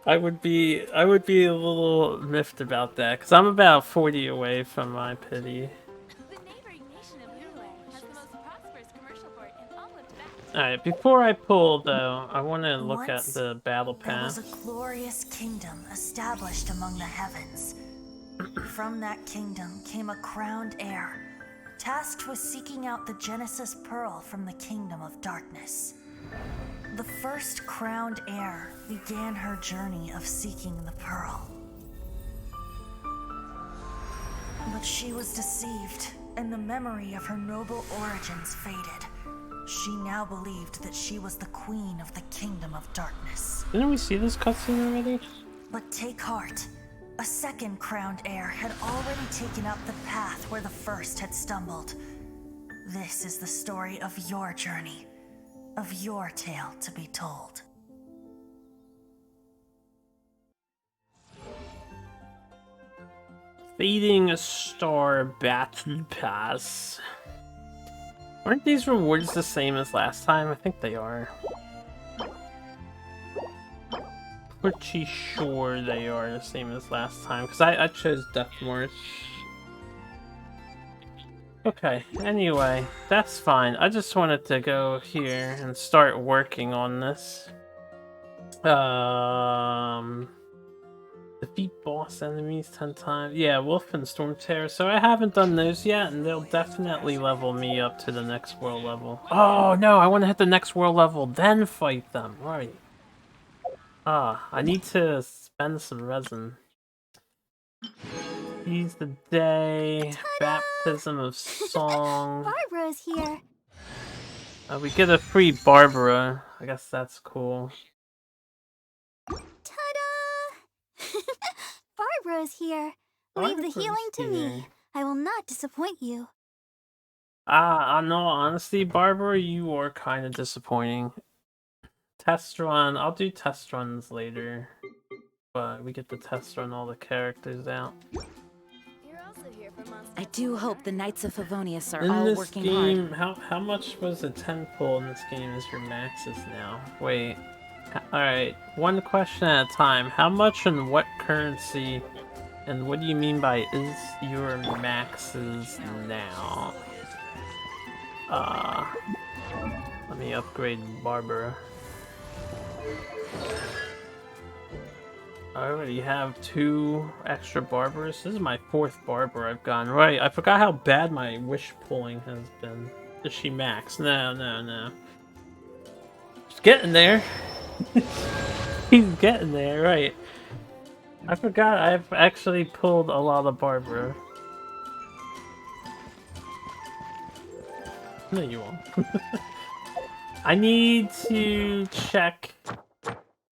I would be a little miffed about that because I'm about 40 away from my pity. The neighboring nation of Uruguay has the most prosperous commercial port in all of Tibet. All right, before I pull though, I want to look at Once, the battle there was pass. a glorious kingdom established among the heavens. From that kingdom came a crowned heir, tasked with seeking out the Genesis Pearl from the kingdom of darkness. The first crowned heir began her journey of seeking the pearl. But she was deceived, and the memory of her noble origins faded. She now believed that she was the queen of the kingdom of darkness. Didn't we see this cutscene already? But take heart. A second crowned heir had already taken up the path where the first had stumbled. This is the story of your journey, of your tale to be told. Fading Star Battle Pass. Aren't these rewards the same as last time? I think they are. Pretty sure they are the same as last time because I chose Death March. Okay, anyway, that's fine. I just wanted to go here and start working on this. Defeat boss enemies 10 times. Yeah, Wolf and Storm Terror. So I haven't done those yet, and they'll definitely level me up to the next world level. Oh no, I want to hit the next world level, then fight them. Right. I need to spend some resin. Seize the day. Baptism of Song. Barbara's here. We get a free Barbara. I guess that's cool. Ta-da! Barbara's here. Leave the Barbara's healing to here. me. I will not disappoint you. In all honesty, Barbara, you are kind of disappointing. Test run. I'll do test runs later. But we get to test run all the characters out. You're also here for months. I do hope the Knights of Favonius are In all this working game, hard. how much was the 10 pull in this game is your maxes now? Wait. Alright, one question at a time. How much and what currency, and what do you mean by is your maxes now? Let me upgrade Barbara. I already have 2 extra Barbaras. This is my 4th Barbara I've gotten. Right, I forgot how bad my wish pulling has been. Is she max? No. She's getting there. He's getting there, right. I forgot I've actually pulled a lot of Barbara. No, you won't. I need to check.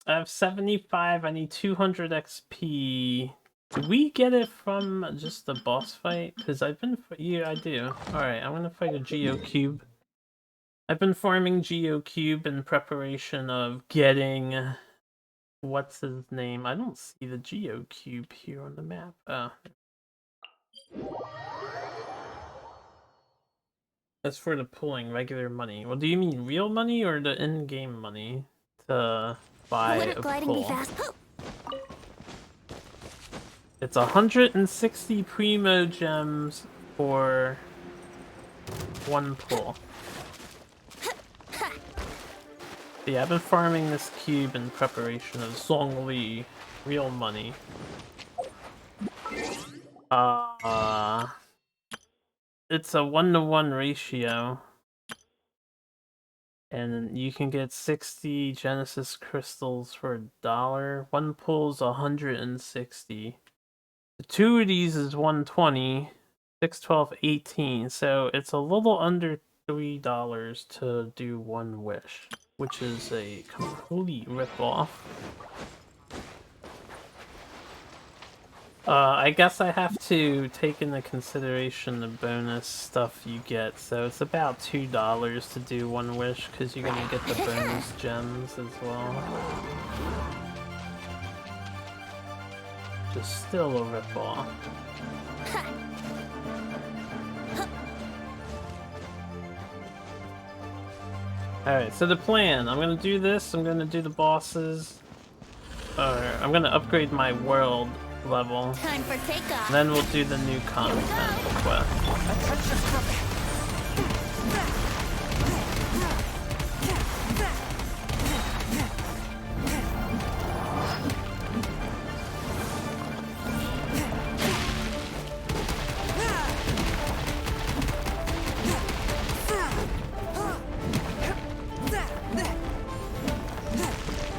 I have 75, I need 200 XP. Do we get it from just the boss fight? Because I've been... Yeah, I do. Alright, I'm gonna fight a Geocube. I've been farming Geocube in preparation of getting... What's his name? I don't see the Geocube here on the map. Oh. That's for the pulling regular money. Well, do you mean real money or the in-game money to buy a Gliding be pull? fast. It's 160 Primo Gems for 1 pull. Yeah, I've been farming this cube in preparation of Zhongli, real money. It's a 1-to-1 ratio. And you can get 60 Genesis crystals for $1. 1 pull's 160. The 2 of these is 120. 6, 12, 18. So it's a little under $3 to do 1 wish, which is a complete ripoff. I guess I have to take into consideration the bonus stuff you get, so it's about $2 to do 1 wish, because you're gonna get the bonus gems as well. Just still a ripoff. Alright, so the plan. I'm gonna do this, I'm gonna do the bosses. Alright, I'm gonna upgrade my world level. Time for takeoff. Then we'll do the new content quest.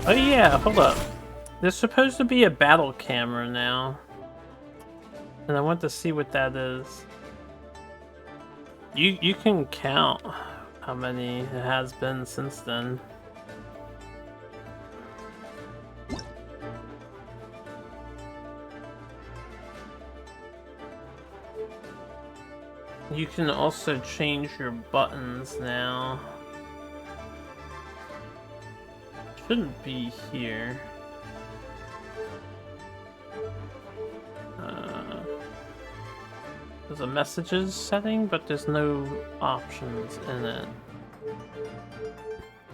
Oh yeah, hold up. There's supposed to be a battle camera now. And I want to see what that is. You can count how many it has been since then. You can also change your buttons now. Shouldn't be here. There's a messages setting, but there's no options in it.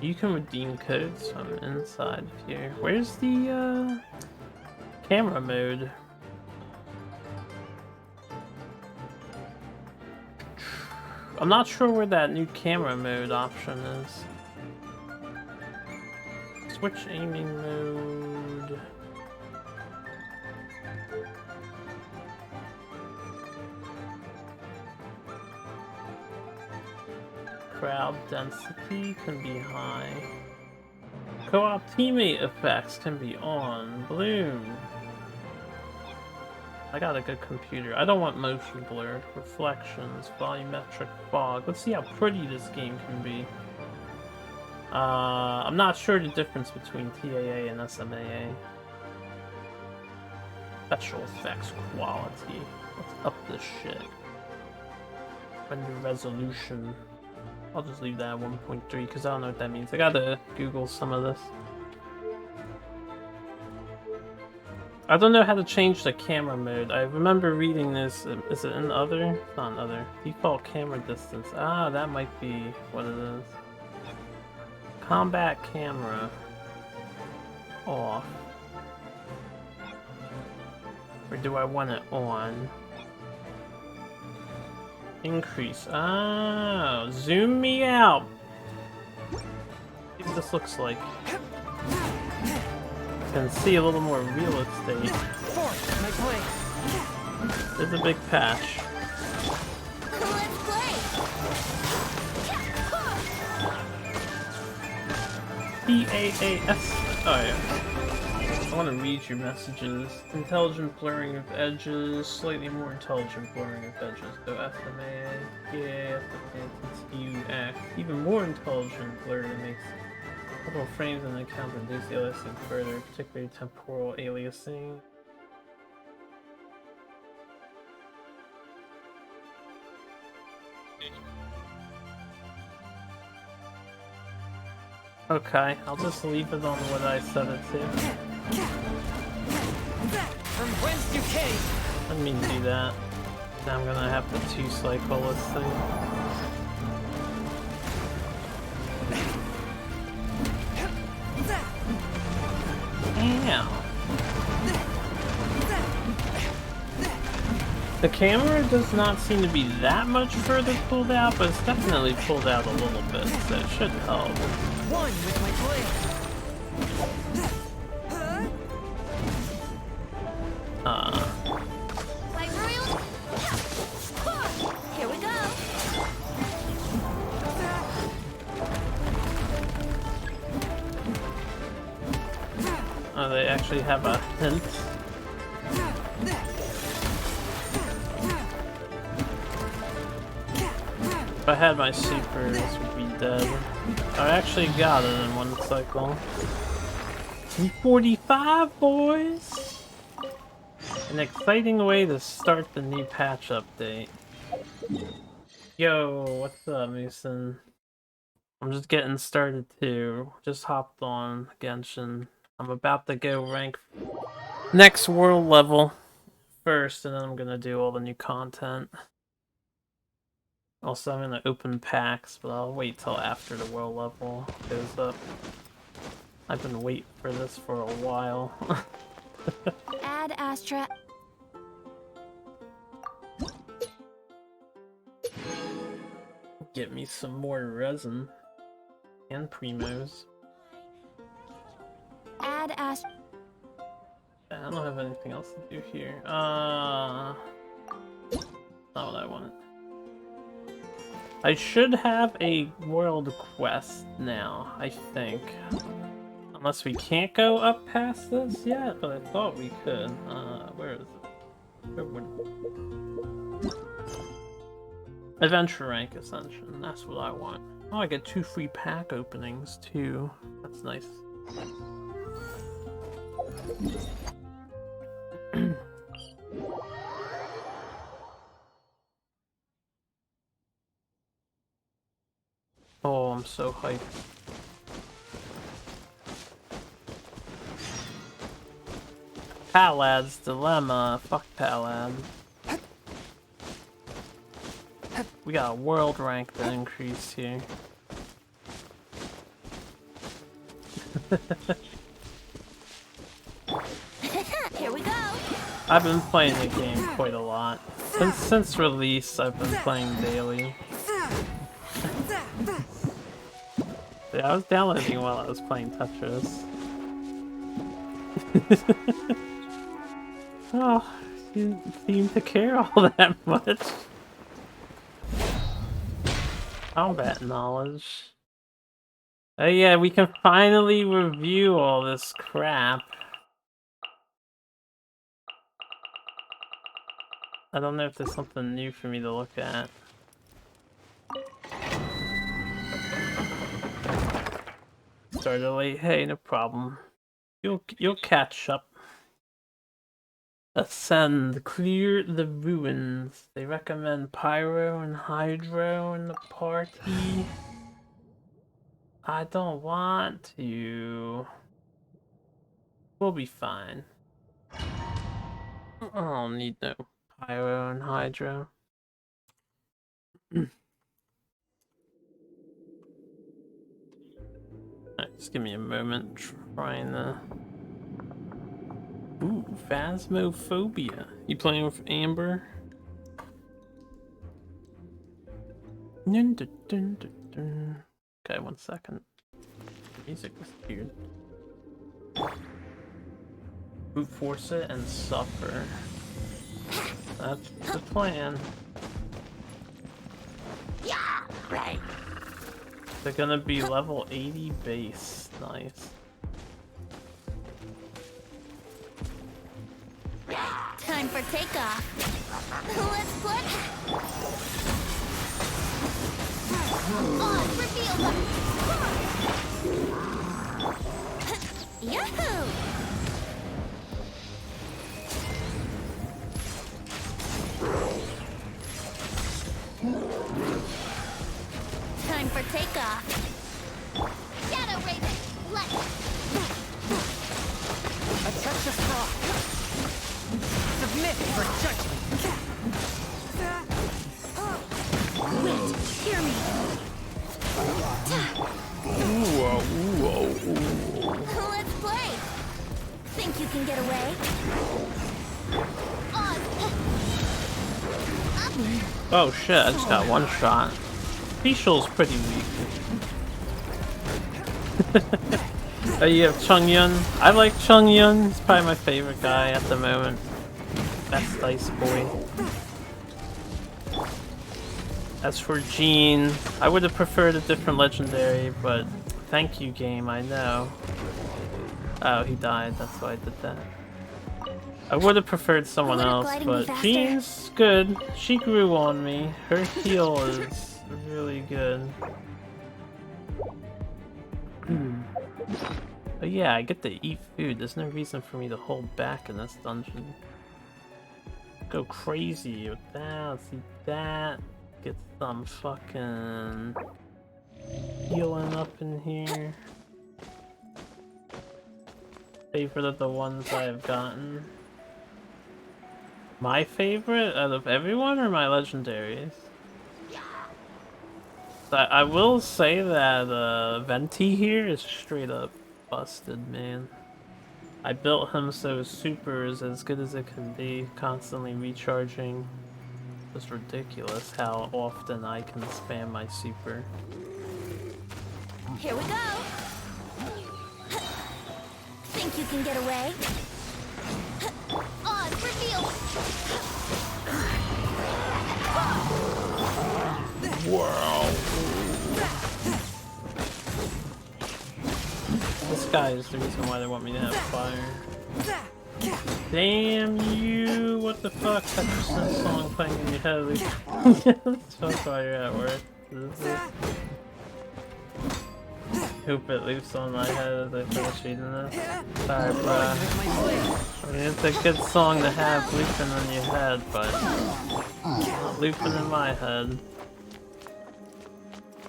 You can redeem codes from inside here. Where's the camera mode? I'm not sure where that new camera mode option is. Switch aiming mode. Crowd density can be high. Co-op teammate effects can be on. Bloom. I got a good computer. I don't want motion blur. Reflections, volumetric fog. Let's see how pretty this game can be. I'm not sure the difference between TAA and SMAA. Special effects quality. Let's up this shit. Render resolution. I'll just leave that at 1.3 because I don't know what that means. I gotta Google some of this. I don't know how to change the camera mode. I remember reading this. Is it in other? It's not in other. Default camera distance. Ah, that might be what it is. Combat camera. Off. Or do I want it on? Increase. Oh, zoom me out. See what this looks like. Can see a little more real estate. There's a big patch. Let's play. PAAS. Oh yeah. I want to read your messages. Intelligent blurring of edges, slightly more intelligent blurring of edges. So FMA, yeah, FMA, TUX, even more intelligent blur that makes a couple of frames in the account reduce the aliasing further, particularly temporal aliasing. Okay, I'll just leave it on what I set it to. From whence you came? I didn't mean to do that. Now I'm gonna have to 2-cycle this thing. Ow. The camera does not seem to be that much further pulled out, but it's definitely pulled out a little bit, so it should help. One with my blade. Like royal. Here we go. Oh, they actually have a hint. If I had my super, this would be dead. I actually got it in one cycle. 45, boys! An exciting way to start the new patch update. Yo, what's up, Mason? I'm just getting started too. Just hopped on Genshin. I'm about to go rank next world level first, and then I'm gonna do all the new content. Also, I'm gonna open packs, but I'll wait till after the world level goes up. I've been waiting for this for a while. Add Astra. Get me some more resin and primos. Add Astra. I don't have anything else to do here. Not what I wanted. I should have a world quest now, I think. Unless we can't go up past this yet, but I thought we could. Where is it? Where would... Adventure rank ascension, that's what I want. Oh, I get 2 free pack openings too. That's nice. Oh, I'm so hyped. Palad's Dilemma. Fuck Palad. We got a world rank to increase here. Here we go. I've been playing the game quite a lot. Since release, I've been playing daily. Yeah, I was downloading while I was playing Tetris. Oh, you didn't seem to care all that much. Combat knowledge. Oh yeah, we can finally review all this crap. I don't know if there's something new for me to look at. Started late. Hey, no problem. You'll catch up. Ascend, clear the ruins. They recommend pyro and hydro in the party. I don't want to. We'll be fine. I don't need no pyro and hydro. Alright, just give me a moment trying to... Ooh, Phasmophobia. You playing with Amber? Dun, dun, dun, dun, dun. Okay, 1 second. Music was weird. Brute force it and suffer. That's the plan. Yeah, right. They're gonna be level 80 base. Nice. Time for takeoff. Let's play. On, reveal them. Yahoo! Time for takeoff. Shadow Raven, let's. A touch of frost. Submit for judgment. Wait, hear me. Let's play. Think you can get away? On. Oh shit, I just got 1 shot. Facial's pretty weak. Oh, you have Chung Yun. I like Chung Yun. He's probably my favorite guy at the moment. Best Dice Boy. As for Jean, I would have preferred a different legendary, but thank you, game, I know. Oh, he died, that's why I did that. I would have preferred someone else, but Jean's good. She grew on me. Her heal is really good. But yeah, I get to eat food. There's no reason for me to hold back in this dungeon. Go crazy with that. Let's eat that. Get some fucking healing up in here. Favorite of the ones I've gotten. My favorite out of everyone or my legendaries? I will say that Venti here is straight up busted, man. I built him so super is as good as it can be, constantly recharging. It's ridiculous how often I can spam my super. Here we go. Think you can get away? Odds reveal. Wow. This guy is the reason why they want me to have fire. Damn you! What the fuck? That's just a song playing in your head. That's why you're at work. Hope it loops on my head as I finish reading this. Sorry, bruh. I mean, it's a good song to have looping in your head, but not looping in my head.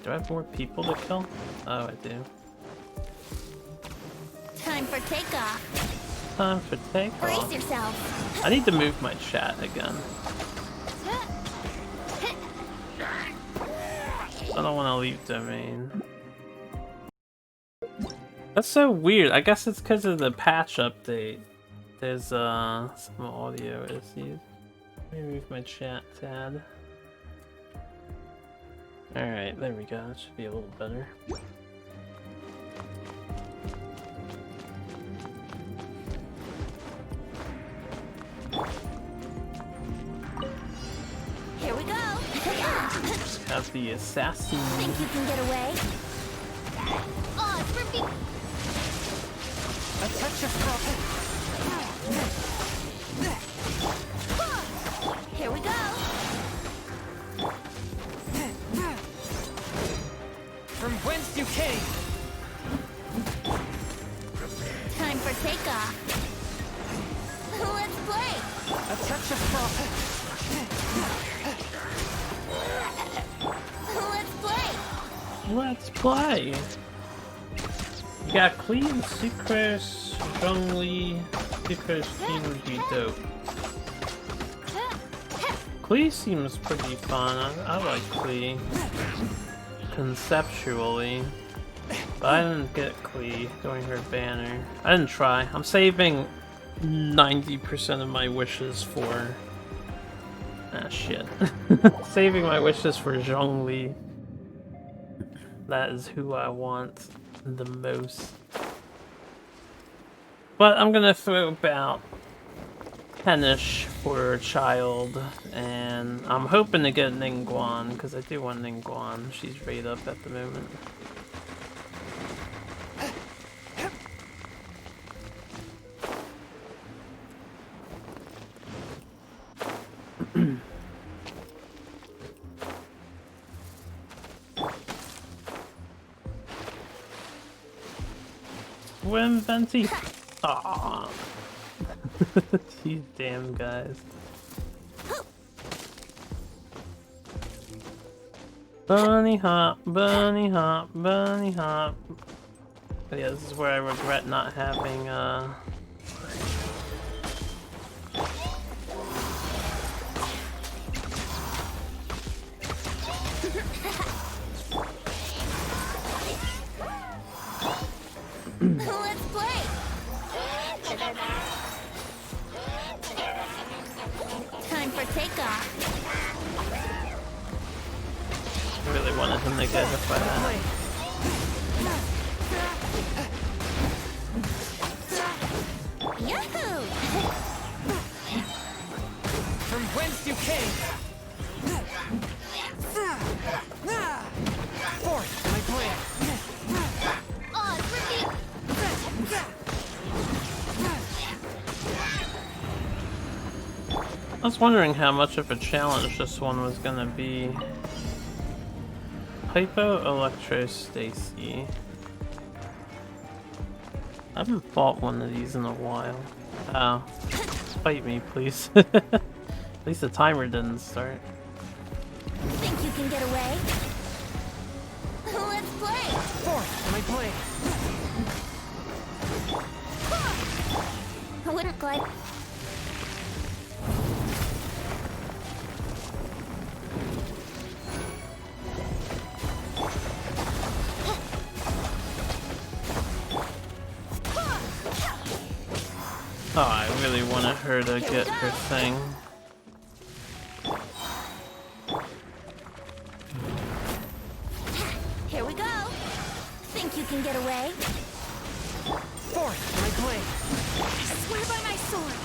Do I have more people to kill? Oh, I do. Time for takeoff. Time for takeoff. Brace yourself. I need to move my chat again. I don't want to leave domain. That's so weird. I guess it's because of the patch update. There's some audio issues. Let me move my chat tab. Alright, there we go. That should be a little better. Here we go. Have the assassin. Think you can get away? Odds reveal. A touch of profit. Here we go. From whence you came. Time for takeoff. Let's play. A touch of profit. Let's play. Let's play! We got Clean, Sucrose, Zhongli. Sucrose team would be dope. Klee seems pretty fun. I like Klee. Conceptually. But I didn't get Klee during her banner. I didn't try. I'm saving 90% of my wishes for... Ah, shit. Saving my wishes for Zhongli. That is who I want the most. But I'm gonna throw about 10-ish for Child, and I'm hoping to get Ningguang, because I do want Ningguang. She's right up at the moment. Swim, Venti! Aww. These damn guys. Bunny hop, bunny hop, bunny hop. But yeah, this is where I regret not having, Let's play. Time for takeoff. I really wanted him to get hit by that. Yahoo! From whence you came. Forth my plan. Odds reveal. I was wondering how much of a challenge this one was gonna be. Hypo Electrostacy. I haven't fought one of these in a while. Oh. Fight me, please. At least the timer didn't start. Think you can get away? Let's play. Forth my plan. I wouldn't glide. Oh, I really wanted her to get her thing. Here we go. Think you can get away? Forth my blade. I swear by my sword.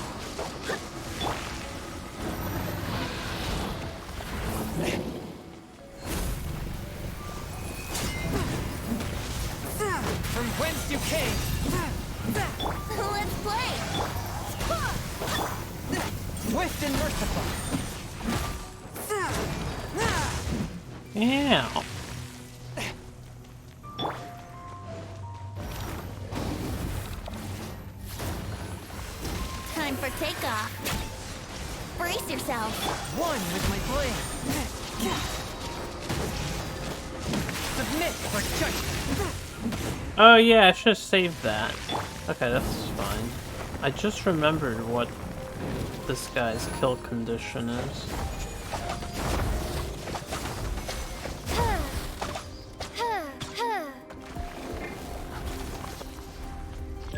From whence you came. Let's play. Swift and merciful. Yeah. Time for takeoff. Brace yourself. One with my blade. Submit for judgment. Oh yeah, I should have saved that. Okay, that's fine. I just remembered what this guy's kill condition is.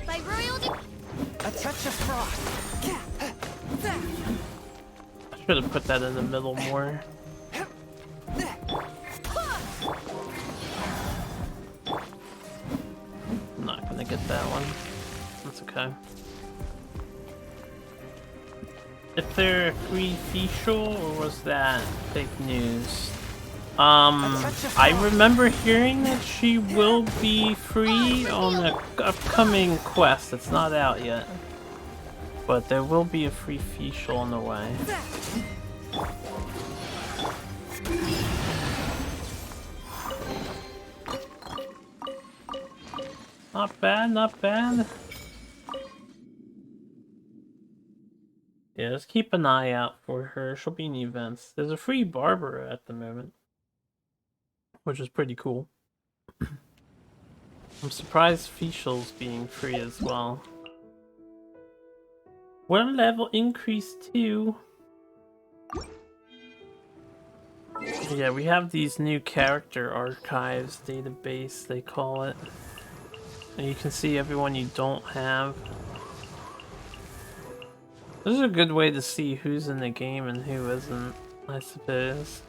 By royal A touch of frost. I should have put that in the middle more. I'm not gonna get that one. That's okay. If they're free facial, or was that fake news? I remember hearing that she will be free on the upcoming quest. It's not out yet. But there will be a free facial on the way. Not bad, not bad. Yeah, just keep an eye out for her. She'll be in events. There's a free Barbara at the moment, which is pretty cool. I'm surprised facial's being free as well. One level increase too. Yeah, we have these new character archives database, they call it. And you can see everyone you don't have. This is a good way to see who's in the game and who isn't, I suppose.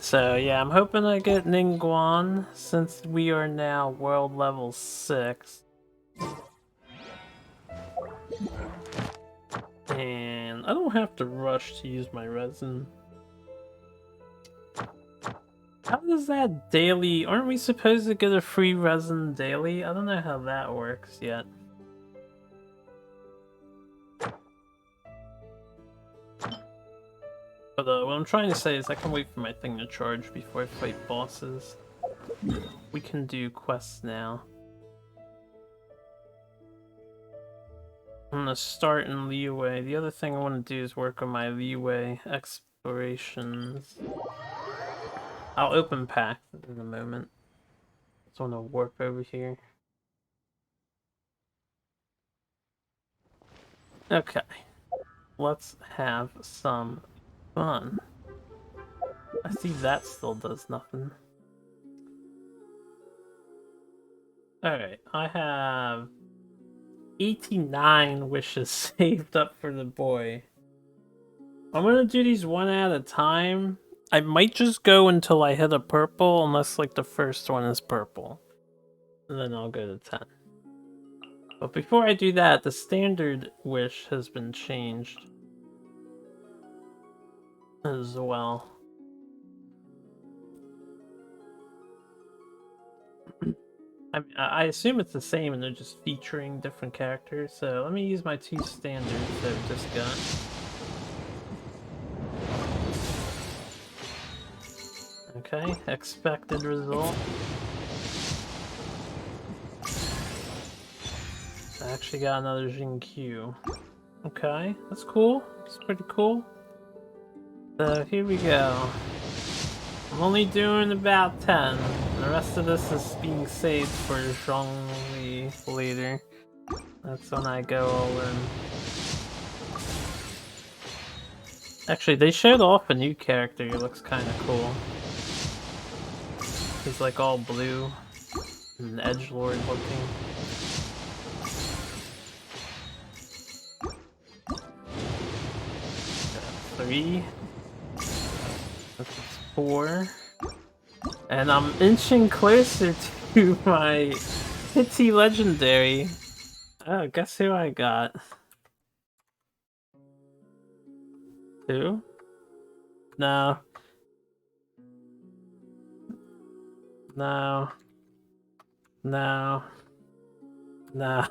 So yeah, I'm hoping I get Ningguang since we are now world level 6. And I don't have to rush to use my resin. How does that daily... Aren't we supposed to get a free resin daily? I don't know how that works yet. But what I'm trying to say is I can wait for my thing to charge before I fight bosses. We can do quests now. I'm gonna start in Leeway. The other thing I want to do is work on my Leeway explorations. I'll open pack in a moment. Just want to warp over here. Okay. Let's have some fun. I see that still does nothing. Alright, I have 89 wishes saved up for the boy. I'm gonna do these one at a time. I might just go until I hit a purple, unless like the first one is purple. And then I'll go to 10. But before I do that, the standard wish has been changed as well. I assume it's the same and they're just featuring different characters, so let me use my 2 standards that we just got. Okay, expected result. I actually got another Jinkyu. Okay, that's cool. That's pretty cool. So here we go. I'm only doing about 10. The rest of this is being saved for Zhongli later. That's when I go all in. Actually, they showed off a new character. He looks kind of cool. He's like all blue and edgelord looking. 3. That's 4. And I'm inching closer to my Hitty Legendary. Oh, guess who I got? 2? No. No. No. No.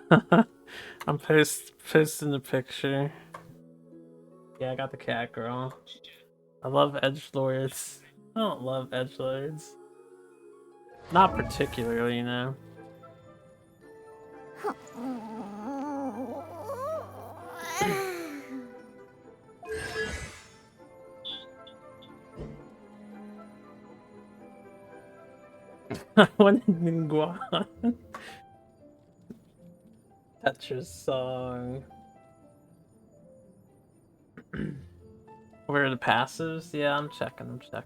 I'm posting the picture. Yeah, I got the cat girl. I love edgelords. I don't love edgelords. Not particularly, you know. I wanted Ningguan. Tetris song. Where are the passives? Yeah, I'm checking. I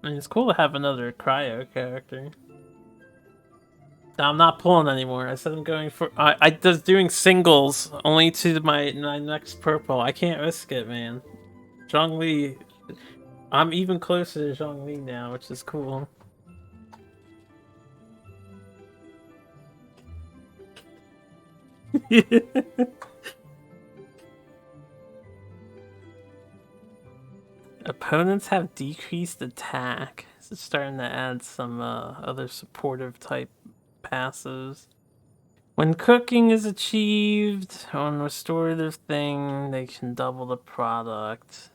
mean, it's cool to have another cryo character. No, I'm not pulling anymore. I said I'm going for. I was doing singles only to my next purple. I can't risk it, man. Zhongli. I'm even closer to Zhongli now, which is cool. Opponents have decreased attack. So it's starting to add some other supportive type passives. When cooking is achieved on restorative thing, they can double the product.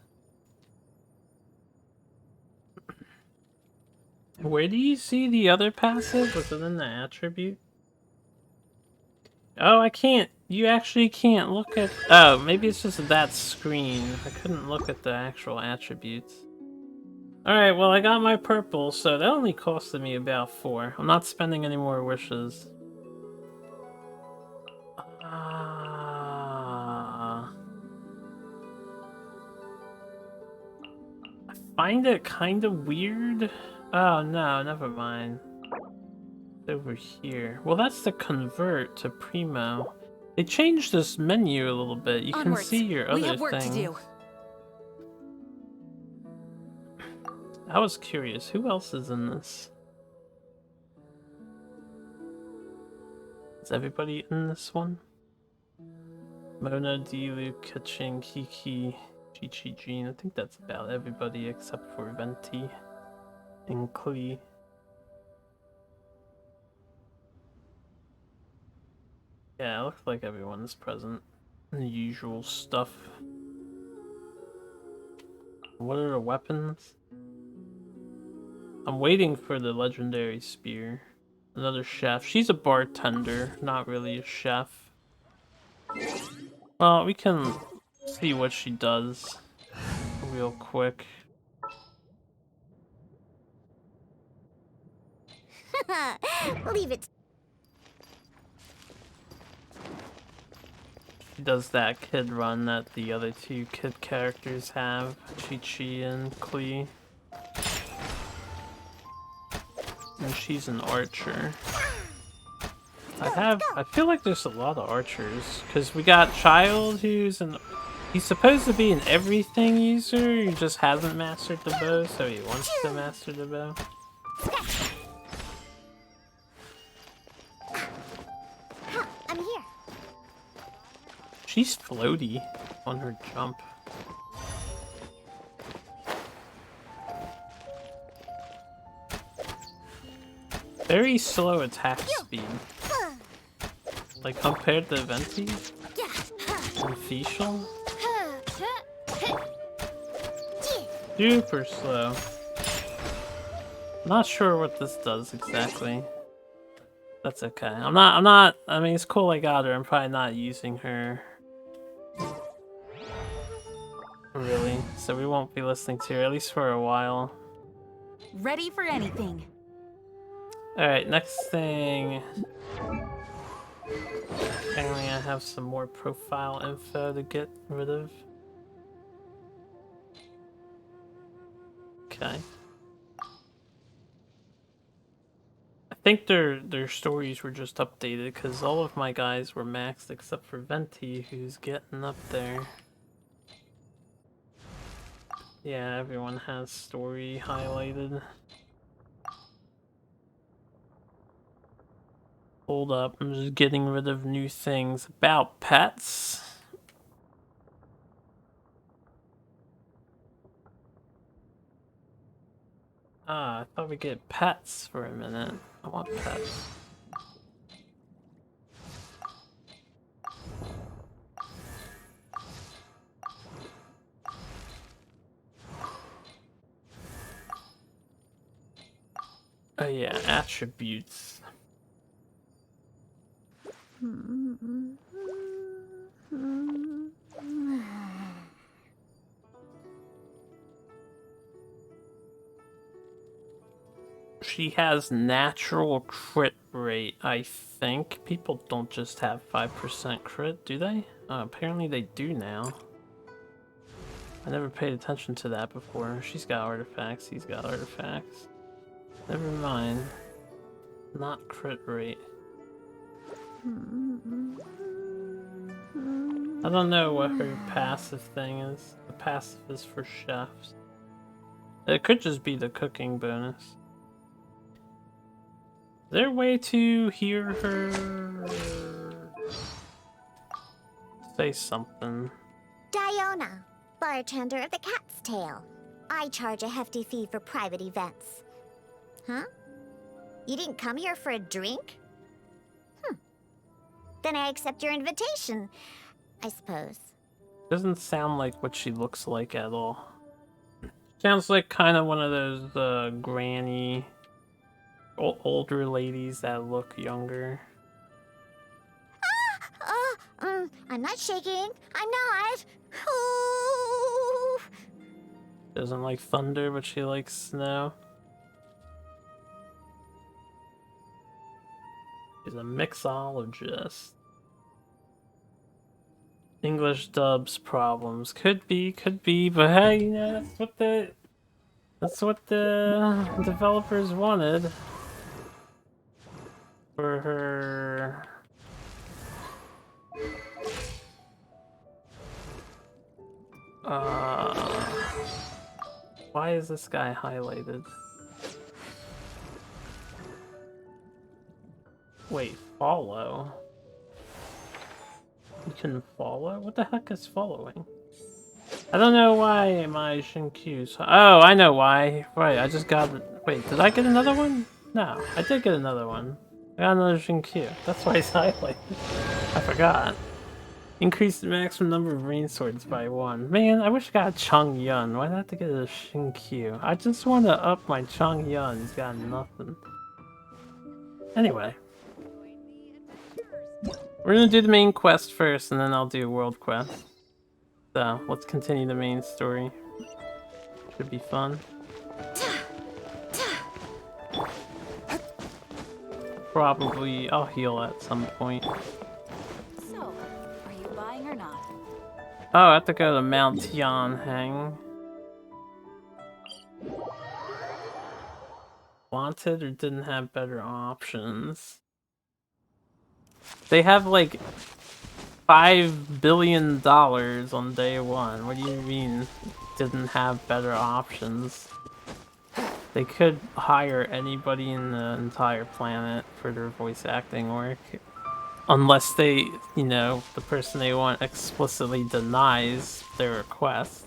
Where do you see the other passive? Was it in the attribute? Oh, I can't. You actually can't look at... Oh, maybe it's just that screen. I couldn't look at the actual attributes. Alright, well, I got my purple, so that only costed me about 4. I'm not spending any more wishes. I find it kind of weird. Oh, no, never mind. It's over here. Well, that's the convert to Primo. They changed this menu a little bit. You Onwards. can see your other We have work things. to do. I was curious, who else is in this? Is everybody in this one? Mona, Dilu, Kaching, Kiki, Chi-Chi, Jean. I think that's about everybody except for Venti and Klee. Yeah, it looks like everyone is present. The usual stuff. What are the weapons? I'm waiting for the legendary spear. Another chef. She's a bartender, not really a chef. Well, we can see what she does real quick. Leave it. She does that kid run that the other 2 kid characters have, Chi-Chi and Klee. And she's an archer. I feel like there's a lot of archers, because we got Child he's supposed to be an everything user, he just hasn't mastered the bow, so he wants to master the bow. I'm here. She's floaty on her jump. Very slow attack speed. Like compared to Venti and Fischl. Super slow. Not sure what this does exactly. That's okay. I'm not, I mean, it's cool I got her. I'm probably not using her. Really. So we won't be listening to her, at least for a while. Ready for anything. Alright, next thing. Apparently I have some more profile info to get rid of. Okay. I think their stories were just updated because all of my guys were maxed except for Venti, who's getting up there. Yeah, everyone has story highlighted. Hold up, I'm just getting rid of new things about pets. Ah, I thought we'd get pets for a minute. I want pets. Oh yeah, attributes. She has natural crit rate, I think. People don't just have 5% crit, do they? Apparently they do now. I never paid attention to that before. She's got artifacts, he's got artifacts. Never mind. Not crit rate. I don't know what her passive thing is. The passive is for chefs. It could just be the cooking bonus. Is there a way to hear her say something? Diona, bartender of the Cat's Tail. I charge a hefty fee for private events. Huh? You didn't come here for a drink? Then I accept your invitation, I suppose. Doesn't sound like what she looks like at all. Sounds like kind of one of those granny, older ladies that look younger. I'm not shaking. I'm not. Ooh. Doesn't like thunder, but she likes snow. She's a mixologist. English dubs problems. Could be, but hey, you know, that's what the developers wanted for her. Why is this guy highlighted? Wait, follow? You can follow? What the heck is following? I don't know why my Shinkyu's... Oh, I know why. Right, I just got... Wait, did I get another one? No, I did get another one. I got another Shinkyu. That's why it's highlighted. I forgot. Increase the maximum number of rain swords by 1. Man, I wish I got a Chung Yun. Why'd I have to get a Shinkyu? I just want to up my Chung Yun. He's got nothing. Anyway. We're gonna do the main quest first, and then I'll do world quest. So, let's continue the main story. Should be fun. Probably, I'll heal at some point. So, are you buying or not? Oh, I have to go to Mount Tianheng. Wanted or didn't have better options? They have like $5 billion on day 1. What do you mean didn't have better options? They could hire anybody in the entire planet for their voice acting work. Unless they, you know, the person they want explicitly denies their request.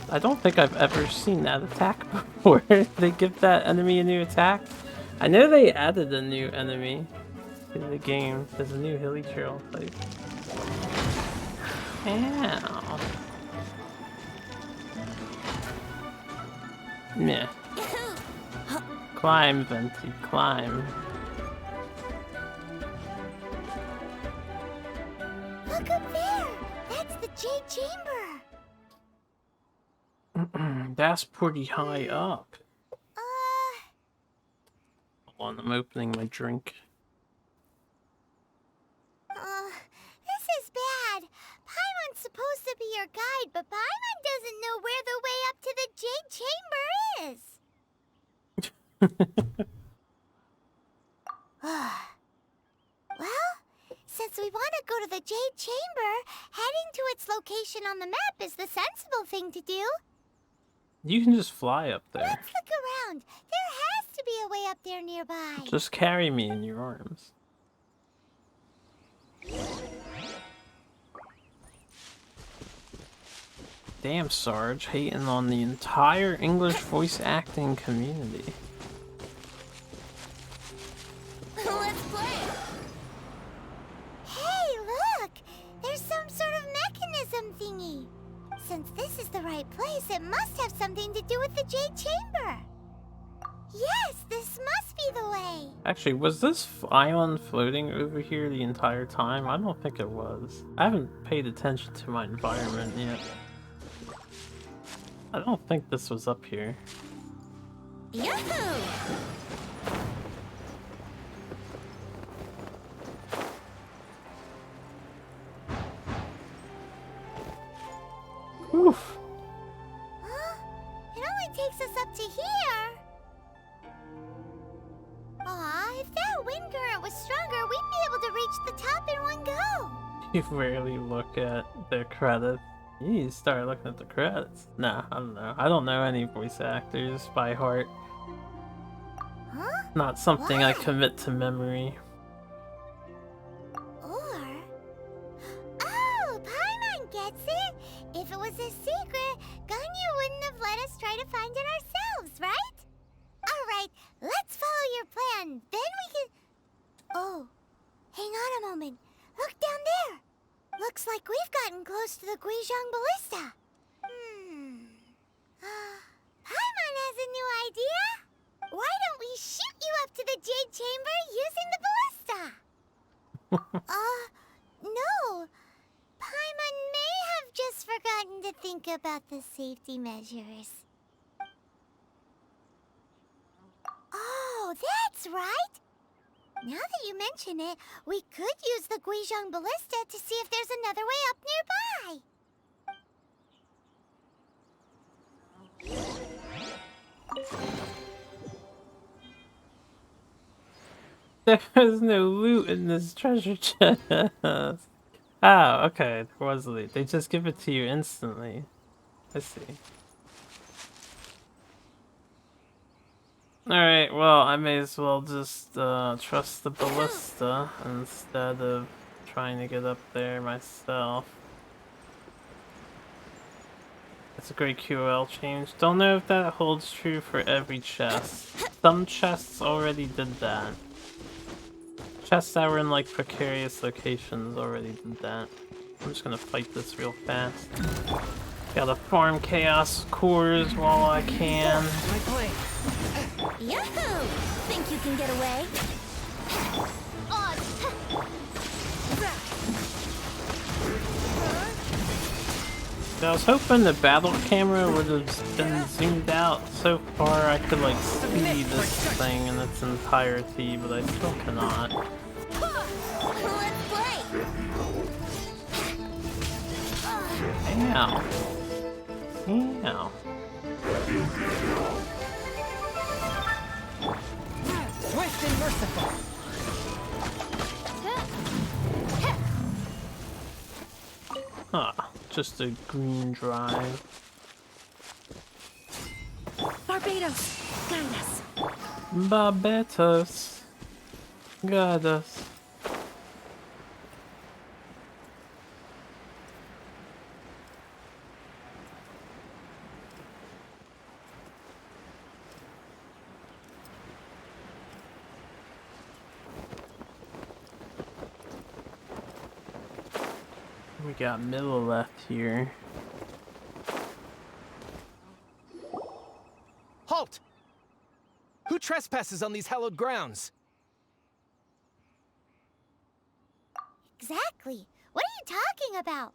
I don't think I've ever seen that attack before. They give that enemy a new attack. I know they added a new enemy in the game. There's a new hilly trail type. Ow. Meh. Climb, Venti, climb. Look up there! That's the Jade Chamber! That's pretty high up. Hold on, I'm opening my drink. This is bad. Paimon's supposed to be your guide, but Paimon doesn't know where the way up to the Jade Chamber is. Well, since we want to go to the Jade Chamber, heading to its location on the map is the sensible thing to do. You can just fly up there. Let's look around. There has to be a way up there nearby. Just carry me in your arms. Damn, Sarge, hating on the entire English voice acting community. Let's play. Hey, look! There's some sort of mechanism thingy. Since this is the right place, it must have something to do with the Jade Chamber. Yes, this must be the way. Actually, was this island floating over here the entire time? I don't think it was. I haven't paid attention to my environment yet. I don't think this was up here. Yahoo! Oof. Huh? It only takes us up to here. Aw, if that wind current was stronger, we'd be able to reach the top in one go. You rarely look at the credits. You need to start looking at the credits. Nah, I don't know. I don't know any voice actors by heart. Huh? Not something I What? commit to memory. Or... Oh, Paimon gets it! If it was a secret, Ganyu wouldn't have let us try to find it ourselves, right? Alright, let's follow your plan. Then we can... Oh, hang on a moment. Look down there. Looks like we've gotten close to the Guizhong Ballista. Paimon has a new idea. Why don't we shoot you up to the Jade Chamber using the ballista? No. Paimon may have just forgotten to think about the safety measures. Oh, that's right. Now that you mention it, we could use the Guizhong Ballista to see if there's another way up nearby. There's no loot in this treasure chest. Oh, okay. There was loot. They just give it to you instantly. I see. Alright, well, I may as well just trust the ballista instead of trying to get up there myself. It's a great QL change. Don't know if that holds true for every chest. Some chests already did that. Chests that were in like precarious locations already did that. I'm just gonna fight this real fast. Gotta farm chaos cores while I can. My plane. Yahoo! Think you can get away? I was hoping the battle camera would have been zoomed out so far I could like see this thing in its entirety, but I still cannot. Let's play! Ow. Ow. Swift and merciful. Ah, just a green drive. Barbados, guide us. Barbados. Guide us. We got middle left here. Halt! Who trespasses on these hallowed grounds? Exactly. What are you talking about?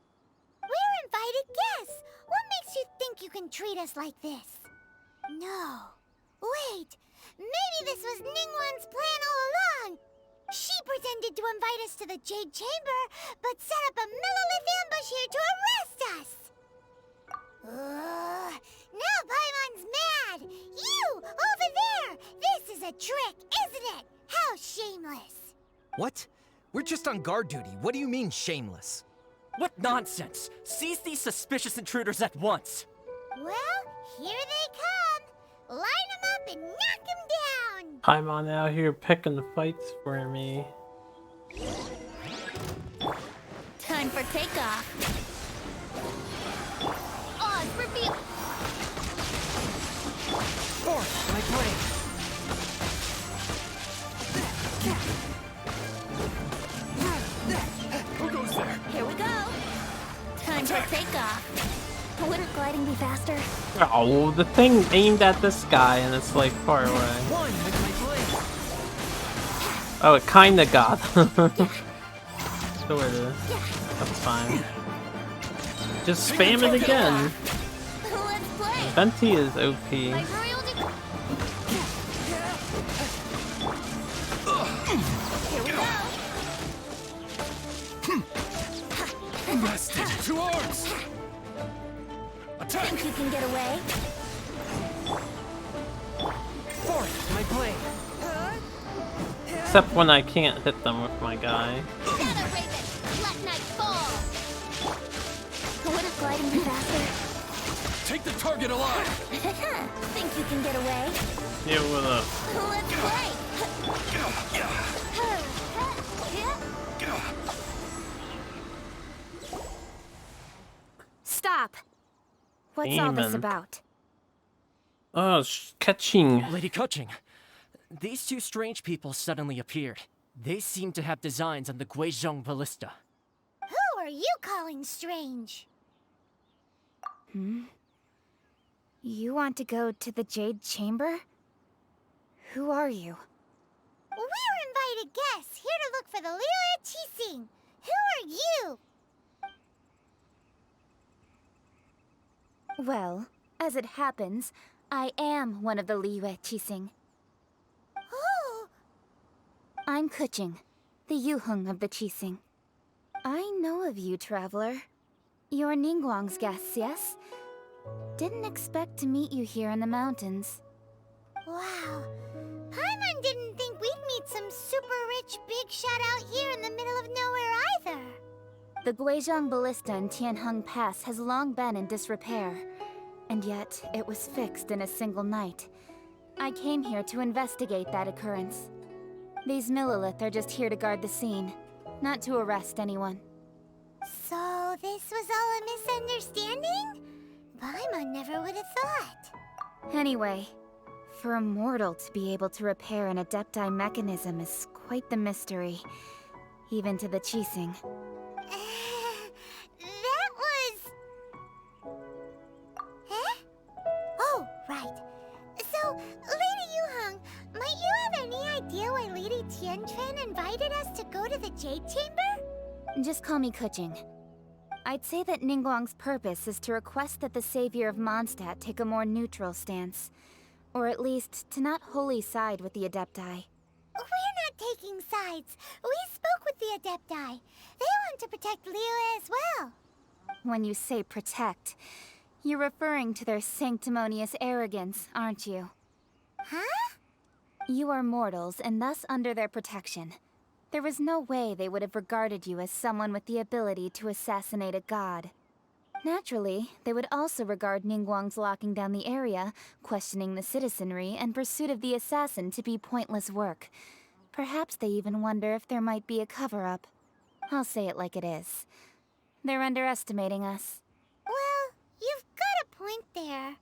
We're invited guests. What makes you think you can treat us like this? No. Wait. Maybe this was Ningguang's plan all along. She pretended to invite us to the Jade Chamber, but set up a millilith ambush here to arrest us. Now Paimon's mad. You, over there. This is a trick, isn't it? How shameless. What? We're just on guard duty. What do you mean, shameless? What nonsense! Seize these suspicious intruders at once! Well, here they come. Line them up and knock them down. Paimon out here picking fights for me. Time for takeoff. Oz, reveal. Force my blade! Who goes there? Here we go. Time for takeoff. Wouldn't gliding be faster? Oh, the thing aimed at this guy and it's like far away. One with my blade! Oh, it kinda got him. Sort of. That's fine. Just spam it again. Let's play. Venti is OP. My royal Here we go. Blasted! To arms! Attack! Think you can get away? Force my blade! Except when I can't hit them with my guy. Shadow Raven, let night fall. Wouldn't gliding be faster? Take the target alive! Think you can get away? Yeah, what up? Let's play. Stop. What's all this Demon. about? Oh, catching. Lady Coaching, these two strange people suddenly appeared. They seem to have designs on the Guizhong Ballista. Who are you calling strange? You want to go to the Jade Chamber? Who are you? We're invited guests here to look for the Liyue Qixing. Who are you? Well, as it happens, I am one of the Liyue Qixing. Oh, I'm Kuching, the Yuheng of the Qixing. I know of you, traveler. You're Ningguang's guests, yes? Didn't expect to meet you here in the mountains. wow. Paimon didn't think we'd meet some super rich big shot out here in the middle of nowhere either. The Guizhong Ballista in Tianheng Pass has long been in disrepair, and yet it was fixed in a single night. I came here to investigate that occurrence. These Millilith are just here to guard the scene, not to arrest anyone. So this was all a misunderstanding? Paimon never would have thought. Anyway, for a mortal to be able to repair an Adepti mechanism is quite the mystery, even to the Qixing. That was... Huh? Oh, right. So, Lady Yuheng, might you have any idea why Lady Tianquan invited us to go to the Jade Chamber? Just call me Kuching. I'd say that Ningguang's purpose is to request that the savior of Mondstadt take a more neutral stance. Or at least, to not wholly side with the Adepti. We're not taking sides. We spoke with the Adepti. They want to protect Liyue as well. When you say protect, you're referring to their sanctimonious arrogance, aren't you? Huh? You are mortals, and thus under their protection. There was no way they would have regarded you as someone with the ability to assassinate a god. Naturally, they would also regard Ningguang's locking down the area, questioning the citizenry, and pursuit of the assassin to be pointless work. Perhaps they even wonder if there might be a cover-up. I'll say it like it is. They're underestimating us. Well, you've got a point there.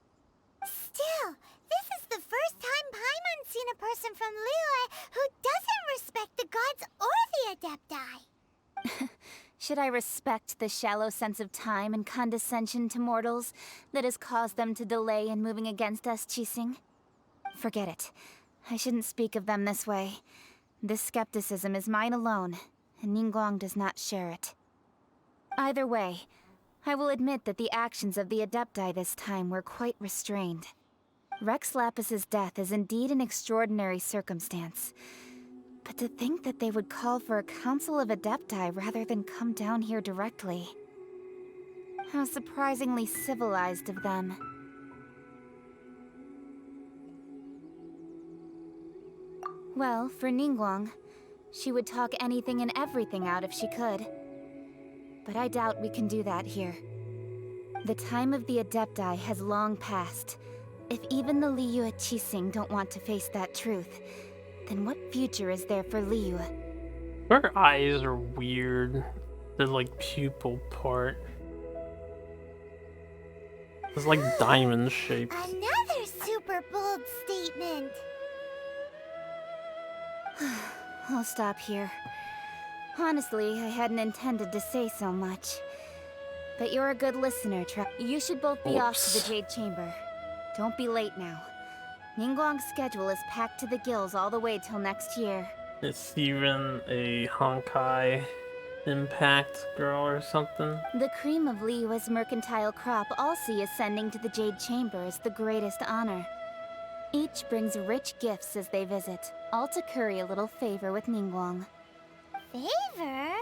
Still, this is the first time Paimon's seen a person from Liyue who doesn't respect the gods or the Adepti. Should I respect the shallow sense of time and condescension to mortals that has caused them to delay in moving against us, Qixing? Forget it. I shouldn't speak of them this way. This skepticism is mine alone, and Ningguang does not share it. Either way, I will admit that the actions of the Adepti this time were quite restrained. Rex Lapis's death is indeed an extraordinary circumstance. But to think that they would call for a council of Adepti rather than come down here directly. How surprisingly civilized of them. Well, for Ningguang, She would talk anything and everything out if she could. But I doubt we can do that here. The time of the Adepti has long passed. If even the Liyue Qixing don't want to face that truth, then what future is there for Liyue? Her eyes are weird. The like pupil part. It's like diamond shaped. Another super bold statement. I'll stop here. Honestly, I hadn't intended to say so much. But you're a good listener, You should both be off to the Jade Chamber. Don't be late now. Ningguang's schedule is packed to the gills all the way till next year. It's even a Honkai Impact girl or something. The cream of Liyue's mercantile crop all see ascending to the Jade Chamber as the greatest honor. Each brings rich gifts as they visit, all to curry a little favor with Ningguang. Favor?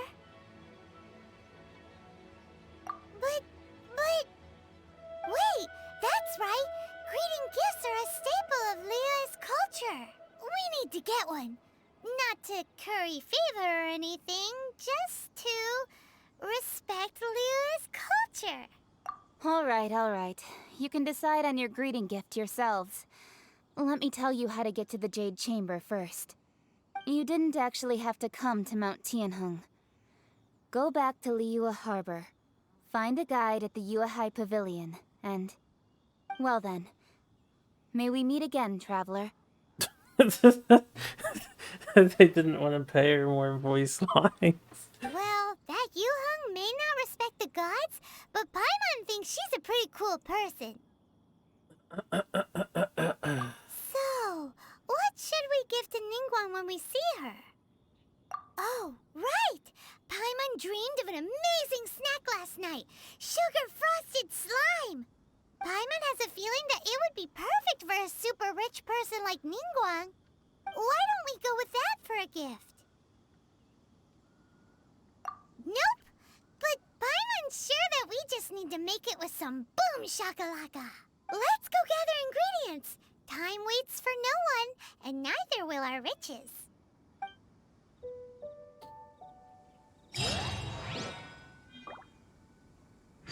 But... Wait, that's right! Greeting gifts are a staple of Liyue's culture! We need to get one. Not to curry favor or anything, just to respect Liyue's culture. Alright. You can decide on your greeting gift yourselves. Let me tell you how to get to the Jade Chamber first. You didn't actually have to come to Mount Tianheng. Go back to Liyue Harbor. Find a guide at the Yuehai Pavilion, and... well then. May we meet again, traveler. They didn't want to pay her more voice lines. Well, that Yuheng may not respect the gods, but Paimon thinks she's a pretty cool person. So, what should we give to Ningguang when we see her? Oh, right! Paimon dreamed of an amazing snack last night! Sugar-frosted slime! Paimon has a feeling that it would be perfect for a super rich person like Ningguang. Why don't we go with that for a gift? Nope! But Paimon's sure that we just need to make it with some boom shakalaka. Let's go gather ingredients. Time waits for no one, and neither will our riches.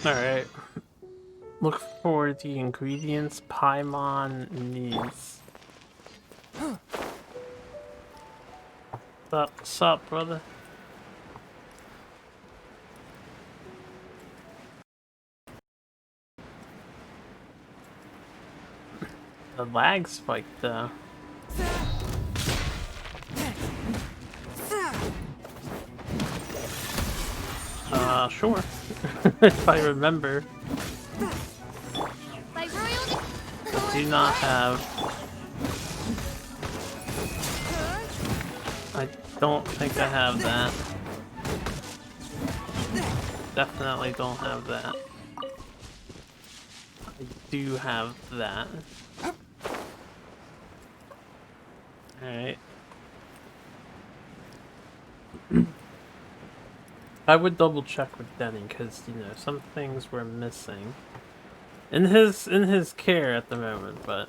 Alright. Look for the ingredients Paimon needs. What's up, brother? The lag spiked though. Sure. If I remember. Do not have. I don't think I have that. Definitely don't have that. I do have that. Alright. I would double check with Denny because, you know, some things were missing in his care at the moment, but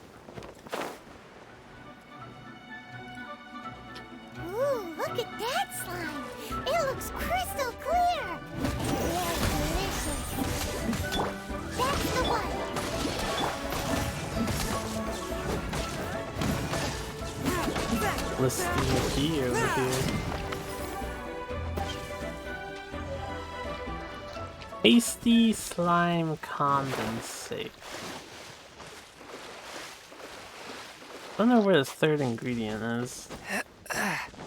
Ooh, look at that slime! It looks crystal clear! Very delicious! That's the one! listing key over here. Tasty slime condensate. I don't know where this third ingredient is,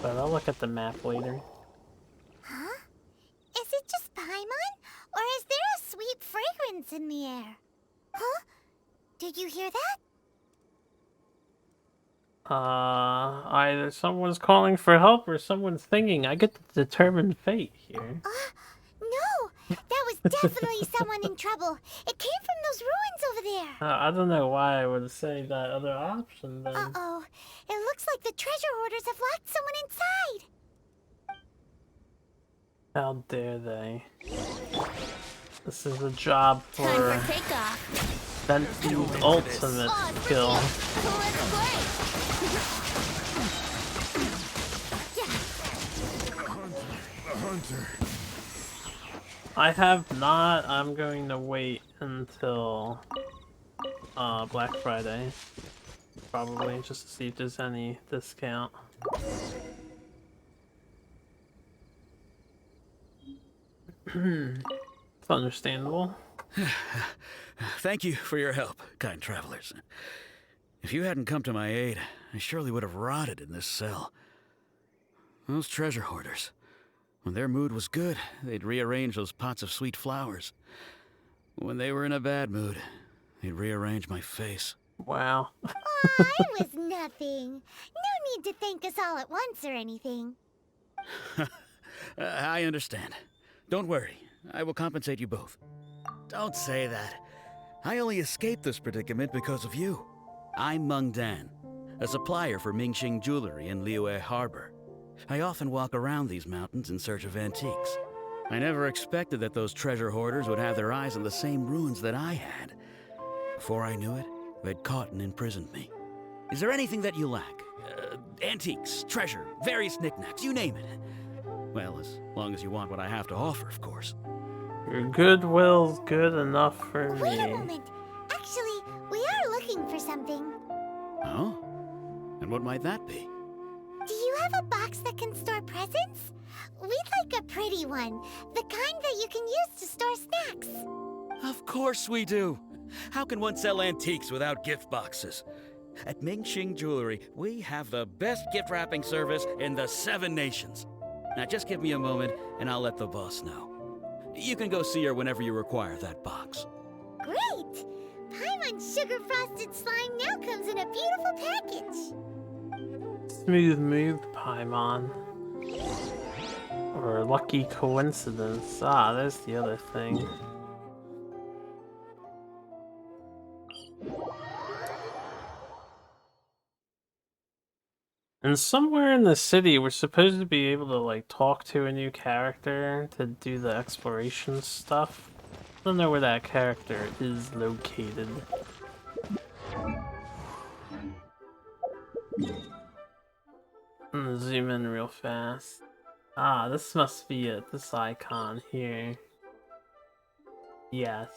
but I'll look at the map later. Huh? Is it just Paimon? Or is there a sweet fragrance in the air? Huh? Did you hear that? Either someone's calling for help or someone's singing. I get to determine fate here. No! That was definitely someone in trouble. It came from those ruins over there. I don't know why I would say that other option then. Uh-oh. It looks like the treasure hoarders have locked someone inside. How dare they? This is a job for Time for takeoff. Venti's ultimate kill. Let's play. hunter. I have not. I'm going to wait until Black Friday. Probably just to see if there's any discount. It's understandable. Thank you for your help, kind travelers. If you hadn't come to my aid, I surely would have rotted in this cell. Those treasure hoarders. When their mood was good, they'd rearrange those pots of sweet flowers. When they were in a bad mood, they'd rearrange my face. Wow. Aw, it was nothing. No need to thank us all at once or anything. I understand. Don't worry. I will compensate you both. Don't say that. I only escaped this predicament because of you. I'm Meng Dan, a supplier for Mingxing Jewelry in Liyue Harbor. I often walk around these mountains in search of antiques. I never expected that those treasure hoarders would have their eyes on the same ruins that I had. Before I knew it, they'd caught and imprisoned me. Is there anything that you lack? Antiques, treasure, various knickknacks, you name it. Well, as long as you want what I have to offer, of course. Your goodwill's good enough for Wait a me. moment. Actually, we are looking for something. Oh? And what might that be? Do you have a box that can store presents? We'd like a pretty one. The kind that you can use to store snacks. Of course we do. How can one sell antiques without gift boxes? At Mingxing Jewelry, we have the best gift wrapping service in the 7 nations. Now just give me a moment and I'll let the boss know. You can go see her whenever you require that box. Great! Paimon Sugar Frosted Slime now comes in a beautiful package. Smooth move, Paimon. Or lucky coincidence. Ah, there's the other thing. And somewhere in the city, we're supposed to be able to, like, talk to a new character to do the exploration stuff. I don't know where that character is located. I'm gonna zoom in real fast. Ah, this must be it. This icon here. Yes.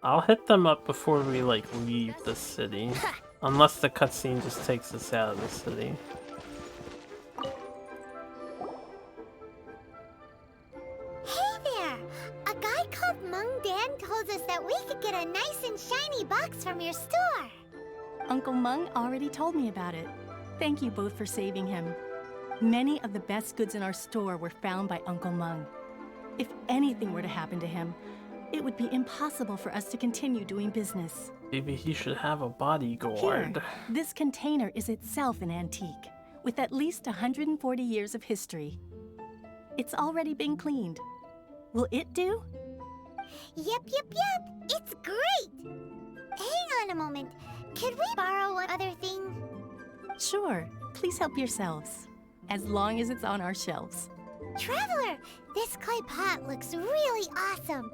I'll hit them up before we, like, leave the city. Unless the cutscene just takes us out of the city. Hey there! A guy called Meng Dan told us that we could get a nice and shiny box from your store. Uncle Meng already told me about it. Thank you both for saving him. Many of the best goods in our store were found by Uncle Meng. If anything were to happen to him, it would be impossible for us to continue doing business. Maybe he should have a bodyguard. Here, this container is itself an antique, with at least 140 years of history. It's already been cleaned. Will it do? Yep. It's great! Hang on a moment. Could we borrow one other thing? Sure, please help yourselves, as long as it's on our shelves. Traveler, this clay pot looks really awesome.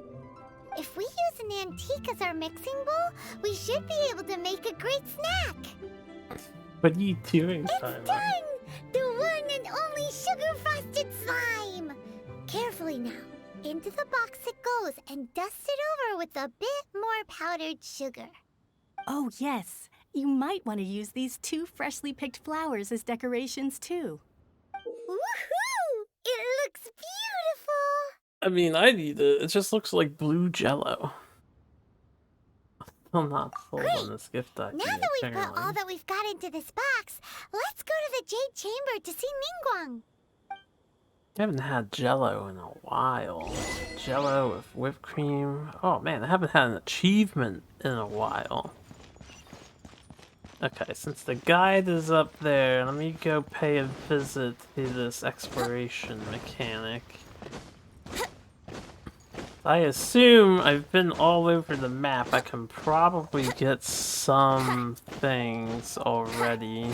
If we use an antique as our mixing bowl, we should be able to make a great snack. What are you doing, It's Simon? done! The one and only sugar-frosted slime! Carefully now. Into the box it goes and dust it over with a bit more powdered sugar. Oh yes, you might want to use these 2 freshly picked flowers as decorations too. Woohoo! It looks beautiful! I mean, I'd eat it. It just looks like blue jello. I'm not sold on this gift idea, Now that we've put apparently. all that we've got into this box, let's go to the Jade Chamber to see Ningguang. I haven't had jello in a while. Jello with whipped cream. Oh man, I haven't had an achievement in a while. Okay, since the guide is up there, let me go pay a visit to this exploration mechanic. I assume I've been all over the map. I can probably get some things already.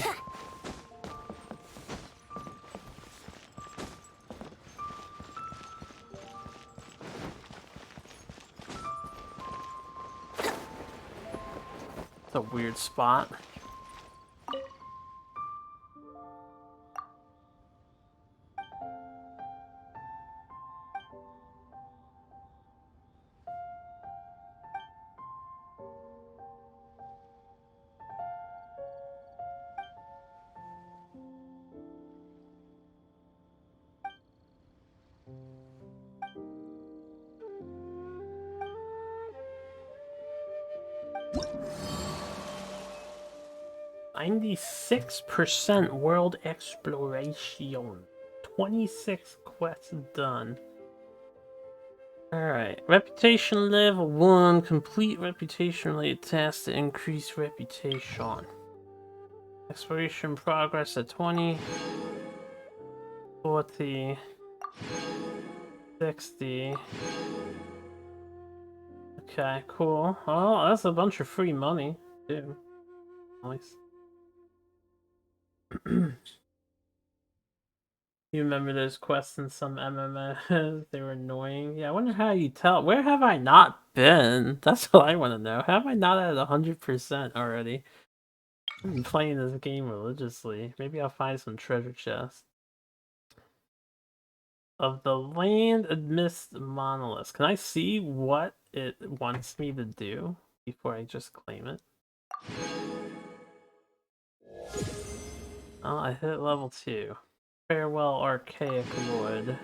It's a weird spot. 96% world exploration. 26 quests done. Alright. Reputation level 1. Complete reputation related tasks to increase reputation. Exploration progress at 20. 40. 60. Okay, cool. Oh, that's a bunch of free money, too. Nice. You remember those quests in some MMOs? They were annoying. Yeah, I wonder how you tell. Where have I not been? That's what I want to know. How have I not at 100% already? I've been playing this game religiously. Maybe I'll find some treasure chests. Of the land amidst monoliths. Can I see what it wants me to do before I just claim it? Oh, I hit level 2. Farewell, Archaic Lord.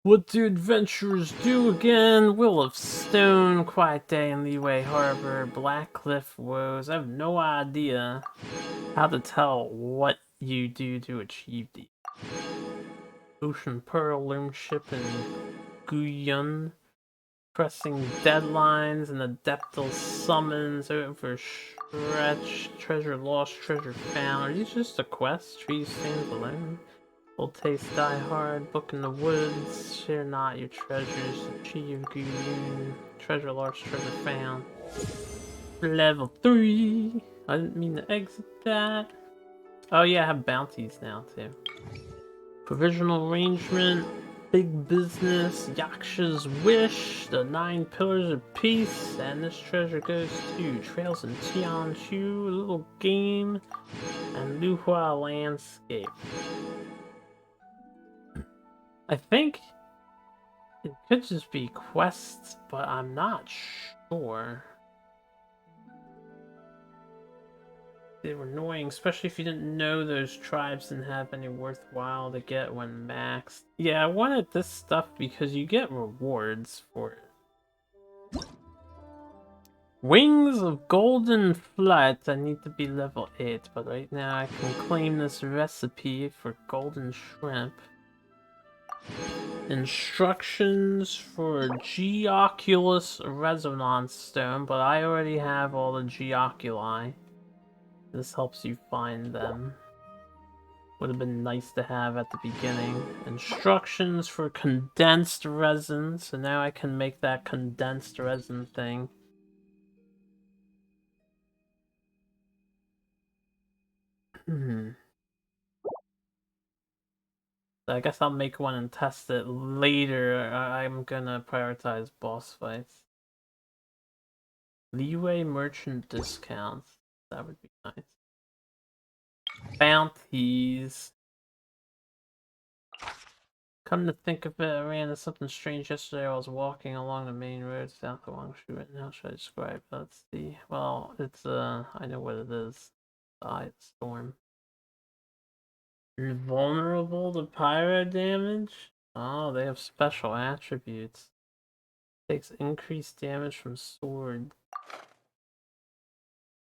What do adventurers do again? Will of Stone, Quiet Day in Leeway Harbor, Black Cliff Woes. I have no idea how to tell what you do to achieve these. Ocean Pearl, Loom Ship in Guyun. Pressing deadlines and Adeptal summons over stretch. Treasure lost, treasure found. Are these just a quest? Trees stand alone. Old Taste Die Hard, Book in the Woods, Share Not Your Treasures, Achieve Goon, Treasure Lost, Treasure Found. Level 3! I didn't mean to exit that. Oh yeah, I have bounties now too. Provisional Arrangement, Big Business, Yaksha's Wish, the 9 Pillars of Peace, and this treasure goes to Trails in Tianshu, Little Game, and Luhua Landscape. I think it could just be quests, but I'm not sure. They were annoying, especially if you didn't know those tribes didn't have any worthwhile to get when maxed. Yeah, I wanted this stuff because you get rewards for it. Wings of Golden Flight. I need to be level 8, but right now I can claim this recipe for golden shrimp. Instructions for Geoculus Resonance Stone, but I already have all the Geoculi. This helps you find them. Would have been nice to have at the beginning. Instructions for condensed resin, so now I can make that condensed resin thing. I guess I'll make one and test it later. I'm gonna prioritize boss fights. Leeway merchant discounts. That would be nice. Bounties. Come to think of it, I ran into something strange yesterday. I was walking along the main road south of Wangshu. Right now, should I describe it? Let's see. Well, it's I know what it is. The Eye of the Storm. Invulnerable to pyro damage? Oh, they have special attributes. Takes increased damage from sword.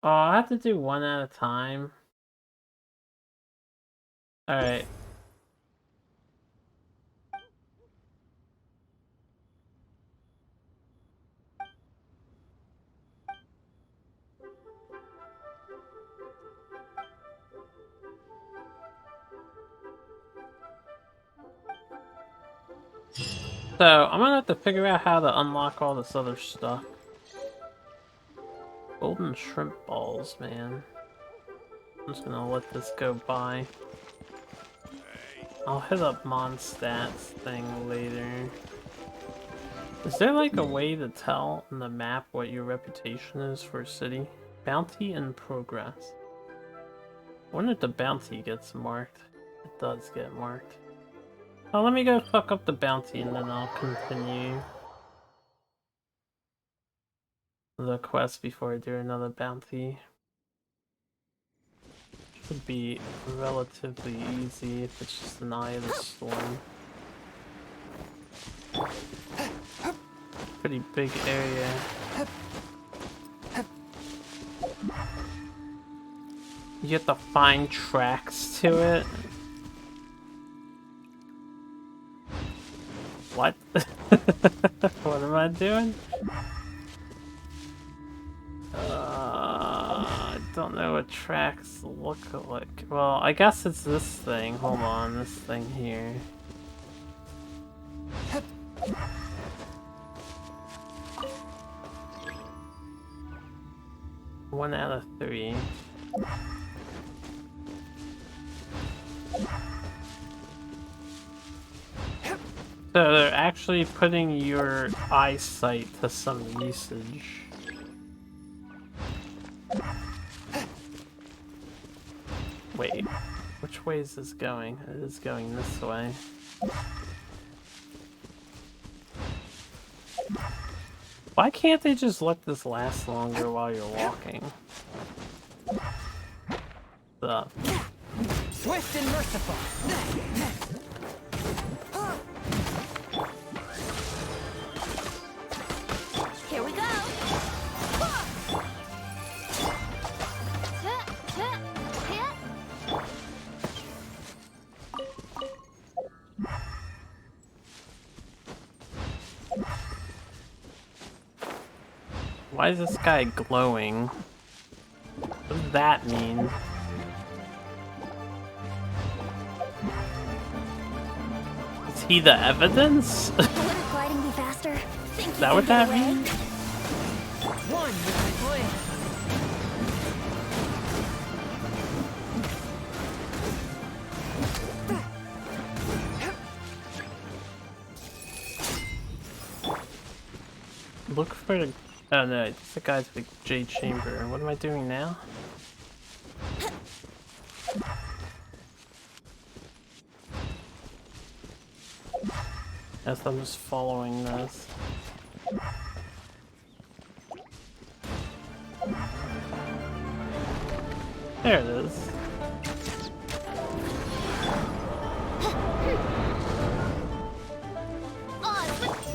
Oh, I have to do one at a time. Alright. So, I'm gonna have to figure out how to unlock all this other stuff. Golden shrimp balls, man. I'm just gonna let this go by. I'll hit up Mondstadt's thing later. Is there like a way to tell on the map what your reputation is for a city? Bounty in progress. I wonder if the bounty gets marked. It does get marked. Oh, let me go fuck up the bounty and then I'll continue the quest before I do another bounty. Should be relatively easy if it's just an Eye of the Storm. Pretty big area. You have to find tracks to it. What? What am I doing? I don't know what tracks look like. Well, I guess it's this thing. Hold on, this thing here. One out of 3. So they're actually putting your eyesight to some usage. Wait, which way is this going? It is going this way. Why can't they just let this last longer while you're walking? Swift and merciful. Here we go. Why is this guy glowing? What does that mean? Is he the evidence? Wouldn't gliding be faster? Is that what that means? One with my blade. Look for the... Oh no, it's the guy's the Jade Chamber. What am I doing now? Guess I'm just following this. There it is.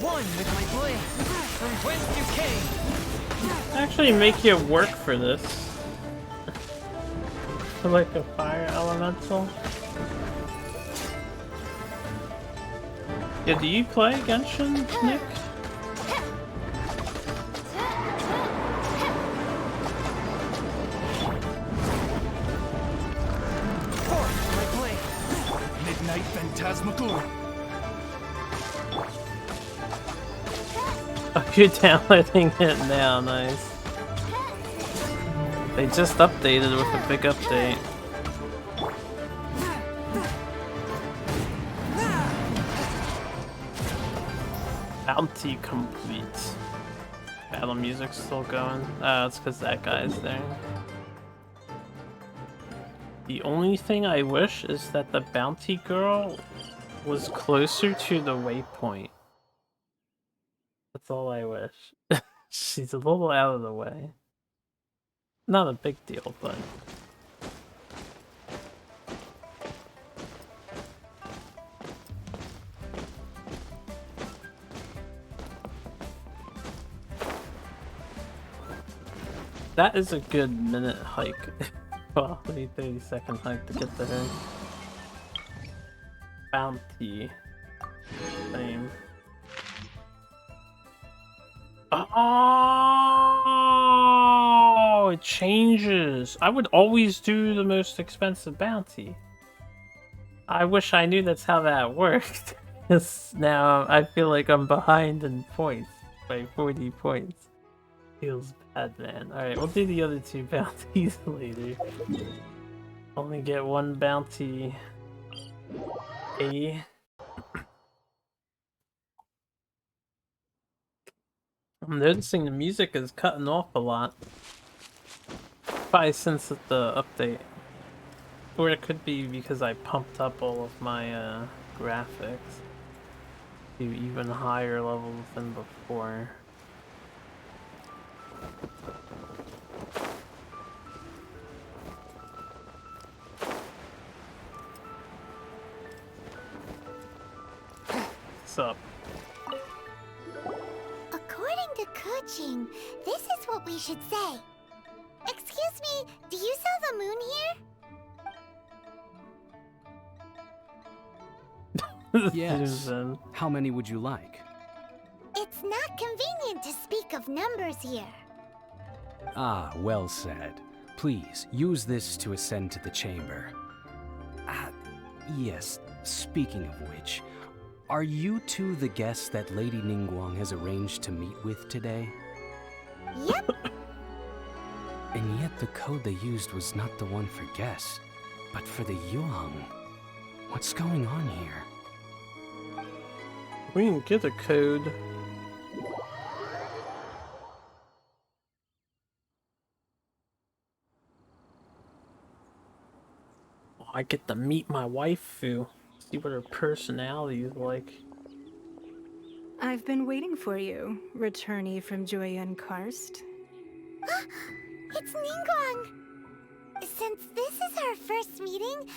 One with my blade. From whence you came. Actually make you work for this. Like a fire elemental. Yeah, do you play Genshin, Nick? Forth my blade. Midnight Phantasmagoria. Oh, you're downloading it now, nice. They just updated with a big update. Bounty complete. Battle music's still going. Oh, it's because that guy's there. The only thing I wish is that the bounty girl was closer to the waypoint. That's all I wish. She's a little out of the way. Not a big deal, but... That is a good minute hike. Well, maybe 30-second hike to get to her. Bounty. Same. Oh, it changes. I would always do the most expensive bounty. I wish I knew that's how that worked. Because now I feel like I'm behind in points by 40 points. Feels bad, man. Alright, we'll do the other 2 bounties later. Only get 1 bounty A. I'm noticing the music is cutting off a lot. Probably since the update. Or it could be because I pumped up all of my graphics to even higher levels than before. What's up? According to Kuching, this is what we should say. Excuse me, do you sell the moon here? Yes. Susan. How many would you like? It's not convenient to speak of numbers here. Ah, well said. Please, use this to ascend to the chamber. Yes, speaking of which, are you two the guests that Lady Ningguang has arranged to meet with today? Yep. And yet the code they used was not the one for guests, but for the Yuang. What's going on here? We didn't get a code. Oh, I get to meet my waifu. See what her personality is like. I've been waiting for you, returnee from Joyun Karst. It's Ningguang! Since this is our first meeting,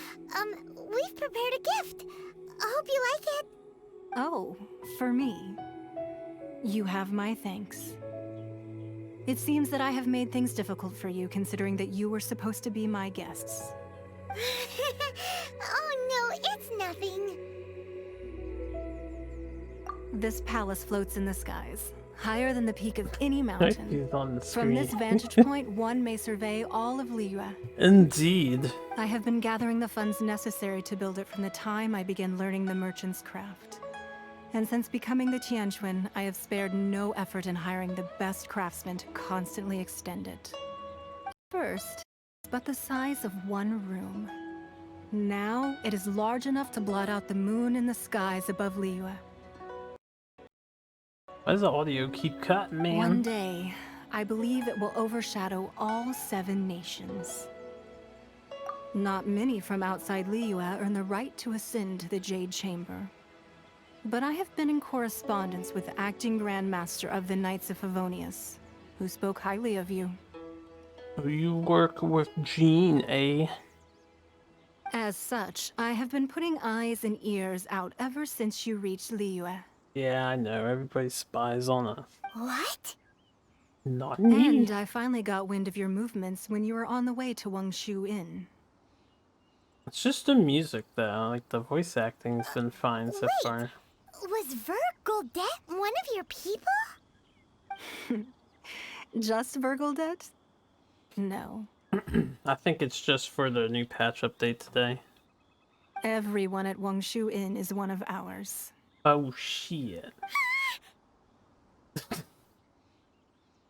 we've prepared a gift. I hope you like it. Oh, for me. You have my thanks. It seems that I have made things difficult for you, considering that you were supposed to be my guests. Oh no, it's nothing. This palace floats in the skies, higher than the peak of any mountain. He's on the screen. From this vantage point, one may survey all of Liyue. Indeed. I have been gathering the funds necessary to build it from the time I began learning the merchant's craft. And since becoming the Tianquan, I have spared no effort in hiring the best craftsmen to constantly extend it. First, but the size of one room. Now, it is large enough to blot out the moon in the skies above Liyue. Why does the audio keep cutting, man? One day, I believe it will overshadow all 7 nations. Not many from outside Liyue earn the right to ascend to the Jade Chamber. But I have been in correspondence with the acting Grand Master of the Knights of Favonius, who spoke highly of you. You work with Jean, eh? As such, I have been putting eyes and ears out ever since you reached Liyue. Yeah, I know. Everybody spies on us. What? Not me. And I finally got wind of your movements when you were on the way to Wangshu Inn. It's just the music, though. Like, the voice acting's been fine so far. Was Vergoldet one of your people? Just Vergoldet? No. I think it's just for the new patch update today. Everyone at Wangshu Inn is one of ours. Oh, shit.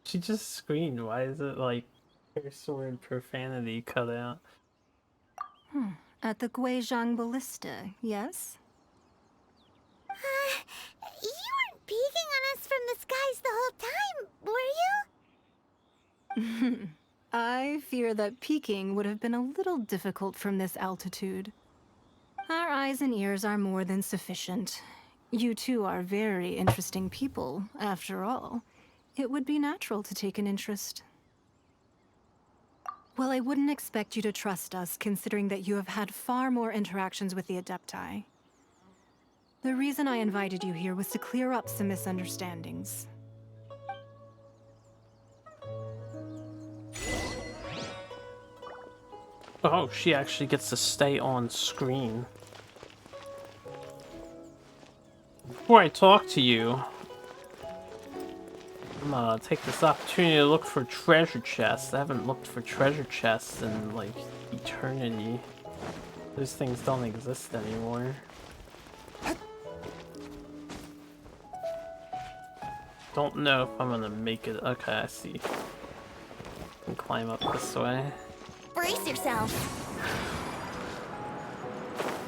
She just screamed. Why is it, like, curse word profanity cut out? At the Guizhang Ballista, yes? You weren't peeking on us from the skies the whole time, were you? I fear that peeking would have been a little difficult from this altitude. Our eyes and ears are more than sufficient. You two are very interesting people, after all. It would be natural to take an interest. Well, I wouldn't expect you to trust us, considering that you have had far more interactions with the Adepti. The reason I invited you here was to clear up some misunderstandings. Oh, she actually gets to stay on screen. Before I talk to you, I'm gonna take this opportunity to look for treasure chests. I haven't looked for treasure chests in, like, eternity. Those things don't exist anymore. Don't know if I'm gonna make it. Okay, I see. I can climb up this way. Brace yourself.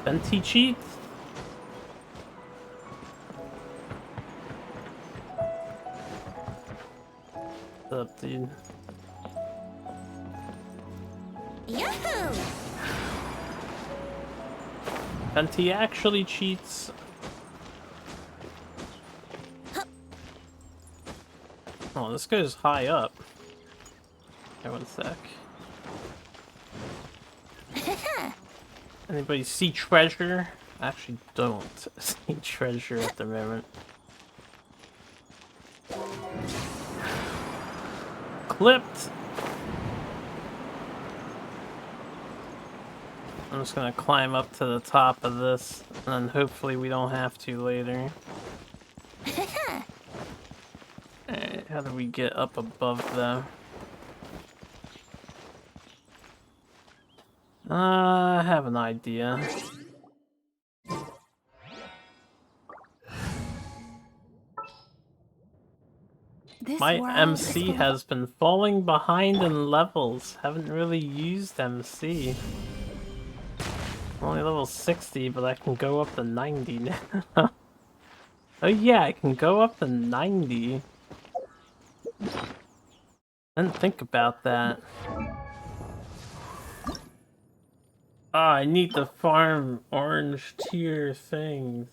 Venti cheat? What's up, dude? Yahoo! Venti actually cheats. Oh, this goes high up. Okay, one sec. Anybody see treasure? I actually don't see treasure at the moment. Clipped! I'm just gonna climb up to the top of this, and then hopefully we don't have to later. Alright, how do we get up above though? I have an idea. This My world MC is full of has been falling behind in levels. Haven't really used MC. Only level 60, but I can go up to 90 now. Oh yeah, I can go up to 90. Didn't think about that. Ah, I need to farm orange tier things.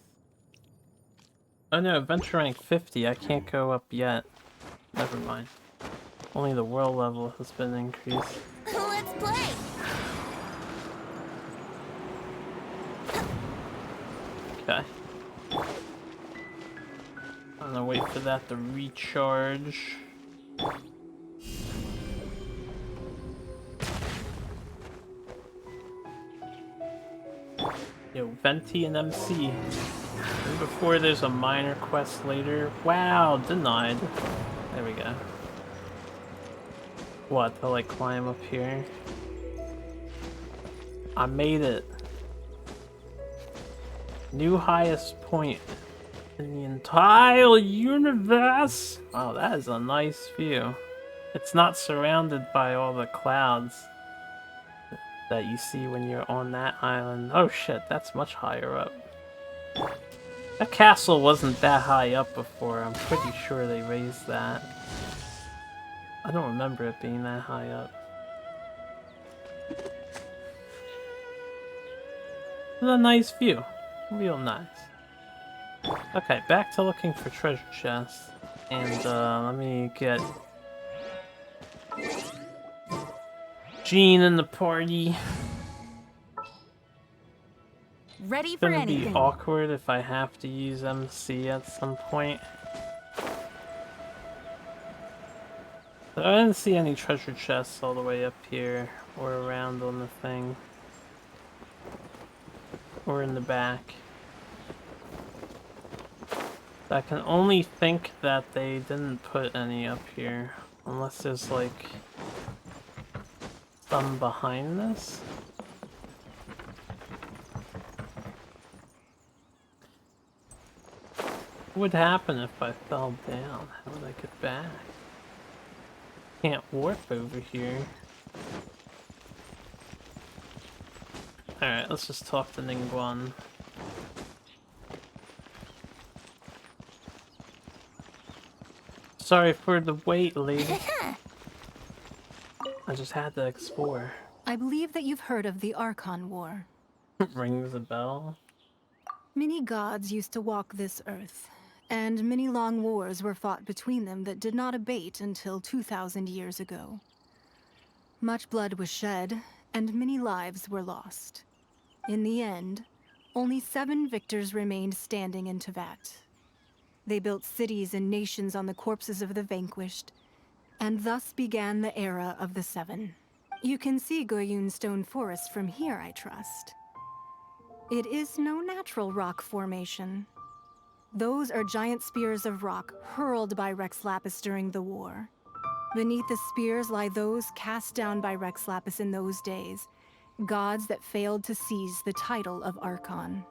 Oh no, adventure rank 50, I can't go up yet. Never mind. Only the world level has been increased. Let's play! Okay. I'm gonna wait for that to recharge. Yo, Venti and MC. And before there's a minor quest later. Wow, denied. There we go. What, to like climb up here? I made it. New highest point in the entire universe. Wow, that is a nice view. It's not surrounded by all the clouds that you see when you're on that island. Oh shit, that's much higher up. That castle wasn't that high up before. I'm pretty sure they raised that. I don't remember it being that high up. It's a nice view. Real nice. Okay, back to looking for treasure chests. And let me get Jean in the party. Ready It's for gonna be anything. awkward if I have to use MC at some point. But I didn't see any treasure chests all the way up here or around on the thing. Or in the back. I can only think that they didn't put any up here. Unless there's like some behind this. What would happen if I fell down? How would I get back? Can't warp over here. Alright, let's just talk to Ningguang. Sorry for the wait, lady. I just had to explore. I believe that you've heard of the Archon War. Rings a bell. Many gods used to walk this earth, and many long wars were fought between them that did not abate until 2,000 years ago. Much blood was shed, and many lives were lost. In the end, only 7 victors remained standing in Tevat. They built cities and nations on the corpses of the vanquished, and thus began the era of the 7. You can see Goyun Stone Forest from here, I trust. It is no natural rock formation. Those are giant spears of rock hurled by Rex Lapis during the war. Beneath the spears lie those cast down by Rex Lapis in those days, gods that failed to seize the title of Archon.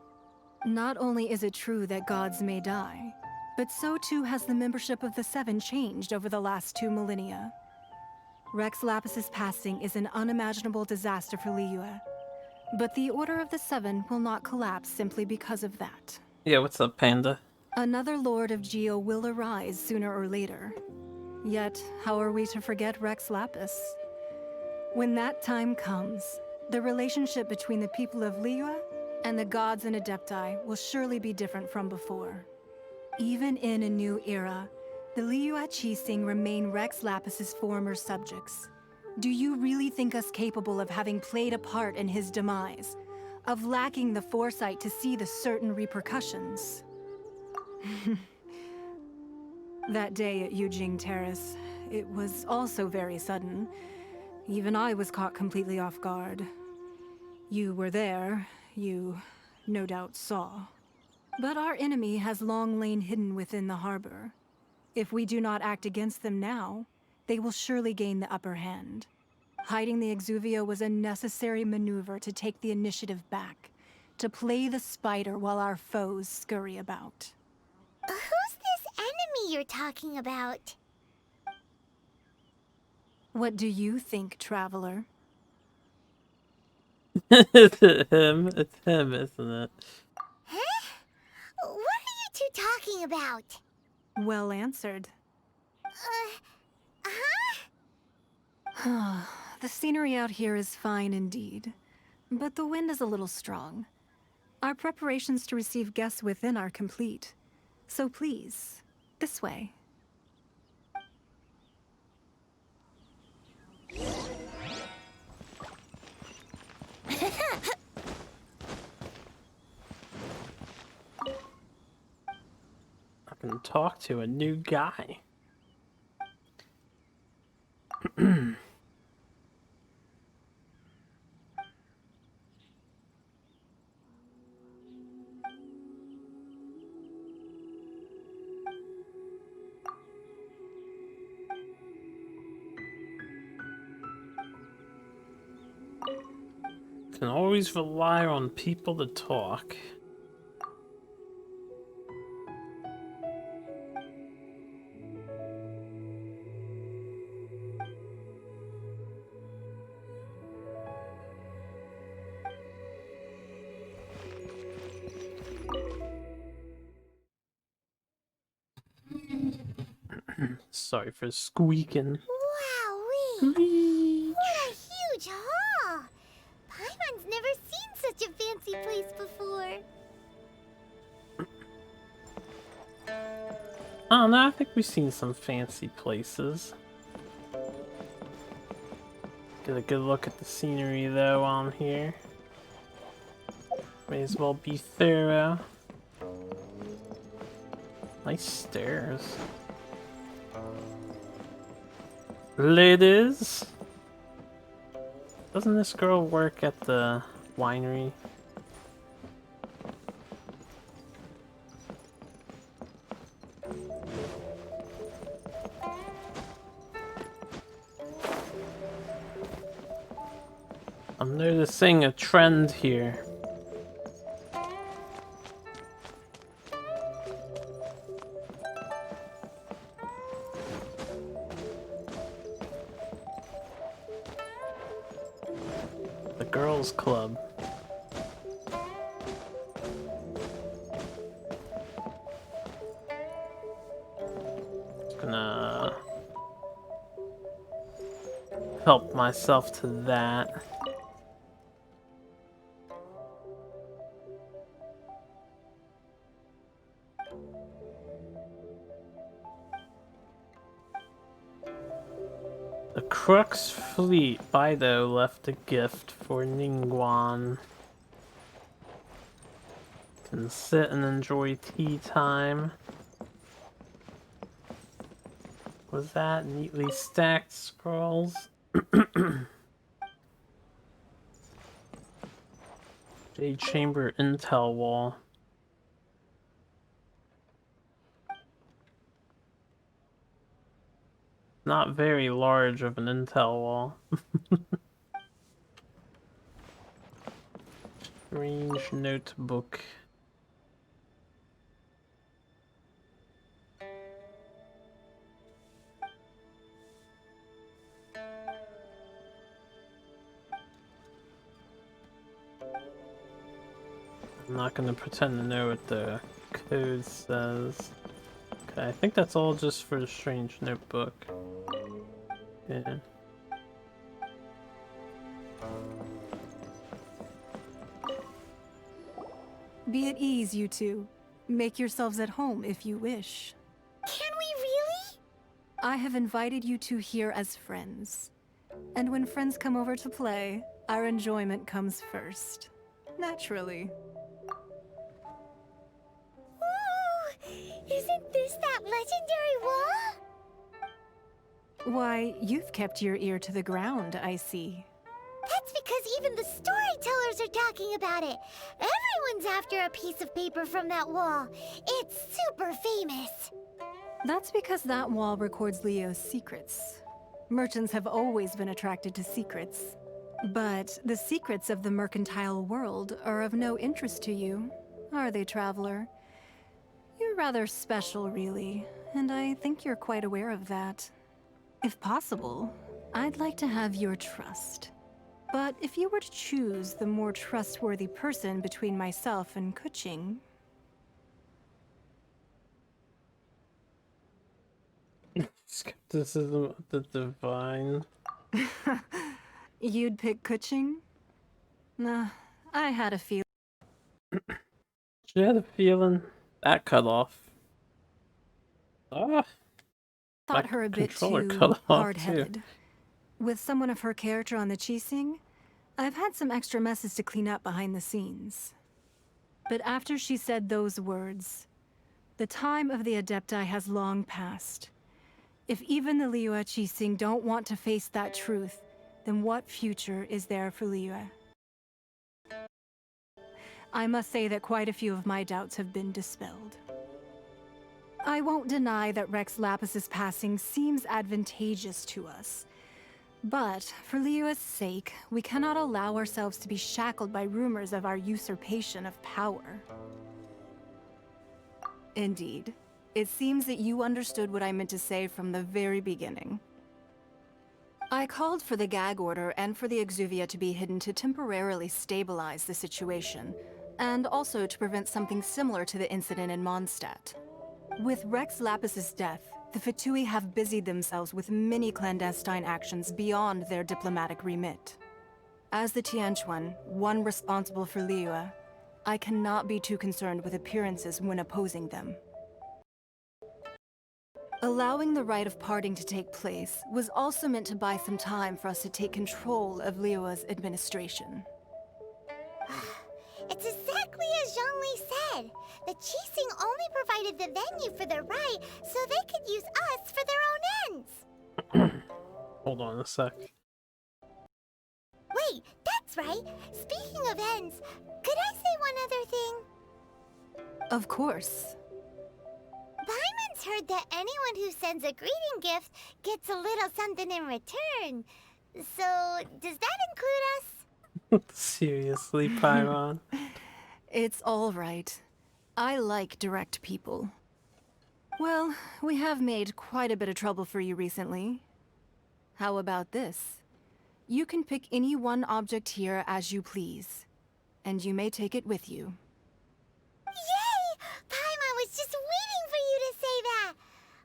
Not only is it true that gods may die, but so too has the membership of the 7 changed over the last 2 millennia. Rex Lapis's passing is an unimaginable disaster for Liyue, but the Order of the 7 will not collapse simply because of that. Yeah, what's up, Panda? Another Lord of Geo will arise sooner or later. Yet, how are we to forget Rex Lapis? When that time comes, the relationship between the people of Liyue and the gods and Adepti will surely be different from before. Even in a new era, the Liyue Qixing remain Rex Lapis's former subjects. Do you really think us capable of having played a part in his demise? Of lacking the foresight to see the certain repercussions? That day at Yujing Terrace, it was also very sudden. Even I was caught completely off guard. You were there, you no doubt saw. But our enemy has long lain hidden within the harbor. If we do not act against them now, they will surely gain the upper hand. Hiding the Exuvio was a necessary maneuver to take the initiative back, to play the spider while our foes scurry about. Who's this enemy you're talking about? What do you think, traveler? It's him, isn't it? Huh? What are you two talking about? Well answered. Huh? The scenery out here is fine indeed, but the wind is a little strong. Our preparations to receive guests within are complete. So please, this way. I can talk to a new guy. Can always rely on people to talk. Sorry for squeaking. Wowee! What a huge hall! Paimon's never seen such a fancy place before. I don't know, I think we've seen some fancy places. Get a good look at the scenery though while I'm here. May as well be thorough. Nice stairs. Ladies! Doesn't this girl work at the winery? I'm noticing a trend here. The girls' club. Just gonna help myself to that. The Crux fleet, Bido left a gift for Ningguang. Can sit and enjoy tea time. Was that neatly stacked scrolls? Jade Chamber Intel Wall. Not very large of an intel wall. Strange notebook. I'm not gonna pretend to know what the code says. Okay, I think that's all just for the strange notebook. Yeah. Be at ease, you two. Make yourselves at home if you wish. Can we really? I have invited you two here as friends. And when friends come over to play, our enjoyment comes first. Naturally. Ooh, isn't this that legendary wall? Why, you've kept your ear to the ground, I see. That's because even the storytellers are talking about it. Everyone's after a piece of paper from that wall. It's super famous. That's because that wall records Leo's secrets. Merchants have always been attracted to secrets. But the secrets of the mercantile world are of no interest to you, are they, traveler? You're rather special, really, and I think you're quite aware of that. If possible, I'd like to have your trust. But if you were to choose the more trustworthy person between myself and Kuching... Skepticism of the divine. You'd pick Kuching? Nah, I had a feeling. She had a feeling that cut off. Ah, Thought my her a bit controller too cut off, too. hard-headed. With someone of her character on the Qixing, I've had some extra messes to clean up behind the scenes. But after she said those words, the time of the Adepti has long passed. If even the Liyue Qixing don't want to face that truth, then what future is there for Liyue? I must say that quite a few of my doubts have been dispelled. I won't deny that Rex Lapis's passing seems advantageous to us. But, for Liyue's sake, we cannot allow ourselves to be shackled by rumors of our usurpation of power. Indeed. It seems that you understood what I meant to say from the very beginning. I called for the gag order and for the Exuvia to be hidden to temporarily stabilize the situation, and also to prevent something similar to the incident in Mondstadt. With Rex Lapis's death, the Fatui have busied themselves with many clandestine actions beyond their diplomatic remit. As the Tianquan, one responsible for Liyue, I cannot be too concerned with appearances when opposing them. Allowing the rite of parting to take place was also meant to buy some time for us to take control of Liyue's administration. It's exactly as Zhongli said. The Qixing only provided the venue for the rite so they could use us for their own ends. Hold on a sec. Wait, that's right. Speaking of ends, could I say one other thing? Of course. Paimon's heard that anyone who sends a greeting gift gets a little something in return. So, does that include us? Seriously, Paimon? It's all right. I like direct people. Well, we have made quite a bit of trouble for you recently. How about this? You can pick any one object here as you please, and you may take it with you. Yay! Paimon was just waiting for you to say that!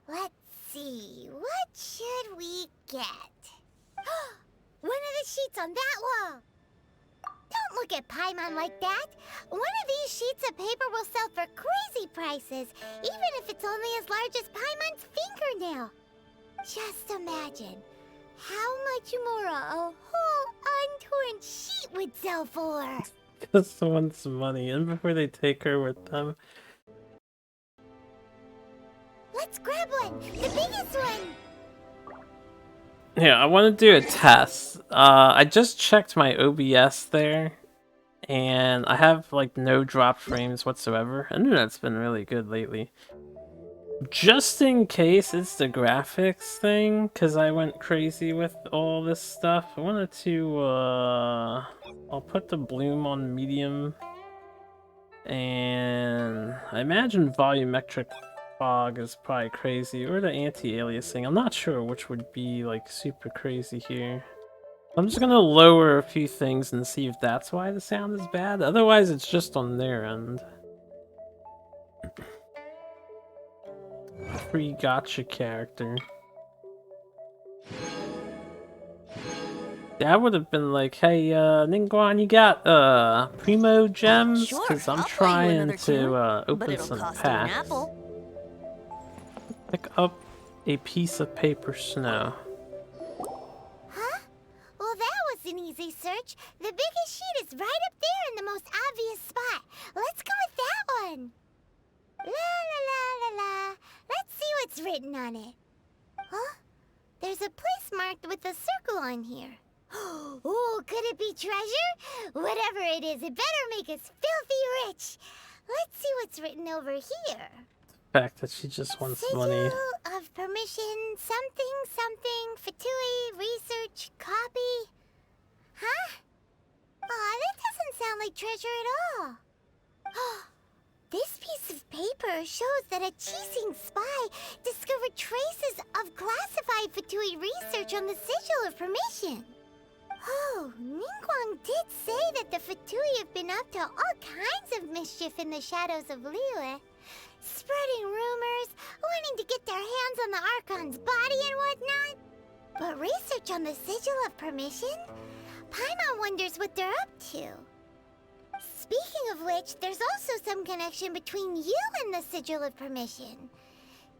Let's see, what should we get? One of the sheets on that wall! Don't look at Paimon like that! One of these sheets of paper will sell for crazy prices, even if it's only as large as Paimon's fingernail. Just imagine how much more a whole untorn sheet would sell for. This wants money, and before they take her with them. Let's grab one, the biggest one. Yeah, I want to do a test. I just checked my OBS there, and I have like no drop frames whatsoever. Internet's been really good lately. Just in case it's the graphics thing, because I went crazy with all this stuff, I wanted to, I'll put the bloom on medium, and I imagine volumetric fog is probably crazy, or the anti-aliasing. I'm not sure which would be like super crazy here. I'm just gonna lower a few things and see if that's why the sound is bad. Otherwise, it's just on their end. Free gotcha character. Yeah, I would have been like, hey, Ningguan, you got primo gems? Because I'm trying to open some packs. Pick up a piece of paper snow. Huh? Well, that was an easy search. The biggest sheet is right up there in the most obvious spot. Let's go with that one. La la la la la. Let's see what's written on it. Huh? There's a place marked with a circle on here. Oh, could it be treasure? Whatever it is, it better make us filthy rich. Let's see what's written over here. The fact that she just wants money. Sigil of permission, something, Fatui, research, copy. Huh? Aw, that doesn't sound like treasure at all. This piece of paper shows that a Qixing spy discovered traces of classified Fatui research on the Sigil of Permission. Oh, Ningguang did say that the Fatui have been up to all kinds of mischief in the shadows of Liyue. Spreading rumors, wanting to get their hands on the Archon's body and whatnot. But research on the Sigil of Permission? Paimon wonders what they're up to. Speaking of which, there's also some connection between you and the Sigil of Permission.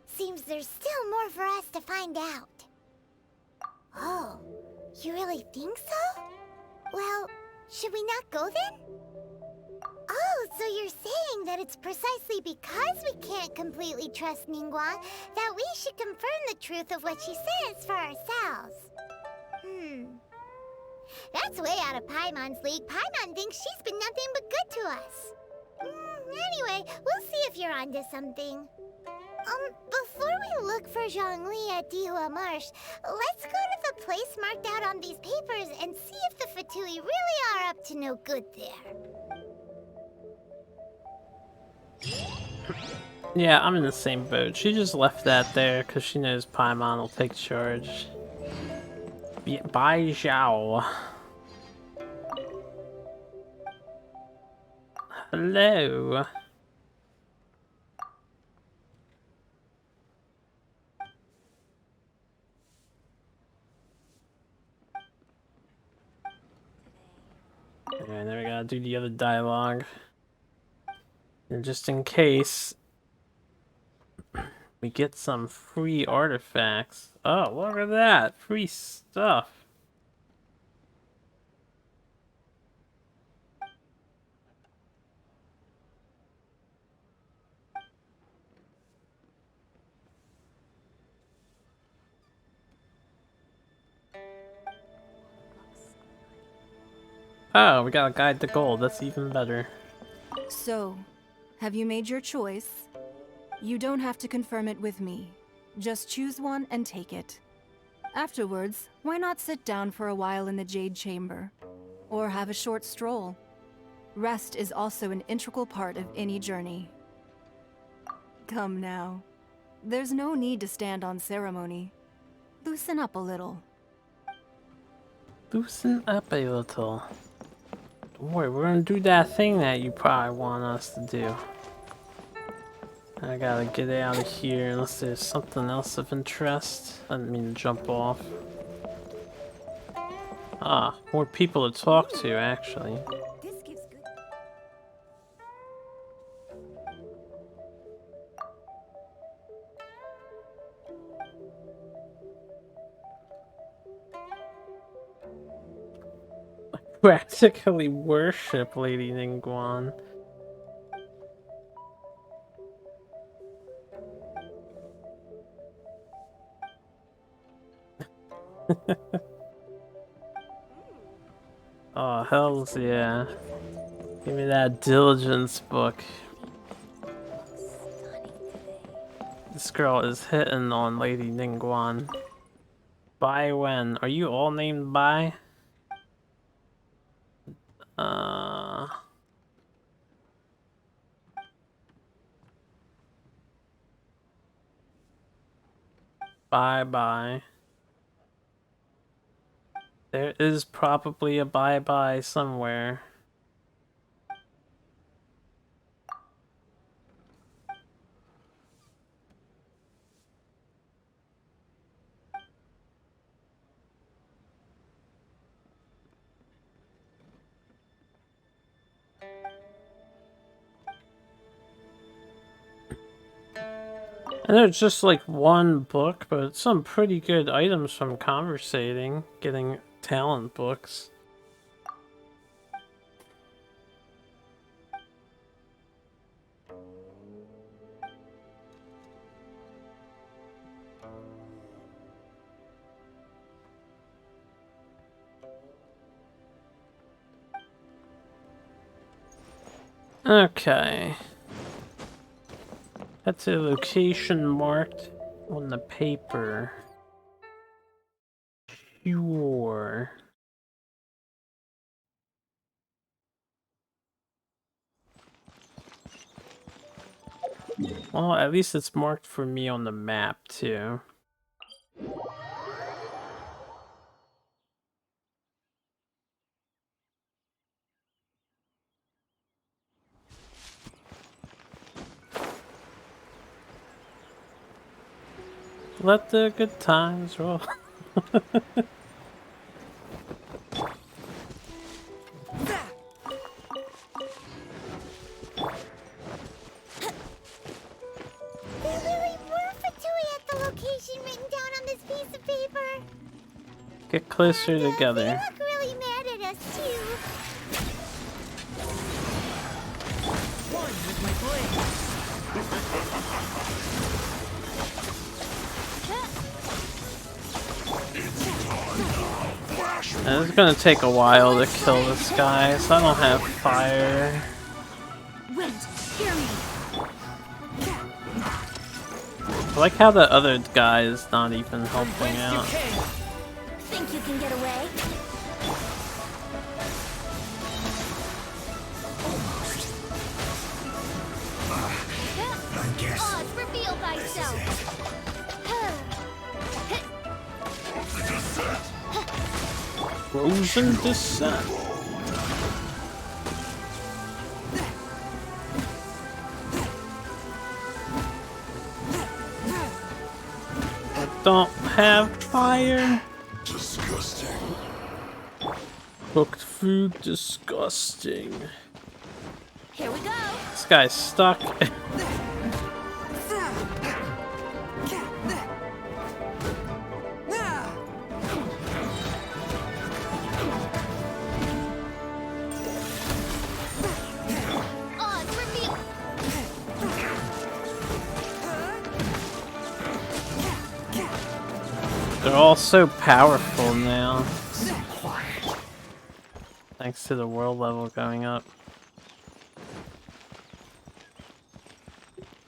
Seems there's still more for us to find out. Oh, you really think so? Well, should we not go then? Oh, so you're saying that it's precisely because we can't completely trust Ningguang that we should confirm the truth of what she says for ourselves. That's way out of Paimon's league. Paimon thinks she's been nothing but good to us. Anyway, we'll see if you're onto something. Before we look for Zhongli at Dihua Marsh, let's go to the place marked out on these papers and see if the Fatui really are up to no good there. Yeah, I'm in the same boat. She just left that there because she knows Paimon will take charge. Bai Zhao. Hello. And then we gotta do the other dialogue. And just in case we get some free artifacts. Oh, look at that! Free stuff. Oh, we got a guide to gold. That's even better. So, have you made your choice? You don't have to confirm it with me. Just choose one and take it. Afterwards, why not sit down for a while in the Jade Chamber? Or have a short stroll? Rest is also an integral part of any journey. Come now. There's no need to stand on ceremony. Loosen up a little. Loosen up a little. Don't worry, we're gonna do that thing that you probably want us to do. I gotta get out of here unless there's something else of interest. I didn't mean to jump off. Ah, more people to talk to, actually. This gives good. Practically worship Lady Ningguang. Oh, hells yeah. Give me that diligence book. This girl is hitting on Lady Ningguang. Bai Wen. Are you all named Bai? Bye-bye. There is probably a bye-bye somewhere. I know it's just like one book, but it's some pretty good items from conversating, getting talent books. Okay. That's a location marked on the paper. Sure. Well, at least it's marked for me on the map, too. Let the good times roll. There really were Fatui at the location written down on this piece of paper. Get closer They together. look really mad at us too. One with my blade. And it's gonna take a while to kill this guy, so I don't have fire. Wind, hear me. I like how the other guy is not even helping out. Think you can get away? I guess Oz, reveal thyself. Frozen descent. I don't have fire. disgusting. Cooked food, disgusting. Here we go. This guy's stuck. Oz, reveal. They're all so powerful now. Thanks to the world level going up.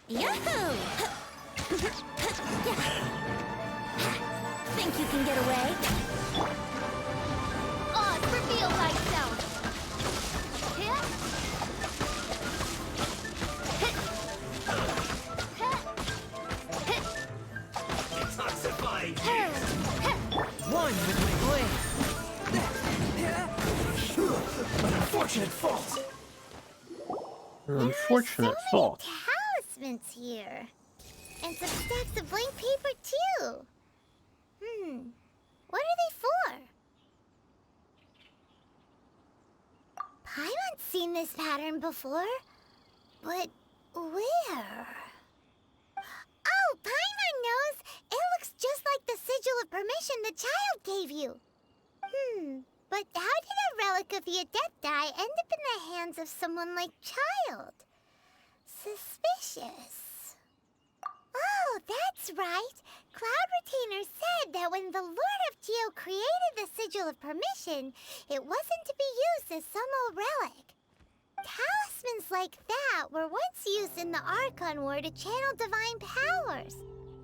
Yahoo! Think you can get away? Oz, reveal thyself. One with my blade. An unfortunate fault. An unfortunate So fault. many talismans here. And some stacks of blank paper too. What are they for? Paimon's seen this pattern before. But where? Oh, Paimon knows! It looks just like the sigil of permission the child gave you. But how did a relic of the Adepti end up in the hands of someone like Child? Suspicious. Oh, that's right. Cloud Retainer said that when the Lord of Geo created the sigil of permission, it wasn't to be used as some old relic. Talismans like that were once used in the Archon War to channel divine powers.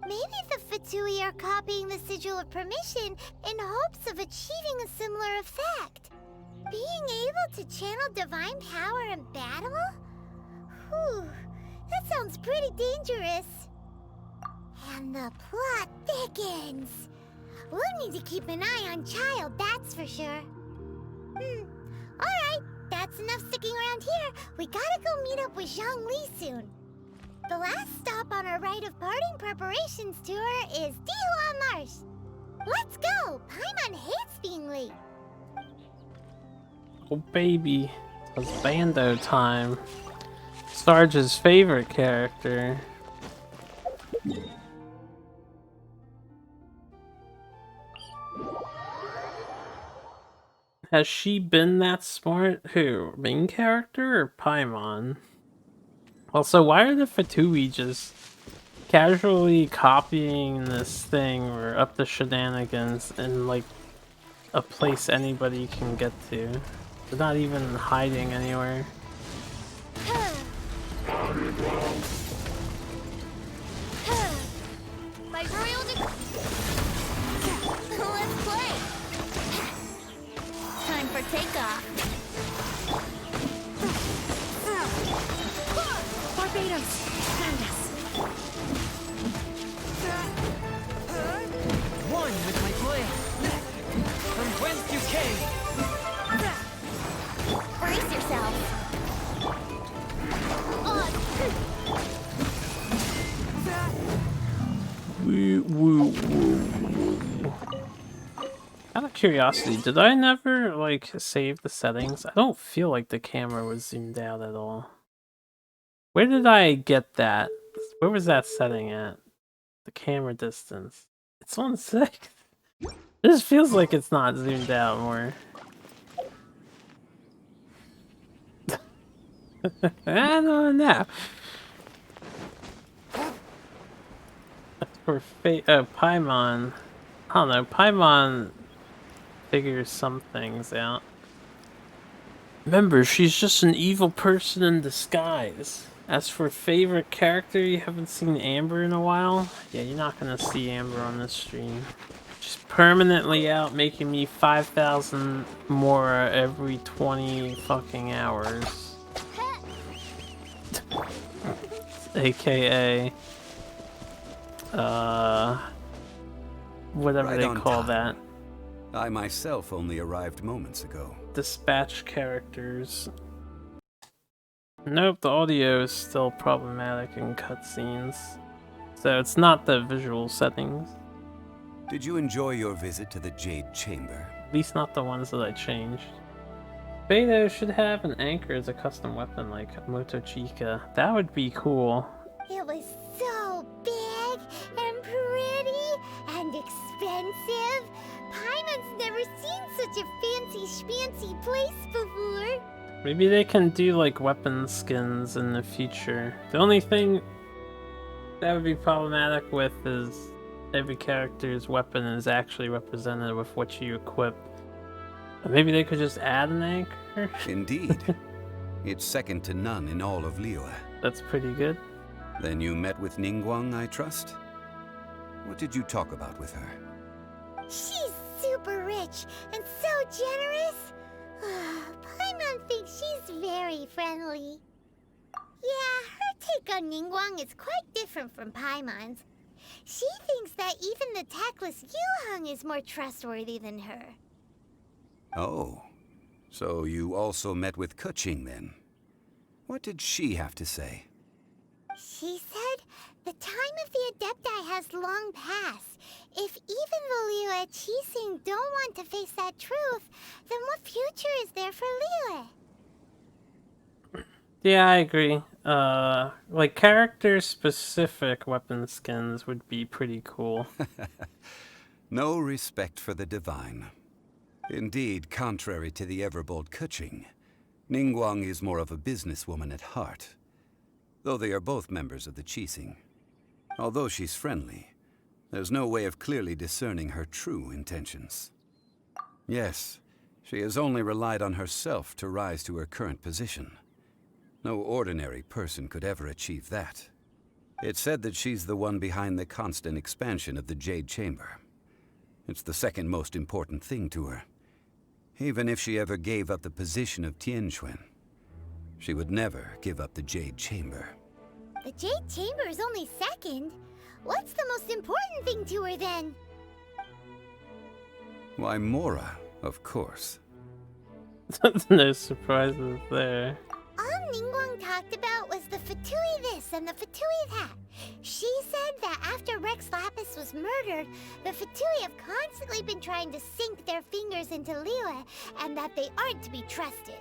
Maybe the Fatui are copying the sigil of permission in hopes of achieving a similar effect. Being able to channel divine power in battle? Whew, that sounds pretty dangerous. And the plot thickens. We'll need to keep an eye on Child, that's for sure. Alright, that's enough sticking around here. We gotta go meet up with Zhongli soon. The last stop on our rite of parting preparations tour is Dihua Marsh. Let's go! Paimon hates being late. Oh baby, it's Bando time. Sarge's favorite character. Has she been that smart? Who? Main character or Paimon? Also, why are the Fatui just casually copying this thing or up the shenanigans in like a place anybody can get to? They're not even hiding anywhere. My royal let's play. Time for takeoff. Barbados, send us. One with my blade. From whence you came. Brace yourself. Woo, woo, woo, woo. Out of curiosity, did I never, like, save the settings? I don't feel like the camera was zoomed out at all. Where did I get that? Where was that setting at? The camera distance. It's on 6. This feels like it's not zoomed out more. I don't know. For Paimon. I don't know. Paimon figures some things out. Remember, she's just an evil person in disguise. As for favorite character, you haven't seen Amber in a while? Yeah, you're not gonna see Amber on this stream. She's permanently out making me 5,000 more every 20 fucking hours. AKA... whatever Right they on call time. that. I myself only arrived moments ago. Dispatch characters. Nope, the audio is still problematic in cutscenes. So it's not the visual settings. Did you enjoy your visit to the Jade Chamber? At least not the ones that I changed. Beto should have an anchor as a custom weapon like Motochika. That would be cool. It was so big and pretty and expensive. Paimon's never seen such a fancy schmancy place before. Maybe they can do like weapon skins in the future. The only thing that would be problematic with is every character's weapon is actually represented with what you equip. Maybe they could just add an anchor? Indeed. It's second to none in all of Liyue. That's pretty good. Then you met with Ningguang, I trust? What did you talk about with her? She's super rich and so generous. Paimon thinks she's very friendly. Yeah, her take on Ningguang is quite different from Paimon's. She thinks that even the tactless Yuheng is more trustworthy than her. Oh, so you also met with Keqing then? What did she have to say? She said the time of the Adepti has long passed. If even the Liyue Qixing don't want to face that truth, then what future is there for Liyue? Yeah, I agree. Like character-specific weapon skins would be pretty cool. No respect for the divine. Indeed, contrary to the ever-bold Keqing, Ningguang is more of a businesswoman at heart, though they are both members of the Qixing. Although she's friendly, there's no way of clearly discerning her true intentions. Yes, she has only relied on herself to rise to her current position. No ordinary person could ever achieve that. It's said that she's the one behind the constant expansion of the Jade Chamber. It's the second most important thing to her. Even if she ever gave up the position of Tianquan, she would never give up the Jade Chamber. The Jade Chamber is only second. What's the most important thing to her then? Why, Mora, of course. No surprises there. All Ningguang talked about was the Fatui this and the Fatui that. She said that after Rex Lapis was murdered, the Fatui have constantly been trying to sink their fingers into Liyue, and that they aren't to be trusted.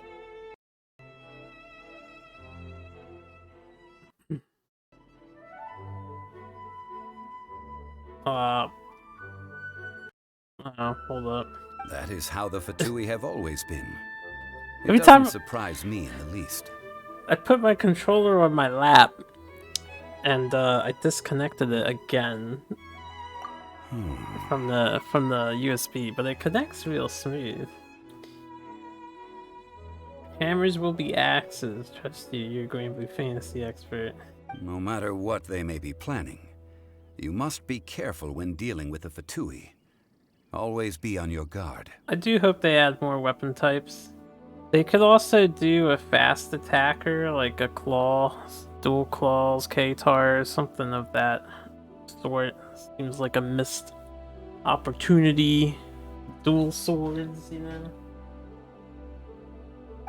Hold up. That is how the Fatui have always been. It Every doesn't time surprise me in the least. I put my controller on my lap, and I disconnected it again from the USB, but it connects real smooth. Hammers will be axes. Trust you, you're going to be fantasy expert. No matter what they may be planning, you must be careful when dealing with the Fatui. Always be on your guard. I do hope they add more weapon types. They could also do a fast attacker, like a claw, dual claws, K-tars, something of that sort. Seems like a missed opportunity. Dual swords, you know?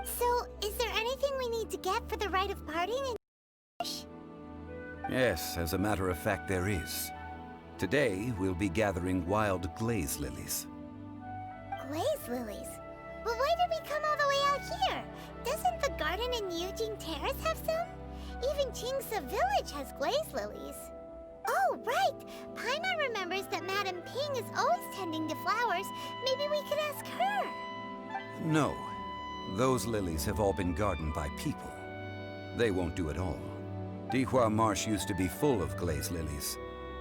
So, is there anything we need to get for the rite of parting in Yes, as a matter of fact, there is. Today, we'll be gathering wild glaze lilies. Glaze lilies? But why did we come all the way out here? Doesn't the garden in Eugene Terrace have some? Even Chingsa Village has glaze lilies. Oh, right! Paimon remembers that Madame Ping is always tending to flowers. Maybe we could ask her. No, those lilies have all been gardened by people. They won't do it all. Dihua Marsh used to be full of glaze lilies.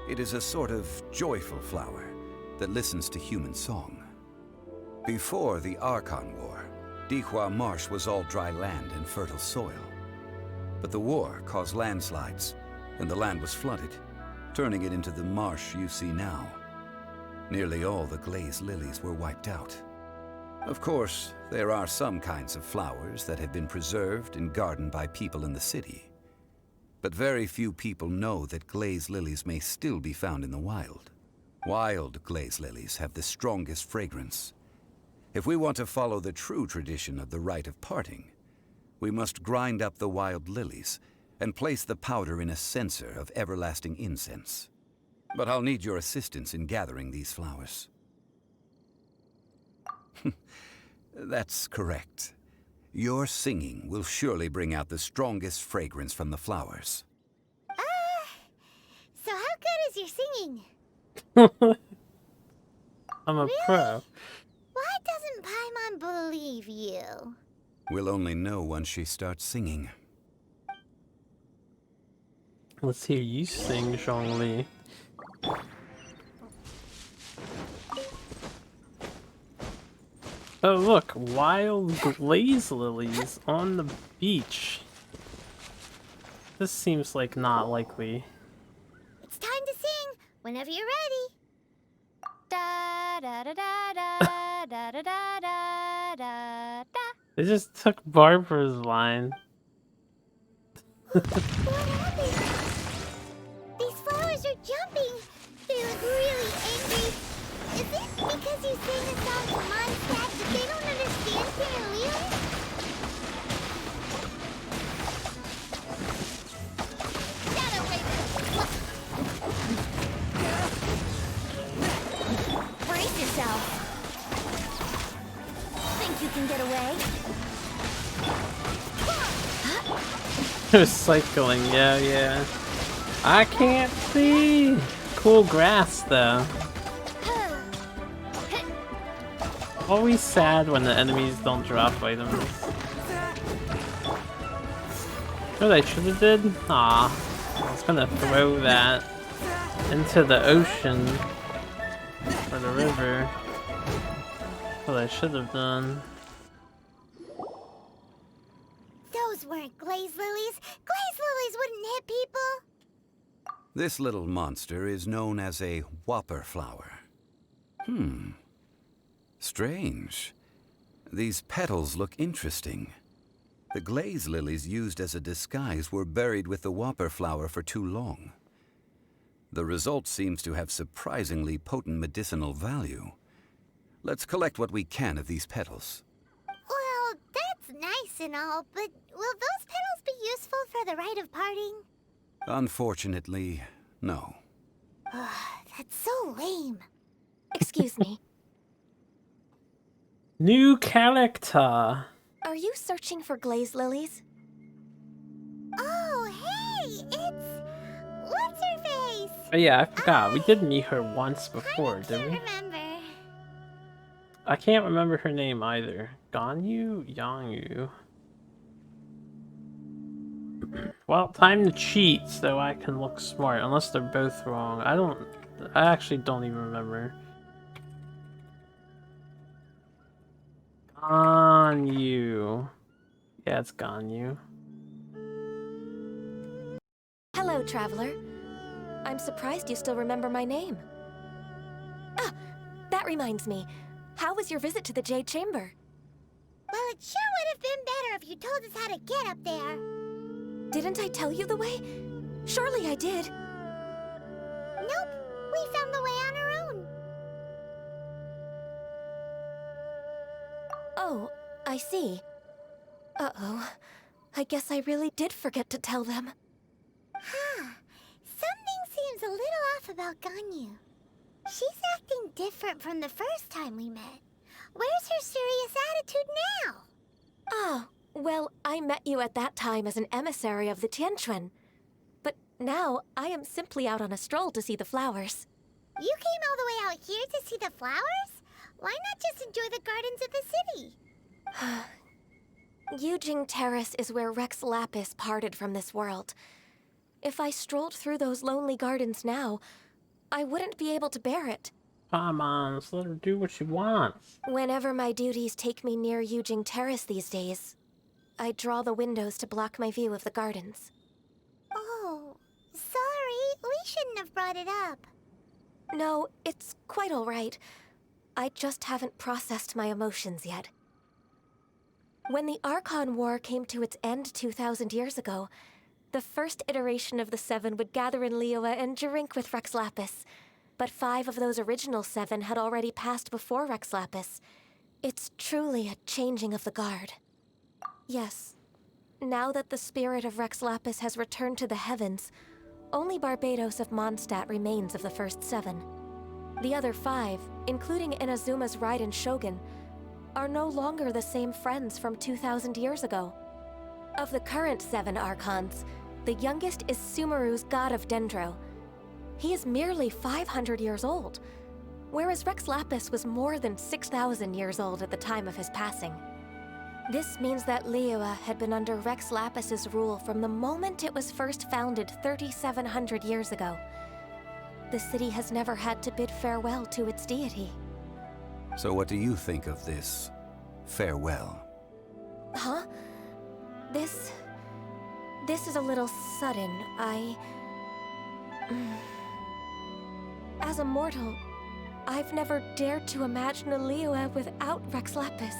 It is a sort of joyful flower that listens to human song. Before the Archon War, Dihua Marsh was all dry land and fertile soil. But the war caused landslides, and the land was flooded, turning it into the marsh you see now. Nearly all the glaze lilies were wiped out. Of course, there are some kinds of flowers that have been preserved and gardened by people in the city. But very few people know that glaze lilies may still be found in the wild. Wild glaze lilies have the strongest fragrance. If we want to follow the true tradition of the rite of parting, we must grind up the wild lilies and place the powder in a censer of everlasting incense. But I'll need your assistance in gathering these flowers. That's correct. Your singing will surely bring out the strongest fragrance from the flowers. So how good is your singing? I'm a pro. Why doesn't Paimon believe you? We'll only know once she starts singing. Let's hear you sing, Zhongli. Oh look, wild glaze lilies on the beach. This seems like not likely. It's time to sing whenever you're ready. Da da da da da da da da da da da. They just took Barbara's line. What happened? These flowers are jumping. They look really angry. Is it because you sing a song to Mondstadt that they don't understand Pinarello? That away then. Brace yourself. Think you can get away? It was cycling, yeah. I can't see! Cool grass, though. Always sad when the enemies don't drop items. What I should have did? Aw, I was gonna throw that into the ocean or the river. What I should have done. Those weren't glaze lilies. Glaze lilies wouldn't hit people. This little monster is known as a whopper flower. Strange. These petals look interesting. The glaze lilies used as a disguise were buried with the whopper flower for too long. The result seems to have surprisingly potent medicinal value. Let's collect what we can of these petals. Well, that's nice and all, but will those petals be useful for the rite of parting? Unfortunately, no. That's so lame. Excuse me. New character. Are you searching for glaze lilies? Oh, hey! It's... What's her face? Oh yeah, I forgot. We did meet her once before, didn't we? Remember. I can't remember her name either. Ganyu? Yangyu? Well, time to cheat so I can look smart, unless they're both wrong. I actually don't even remember. Ganyu. Yeah, it's Ganyu. Hello, traveler. I'm surprised you still remember my name. Ah, that reminds me. How was your visit to the Jade Chamber? Well, it sure would have been better if you told us how to get up there. Didn't I tell you the way? Surely I did. Nope, we found the way on our own. Oh, I see. Uh-oh. I guess I really did forget to tell them. Huh. Something seems a little off about Ganyu. She's acting different from the first time we met. Where's her serious attitude now? Oh, well, I met you at that time as an emissary of the Tianquan. But now, I am simply out on a stroll to see the flowers. You came all the way out here to see the flowers? Why not just enjoy the gardens of the city? Yujing Terrace is where Rex Lapis parted from this world. If I strolled through those lonely gardens now, I wouldn't be able to bear it. Come on, just let her do what she wants. Whenever my duties take me near Yujing Terrace these days, I draw the windows to block my view of the gardens. Oh, sorry. We shouldn't have brought it up. No, it's quite all right. I just haven't processed my emotions yet. When the Archon War came to its end 2,000 years ago, the first iteration of the Seven would gather in Liyue and drink with Rex Lapis. But 5 of those original 7 had already passed before Rex Lapis. It's truly a changing of the guard. Yes, now that the spirit of Rex Lapis has returned to the heavens, only Barbados of Mondstadt remains of the first 7. The other 5, including Inazuma's Raiden Shogun, are no longer the same friends from 2,000 years ago. Of the current 7 Archons, the youngest is Sumeru's god of Dendro. He is merely 500 years old, whereas Rex Lapis was more than 6,000 years old at the time of his passing. This means that Liyue had been under Rex Lapis's rule from the moment it was first founded 3,700 years ago. The city has never had to bid farewell to its deity. So what do you think of this farewell? Huh? This is a little sudden. As a mortal, I've never dared to imagine a Liyue without Rex Lapis.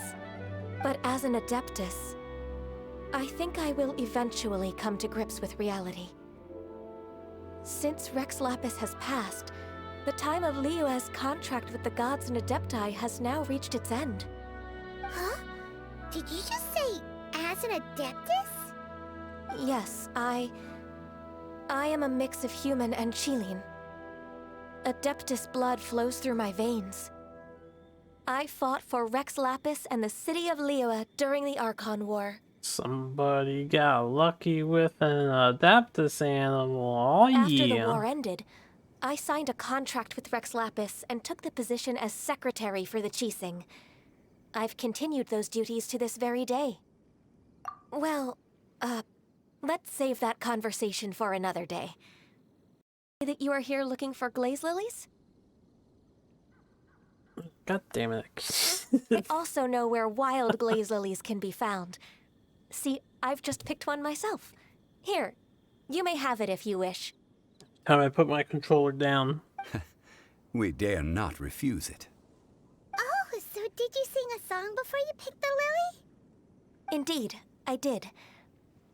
But as an Adeptus, I think I will eventually come to grips with reality. Since Rex Lapis has passed, the time of Liyue's contract with the gods and Adepti has now reached its end. Huh? Did you just say, as an Adeptus? Yes, I am a mix of human and Qilin. Adeptus blood flows through my veins. I fought for Rex Lapis and the city of Liyue during the Archon War. Somebody got lucky with an Adeptus animal. Oh, yeah. After the war ended, I signed a contract with Rex Lapis and took the position as secretary for the Qixing. I've continued those duties to this very day. Well, let's save that conversation for another day. That you are here looking for glaze lilies? God damn it. I also know where wild glaze lilies can be found. See, I've just picked one myself. Here, you may have it if you wish. Time I put my controller down. We dare not refuse it. Oh, so did you sing a song before you picked the lily? Indeed, I did.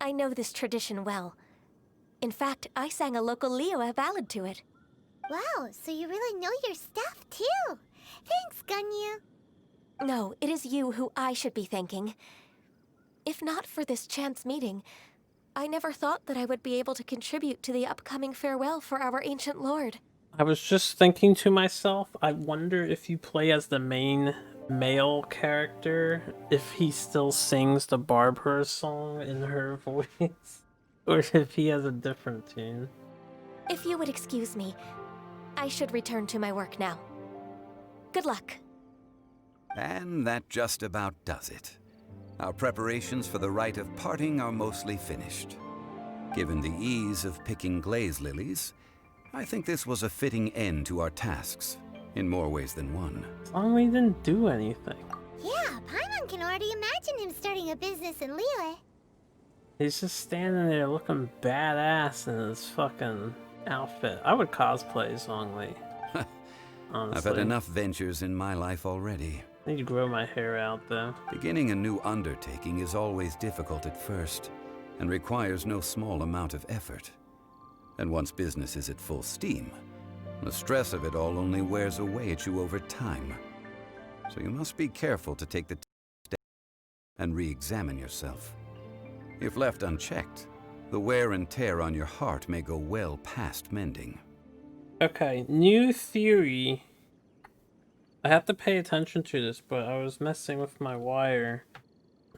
I know this tradition well. In fact, I sang a local Liyue ballad to it. Wow, so you really know your stuff, too. Thanks, Ganyu. No, it is you who I should be thanking. If not for this chance meeting, I never thought that I would be able to contribute to the upcoming farewell for our ancient lord. I was just thinking to myself, I wonder if you play as the main male character, if he still sings the Barbara song in her voice, or if he has a different tune. If you would excuse me, I should return to my work now. Good luck. And that just about does it. Our preparations for the rite of parting are mostly finished. Given the ease of picking glaze lilies, I think this was a fitting end to our tasks, in more ways than one. As long as we didn't do anything. Yeah, Paimon can already imagine him starting a business in Liyue. He's just standing there looking badass in his fucking outfit. I would cosplay Zhongli. Honestly. I've had enough ventures in my life already. I need to grow my hair out, though. Beginning a new undertaking is always difficult at first, and requires no small amount of effort. And once business is at full steam, the stress of it all only wears away at you over time. So you must be careful to take the step and re-examine yourself. If left unchecked, the wear and tear on your heart may go well past mending. Okay, new theory. I have to pay attention to this, but I was messing with my wire.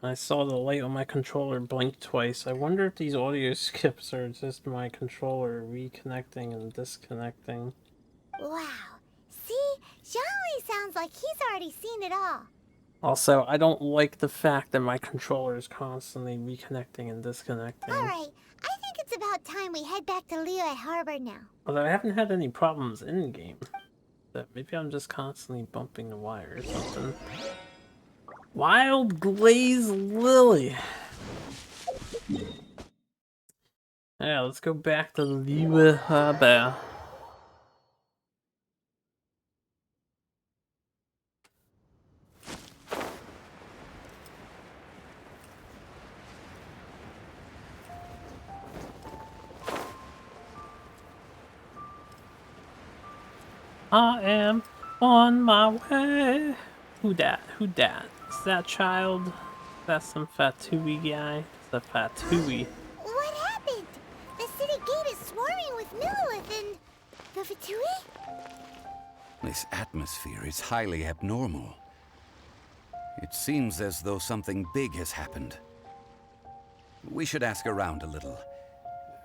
I saw the light on my controller blink twice. I wonder if these audio skips are just my controller reconnecting and disconnecting. Wow. See? Zhongli sounds like he's already seen it all. Also, I don't like the fact that my controller is constantly reconnecting and disconnecting. Alright, I think it's about time we head back to Liyue Harbor now. Although I haven't had any problems in-game. But maybe I'm just constantly bumping the wire or something. Wild Glaze Lily! Yeah, let's go back to Liyue Harbor. I am on my way. Who dat? Who dat? Is that child? That's some Fatui guy. It's a Fatui. What happened? The city gate is swarming with Millilith and... the Fatui? This atmosphere is highly abnormal. It seems as though something big has happened. We should ask around a little,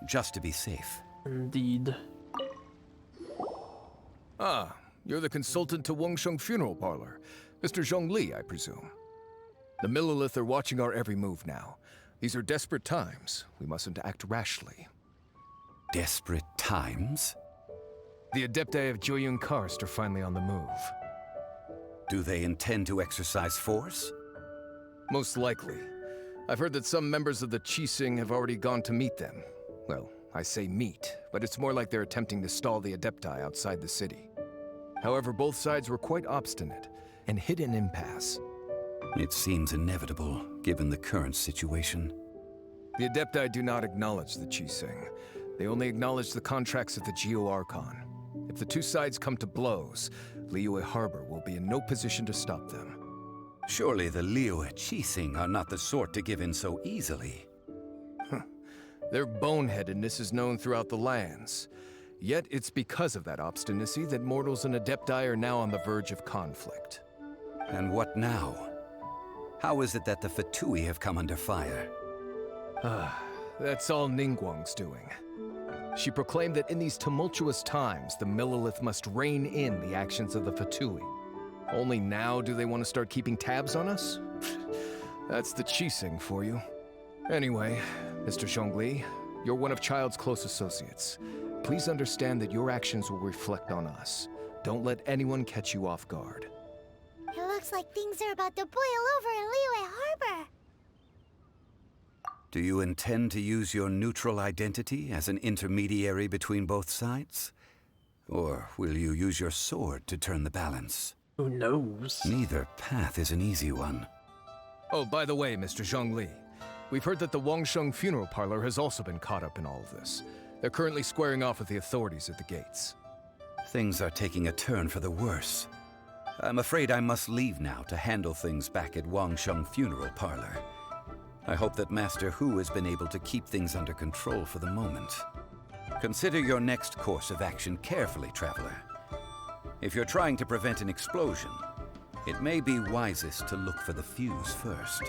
just to be safe. Indeed. Ah, you're the consultant to Wangsheng Funeral Parlor. Mr. Zhongli, I presume. The Millilith are watching our every move now. These are desperate times. We mustn't act rashly. Desperate times? The Adepti of Joyun Karst are finally on the move. Do they intend to exercise force? Most likely. I've heard that some members of the Qixing have already gone to meet them. Well, I say meet, but it's more like they're attempting to stall the Adepti outside the city. However, both sides were quite obstinate and hit an impasse. It seems inevitable, given the current situation. The Adepti do not acknowledge the Qixing. They only acknowledge the contracts of the Geo-Archon. If the two sides come to blows, Liyue Harbor will be in no position to stop them. Surely the Liyue Qixing are not the sort to give in so easily. Their boneheadedness is known throughout the lands. Yet it's because of that obstinacy that mortals and Adepti are now on the verge of conflict. And what now? How is it that the Fatui have come under fire? That's all Ningguang's doing. She proclaimed that in these tumultuous times, the Millilith must rein in the actions of the Fatui. Only now do they want to start keeping tabs on us? That's the Qixing for you. Anyway, Mr. Zhongli, you're one of Child's close associates. Please understand that your actions will reflect on us. Don't let anyone catch you off guard. It looks like things are about to boil over in Liyue Harbor. Do you intend to use your neutral identity as an intermediary between both sides? Or will you use your sword to turn the balance? Who knows? Neither path is an easy one. Oh, by the way, Mr. Zhongli, we've heard that the Wangsheng Funeral Parlor has also been caught up in all of this. They're currently squaring off with the authorities at the gates. Things are taking a turn for the worse. I'm afraid I must leave now to handle things back at Wangsheng Funeral Parlor. I hope that Master Hu has been able to keep things under control for the moment. Consider your next course of action carefully, Traveler. If you're trying to prevent an explosion, it may be wisest to look for the fuse first.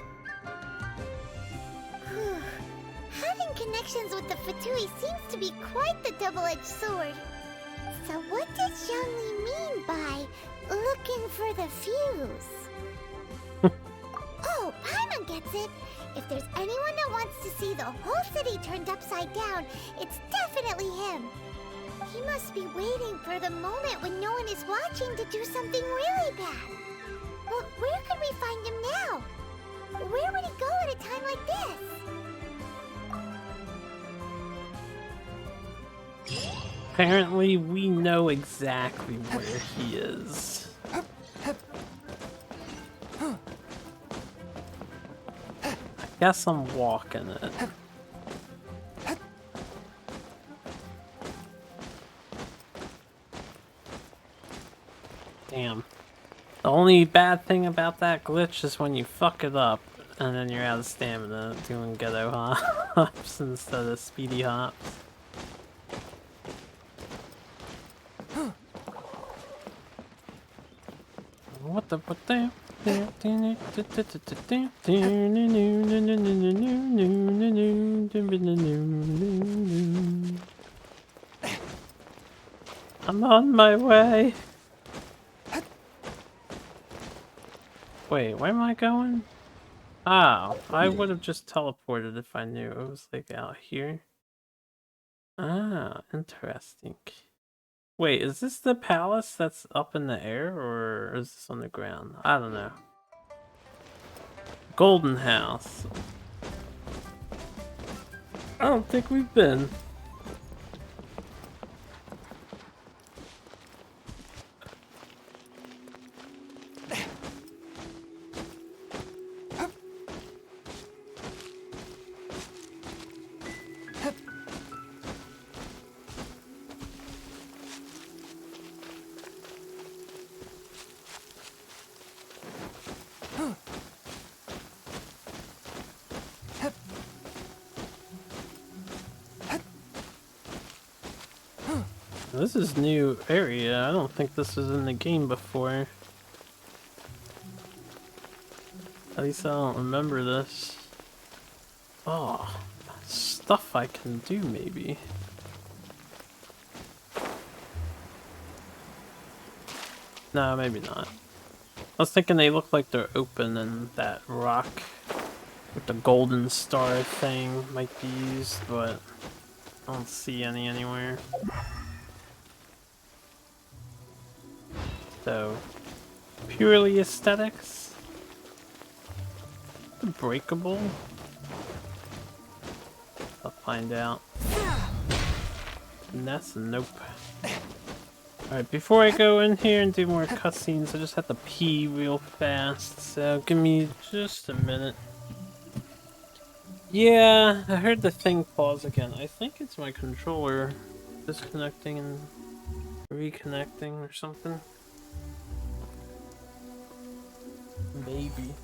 Having connections with the Fatui seems to be quite the double-edged sword. So what does Zhongli mean by looking for the fuse? Oh, Paimon gets it! If there's anyone that wants to see the whole city turned upside down, it's definitely him. He must be waiting for the moment when no one is watching to do something really bad. But where could we find him now? Where would he Apparently, we know exactly where he is. I guess I'm walking it. Damn. The only bad thing about that glitch is when you fuck it up, and then you're out of stamina doing ghetto hops instead of speedy hops. What the I'm on my way. Wait, where am I going? Oh, I would have just teleported if I knew it was like out here. Ah, interesting. Wait, is this the palace that's up in the air, or is this on the ground? I don't know. Golden House. I don't think we've been. This is new area. I don't think this was in the game before. At least I don't remember this. Oh, stuff I can do maybe. No, maybe not. I was thinking they look like they're open and that rock with the golden star thing might be used, but I don't see any anywhere. So, purely aesthetics? Breakable? I'll find out. And that's a nope. Alright, before I go in here and do more cutscenes, I just have to pee real fast, so give me just a minute. Yeah, I heard the thing pause again. I think it's my controller disconnecting and reconnecting or something. Maybe.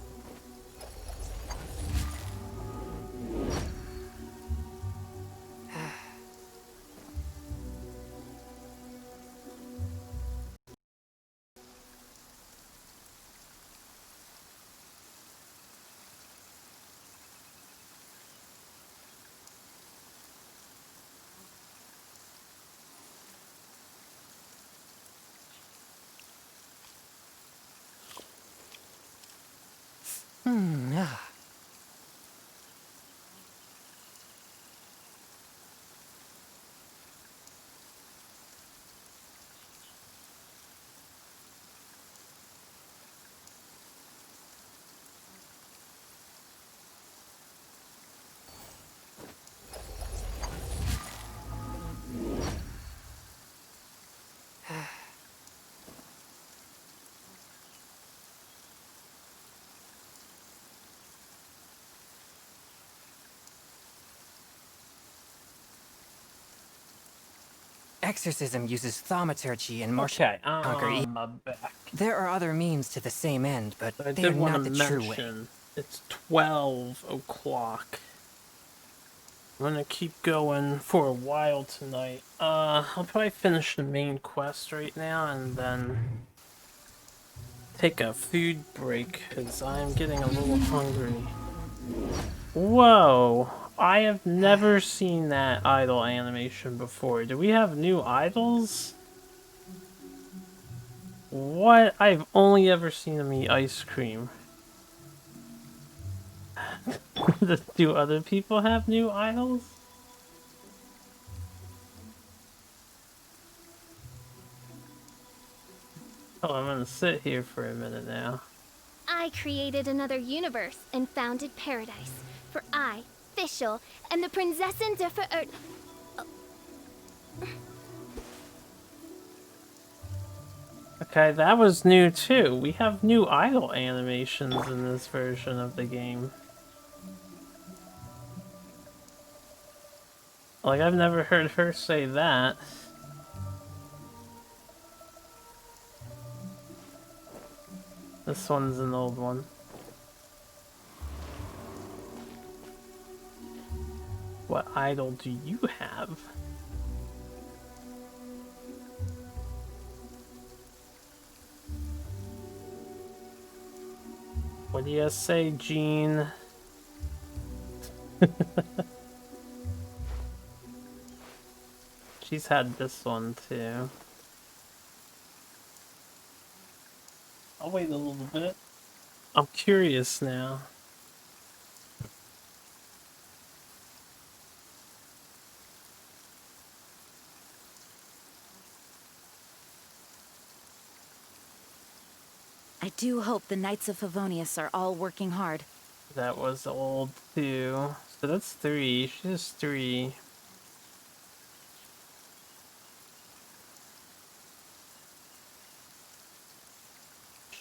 Exorcism uses thaumaturgy and martial Okay, I'm back. There are other means to the same end, but I they are did want not to the true way. mention it's 12 o'clock. I'm gonna keep going for a while tonight. I'll probably finish the main quest right now and then take a food break because I'm getting a little hungry. Whoa! I have never seen that idol animation before. Do we have new idols? What? I've only ever seen them eat ice cream. Do other people have new idols? Oh, I'm gonna sit here for a minute now. I created another universe and founded paradise. For I, Fischl, am the Prinzessin der Verirrten. Okay, that was new too. We have new idol animations in this version of the game. Like, I've never heard her say that. This one's an old one. What idol do you have? What do you say, Jean? She's had this one too. I'll wait a little bit. I'm curious now. I do hope the Knights of Favonius are all working hard. That was old too. So that's 3. She's just 3.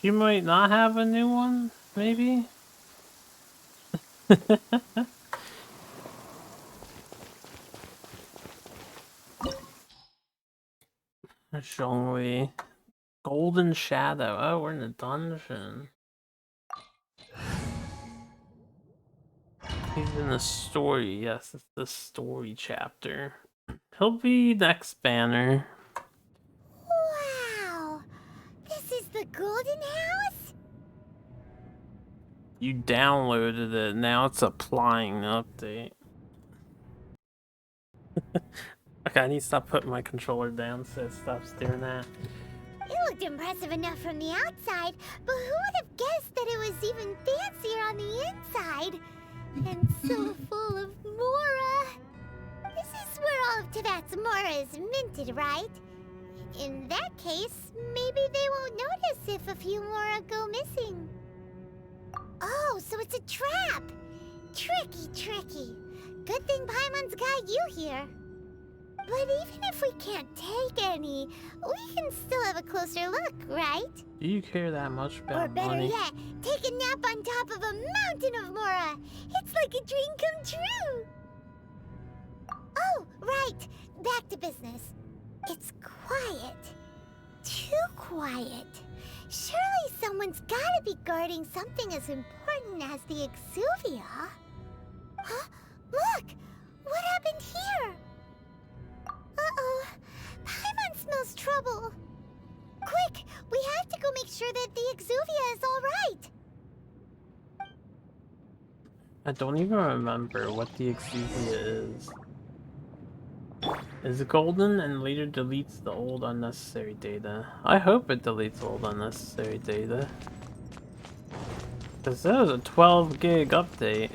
She might not have a new one, maybe? Zhongli. Golden Shadow. Oh, we're in a dungeon. He's in the story. Yes, it's the story chapter. He'll be next banner. Wow! This is the Golden House? You downloaded it, now it's applying the update. Okay, I need to stop putting my controller down so it stops doing that. It looked impressive enough from the outside, but who would have guessed that it was even fancier on the inside? And so full of Mora. This is where all of Tibet's Mora is minted, right? In that case, maybe they won't notice if a few Mora go missing. Oh, so it's a trap! Tricky, tricky. Good thing Paimon's got you here. But even if we can't take any, we can still have a closer look, right? Do you care that much about Or better money? yet, take a nap on top of a mountain of Mora. It's like a dream come true. Oh, right. Back to business. It's quiet. Too quiet. Surely someone's gotta be guarding something as important as the Exuvia. Huh? Look! What happened here? Uh-oh. Paimon smells trouble. Quick! We have to go make sure that the Exuvia is all right. I don't even remember what the Exuvia is. Is golden and later deletes the old unnecessary data. I hope it deletes old unnecessary data. Because that was a 12 gig update.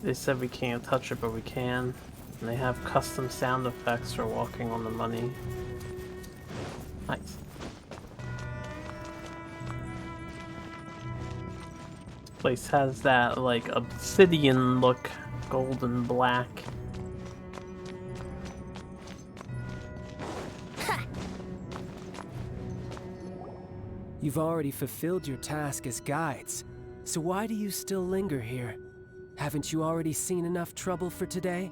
They said we can't touch it, but we can. And they have custom sound effects for walking on the money. Nice. This place has that, like, obsidian look. Golden black. You've already fulfilled your task as guides, so why do you still linger here? Haven't you already seen enough trouble for today?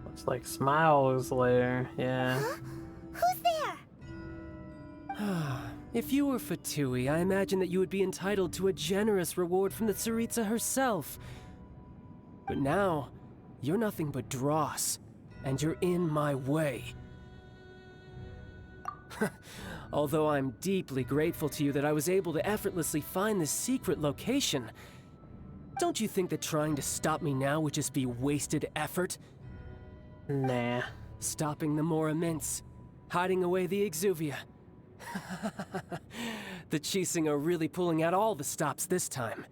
Looks like Smile's lair, yeah. Huh? Who's there? If you were Fatui, I imagine that you would be entitled to a generous reward from the Tsaritsa herself. But now, you're nothing but dross, and you're in my way. Although I'm deeply grateful to you that I was able to effortlessly find this secret location, don't you think that trying to stop me now would just be wasted effort? Nah. Stopping the Mora Mints, hiding away the Exuvia. The Chising are really pulling out all the stops this time.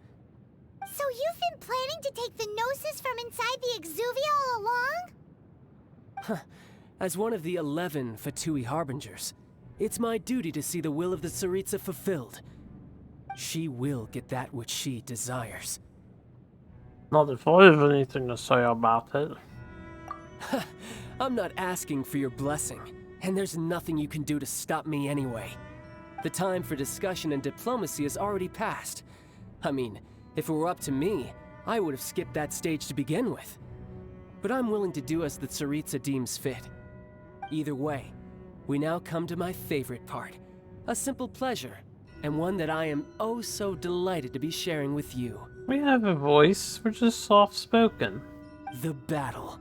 So you've been planning to take the Gnosis from inside the Exuvia all along? As one of the 11 Fatui Harbingers, it's my duty to see the will of the Tsaritsa fulfilled. She will get that which she desires. Not if I have anything to say about it. I'm not asking for your blessing. And there's nothing you can do to stop me anyway. The time for discussion and diplomacy has already passed. I mean, if it were up to me, I would have skipped that stage to begin with. But I'm willing to do as the Tsaritsa deems fit. Either way, we now come to my favorite part. A simple pleasure, and one that I am oh so delighted to be sharing with you. We have a voice, we're just soft-spoken. The battle.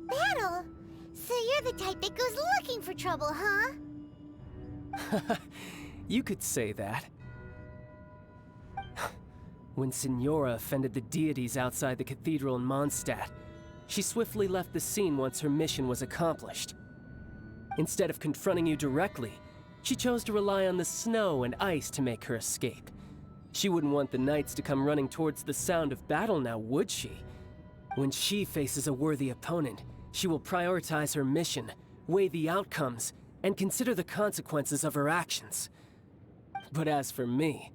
Battle? So you're the type that goes looking for trouble, huh? You could say that. When Signora offended the deities outside the cathedral in Mondstadt, she swiftly left the scene once her mission was accomplished. Instead of confronting you directly, she chose to rely on the snow and ice to make her escape. She wouldn't want the knights to come running towards the sound of battle now, would she? When she faces a worthy opponent, she will prioritize her mission, weigh the outcomes, and consider the consequences of her actions. But as for me,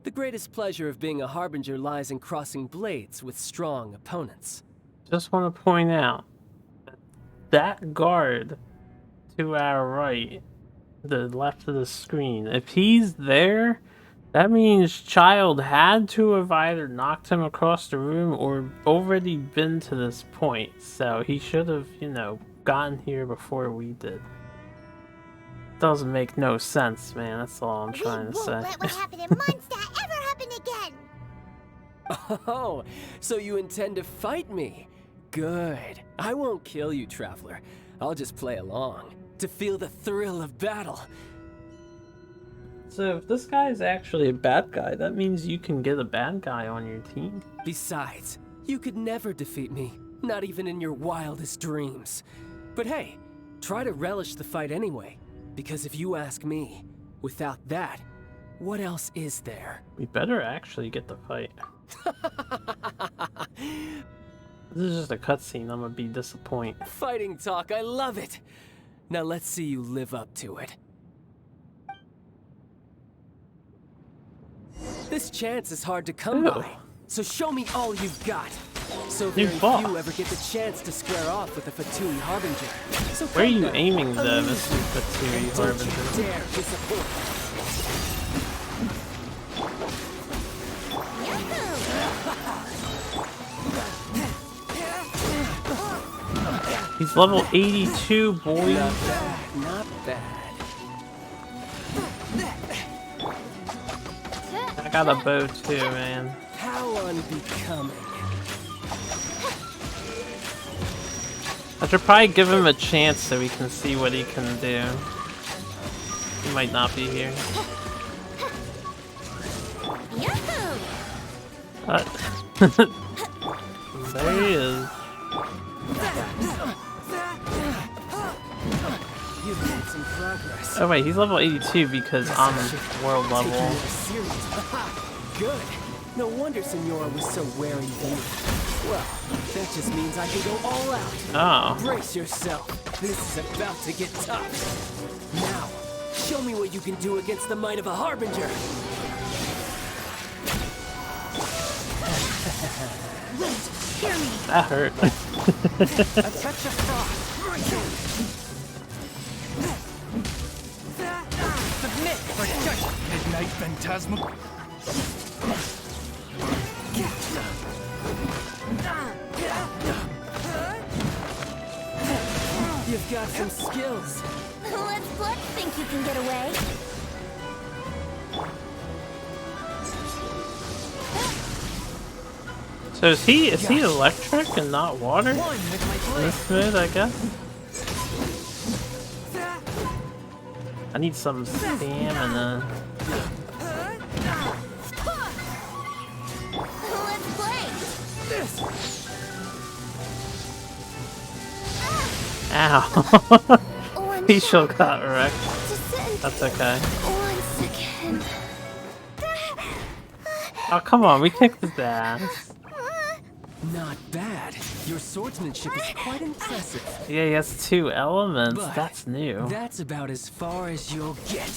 the greatest pleasure of being a harbinger lies in crossing blades with strong opponents. Just want to point out that guard to our right, the left of the screen, if he's there, that means Child had to have either knocked him across the room or already been to this point. So he should have, you know, gotten here before we did. Doesn't make no sense, man. That's all I'm trying to say. Let what happened in Mondstadt ever happen again! Oh, so you intend to fight me? Good. I won't kill you, Traveler. I'll just play along, to feel the thrill of battle. So if this guy is actually a bad guy, that means you can get a bad guy on your team. Besides, you could never defeat me, not even in your wildest dreams. But hey, try to relish the fight anyway, because if you ask me, without that, what else is there? We better actually get the fight. This is just a cutscene, I'm gonna be disappointed. Fighting talk, I love it! Now let's see you live up to it. This chance is hard to come by, so show me all you've got. So very few ever get the chance to square off with a Fatui Harbinger. So where are you aiming the Mr. Fatui Harbinger? Dare disappoint. He's level 82, boy. Not bad, not bad. I got a bow too, man. How unbecoming. I should probably give him a chance so we can see what he can do. He might not be here. There he is. You've made some progress. Oh wait, he's level 82 because I'm world level. Good. No wonder Signora was so wary of you. Well, that just means I can go all out. Oh. Brace yourself. This is about to get tough. Now, show me what you can do against the might of a Harbinger. Hear me. That hurt. A touch of frost. Submit for judgment. Midnight Phantasmal. You've got some skills. Let's Blood think you can get away. So is he electric and not water? In this mode, I guess. I need some stamina. Let's play. Ow. Facial got wrecked. That's okay. 1 second. Oh, come on, we kicked his ass. Not bad. Your swordsmanship is quite impressive. Yeah, he has 2 elements. But that's new. That's about as far as you'll get.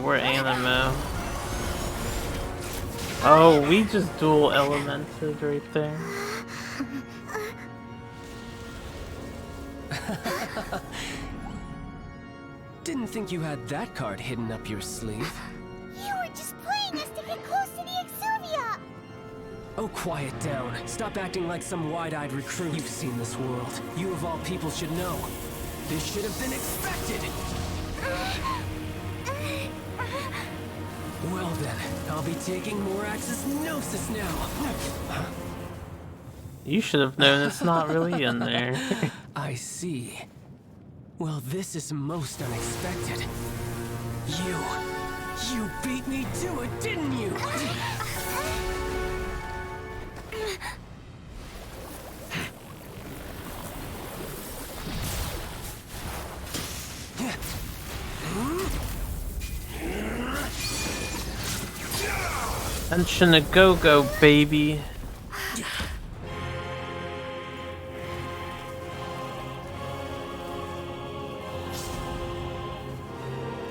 We're Animo. Oh, we just dual elemented right there. didn't think you had that card hidden up your sleeve. You were just playing us to get close to the Exuvia! Oh, quiet down. Stop acting like some wide-eyed recruit. You've seen this world. You of all people should know. This should have been expected! Well then, I'll be taking Morax's Gnosis now! You should have known it's not really in there. I see. Well, this is most unexpected. You beat me to it, didn't you? Genshin a go-go, baby.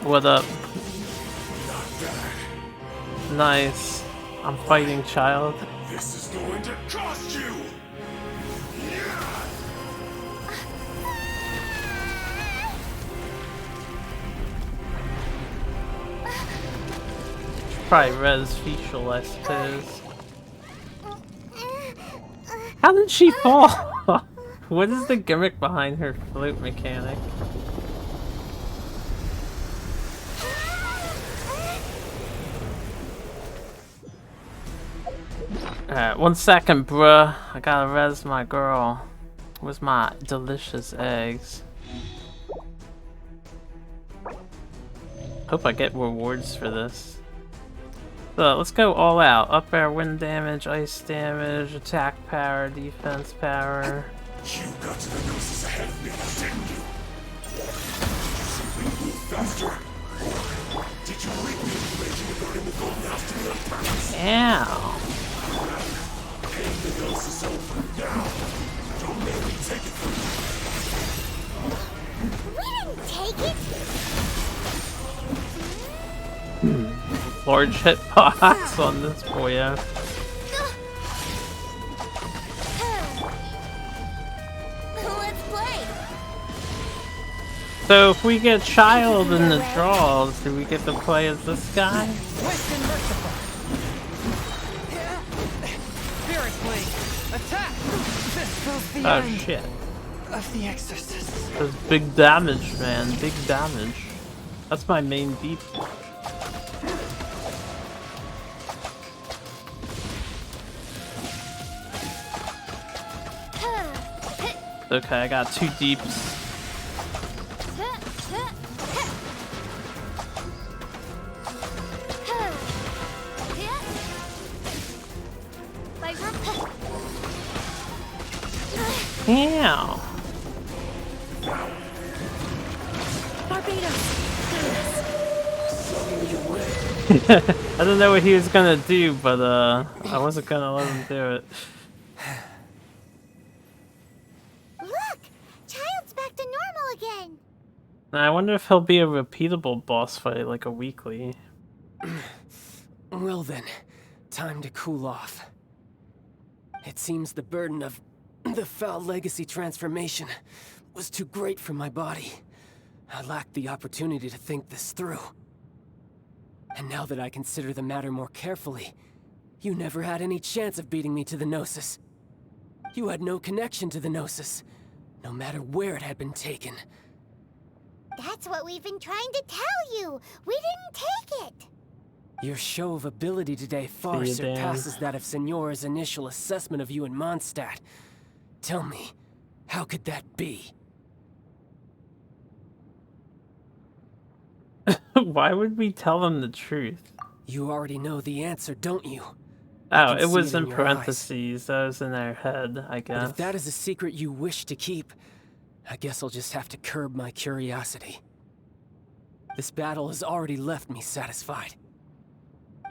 What up? Nice. I'm fighting, child. This is going to cost you! Probably res facial, I suppose. How did she fall? What is the gimmick behind her float mechanic? Alright, 1 second, bruh. I gotta res my girl. Where's my delicious eggs? Hope I get rewards for this. So let's go all out. Up air, wind damage, ice damage, attack power, defense power. You got to the Gnosis ahead of me, didn't you? Did you simply move faster? Or did you read the information regarding the golden house to me on purpose? Ow. Hand the Gnosis over now. Don't make me take it from you. We didn't take it! Large hitbox on this boyo. Let's play! So if we get child in the draws, do we get to play as this guy? Swift and merciful. Spirit Blade, attack! This spells the Oh end shit. of the Exorcist. Does big damage, man. Big damage. That's my main beat. Okay, I got 2 deeps. Ow. I don't know what he was gonna do, but I wasn't gonna let him do it. Look! Child's back to normal again! I wonder if he'll be a repeatable boss fight, like a weekly. Well then, time to cool off. It seems the burden of the foul legacy transformation was too great for my body. I lacked the opportunity to think this through. And now that I consider the matter more carefully, you never had any chance of beating me to the Gnosis. You had no connection to the Gnosis, no matter where it had been taken. That's what we've been trying to tell you! We didn't take it! Your show of ability today far See you, Dan. surpasses that of Signora's initial assessment of you in Mondstadt. Tell me, how could that be? Why would we tell them the truth? You already know the answer, don't you? Oh, can it see was it in in your parentheses. That was in their head, I But guess. if that is a secret you wish to keep, I guess I'll just have to curb my curiosity. This battle has already left me satisfied.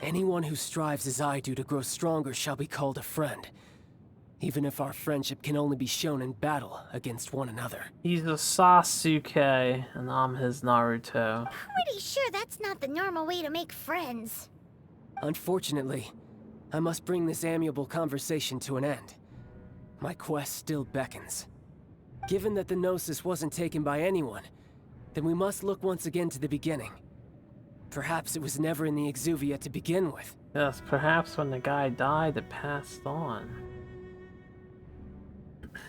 Anyone who strives as I do to grow stronger shall be called a friend, even if our friendship can only be shown in battle against one another. He's a Sasuke, and I'm his Naruto. Pretty sure that's not the normal way to make friends. Unfortunately, I must bring this amiable conversation to an end. My quest still beckons. Given that the Gnosis wasn't taken by anyone, then we must look once again to the beginning. Perhaps it was never in the Exuvia to begin with. Yes, perhaps when the guy died, it passed on.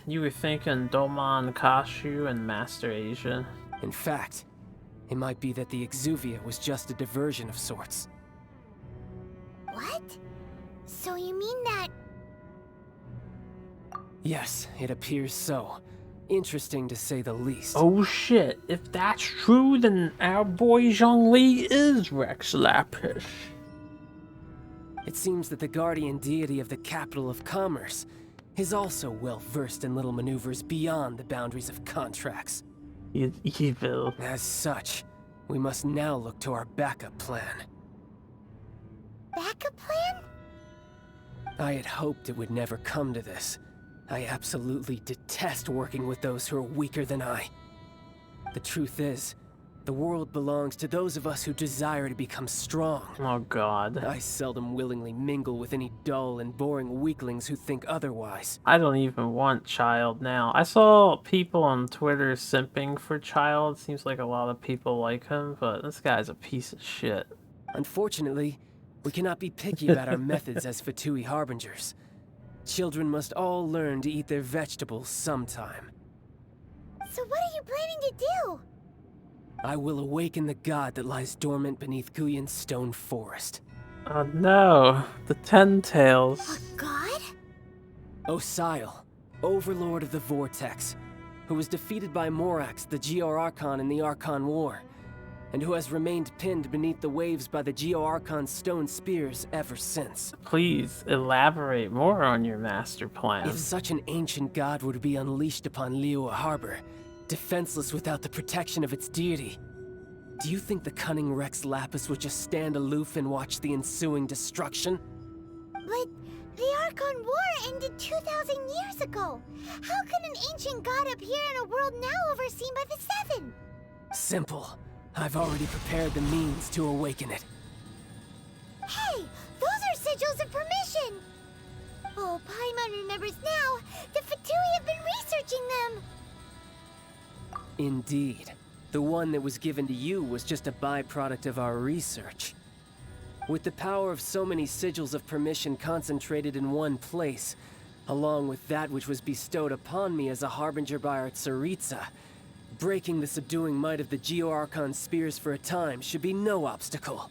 You were thinking Domon Kashu and Master Asia? In fact, it might be that the Exuvia was just a diversion of sorts. What? So you mean that... Yes, it appears so. Interesting to say the least. Oh shit, if that's true, then our boy Zhongli is Rex Lapis. It seems that the guardian deity of the capital of commerce is also well versed in little maneuvers beyond the boundaries of contracts. He's evil. As such, we must now look to our backup plan. Backup plan? I had hoped it would never come to this. I absolutely detest working with those who are weaker than I. The truth is, the world belongs to those of us who desire to become strong. Oh god. I seldom willingly mingle with any dull and boring weaklings who think otherwise. I don't even want Child now. I saw people on Twitter simping for Child. Seems like a lot of people like him, but this guy's a piece of shit. Unfortunately, we cannot be picky about our methods as Fatui Harbingers. Children must all learn to eat their vegetables sometime. So what are you planning to do? I will awaken the god that lies dormant beneath Guyan's stone forest. Oh no, the Ten Tails. A god? Osial, overlord of the Vortex, who was defeated by Morax, the Geo-Archon in the Archon War, and who has remained pinned beneath the waves by the Geo-Archon's stone spears ever since. Please elaborate more on your master plan. If such an ancient god were to be unleashed upon Liyue Harbor, defenseless without the protection of its deity, do you think the cunning Rex Lapis would just stand aloof and watch the ensuing destruction? But the Archon War ended 2,000 years ago. How can an ancient god appear in a world now overseen by the Seven? Simple. I've already prepared the means to awaken it. Hey, those are sigils of permission! Oh, Paimon remembers now. The Fatui have been researching them. Indeed. The one that was given to you was just a byproduct of our research. With the power of so many sigils of permission concentrated in one place, along with that which was bestowed upon me as a harbinger by our Tsaritsa, breaking the subduing might of the Geo-Archon spears for a time should be no obstacle.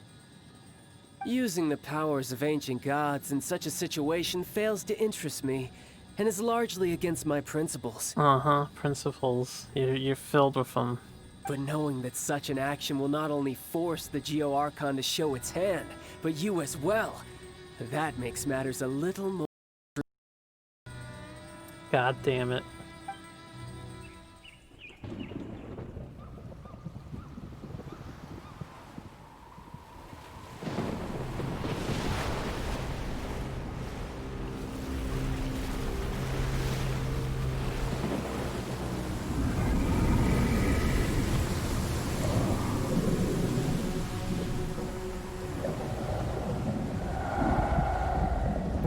Using the powers of ancient gods in such a situation fails to interest me, and is largely against my principles. Principles. You're filled with them. But knowing that such an action will not only force the Geo-Archon to show its hand, but you as well, that makes matters a little more... God damn it.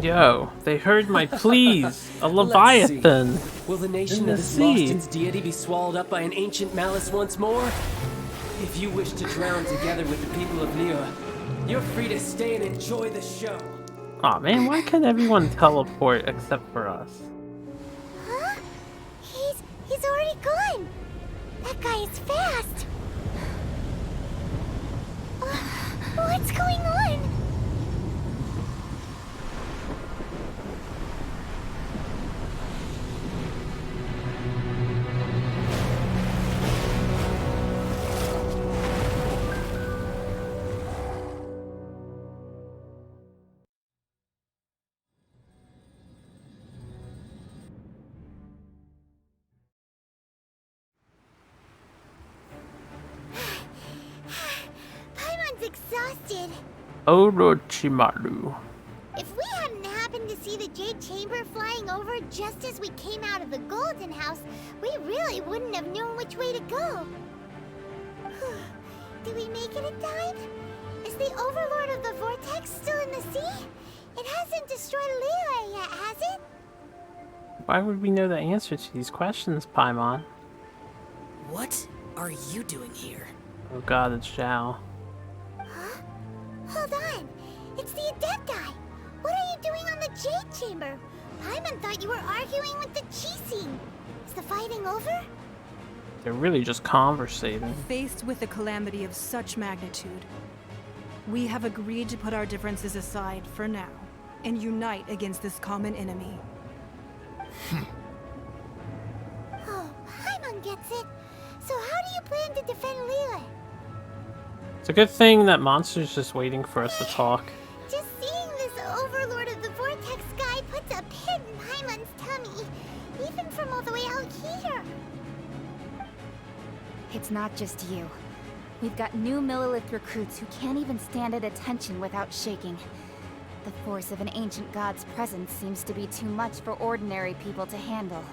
Yo, they heard my pleas. A leviathan. Will the nation in the that has sea. lost its deity be swallowed up by an ancient malice once more? If you wish to drown together with the people of Liyue, you're free to stay and enjoy the show. Aw man, why can't everyone teleport except for us? Huh? He's already gone. That guy is fast. What's going on? Paimon's exhausted. Orochimaru. If we hadn't happened to see the Jade Chamber flying over just as we came out of the Golden House, we really wouldn't have known which way to go. Did we make it in time? Is the Overlord of the Vortex still in the sea? It hasn't destroyed Liyue yet, has it? Why would we know the answer to these questions, Paimon? What are you doing here? Oh god, it's Zhao. Huh? Hold on. It's the Adepti. What are you doing on the Jade Chamber? Paimon thought you were arguing with the Qixing. Is the fighting over? They're really just conversating. Faced with a calamity of such magnitude, we have agreed to put our differences aside for now and unite against this common enemy. Oh, Paimon gets it. So how do you plan to defend Liyue? It's a good thing that Monster's just waiting for us to talk. Just seeing this Overlord of the Vortex guy puts a pit in Paimon's tummy, even from all the way out here. It's not just you. We've got new Millilith recruits who can't even stand at attention without shaking. The force of an ancient god's presence seems to be too much for ordinary people to handle.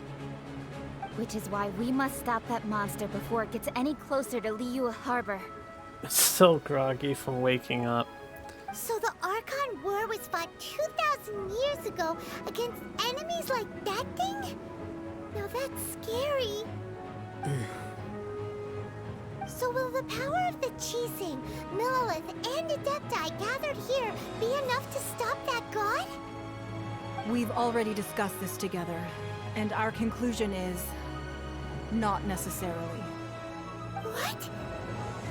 Which is why we must stop that monster before it gets any closer to Liyue Harbor. Still groggy from waking up. So the Archon War was fought 2,000 years ago against enemies like that thing? Now that's scary. So will the power of the Qixing, Millilith, and Adepti gathered here be enough to stop that god? We've already discussed this together, and our conclusion is not necessarily. What?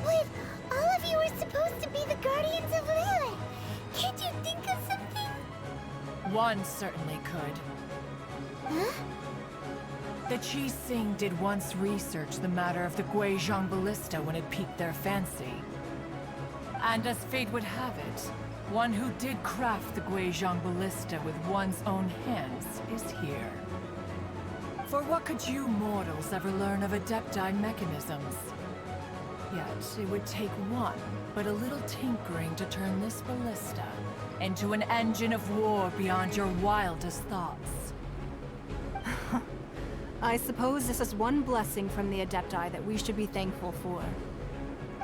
But all of you are supposed to be the guardians of Liyue. Can't you think of something? One certainly could. Huh? The Qixing did once research the matter of the Guizhong Ballista when it piqued their fancy. And as fate would have it, one who did craft the Guizhong Ballista with one's own hands is here. For what could you mortals ever learn of Adepti mechanisms? Yet it would take one, but a little tinkering to turn this ballista into an engine of war beyond your wildest thoughts. I suppose this is one blessing from the Adepti that we should be thankful for.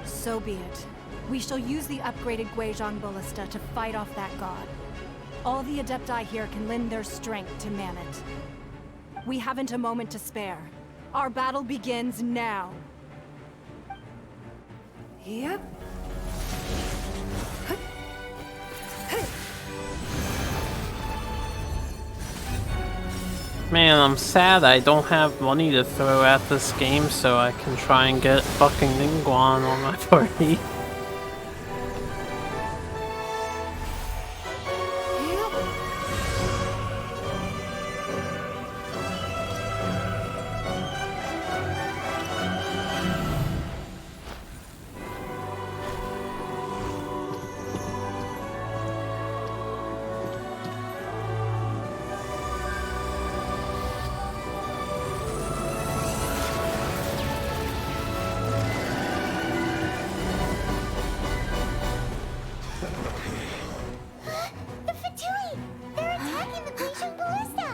So be it. We shall use the upgraded Guizhong Ballista to fight off that god. All the Adepti here can lend their strength to man it. We haven't a moment to spare. Our battle begins now. Yep. Man, I'm sad I don't have money to throw at this game so I can try and get fucking Ningguang on my party. The Fatui! They're attacking the Guizhong Ballista!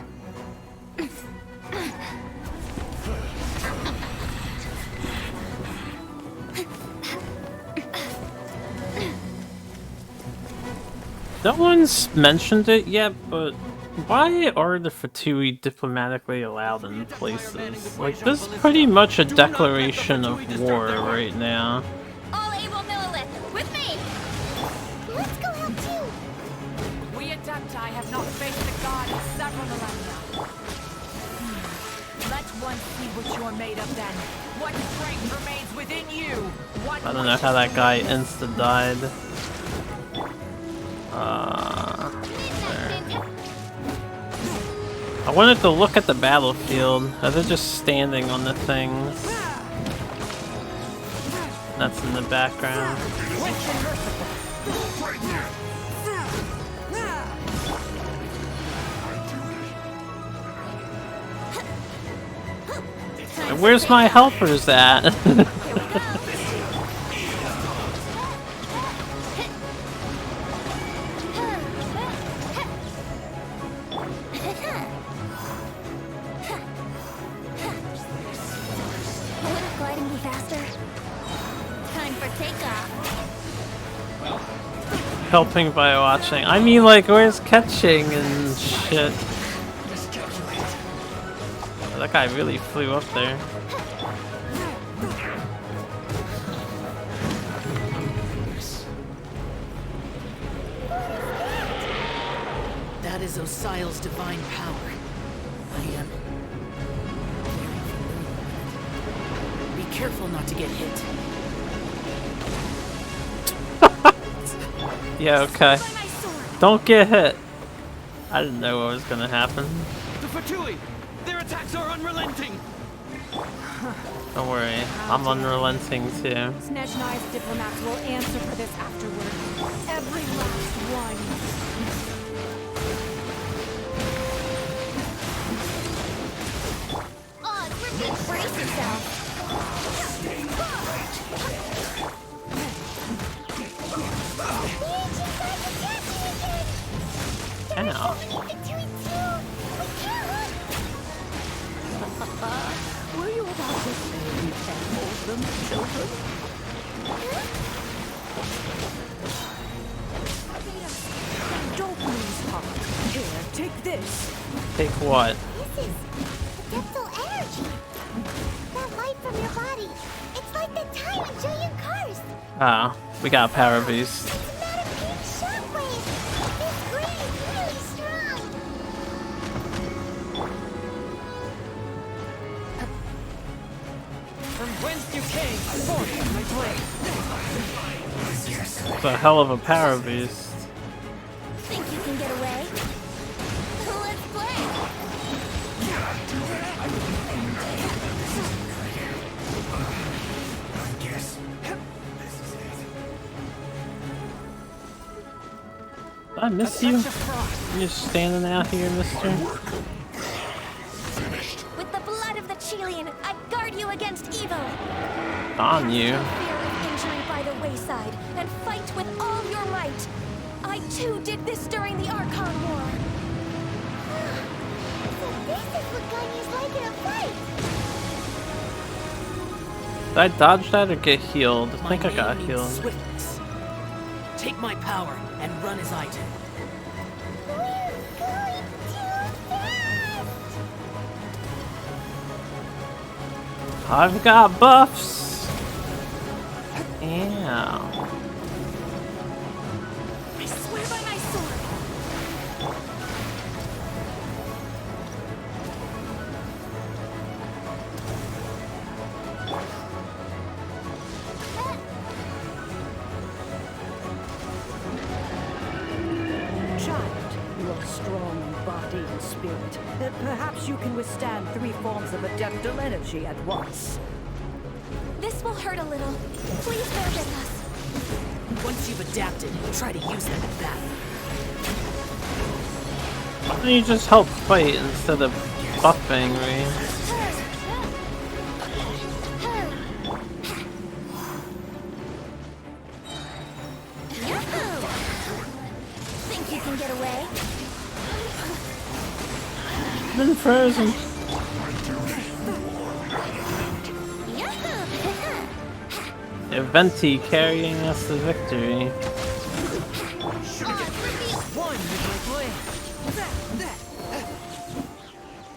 No one's mentioned it yet, but why are the Fatui diplomatically allowed in places? Like, this is pretty much a declaration of war right now. All able Millilith, with me! Let's go help too! We Adepti have not faced the god in several millennia. Let one see what you're made of then. What strength remains within you? What I don't know how that guy insta-died. There. I wanted to look at the battlefield. Are they just standing on the things? That's in the background. And where's my helpers at? Wouldn't gliding be faster? Time for takeoff. Helping by watching. I mean, like, where's catching and shit? That guy really flew up there. That is Osial's divine power. I am very familiar with it. Be careful not to get hit. Yeah, okay. Don't get hit. I didn't know what was gonna happen. The Fatui! Their attacks are unrelenting! Don't worry, I'm unrelenting too. Snezhnai's diplomats will answer for this afterward. Every last one. Oh, brace yourself. Ow. Were you about to say you can't hold them, children? Don't lose heart. Here, take this. Take what? This is adeptal energy. That light from your body. It's like the time in Julian Cars. Ah, we got a power boost. It's not a pink shockwave. This green is really strong. From whence you came, forth my blade. It's a hell of a power boost. Think you can get away? Let's play. I miss you. You're standing out here, mister. With the blood of the Chilean, I guard you against evil. On you. Fear of injury by the wayside, and fight with all your might. I too did this during the Archon War. So this is what Ganya's like in a fight. Did I dodge that or get healed? I think I got means healed. Swiftness. Take my power and run as I do. We're going too fast. I've got buffs. Yeah. I swear by my sword. Child, you are strong in body and spirit. Perhaps you can withstand 3 forms of adeptal energy at once. This will hurt a little. Please bear with us. Once you've adapted, try to use them in battle. Why don't you just help fight instead of buffing me? Yahoo! Think you can get away? I've been frozen. Venti carrying us to victory.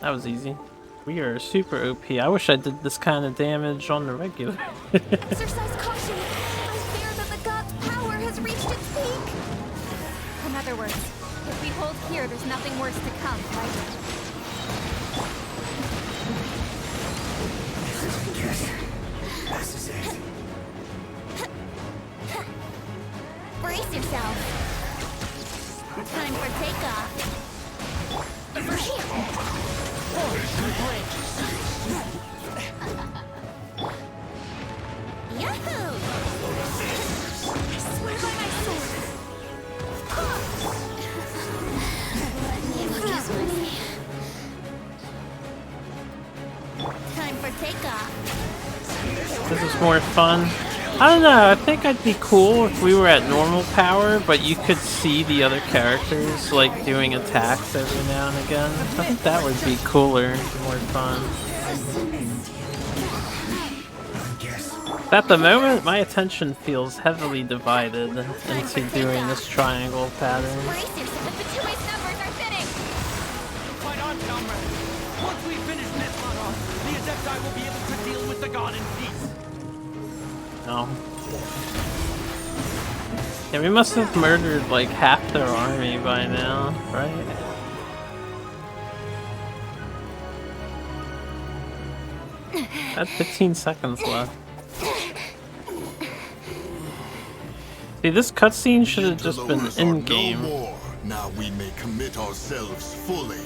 That was easy. We are super OP. I wish I did this kind of damage on the regular. Exercise caution. I fear that the god's power has reached its peak. In other words, if we hold here, there's nothing worse to come, right? This is it. Brace yourself. Time for takeoff. Over here. Yahoo! I swear by my sword. Time for takeoff. This is more fun. I don't know, I think I'd be cool if we were at normal power, but you could see the other characters, like, doing attacks every now and again. I think that would be cooler, more fun. At the moment, my attention feels heavily divided into doing this triangle pattern. Brace yourself. The two-way numbers are fitting. Fight on, comrade! Once we finish Nesmara, the Adepti will be able to deal with the god in peace. No. Yeah, we must have murdered like half their army by now, right? I had 15 seconds left. See, this cutscene should have just been in-game. No more. Now we may commit ourselves fully.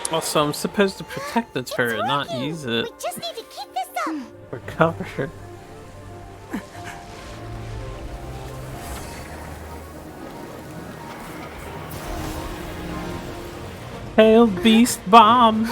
Also, I'm supposed to protect the turret, not use it. We just need to keep this up. For cover. Hail Beast Bomb!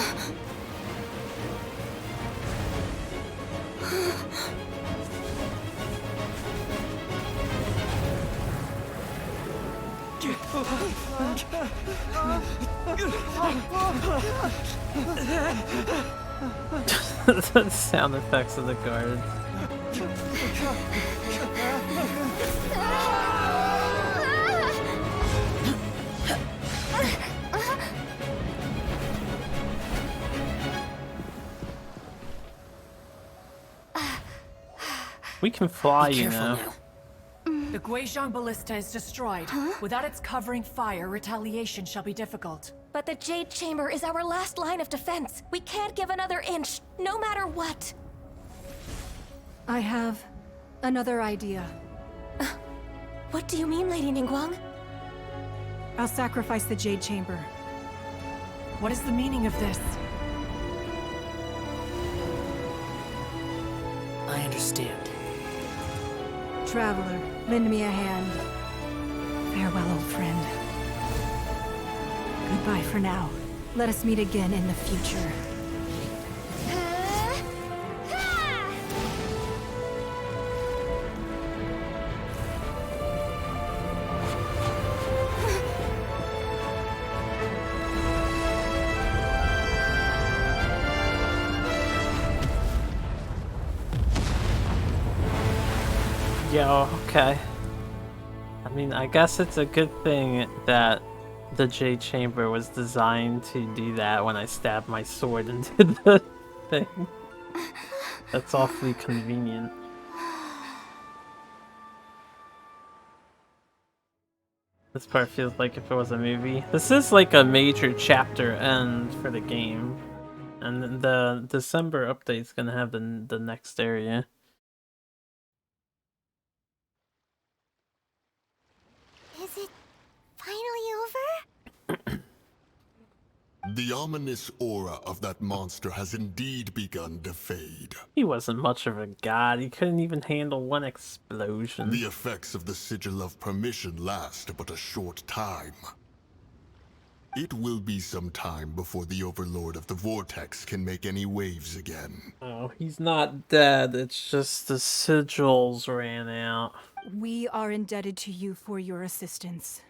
The sound effects of the guards. We can fly, you know. The Guizhong Ballista is destroyed. Without its covering fire, retaliation shall be difficult. But the Jade Chamber is our last line of defense. We can't give another inch, no matter what. I have another idea. What do you mean, Lady Ningguang? I'll sacrifice the Jade Chamber. What is the meaning of this? I understand. Traveler, lend me a hand. Farewell, old friend. Goodbye for now. Let us meet again in the future. Yo, okay. I mean, I guess it's a good thing that the Jade Chamber was designed to do that when I stabbed my sword into the thing. That's awfully convenient. This part feels like if it was a movie. This is like a major chapter end for the game. And the December update's gonna have the next area. Is it finally over? The ominous aura of that monster has indeed begun to fade. He wasn't much of a god. He couldn't even handle one explosion. The effects of the Sigil of Permission last but a short time. It will be some time before the Overlord of the Vortex can make any waves again. Oh, he's not dead. It's just the sigils ran out. We are indebted to you for your assistance.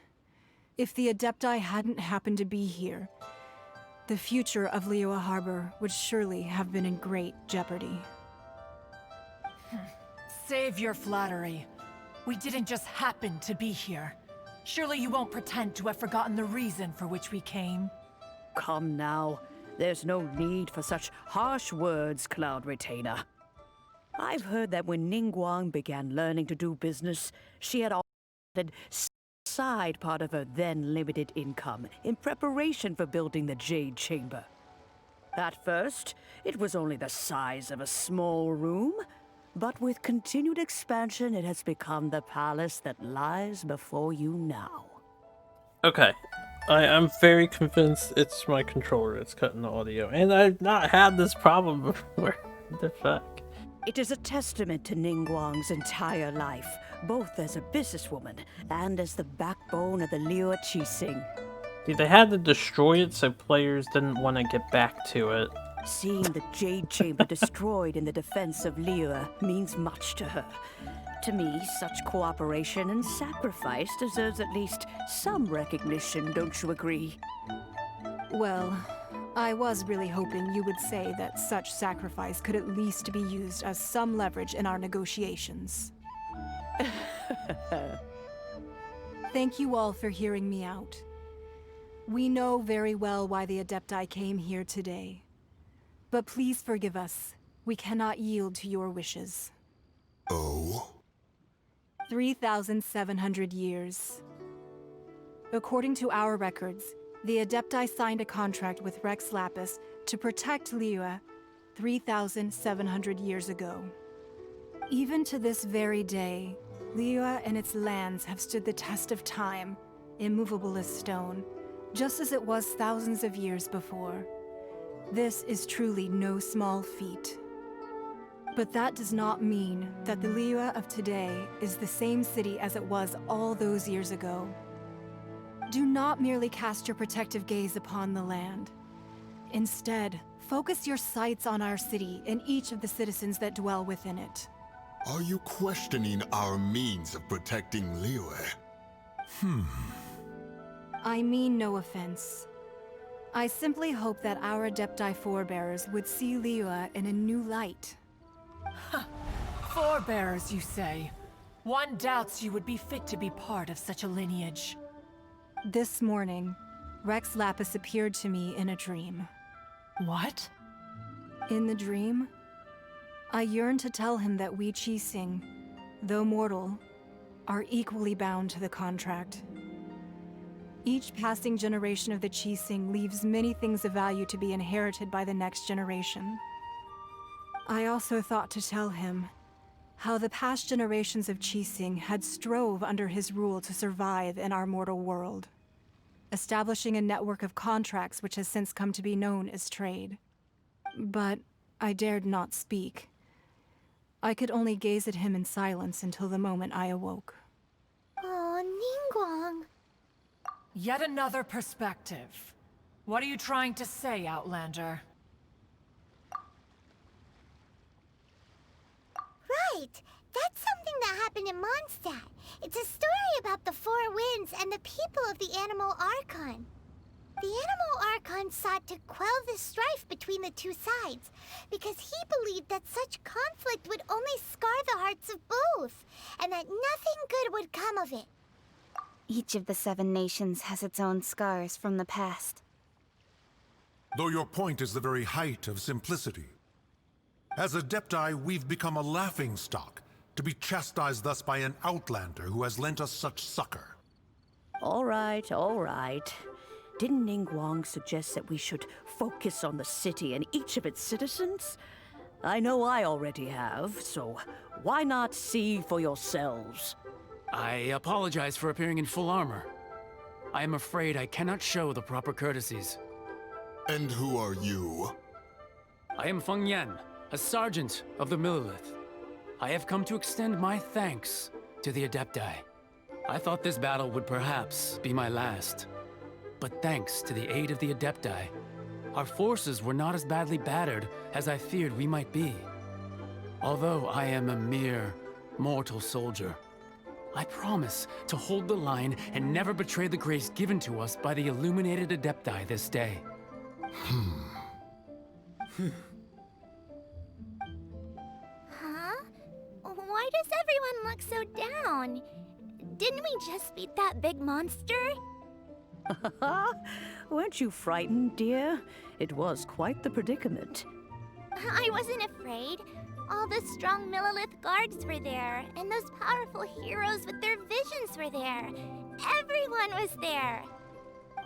If the Adepti hadn't happened to be here, the future of Liyue Harbor would surely have been in great jeopardy. Save your flattery. We didn't just happen to be here. Surely you won't pretend to have forgotten the reason for which we came. Come now. There's no need for such harsh words, Cloud Retainer. I've heard that when Ningguang began learning to do business, she had set aside part of her then limited income in preparation for building the Jade Chamber. At first, it was only the size of a small room, but with continued expansion, it has become the palace that lies before you now. Okay. I'm very convinced it's my controller that's cutting the audio, and I've not had this problem before. What the fuck? It is a testament to Ningguang's entire life, both as a businesswoman and as the backbone of the Liyue Qixing. See, they had to destroy it so players didn't want to get back to it. Seeing the Jade Chamber destroyed in the defense of Liyue means much to her. To me, such cooperation and sacrifice deserves at least some recognition, don't you agree? Well, I was really hoping you would say that such sacrifice could at least be used as some leverage in our negotiations. Thank you all for hearing me out. We know very well why the Adepti came here today. But please forgive us. We cannot yield to your wishes. Oh? 3,700 years. According to our records, the Adepti signed a contract with Rex Lapis to protect Liyue 3,700 years ago. Even to this very day, Liyue and its lands have stood the test of time, immovable as stone, just as it was thousands of years before. This is truly no small feat. But that does not mean that the Liyue of today is the same city as it was all those years ago. Do not merely cast your protective gaze upon the land. Instead, focus your sights on our city and each of the citizens that dwell within it. Are you questioning our means of protecting Liyue? I mean no offense. I simply hope that our Adepti forebears would see Liyue in a new light. Forebears, you say? One doubts you would be fit to be part of such a lineage. This morning, Rex Lapis appeared to me in a dream. What? In the dream, I yearned to tell him that we Qixing, though mortal, are equally bound to the contract. Each passing generation of the Qixing leaves many things of value to be inherited by the next generation. I also thought to tell him how the past generations of Qixing had strove under his rule to survive in our mortal world, establishing a network of contracts which has since come to be known as trade. But I dared not speak. I could only gaze at him in silence until the moment I awoke. Oh, Ningguang. Yet another perspective. What are you trying to say, Outlander? Right! That's something that happened in Mondstadt. It's a story about the Four Winds and the people of the Animal Archon. The Animal Archon sought to quell the strife between the two sides, because he believed that such conflict would only scar the hearts of both, and that nothing good would come of it. Each of the 7 nations has its own scars from the past. Though your point is the very height of simplicity. As Adepti, we've become a laughingstock, to be chastised thus by an outlander who has lent us such succor. All right, all right. Didn't Ningguang suggest that we should focus on the city and each of its citizens? I know I already have, so why not see for yourselves? I apologize for appearing in full armor. I am afraid I cannot show the proper courtesies. And who are you? I am Feng Yan, a sergeant of the Millelith. I have come to extend my thanks to the Adepti. I thought this battle would perhaps be my last. But thanks to the aid of the Adepti, our forces were not as badly battered as I feared we might be. Although I am a mere mortal soldier, I promise to hold the line and never betray the grace given to us by the illuminated Adepti this day. Huh? Why does everyone look so down? Didn't we just beat that big monster? Weren't you frightened, dear? It was quite the predicament. I wasn't afraid. All the strong Millelith guards were there, and those powerful heroes with their visions were there. Everyone was there.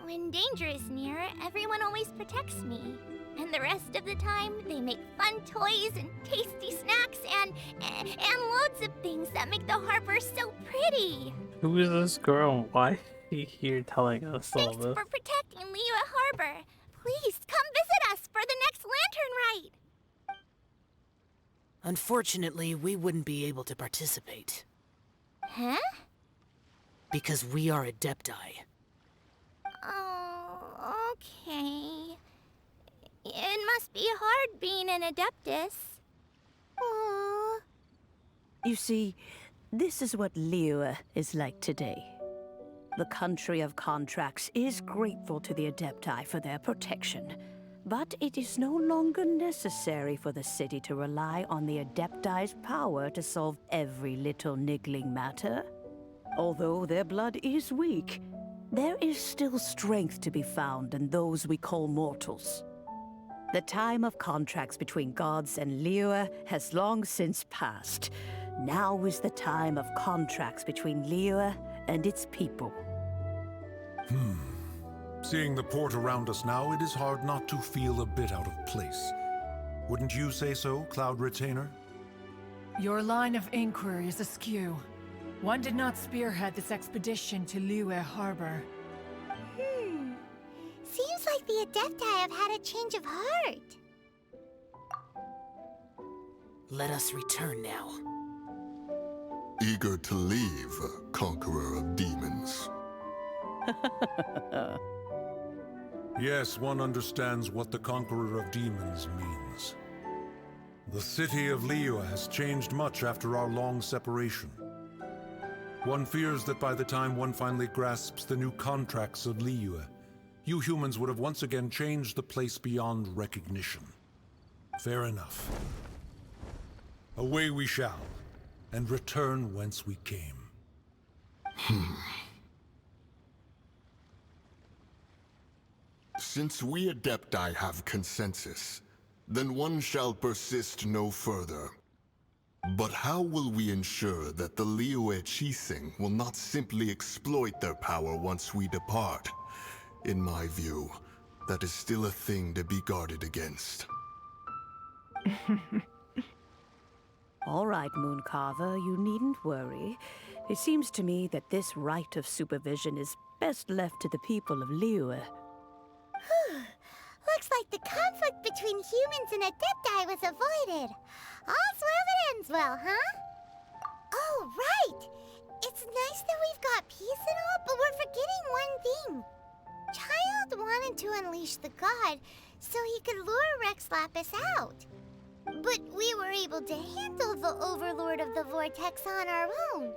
When danger is near, everyone always protects me. And the rest of the time, they make fun toys and tasty snacks and loads of things that make the harbor so pretty. Who is this girl? Why is she here telling us all Thanks this? for protecting Liyue Harbor. Please come visit us for the next lantern rite. Unfortunately, we wouldn't be able to participate. Huh? Because we are Adepti. Oh, okay. It must be hard being an Adeptus. Aww. You see, this is what Liyue is like today. The country of contracts is grateful to the Adepti for their protection, but it is no longer necessary for the city to rely on the Adepti's power to solve every little niggling matter. Although their blood is weak, there is still strength to be found in those we call mortals. The time of contracts between gods and Liyue has long since passed. Now is the time of contracts between Liyue and its people. Seeing the port around us now, it is hard not to feel a bit out of place. Wouldn't you say so, Cloud Retainer? Your line of inquiry is askew. One did not spearhead this expedition to Liyue Harbor. Seems like the Adepti have had a change of heart. Let us return now. Eager to leave, Conqueror of Demons. Yes, one understands what the Conqueror of Demons means. The city of Liyue has changed much after our long separation. One fears that by the time one finally grasps the new contracts of Liyue, you humans would have once again changed the place beyond recognition. Fair enough. Away we shall, and return whence we came. Since we Adepti have consensus, then one shall persist no further. But how will we ensure that the Liyue Qixing will not simply exploit their power once we depart? In my view, that is still a thing to be guarded against. All right, Mooncarver, you needn't worry. It seems to me that this right of supervision is best left to the people of Liyue. Looks like the conflict between humans and Adepti was avoided. All's well that ends well, huh? Oh, right! It's nice that we've got peace and all, but we're forgetting one thing. Child wanted to unleash the god so he could lure Rex Lapis out. But we were able to handle the Overlord of the Vortex on our own,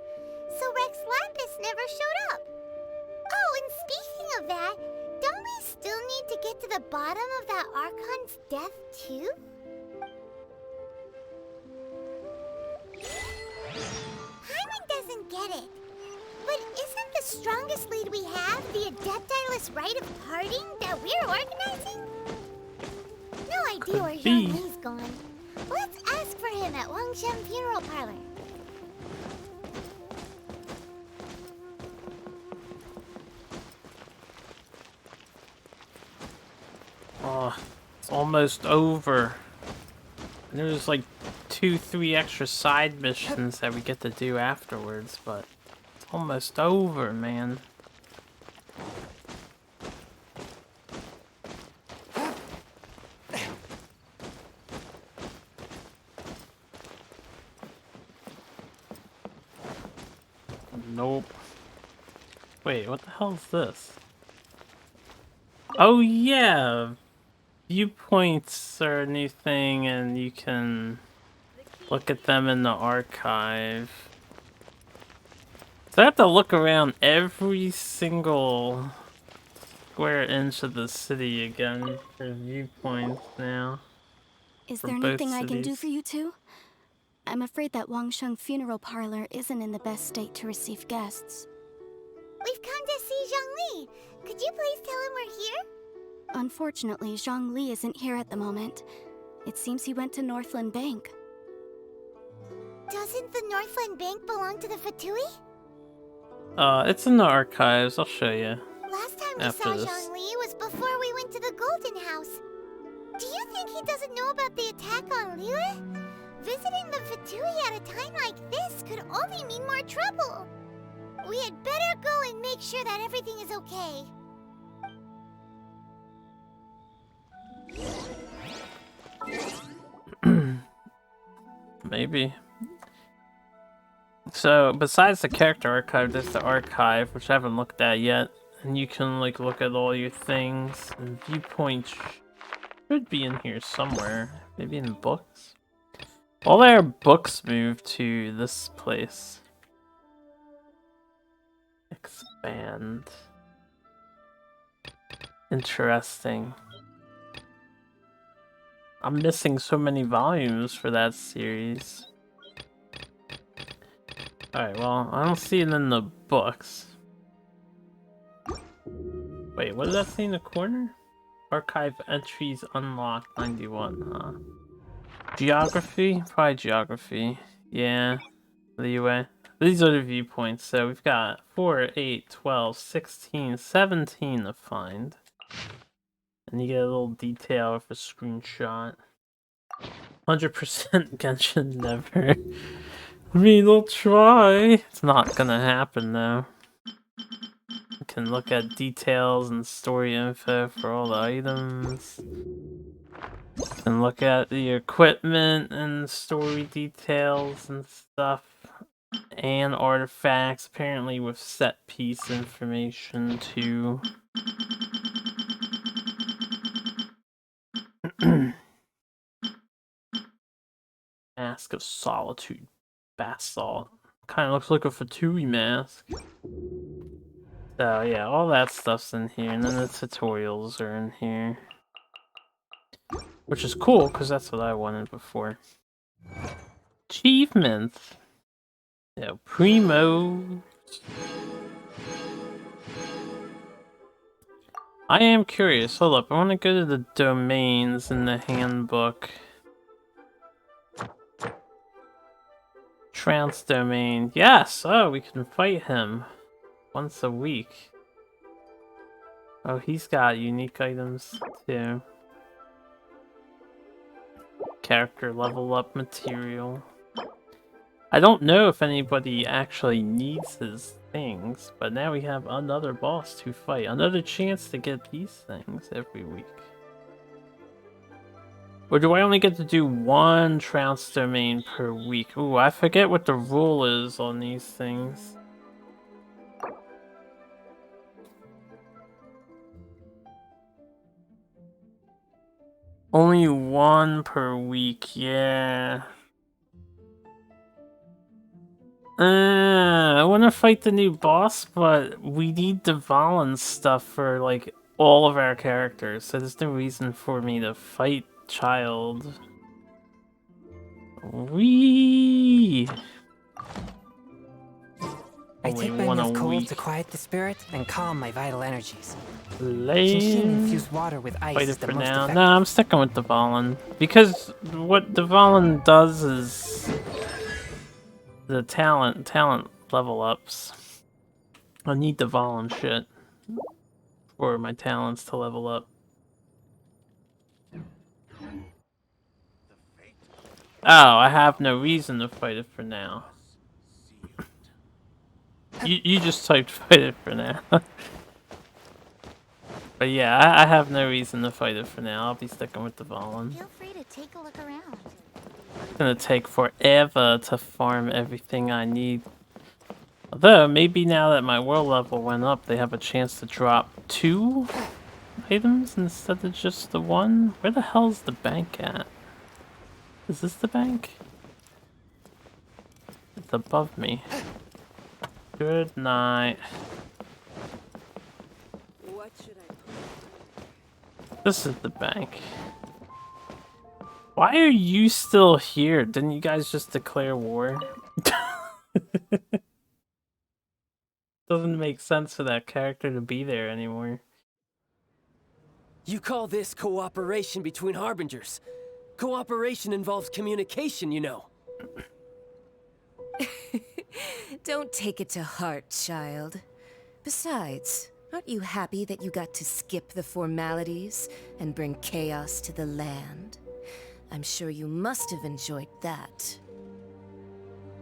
so Rex Lapis never showed up. Oh, and speaking of that, don't we still need to get to the bottom of that Archon's death, too? Paimon doesn't get it. But isn't the strongest lead we have the Adepti-less rite of parting that we're organizing? No idea where Zhongli's gone. Let's ask for him at Wangshan Funeral Parlor. Oh, it's almost over. There's like 2-3 extra side missions that we get to do afterwards, but it's almost over, man. Nope. Wait, what the hell is this? Oh yeah! Viewpoints are a new thing and you can look at them in the archive. So I have to look around every single square inch of the city again for viewpoints now. Is there anything I can do for you two? I'm afraid that Wangsheng Funeral Parlor isn't in the best state to receive guests. We've come to see Zhongli. Could you please tell him we're here? Unfortunately, Zhongli isn't here at the moment. It seems he went to Northland Bank. Doesn't the Northland Bank belong to the Fatui? It's in the archives. I'll show you. Last time we after saw this. Zhongli was before we went to the Golden House. Do you think he doesn't know about the attack on Liyue? Visiting the Fatui at a time like this could only mean more trouble. We had better go and make sure that everything is okay. Maybe. So, besides the character archive, there's the archive, which I haven't looked at yet. And you can, like, look at all your things. And viewpoints should be in here somewhere. Maybe in books? All our books moved to this place. Expand. Interesting. I'm missing so many volumes for that series. Alright, well, I don't see it in the books. Wait, what did that say in the corner? Archive entries unlocked 91, huh? Geography? Probably geography. Yeah. Leeway. These are the viewpoints, so we've got 4, 8, 12, 16, 17 to find. And you get a little detail of a screenshot. 100% Genshin never. I mean, they'll try. It's not gonna happen though. You can look at details and story info for all the items. You can look at the equipment and story details and stuff. And artifacts, apparently with set piece information too. Mask of Solitude. Basalt. Kind of looks like a Fatui mask. So yeah, all that stuff's in here, and then the tutorials are in here. Which is cool, because that's what I wanted before. Achievements! Yeah, Primo! I am curious, hold up, I want to go to the domains in the handbook. Trance domain. Yes! Oh, we can fight him once a week. Oh, he's got unique items too. Character level up material. I don't know if anybody actually needs his things, but now we have another boss to fight. Another chance to get these things every week. Or do I only get to do one trance domain per week? Ooh, I forget what the rule is on these things. Only one per week, yeah. I want to fight the new boss, but we need Dvalin stuff for, like, all of our characters, so there's no reason for me to fight Child. Whee! I Only take my one a enough cold week. to quiet the spirit and calm my vital energies. Lame. Infused water with ice Fight is it the for most now. effective. No, I'm sticking with Dvalin. Because what Dvalin does is the talent level ups. I need Dvalin shit for my talents to level up. Oh, I have no reason to fight it for now. You just typed fight it for now. But yeah, I have no reason to fight it for now. I'll be sticking with Dvalin. Feel free to take a look around. It's gonna take forever to farm everything I need. Although, maybe now that my world level went up, they have a chance to drop 2 items instead of just the 1? Where the hell's the bank at? Is this the bank? It's above me. Good night. What should I... This is the bank. Why are you still here? Didn't you guys just declare war? Doesn't make sense for that character to be there anymore. You call this cooperation between Harbingers? Cooperation involves communication, you know. Don't take it to heart, child. Besides, aren't you happy that you got to skip the formalities and bring chaos to the land? I'm sure you must have enjoyed that.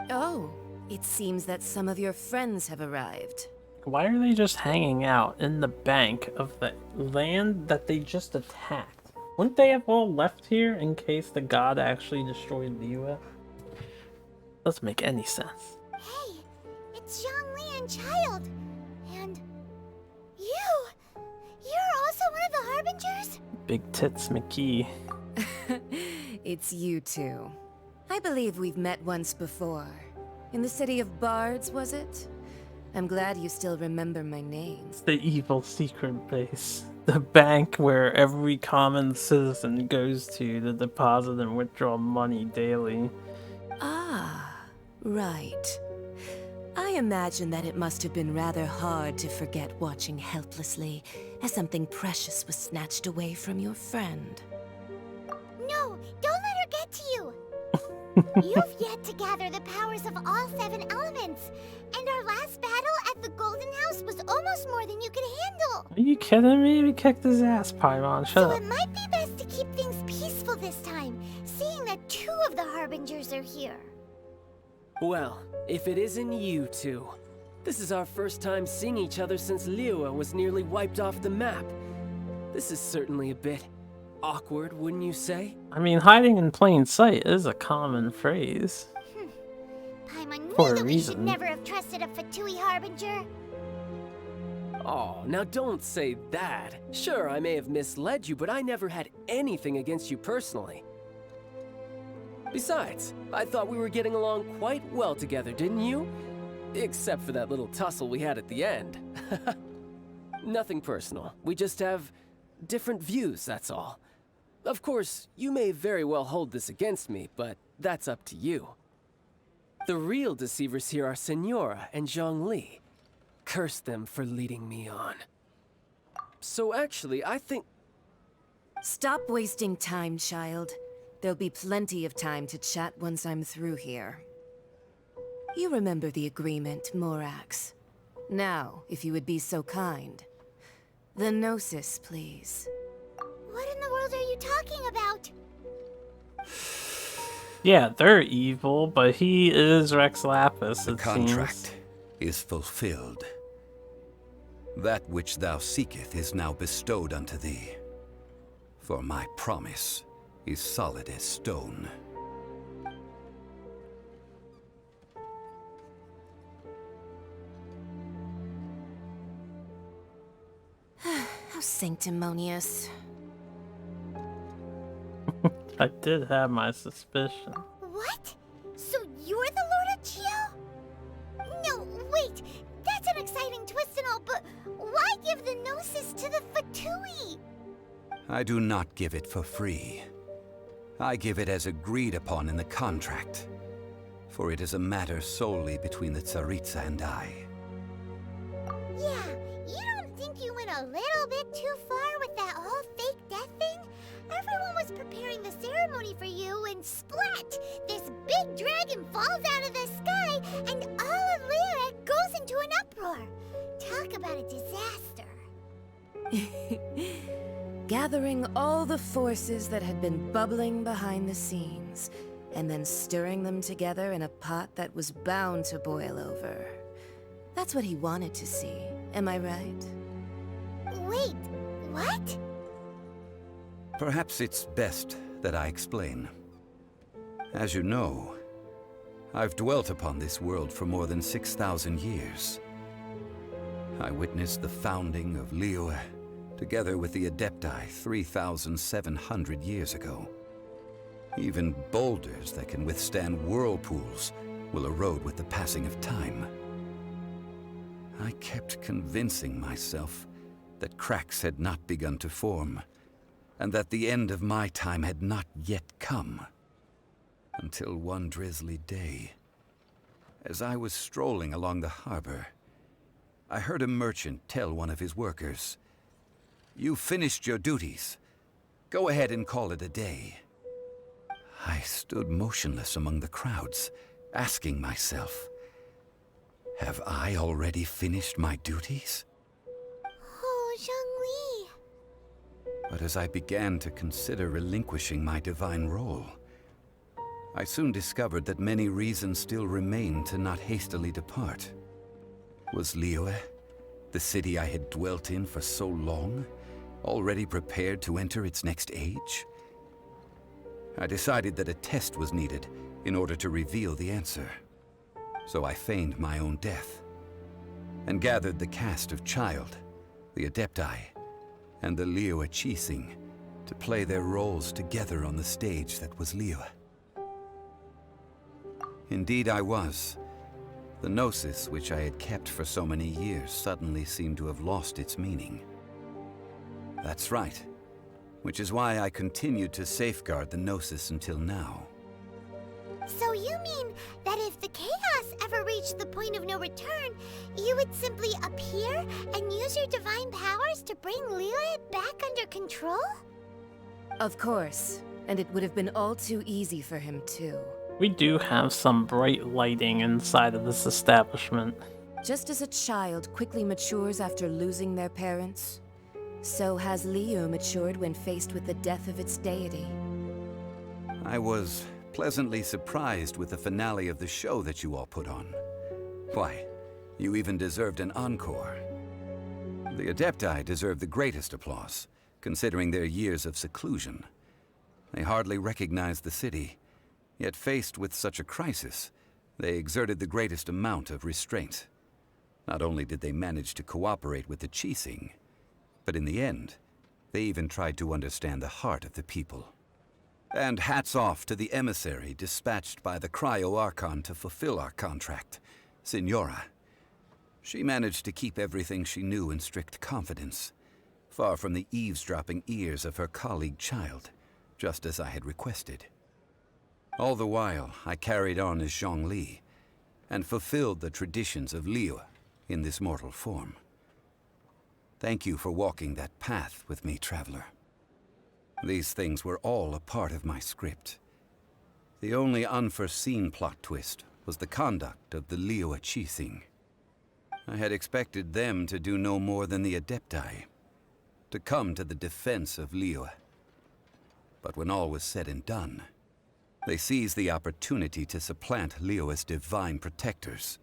Oh, it seems that some of your friends have arrived. Why are they just hanging out in the bank of the land that they just attacked? Wouldn't they have all left here in case the god actually destroyed Liyue? Doesn't make any sense. Hey, it's Zhongli and Child. And you! You're also one of the Harbingers? Big Tits McKee. It's you two. I believe we've met once before. In the city of Bards, was it? I'm glad you still remember my name. It's the evil secret base. The bank where every common citizen goes to deposit and withdraw money daily. Ah, right. I imagine that it must have been rather hard to forget watching helplessly as something precious was snatched away from your friend. No, don't let her get to you. You've yet to gather the powers of all 7 elements, and our last battle at the Golden House was almost more than you could handle. Are you kidding me? We kicked his ass, Paimon. Shut So up. it might be best to keep things peaceful this time, seeing that 2 of the Harbingers are here. Well, if it isn't you two. This is our first time seeing each other since Liyue was nearly wiped off the map. This is certainly a bit awkward, wouldn't you say? I mean, hiding in plain sight is a common phrase. Paimon knew For a that we should reason. never have trusted a Fatui Harbinger. Oh, now don't say that. Sure, I may have misled you, but I never had anything against you personally. Besides, I thought we were getting along quite well together, didn't you? Except for that little tussle we had at the end. Nothing personal. We just have different views, that's all. Of course, you may very well hold this against me, but that's up to you. The real deceivers here are Senora and Zhongli. Curse them for leading me on. So actually, I think... Stop wasting time, child. There'll be plenty of time to chat once I'm through here. You remember the agreement, Morax. Now, if you would be so kind. The Gnosis, please. What in the world are you talking about? Yeah, they're evil, but he is Rex Lapis, The it contract seems. is fulfilled. That which thou seeketh is now bestowed unto thee. For my promise is solid as stone. How sanctimonious. I did have my suspicion. What? So you're the Lord of Geo? No, wait. That's an exciting twist and all, but why give the Gnosis to the Fatui? I do not give it for free. I give it as agreed upon in the contract. For it is a matter solely between the Tsaritsa and I. Yeah, you don't think you went a little bit too far with that whole fake death thing? Everyone was preparing the ceremony for you, and splat! This big dragon falls out of the sky, and all of Liyue goes into an uproar. Talk about a disaster. Gathering all the forces that had been bubbling behind the scenes, and then stirring them together in a pot that was bound to boil over. That's what he wanted to see, am I right? Wait, what? Perhaps it's best that I explain. As you know, I've dwelt upon this world for more than 6,000 years. I witnessed the founding of Liyue, together with the Adepti 3,700 years ago. Even boulders that can withstand whirlpools will erode with the passing of time. I kept convincing myself that cracks had not begun to form, and that the end of my time had not yet come. Until one drizzly day, as I was strolling along the harbor, I heard a merchant tell one of his workers, "You finished your duties. Go ahead and call it a day." I stood motionless among the crowds, asking myself, have I already finished my duties? Oh, Zhongli. But as I began to consider relinquishing my divine role, I soon discovered that many reasons still remained to not hastily depart. Was Liyue, the city I had dwelt in for so long, already prepared to enter its next age? I decided that a test was needed in order to reveal the answer. So I feigned my own death, and gathered the cast of Child, the Adepti, and the Liyue Qixing to play their roles together on the stage that was Liyue. Indeed I was. The Gnosis, which I had kept for so many years, suddenly seemed to have lost its meaning. That's right, which is why I continued to safeguard the Gnosis until now. So you mean that if the chaos ever reached the point of no return, you would simply appear and use your divine powers to bring Lilith back under control? Of course. And it would have been all too easy for him, too. We do have some bright lighting inside of this establishment. Just as a child quickly matures after losing their parents, so has Liu matured when faced with the death of its deity. I was pleasantly surprised with the finale of the show that you all put on. Why, you even deserved an encore. The Adepti deserve the greatest applause, considering their years of seclusion. They hardly recognized the city, yet faced with such a crisis, they exerted the greatest amount of restraint. Not only did they manage to cooperate with the Qixing, but in the end, they even tried to understand the heart of the people. And hats off to the emissary dispatched by the Cryo-Archon to fulfill our contract, Signora. She managed to keep everything she knew in strict confidence, far from the eavesdropping ears of her colleague child, just as I had requested. All the while, I carried on as Zhongli, and fulfilled the traditions of Liu in this mortal form. Thank you for walking that path with me, traveler. These things were all a part of my script. The only unforeseen plot twist was the conduct of the Liu Qixing. I had expected them to do no more than the Adepti, to come to the defense of Liu. But when all was said and done, they seized the opportunity to supplant Liu as divine protectors,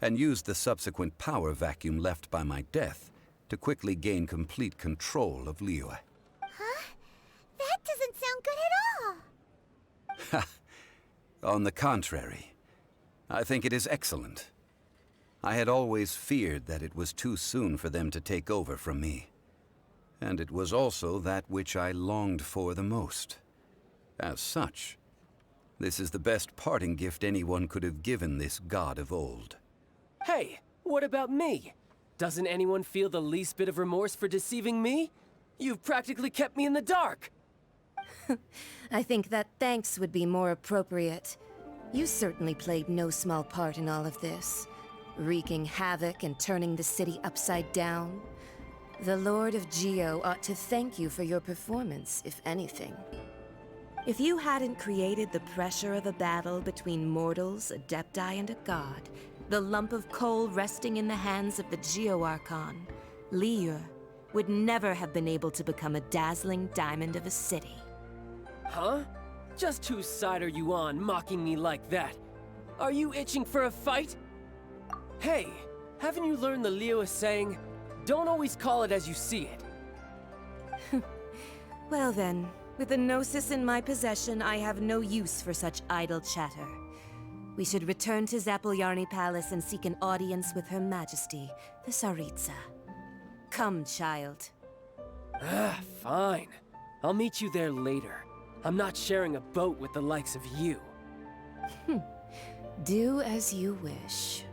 and used the subsequent power vacuum left by my death to quickly gain complete control of Liu. Huh? That doesn't sound good at all. On the contrary, I think it is excellent. I had always feared that it was too soon for them to take over from me. And it was also that which I longed for the most. As such, this is the best parting gift anyone could have given this god of old. Hey, what about me? Doesn't anyone feel the least bit of remorse for deceiving me? You've practically kept me in the dark. I think that thanks would be more appropriate. You certainly played no small part in all of this, wreaking havoc and turning the city upside down. The Lord of Geo ought to thank you for your performance, if anything. If you hadn't created the pressure of a battle between mortals, Adepti, and a god, the lump of coal resting in the hands of the Geo-Archon, Liu, would never have been able to become a dazzling diamond of a city. Huh? Just whose side are you on, mocking me like that? Are you itching for a fight? Hey, haven't you learned the Liu saying, don't always call it as you see it? Well then, with the Gnosis in my possession, I have no use for such idle chatter. We should return to Zapoljarny Palace and seek an audience with Her Majesty, the Tsaritsa. Come, child. Fine. I'll meet you there later. I'm not sharing a boat with the likes of you. Do as you wish.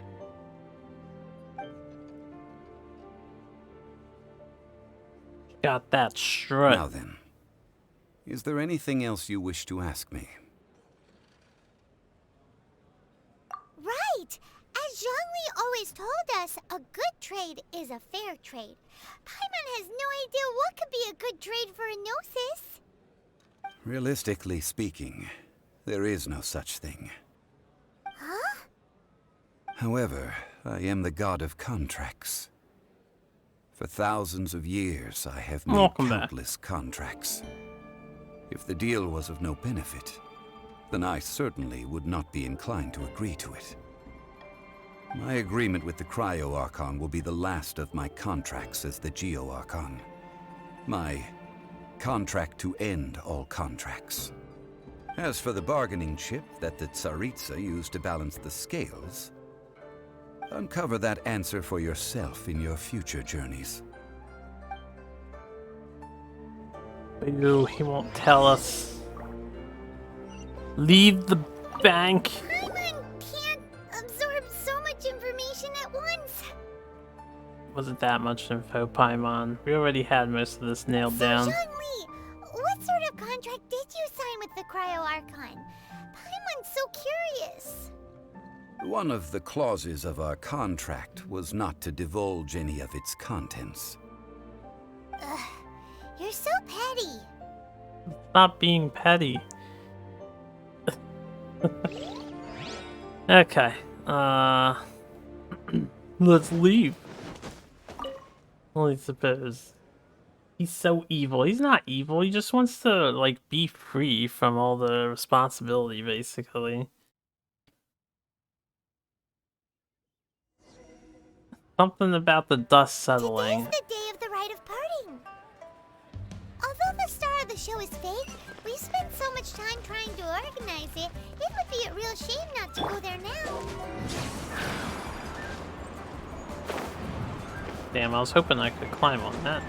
Got that strut. Now then, is there anything else you wish to ask me? Right! As Zhongli always told us, a good trade is a fair trade. Paimon has no idea what could be a good trade for a Gnosis. Realistically speaking, there is no such thing. Huh? However, I am the god of contracts. For thousands of years, I have made countless contracts. If the deal was of no benefit, then I certainly would not be inclined to agree to it. My agreement with the Cryo-Archon will be the last of my contracts as the Geo-Archon. My contract to end all contracts. As for the bargaining chip that the Tsaritsa used to balance the scales, uncover that answer for yourself in your future journeys. Boo, he won't tell us. Leave the bank. Paimon can't absorb so much information at once. Wasn't that much info, Paimon. We already had most of this nailed down. Zhongli, what sort of contract did you sign with the Cryo-Archon? Paimon Someone's so curious. One of the clauses of our contract was not to divulge any of its contents. Ugh, you're so petty. Stop being petty. Okay. Let's leave. Well, I suppose. He's so evil. He's not evil. He just wants to, like, be free from all the responsibility, basically. Something about the dust settling. Today's the day of the rite of parting. Although the star of the show is fake, we've spent so much time trying to organize it, it would be a real shame not to go there now. Damn, I was hoping I could climb on that.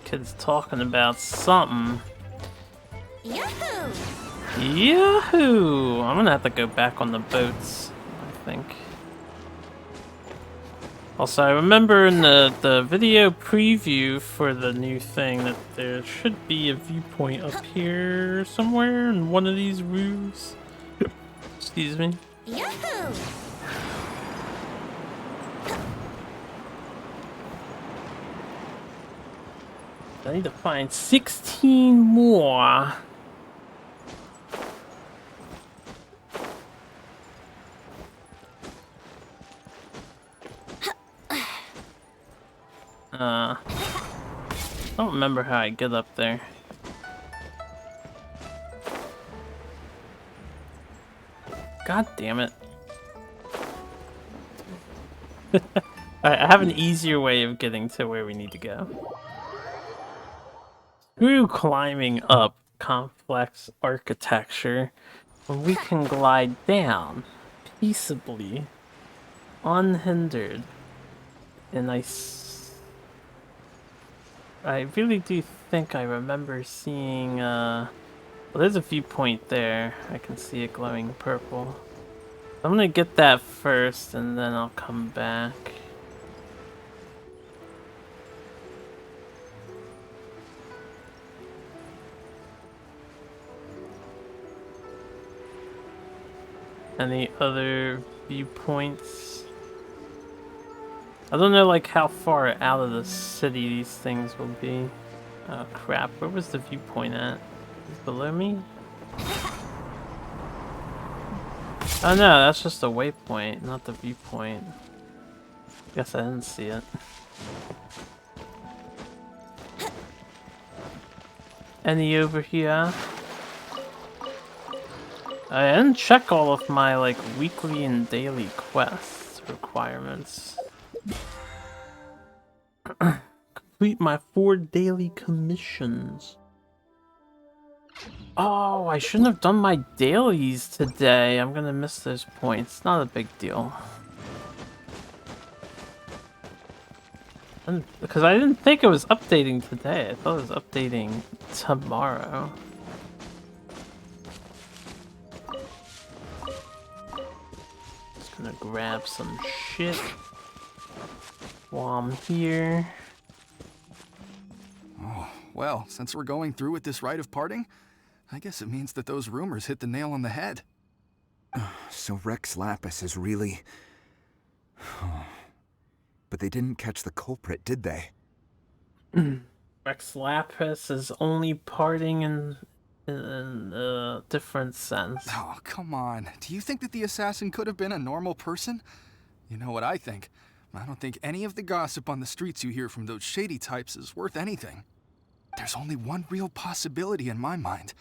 Kid's talking about something. Yahoo! Yahoo! I'm gonna have to go back on the boats, I think. Also, I remember in the video preview for the new thing that there should be a viewpoint up here somewhere in one of these roofs. Excuse me. Yahoo! I need to find 16 more. I don't remember how I get up there. God damn it. I have an easier way of getting to where we need to go. Through climbing up complex architecture, when we can glide down peaceably, unhindered. And I really do think I remember seeing, well, there's a viewpoint there. I can see it glowing purple. I'm gonna get that first, and then I'll come back. Any other viewpoints? I don't know, like, how far out of the city these things will be. Oh crap, where was the viewpoint at? Is it below me? Oh no, that's just a waypoint, not the viewpoint. Guess I didn't see it. Any over here? I didn't check all of my, like, weekly and daily quests requirements. Complete my 4 daily commissions. Oh, I shouldn't have done my dailies today. I'm gonna miss those points. Not a big deal. Because I didn't think it was updating today. I thought it was updating tomorrow. Just gonna grab some shit while I'm here. Oh, well, since we're going through with this rite of parting, I guess it means that those rumors hit the nail on the head. So Rex Lapis is really... But they didn't catch the culprit, did they? Rex Lapis is only parting in a different sense. Oh, come on. Do you think that the assassin could have been a normal person? You know what I think. I don't think any of the gossip on the streets you hear from those shady types is worth anything. There's only one real possibility in my mind.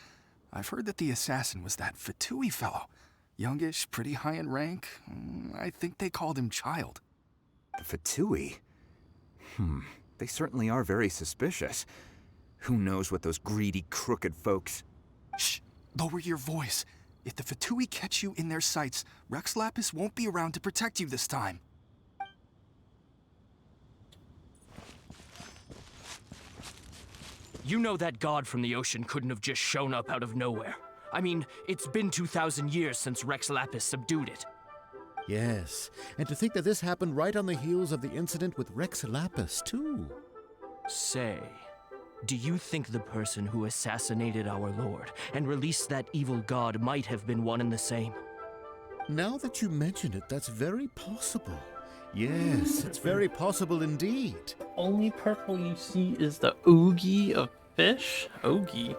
I've heard that the assassin was that Fatui fellow. Youngish, pretty high in rank. I think they called him Child. The Fatui? They certainly are very suspicious. Who knows what those greedy, crooked folks... Shh! Lower your voice. If the Fatui catch you in their sights, Rex Lapis won't be around to protect you this time. You know that god from the ocean couldn't have just shown up out of nowhere. I mean, it's been 2,000 years since Rex Lapis subdued it. Yes, and to think that this happened right on the heels of the incident with Rex Lapis, too. Say, do you think the person who assassinated our lord and released that evil god might have been one and the same? Now that you mention it, that's very possible. Yes, it's very possible indeed. Only purple you see is the Oogie of fish? Oogie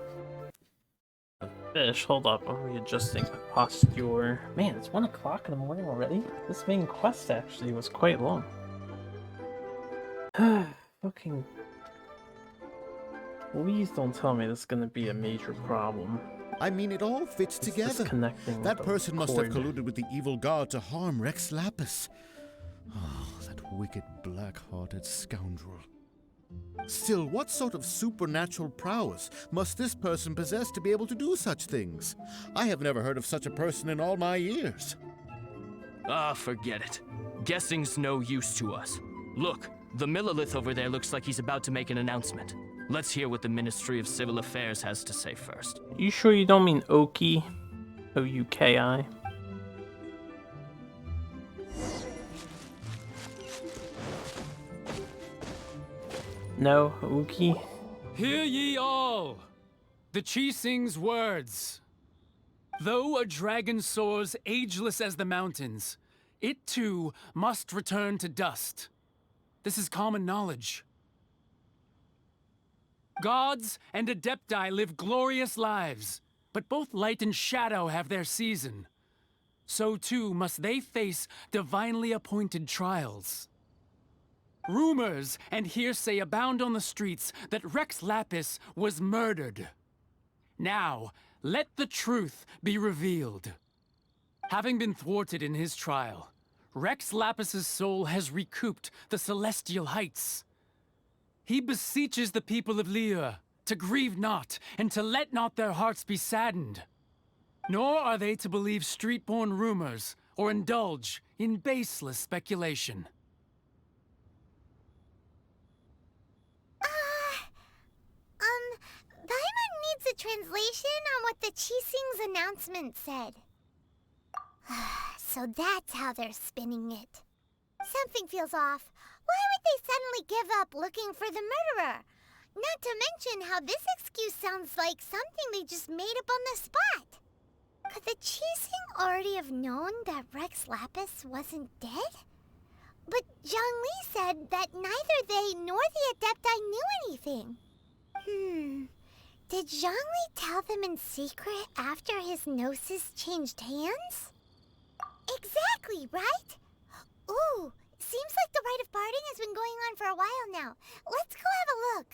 of fish. Hold up, I'm readjusting my posture. Man, it's 1 o'clock in the morning already? This main quest actually was quite long. Fucking... Please don't tell me this is gonna be a major problem. I mean, it all fits together. That person must have colluded with the evil god to harm Rex Lapis. Oh, that wicked, black-hearted scoundrel. Still, what sort of supernatural prowess must this person possess to be able to do such things? I have never heard of such a person in all my years. Ah, forget it. Guessing's no use to us. Look, the Millilith over there looks like he's about to make an announcement. Let's hear what the Ministry of Civil Affairs has to say first. You sure you don't mean Oki? O-U-K-I? No, Oki? Hear ye all! The Chising's words. Though a dragon soars ageless as the mountains, it too must return to dust. This is common knowledge. Gods and Adepti live glorious lives, but both light and shadow have their season. So too must they face divinely appointed trials. Rumors and hearsay abound on the streets that Rex Lapis was murdered. Now, let the truth be revealed. Having been thwarted in his trial, Rex Lapis's soul has recouped the celestial heights. He beseeches the people of Liyue to grieve not and to let not their hearts be saddened. Nor are they to believe street-born rumors or indulge in baseless speculation. Paimon needs a translation on what the Chising's announcement said. So that's how they're spinning it. Something feels off. Why would they suddenly give up looking for the murderer? Not to mention how this excuse sounds like something they just made up on the spot. Could the Chising already have known that Rex Lapis wasn't dead? But Zhongli said that neither they nor the Adepti knew anything. Did Zhongli tell them in secret after his gnosis changed hands? Exactly, right? Ooh, seems like the rite of parting has been going on for a while now. Let's go have a look.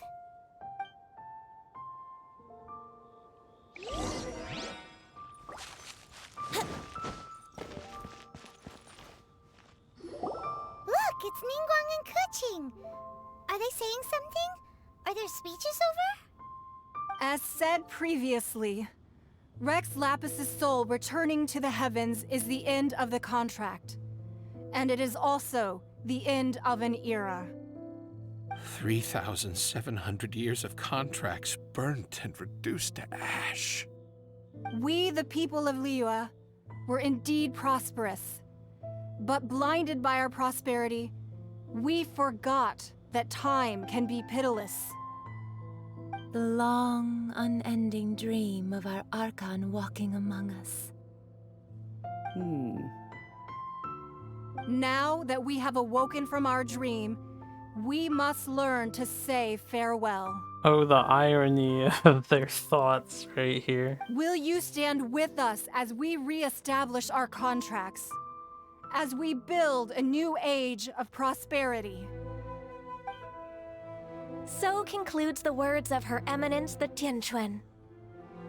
Look, it's Ningguang and Keqing. Are they saying something? Are their speeches over? As said previously, Rex Lapis's soul returning to the heavens is the end of the contract. And it is also the end of an era. 3,700 years of contracts burnt and reduced to ash. We, the people of Liyue, were indeed prosperous. But blinded by our prosperity, we forgot that time can be pitiless. The long, unending dream of our Archon walking among us. Now that we have awoken from our dream, we must learn to say farewell. Oh, the irony of their thoughts right here. Will you stand with us as we re-establish our contracts? As we build a new age of prosperity? So concludes the words of Her Eminence the Tianquan.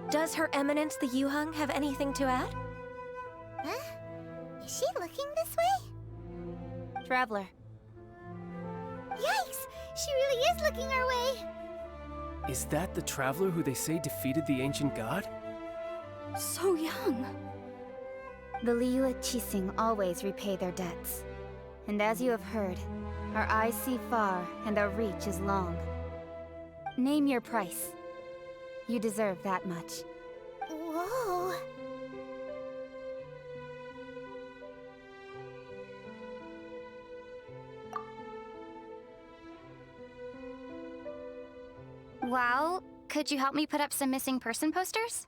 Does Her Eminence the Yuheng have anything to add? Huh? Is she looking this way? Traveler. Yikes! She really is looking our way! Is that the traveler who they say defeated the ancient god? So young. The Liyue Chising always repay their debts. And as you have heard, our eyes see far and our reach is long. Name your price. You deserve that much. Whoa! Well, could you help me put up some missing person posters?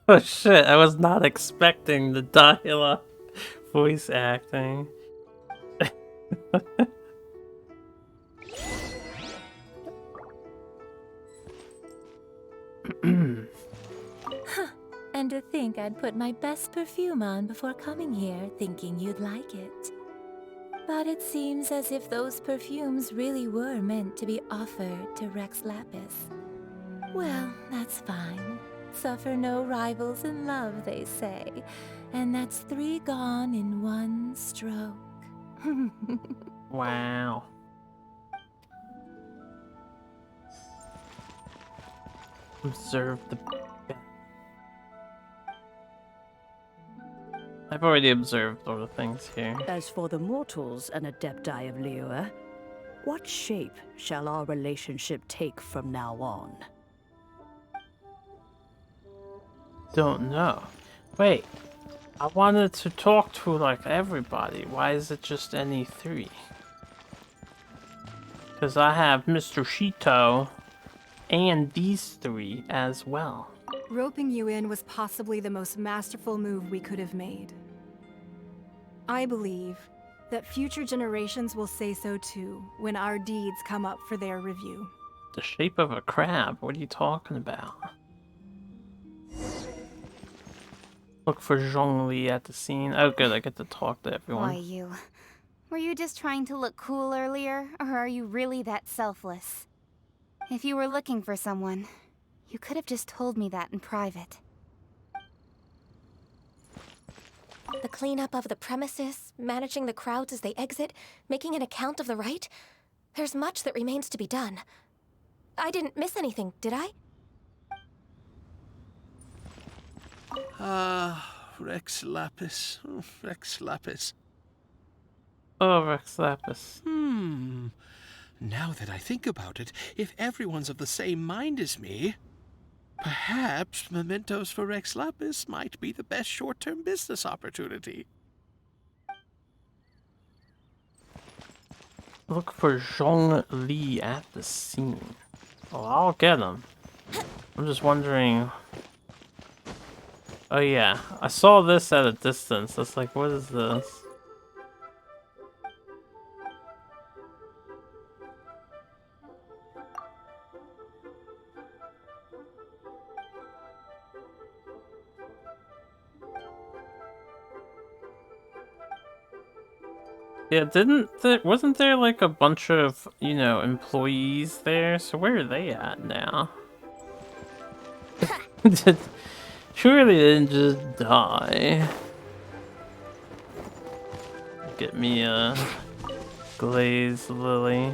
Oh shit, I was not expecting the dialogue voice acting. And to think I'd put my best perfume on before coming here, thinking you'd like it. But it seems as if those perfumes really were meant to be offered to Rex Lapis. Well, that's fine. Suffer no rivals in love, they say. And that's 3 gone in 1 stroke. Wow. Observe the... I've already observed all the things here. As for the mortals and Adepti of Liyue, what shape shall our relationship take from now on? Don't know. Wait, I wanted to talk to like everybody. Why is it just any 3? Because I have Mr. Shito and these 3 as well. Roping you in was possibly the most masterful move we could have made. I believe that future generations will say so too when our deeds come up for their review. The shape of a crab? What are you talking about? Look for Zhongli at the scene. Oh good, I get to talk to everyone. Why you? Were you just trying to look cool earlier, or are you really that selfless? If you were looking for someone, you could have just told me that in private. The cleanup of the premises, managing the crowds as they exit, making an account of the rite. There's much that remains to be done. I didn't miss anything, did I? Rex Lapis. Rex Lapis. Oh, Rex Lapis. Now that I think about it, if everyone's of the same mind as me, perhaps mementos for Rex Lapis might be the best short-term business opportunity. Look for Zhongli at the scene. Oh, I'll get him. I'm just wondering... Oh yeah, I saw this at a distance. It's like, what is this? Yeah, wasn't there like a bunch of, you know, employees there? So where are they at now? Surely they didn't just die. Get me a glazed lily.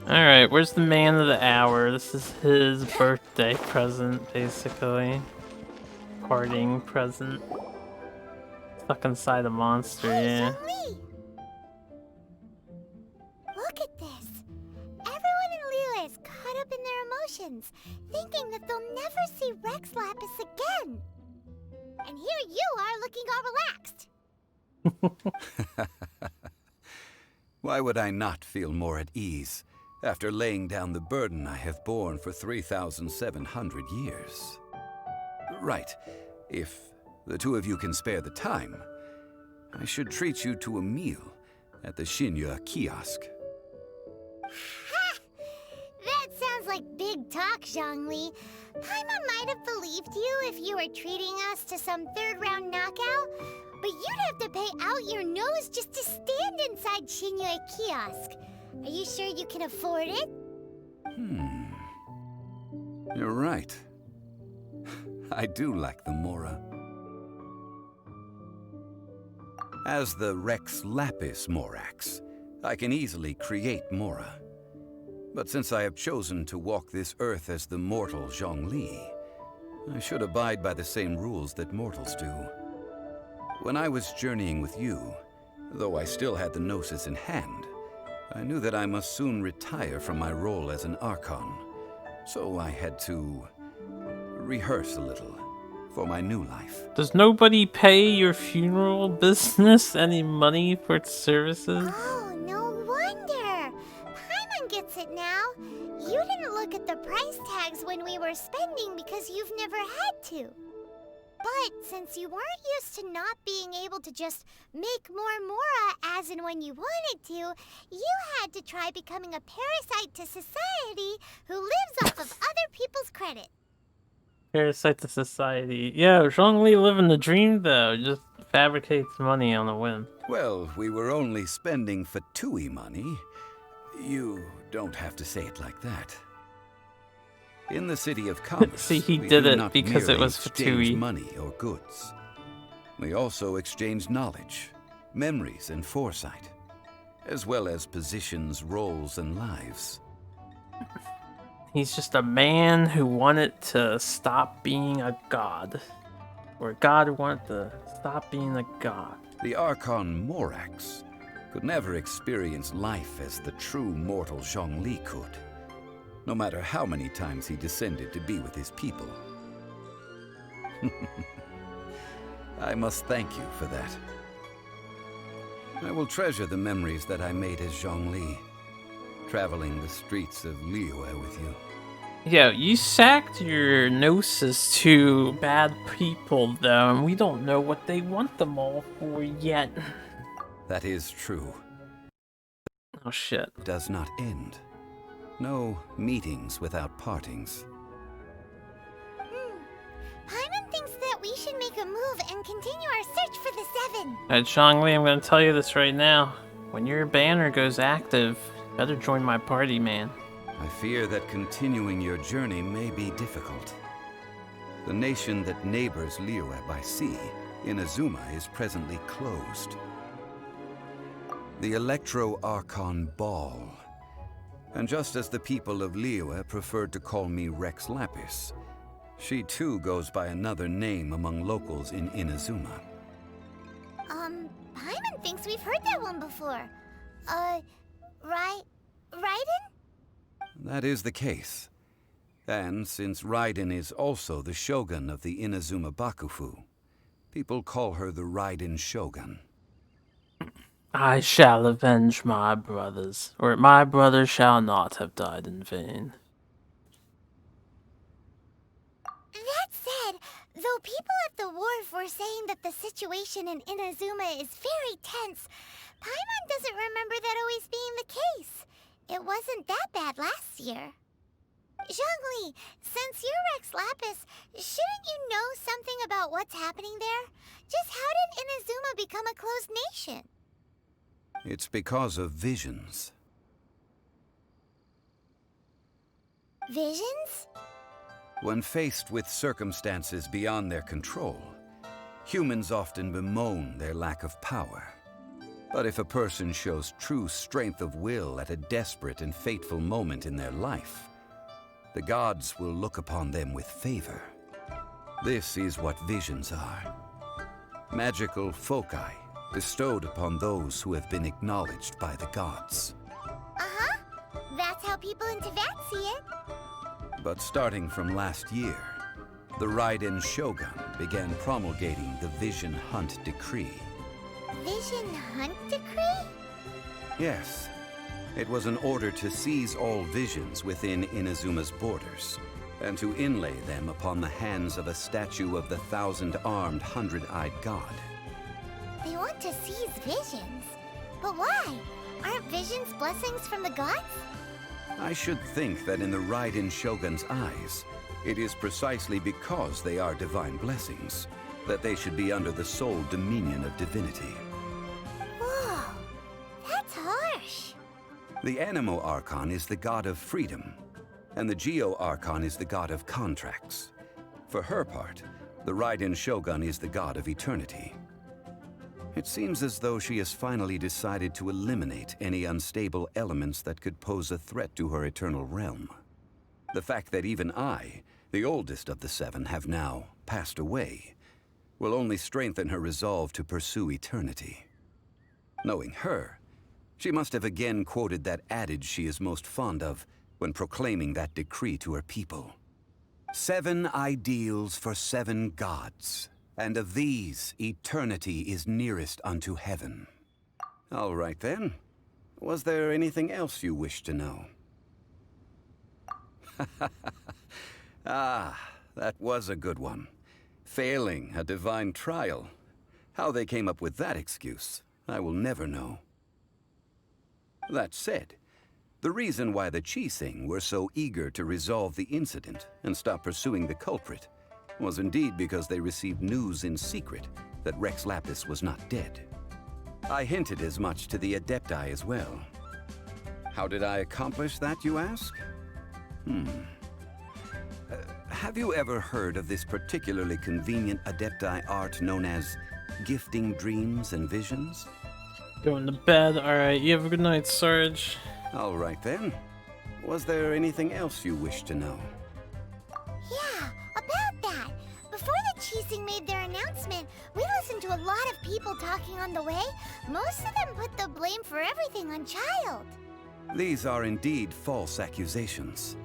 Alright, where's the man of the hour? This is his birthday present, basically. Parting present. Stuck inside a monster, yeah. Look at this. Everyone in Liyue is caught up in their emotions, thinking that they'll never see Rex Lapis again. And here you are looking all relaxed. Why would I not feel more at ease after laying down the burden I have borne for 3,700 years? Right, if the 2 of you can spare the time, I should treat you to a meal at the Shinya kiosk. Ha! That sounds like big talk, Zhongli. Paimon might have believed you if you were treating us to some 3rd round knockout, but you'd have to pay out your nose just to stand inside Shinya kiosk. Are you sure you can afford it? You're right. I do like the Mora. As the Rex Lapis Morax, I can easily create Mora. But since I have chosen to walk this earth as the mortal Zhongli, I should abide by the same rules that mortals do. When I was journeying with you, though I still had the Gnosis in hand, I knew that I must soon retire from my role as an Archon. So I had to rehearse a little for my new life. Does nobody pay your funeral business any money for its services? Oh, no wonder. Paimon gets it it now. You didn't look at the price tags when we were spending because you've never had to. But since you weren't used to not being able to just make more Mora as and when you wanted to, you had to try becoming a parasite to society who lives off of other people's credit. Parasite to society. Yeah, Zhongli living the dream though. Just fabricates money on a whim. Well, we were only spending Fatui money. You don't have to say it like that. In the city of commerce, see, he we did do it not because it merely was exchange Fatui. money or goods. We also exchange knowledge, memories, and foresight, as well as positions, roles, and lives. He's just a man who wanted to stop being a god. Or a god who wanted to stop being a god. The Archon Morax could never experience life as the true mortal Zhongli could, no matter how many times he descended to be with his people. I must thank you for that. I will treasure the memories that I made as Zhongli, traveling the streets of Liyue with you. Yo, you sacked your gnosis to bad people though, and we don't know what they want them all for yet. That is true. Oh shit. Does not end. No meetings without partings. Paimon thinks that we should make a move and continue our search for the Seven. Alright, Zhongli, I'm gonna tell you this right now. When your banner goes active, better join my party, man. I fear that continuing your journey may be difficult. The nation that neighbors Liyue by sea, Inazuma, is presently closed. The Electro-Archon Ball. And just as the people of Liyue preferred to call me Rex Lapis, she too goes by another name among locals in Inazuma. Paimon thinks we've heard that one before. Raiden? That is the case. And since Raiden is also the shogun of the Inazuma Bakufu, people call her the Raiden Shogun. I shall avenge my brothers, or my brothers shall not have died in vain. That said, though people at the wharf were saying that the situation in Inazuma is very tense, Paimon doesn't remember that always being the case. It wasn't that bad last year. Zhongli, since you're Rex Lapis, shouldn't you know something about what's happening there? Just how did Inazuma become a closed nation? It's because of visions. Visions? When faced with circumstances beyond their control, humans often bemoan their lack of power. But if a person shows true strength of will at a desperate and fateful moment in their life, the gods will look upon them with favor. This is what visions are. Magical foci bestowed upon those who have been acknowledged by the gods. Uh-huh. That's how people in Teyvat see it. But starting from last year, the Raiden Shogun began promulgating the Vision Hunt Decree. Vision Hunt Decree? Yes. It was an order to seize all visions within Inazuma's borders, and to inlay them upon the hands of a statue of the 1,000-armed, 100-eyed god. They want to seize visions. But why? Aren't visions blessings from the gods? I should think that in the Raiden Shogun's eyes, it is precisely because they are divine blessings that they should be under the sole dominion of divinity. Whoa, that's harsh. The Animo Archon is the god of freedom, and the Geo Archon is the god of contracts. For her part, the Raiden Shogun is the god of eternity. It seems as though she has finally decided to eliminate any unstable elements that could pose a threat to her eternal realm. The fact that even I, the oldest of the seven, have now passed away, will only strengthen her resolve to pursue eternity. Knowing her, she must have again quoted that adage she is most fond of when proclaiming that decree to her people. 7 ideals for 7 gods, and of these, eternity is nearest unto heaven. All right then. Was there anything else you wished to know? Ah, that was a good one. Failing a divine trial. How they came up with that excuse, I will never know. That said, the reason why the Qixing were so eager to resolve the incident and stop pursuing the culprit was indeed because they received news in secret that Rex Lapis was not dead. I hinted as much to the Adepti as well. How did I accomplish that, you ask? Have you ever heard of this particularly convenient Adepti art known as gifting dreams and visions? Going to bed. Alright, you have a good night, Sarge. All right then. Was there anything else you wish to know? Yeah, about that. Before the Qixing made their announcement, we listened to a lot of people talking on the way. Most of them put the blame for everything on Child. These are indeed false accusations.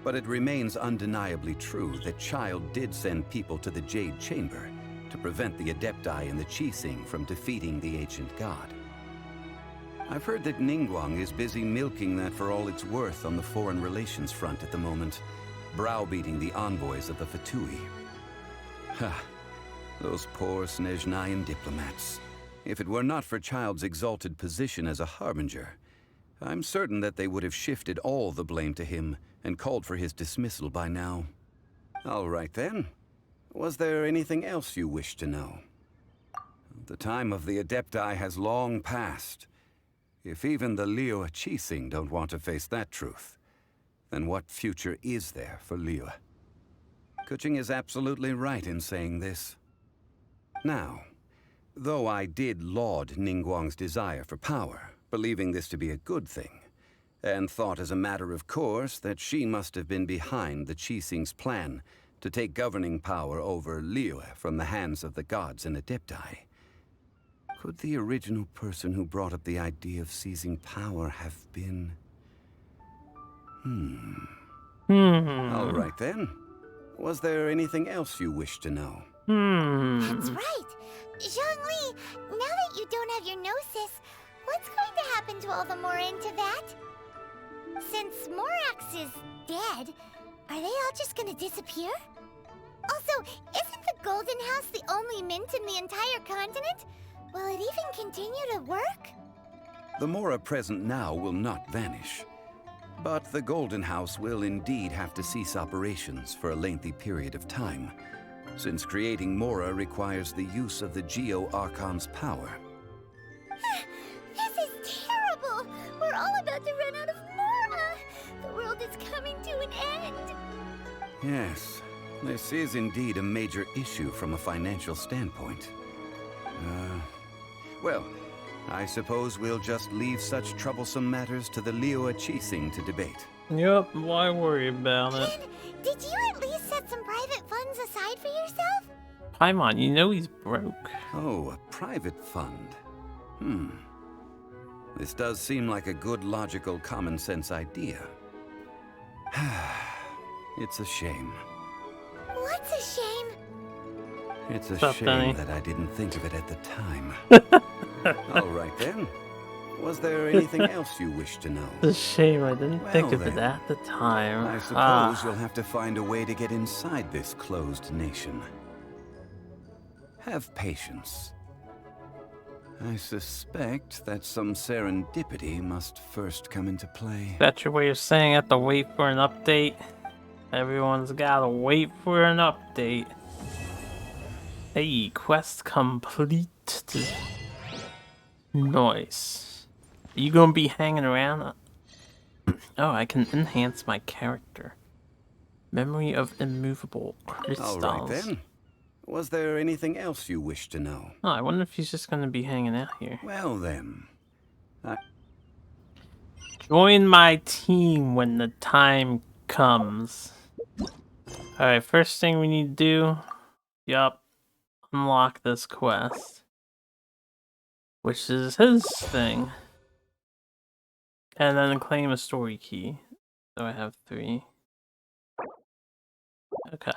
But it remains undeniably true that Child did send people to the Jade Chamber to prevent the Adepti and the Qixing from defeating the ancient god. I've heard that Ningguang is busy milking that for all it's worth on the foreign relations front at the moment, browbeating the envoys of the Fatui. Ha! Those poor Snezhnayan diplomats. If it were not for Child's exalted position as a harbinger, I'm certain that they would have shifted all the blame to him and called for his dismissal by now. All right then. Was there anything else you wish to know? The time of the Adepti has long passed. If even the Liyue Qixing don't want to face that truth, then what future is there for Liyue? Kuching is absolutely right in saying this. Now, though I did laud Ningguang's desire for power, believing this to be a good thing, and thought as a matter of course that she must have been behind the Qixing's plan to take governing power over Liyue from the hands of the gods and Adepti. Could the original person who brought up the idea of seizing power have been... All right then. Was there anything else you wish to know? That's right. Zhongli, now that you don't have your gnosis, what's going to happen to all the Mora in Tibet? Since Morax is dead, are they all just gonna disappear? Also, isn't the Golden House the only mint in the entire continent? Will it even continue to work? The Mora present now will not vanish. But the Golden House will indeed have to cease operations for a lengthy period of time, since creating Mora requires the use of the Geo-Archon's power. This is terrible! We're all about to run out of Mora! The world is coming to an end! Yes, this is indeed a major issue from a financial standpoint. Well, I suppose we'll just leave such troublesome matters to the Liyue Qixing to debate. Yep, why worry about it? Did you at least set some private funds aside for yourself? Paimon, you know he's broke. Oh, a private fund. This does seem like a good, logical, common-sense idea. It's a shame. What's a shame? It's a Stop, shame Benny. that I didn't think of it at the time. All right then. Was there anything else you wish to know? It's a shame I didn't think Well, of it then, at the time. I suppose you'll have to find a way to get inside this closed nation. Have patience. I suspect that some serendipity must first come into play. That's your way of saying I have to wait for an update? Everyone's gotta wait for an update. Hey, quest complete. Nice. Are you gonna be hanging around? Oh, I can enhance my character. Memory of immovable crystals. All right then. Was there anything else you wish to know? Oh, I wonder if he's just gonna be hanging out here. Well then. Join my team when the time comes. Alright, first thing we need to do. Yup. Unlock this quest. Which is his thing. And then claim a story key. So I have 3. Okay.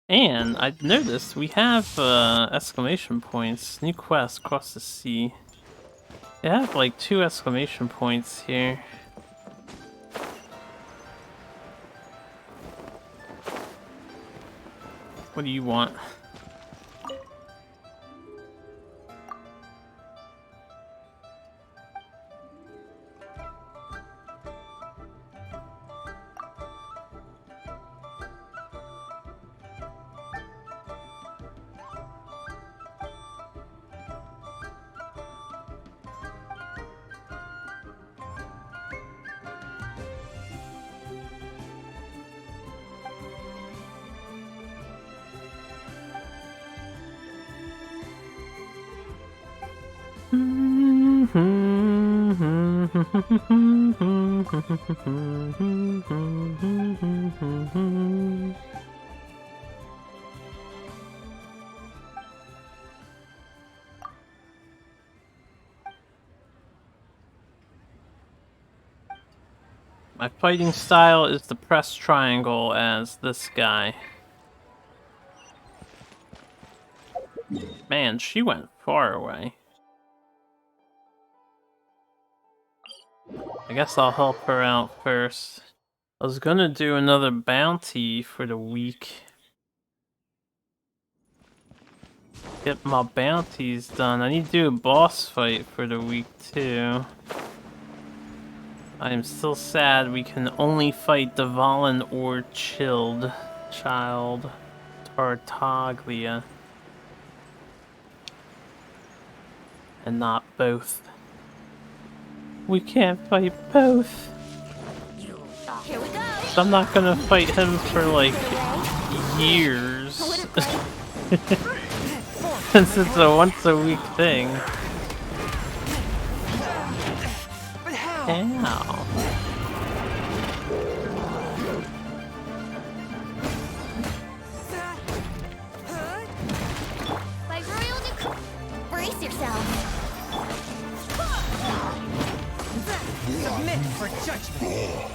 And I noticed we have exclamation points. New quest, cross the sea. They have like 2 exclamation points here. What do you want? My fighting style is the press triangle as this guy. Man, she went far away. I guess I'll help her out first. I was gonna do another bounty for the week. Get my bounties done. I need to do a boss fight for the week too. I am still sad we can only fight the Valen or Chilled Child Tartaglia. And not both. We can't fight both. Here we go. So I'm not gonna fight him for like years. Since it's a once a week thing. Ow. By royal decree. Brace yourself. Submit for judgment.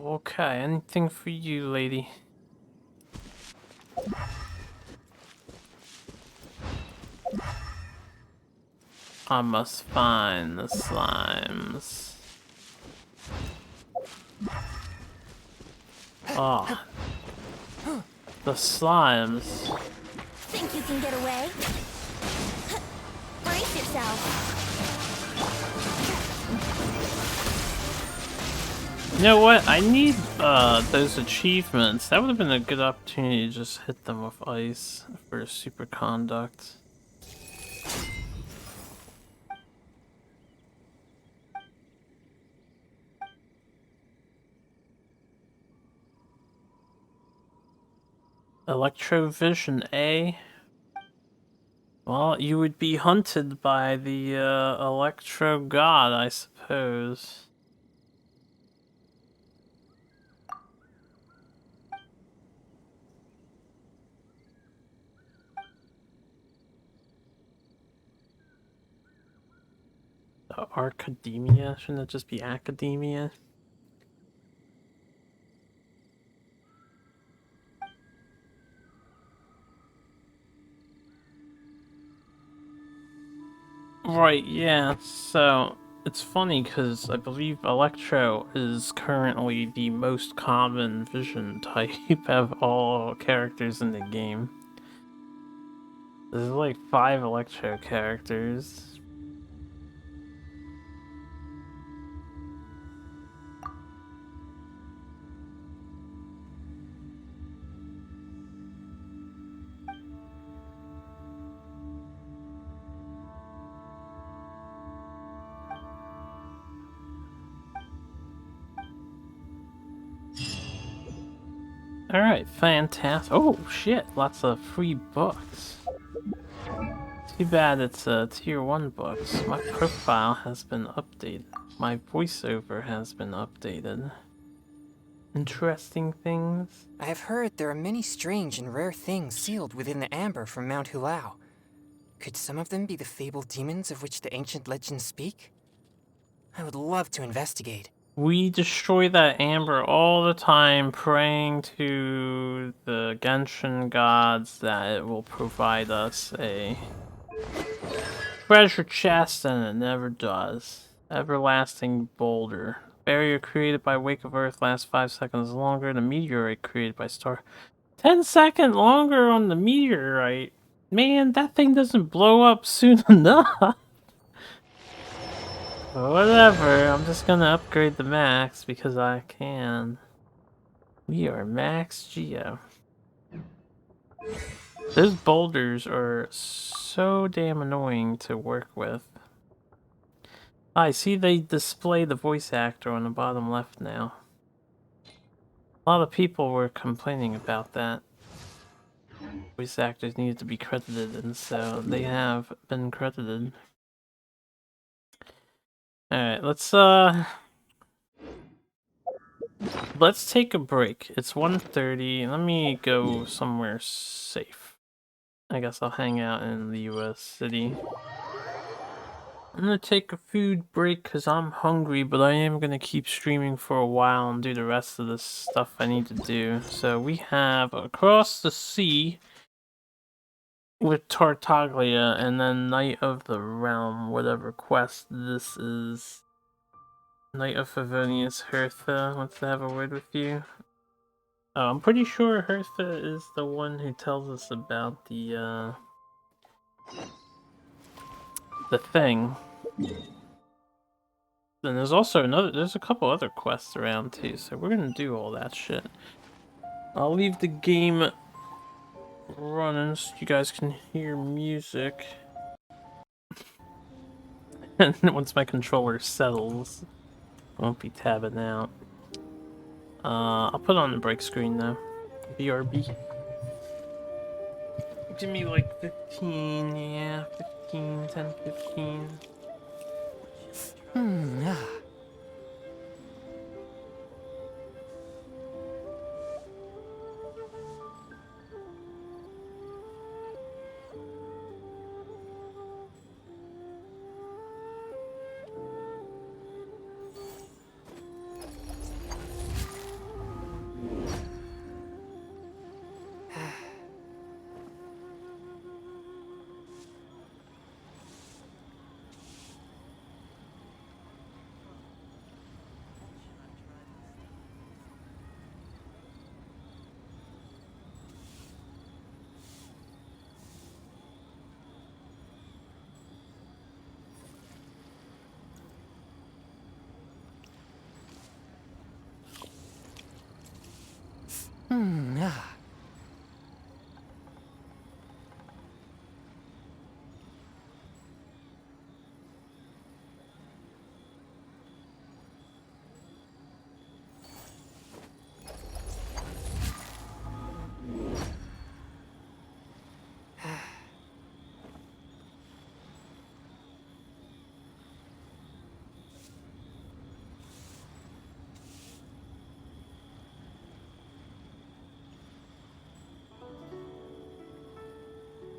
Okay, anything for you, lady? I must find the slimes. Oh. The slimes. Think you can get away? Brace yourself. You know what? I need those achievements. That would have been a good opportunity to just hit them with ice for superconduct. Electrovision A. Well, you would be hunted by the Electro God, I suppose. Arcademia? Shouldn't it just be Academia? Right, yeah, so it's funny because I believe Electro is currently the most common vision type of all characters in the game. There's like 5 Electro characters. Alright, fantastic. Oh shit, lots of free books. Too bad it's tier 1 books. My profile has been updated. My voiceover has been updated. Interesting things. I have heard there are many strange and rare things sealed within the amber from Mount Hulao. Could some of them be the fabled demons of which the ancient legends speak? I would love to investigate. We destroy that amber all the time, praying to the Genshin gods that it will provide us a treasure chest, and it never does. Everlasting boulder. Barrier created by wake of earth lasts 5 seconds longer. The meteorite created by star 10 seconds longer on the meteorite. Man, that thing doesn't blow up soon enough. Whatever, I'm just gonna upgrade the max because I can. We are max Geo. Those boulders are so damn annoying to work with. I see they display the voice actor on the bottom left now. A lot of people were complaining about that. Voice actors needed to be credited, and so they have been credited. Alright, let's take a break. It's 1:30. Let me go somewhere safe. I guess I'll hang out in the US city. I'm gonna take a food break because I'm hungry, but I am gonna keep streaming for a while and do the rest of the stuff I need to do. So we have Across the Sea with Tartaglia, and then Knight of the Realm, whatever quest this is. Knight of Favonius Hertha wants to have a word with you. Oh, I'm pretty sure Hertha is the one who tells us about the thing. Then there's also there's a couple other quests around too, so we're gonna do all that shit. I'll leave the game running so you guys can hear music. And once my controller settles, I won't be tabbing out. I'll put on the break screen though. BRB. Give me like 15, yeah, 15, 10, 15.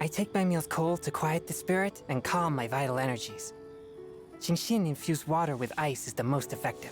I take my meals cold to quiet the spirit and calm my vital energies. Xingxin infused water with ice is the most effective.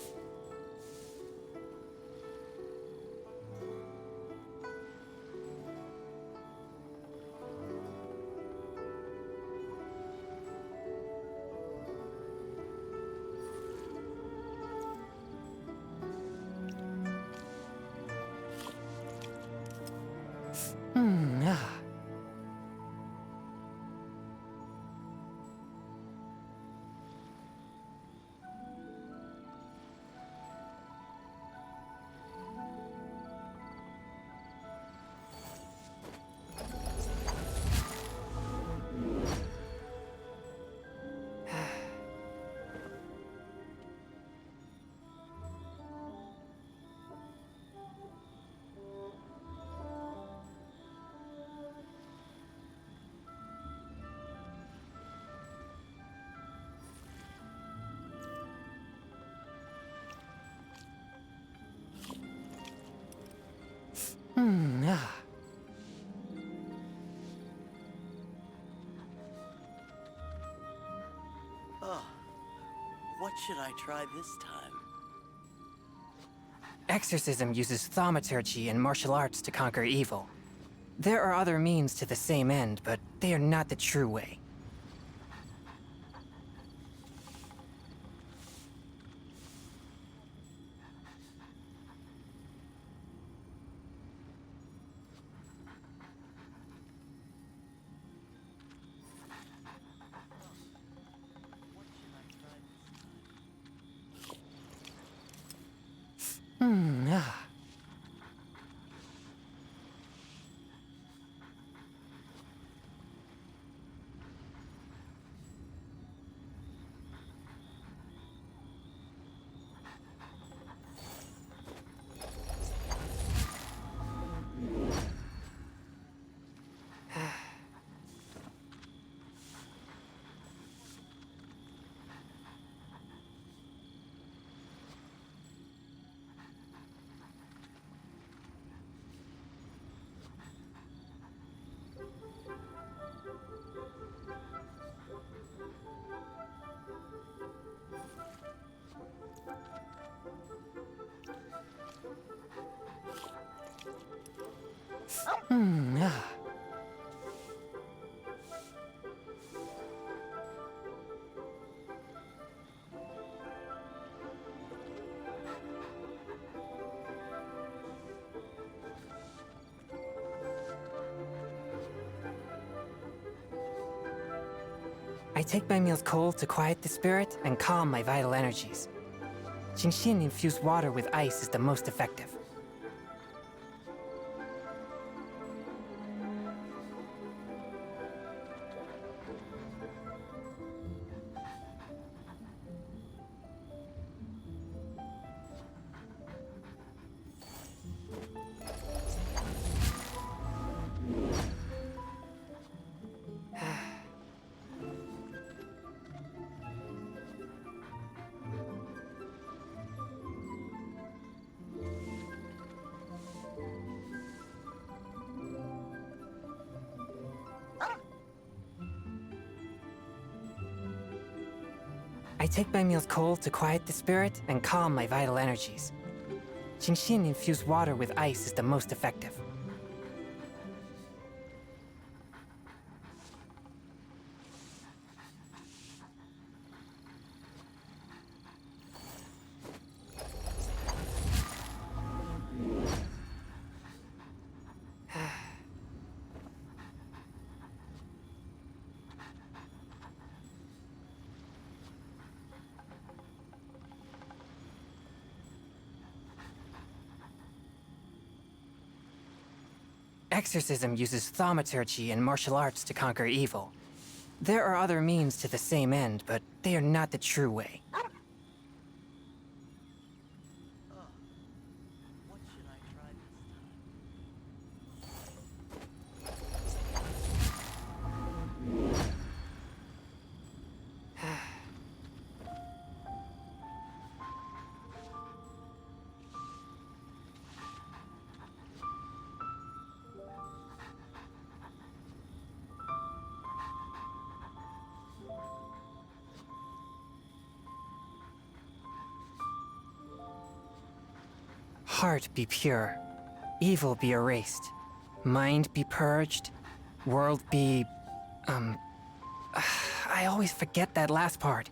Oh, what should I try this time? Exorcism uses thaumaturgy and martial arts to conquer evil. There are other means to the same end, but they are not the true way. Ah. Ah. I take my meals cold to quiet the spirit and calm my vital energies. Genshin infused water with ice is the most effective. I take my meals cold to quiet the spirit and calm my vital energies. Genshin infused water with ice is the most effective. Exorcism uses thaumaturgy and martial arts to conquer evil. There are other means to the same end, but they are not the true way. Heart be pure, evil be erased, mind be purged, world be... I always forget that last part.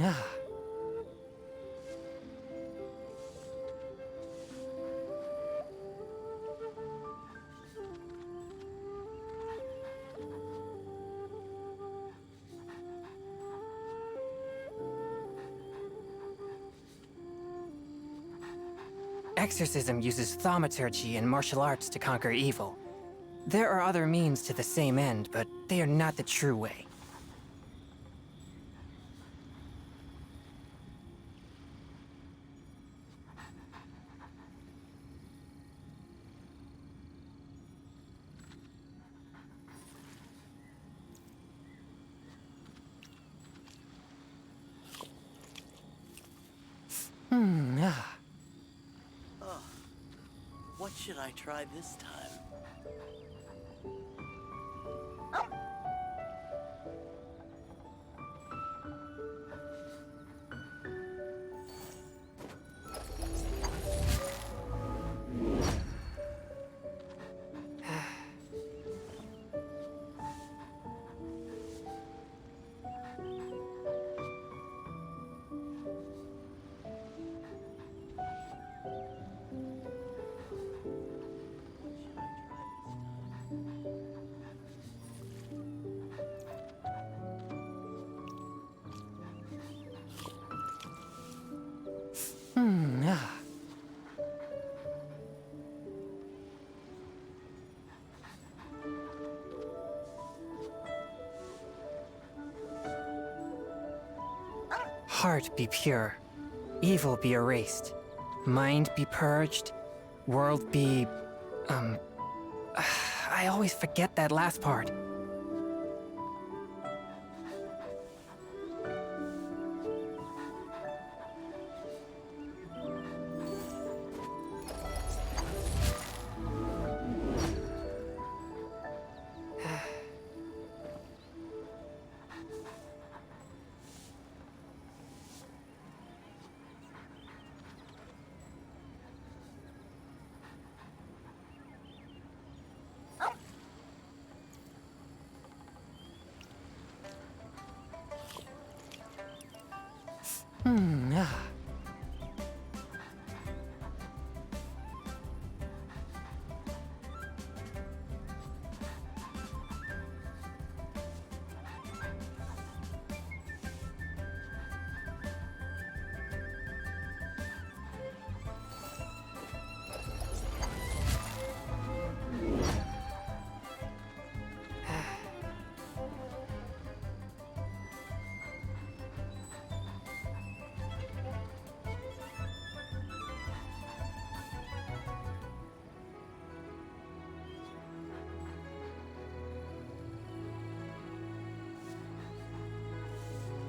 Ah. Exorcism uses thaumaturgy and martial arts to conquer evil. There are other means to the same end, but they are not the true way. should I try this time? Heart be pure, evil be erased, mind be purged, world be... I always forget that last part.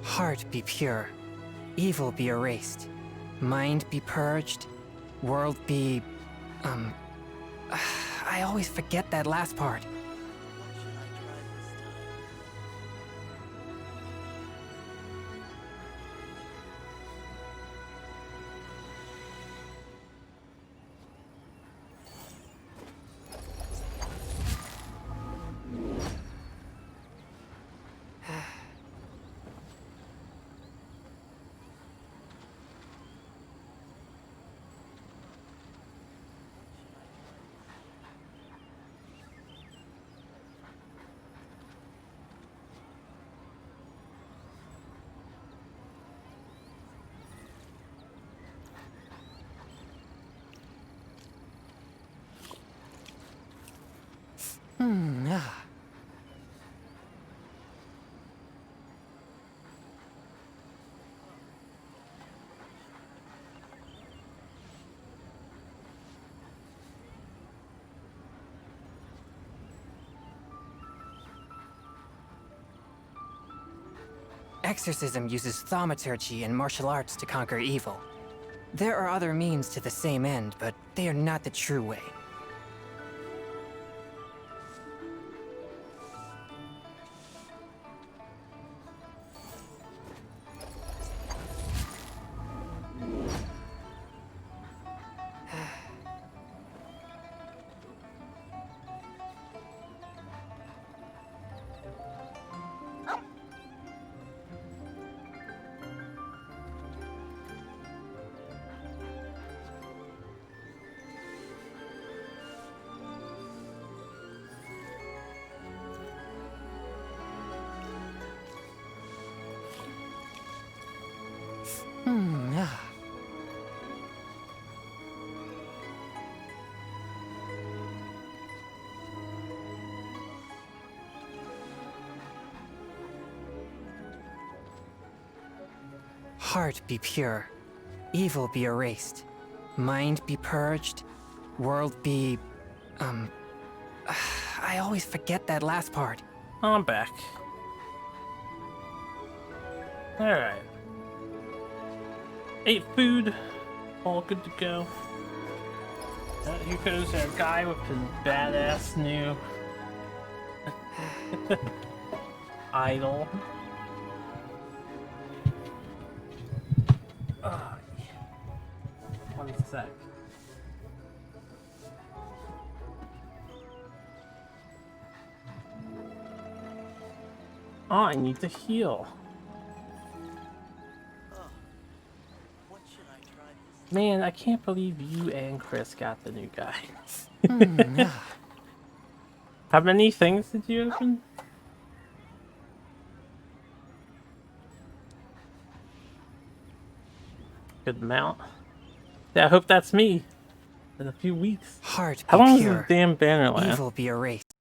Heart be pure, evil be erased, mind be purged, world be... I always forget that last part. Exorcism uses thaumaturgy and martial arts to conquer evil. There are other means to the same end, but they are not the true way. Heart be pure, evil be erased, mind be purged, world be... I always forget that last part. I'm back. Alright. Ate food. All good to go. Here goes our guy with his badass new idol. Oh, yeah. 1 sec. Oh, I need to heal. Man, I can't believe you and Chris got the new guy. How many things did you open? Good amount. Yeah, I hope that's me in a few weeks. Heart How be long pure, does this damn banner last? evil be erased,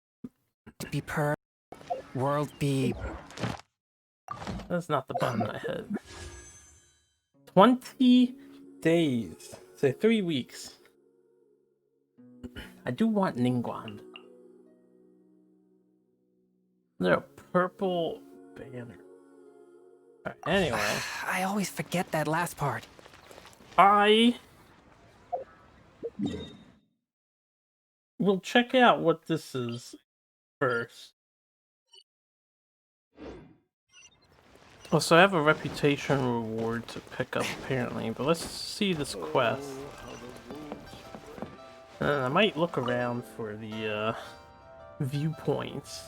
be pure, world be... That's not the button I hit. 20 days. So 3 weeks. I do want Ningguang. No, purple banner. Right, anyway. I always forget that last part. We'll check out what this is first. Oh, so I have a reputation reward to pick up apparently, but let's see this quest. I might look around for the viewpoints.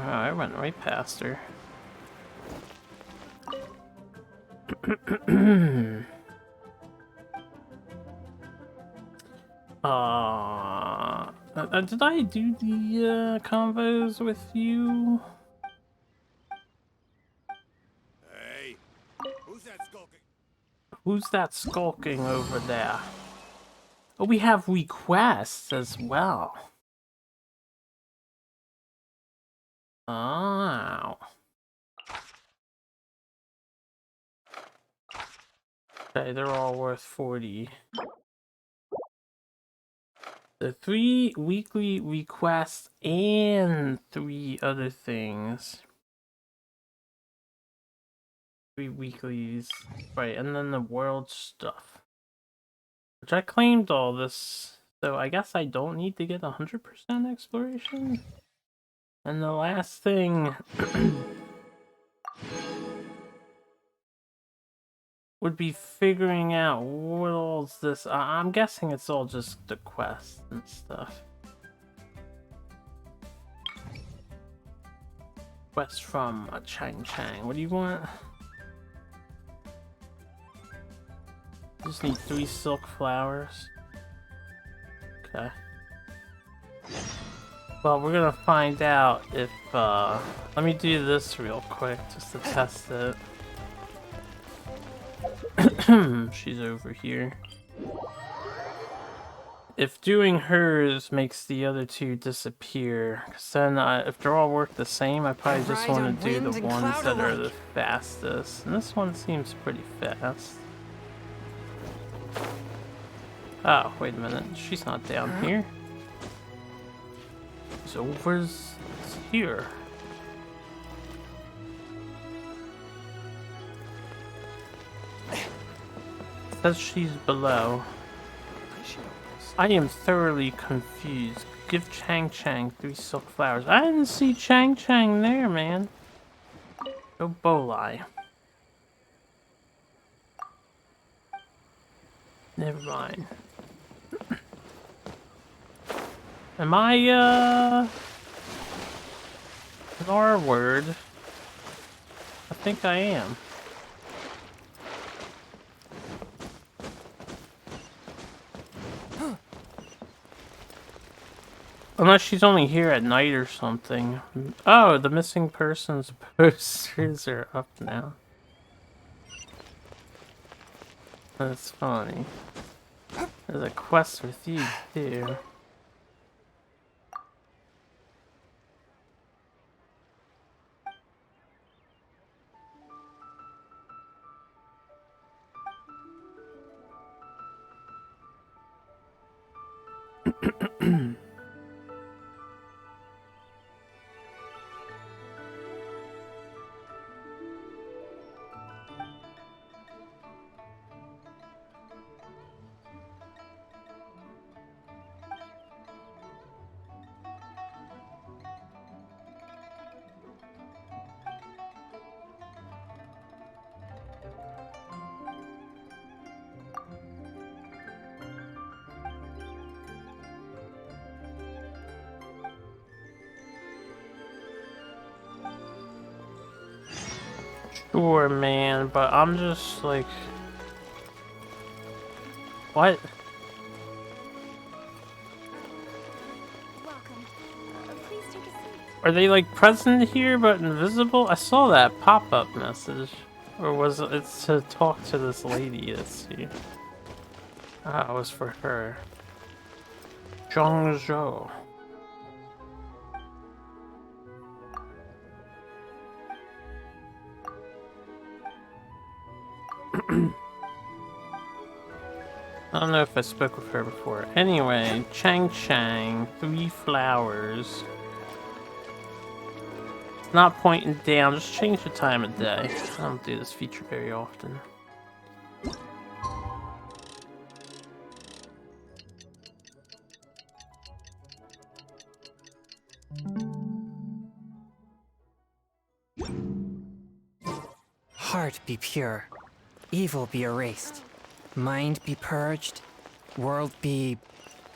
I went right past her. Did I do the convos with you? Hey, who's that skulking? Who's that skulking over there? Oh, we have requests as well. Oh. Okay, they're all worth 40. The 3 weekly requests and 3 other things. 3 weeklies. Right, and then the world stuff. Which I claimed all this, so I guess I don't need to get 100% exploration. And the last thing would be figuring out what all's this. I'm guessing it's all just the quest and stuff. Quest from a Chang Chang. What do you want? Just need 3 silk flowers. Okay. Well, we're gonna find out if, let me do this real quick, just to test it. She's over here. If doing hers makes the other 2 disappear, because then if they're all work the same, I probably just want to do the ones that are the fastest. And this one seems pretty fast. Oh, wait a minute. She's not down here. She's over here. Says she's below. I am thoroughly confused. Give Chang Chang 3 silk flowers. I didn't see Chang Chang there, man. Go Bolai. Never mind. Am I, an R word? I think I am. Unless she's only here at night or something. Oh, the missing persons posters are up now. That's funny. There's a quest with you, too. Sure, man, but I'm just like... What? Are they like present here but invisible? I saw that pop-up message. Or was it to talk to this lady? Let's see. Ah, it was for her. Zhongzhou. I don't know if I spoke with her before. Anyway, Chang, 3 flowers. It's not pointing down, just change the time of day. I don't do this feature very often. Heart be pure, evil be erased, mind be purged, world be...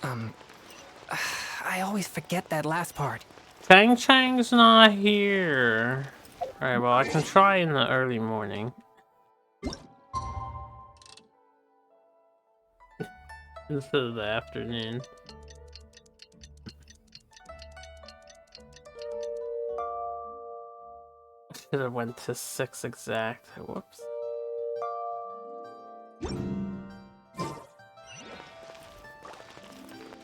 I always forget that last part. Chang's not here. Alright, well, I can try in the early morning. Instead of the afternoon. Should have went to 6 exact. Whoops.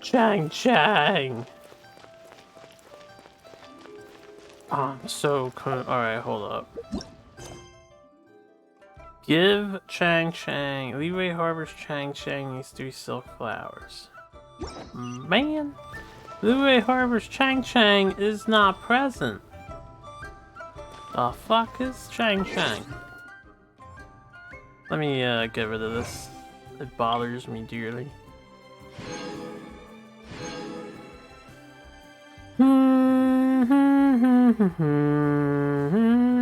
Chang! Oh, I'm so... Alright, hold up. Give Chang. Leeway Harbor's Chang these 3 silk flowers. Man! Leeway Harbor's Chang is not present. The fuck is Chang? Let me get rid of this. It bothers me dearly.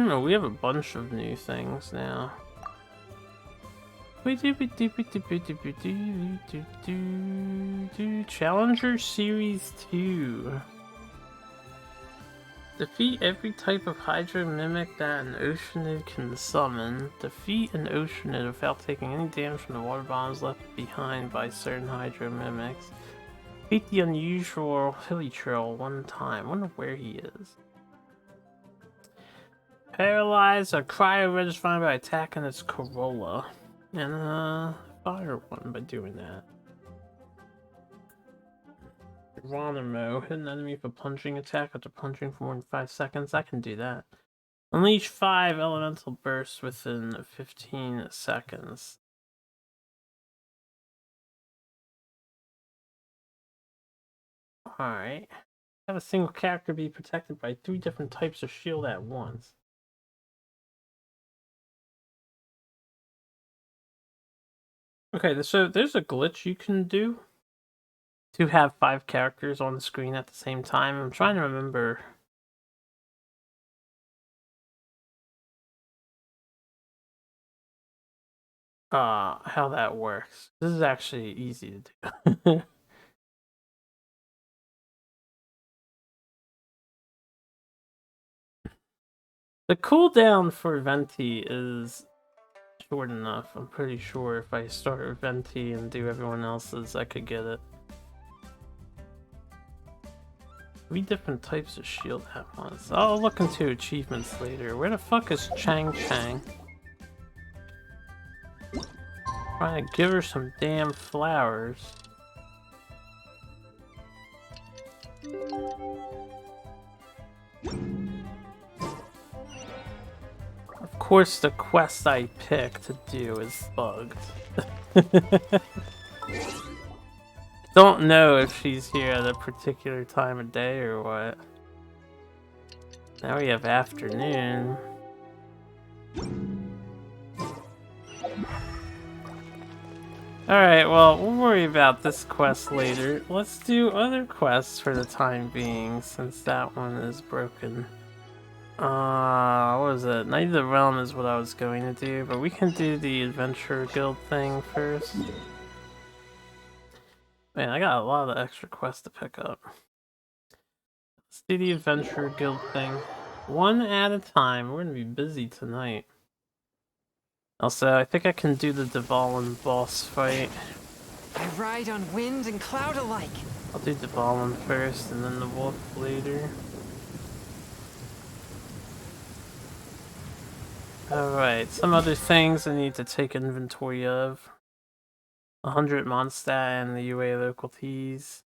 Oh, we have a bunch of new things now. Challenger Series 2. Defeat every type of Hydro Mimic that an Oceanid can summon. Defeat an Oceanid without taking any damage from the water bombs left behind by certain Hydro Mimics. Beat the unusual Hilly Trail 1 time. Wonder where he is. Paralyze a Cryo Registry by attacking its Corolla. And fire one by doing that. Geronimo, hit an enemy for plunging attack after plunging for more than 5 seconds. I can do that. Unleash 5 elemental bursts within 15 seconds. Alright. Have a single character be protected by 3 different types of shield at once. Okay, so there's a glitch you can do to have 5 characters on the screen at the same time. I'm trying to remember. how that works. This is actually easy to do. The cooldown for Venti is short enough. I'm pretty sure if I start with Venti and do everyone else's, I could get it. 3 different types of shield at once. I'll look into achievements later. Where the fuck is Chang Chang? Trying to give her some damn flowers. Of course, the quest I pick to do is bugged. Don't know if she's here at a particular time of day or what. Now we have afternoon. Alright, well, we'll worry about this quest later. Let's do other quests for the time being, since that one is broken. What was it? Night of the Realm is what I was going to do, but we can do the Adventure Guild thing first. Man, I got a lot of extra quests to pick up. Let's do the Adventure Guild thing. One at a time. We're gonna be busy tonight. Also, I think I can do the Dvalin boss fight. I ride on wind and cloud alike. I'll do Dvalin first and then the wolf later. Alright, some other things I need to take inventory of. 100 Mondstadt and the UA loyalties.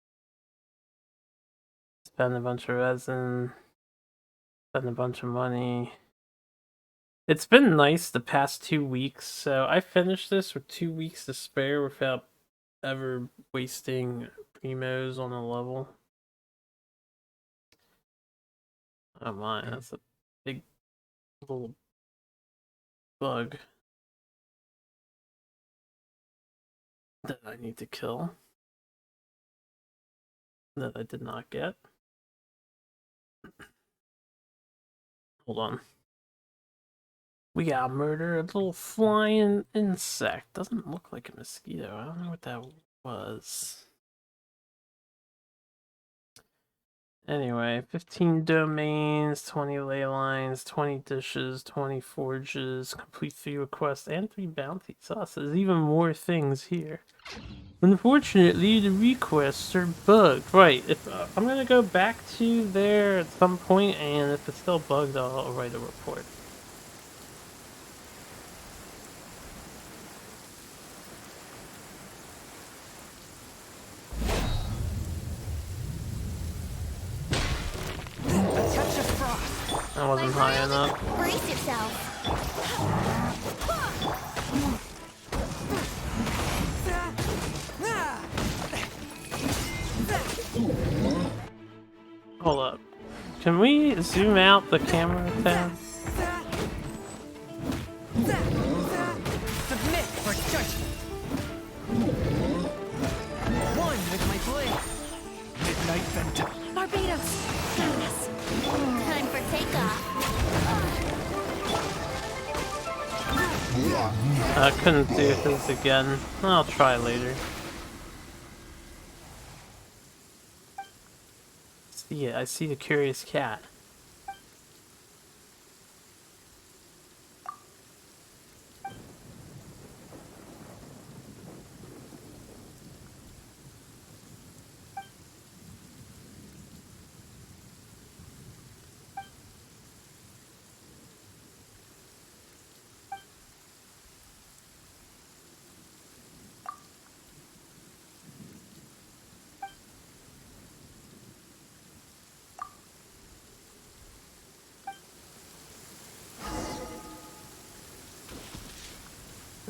Spend a bunch of resin. Spend a bunch of money. It's been nice the past 2 weeks, so I finished this with 2 weeks to spare without ever wasting primos on a level. Oh my, that's a big little bug that I need to kill. That I did not get. Hold on. We gotta murder a little flying insect. Doesn't look like a mosquito. I don't know what that was. Anyway, 15 domains, 20 ley lines, 20 dishes, 20 forges, complete 3 requests, and 3 bounties. Oh, so there's even more things here. Unfortunately, the requests are bugged. Right, if I'm gonna go back to there at some point, and if it's still bugged, I'll write a report. That wasn't high enough. Brace yourself. Hold up. Can we zoom out the camera tab? Submit for judgment. One with my blade. Midnight Venta. Barbados. Time for takeoff. I couldn't do this again. I'll try later. See it. I see the curious cat.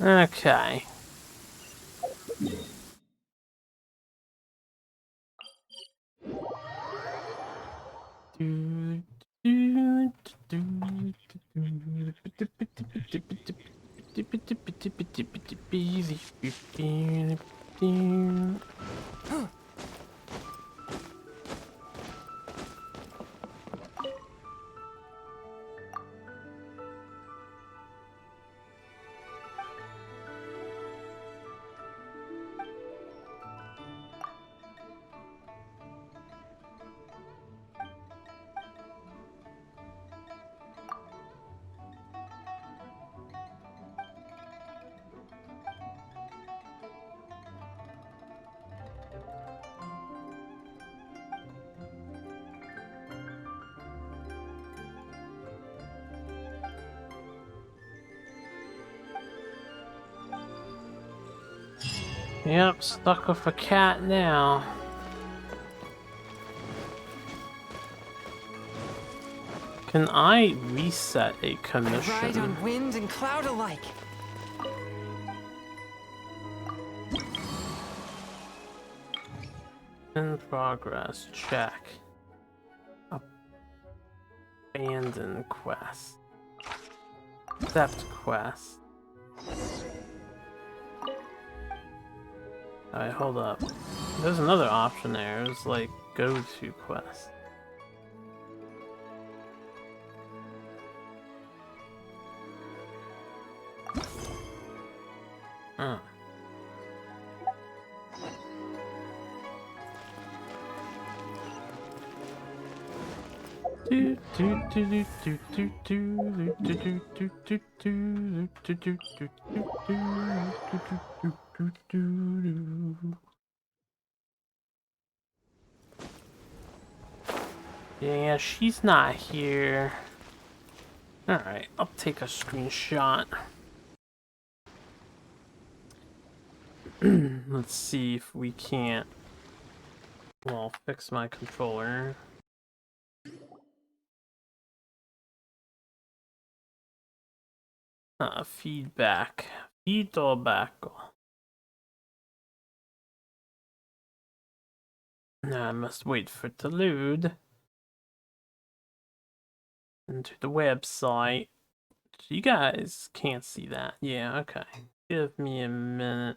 Okay. Yep, stuck with a cat now. Can I reset a commission? Ride on wind and cloud alike. In progress, check. Abandon quest. Accept quest. Alright, hold up. There's another option there. It's like go to quest. Huh. Yeah, she's not here. Alright, I'll take a screenshot. Let's see if we can't, well, fix my controller. Feedback. Feedback. Now I must wait for it to load into the website. You guys can't see that. Yeah, okay. Give me a minute.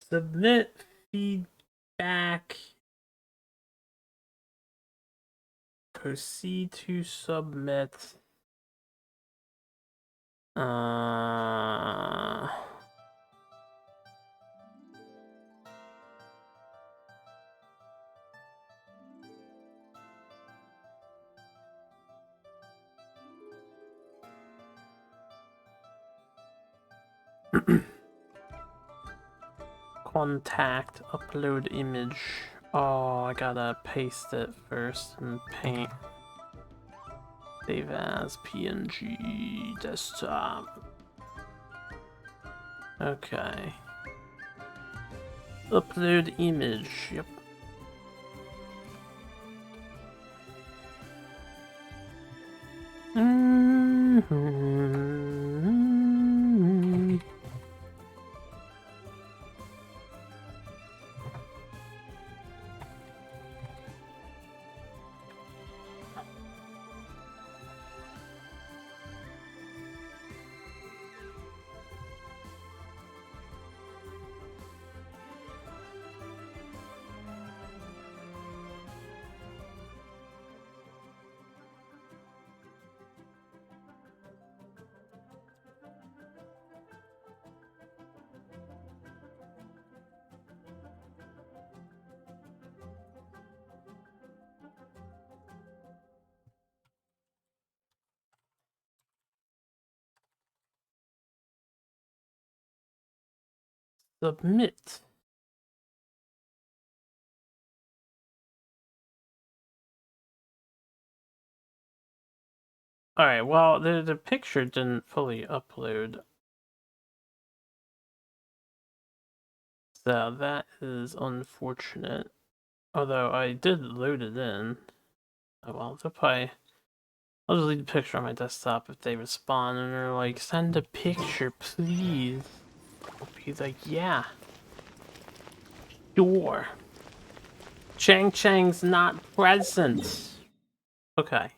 Submit feedback. Proceed to submit. Contact, upload image. Oh, I gotta paste it first in Paint. Save as PNG desktop. Okay. Upload image. Yep. Submit. Alright, well, the picture didn't fully upload. So that is unfortunate. Although I did load it in. Oh well, they'll probably... I'll just leave the picture on my desktop if they respond and they're like, send a picture, please. I'll be like, yeah. Sure. Chang's not present. Okay.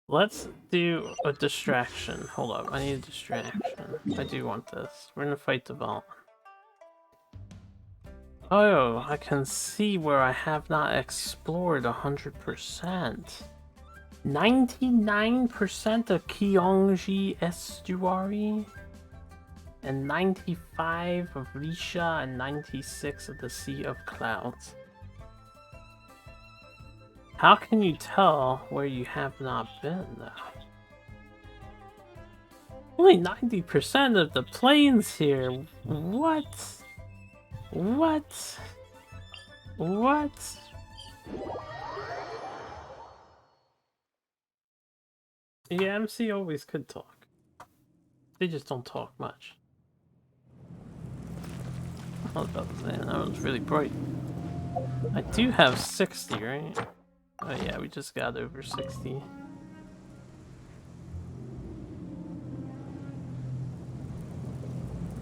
Let's do a distraction. Hold up, I need a distraction. I do want this. We're gonna fight the vault. Oh, I can see where I have not explored 100%. 99% of Kyongji Estuary, and 95 of Risha, and 96 of the Sea of Clouds. How can you tell where you have not been, though? Only 90% of the plains here. What? What? What? Yeah, MC always could talk. They just don't talk much. I was about to say, that one's really bright. I do have 60, right? Oh yeah, we just got over 60.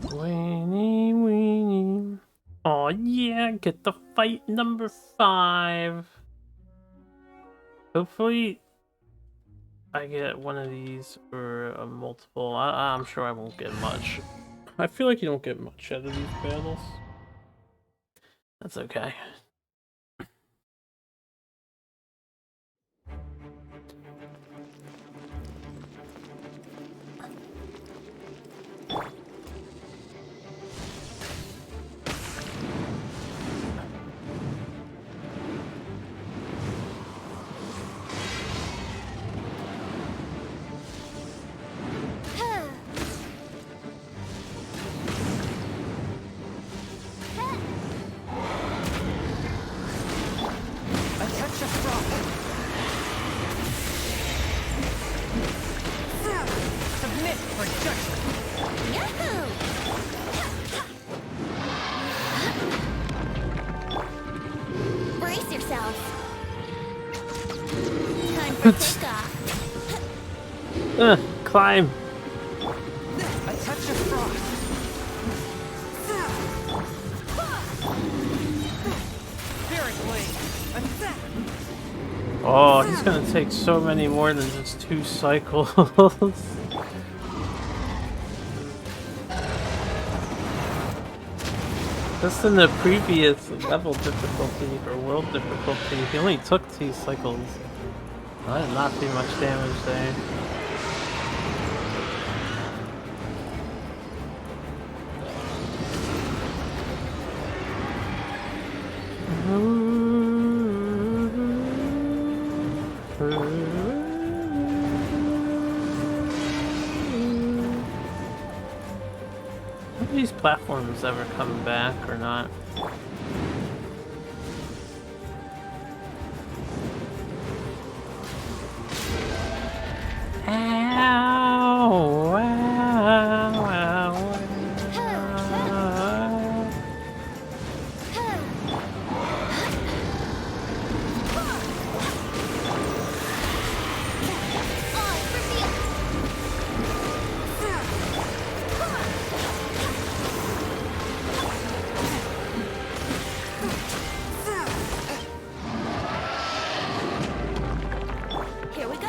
Weenie, weenie. Oh yeah, get the fight number 5. Hopefully I get one of these or a multiple. I'm sure I won't get much. I feel like you don't get much out of these battles. That's okay. Brace yourself. Time for takeoff. Climb. A touch of frost. Spirit blade. Attack. Oh, he's gonna take so many more than just 2 cycles. Just in the previous level difficulty or world difficulty, he only took 2 cycles. I did not do much damage there. Have these platforms ever come back or not? Ow, ow, ow, Here we go.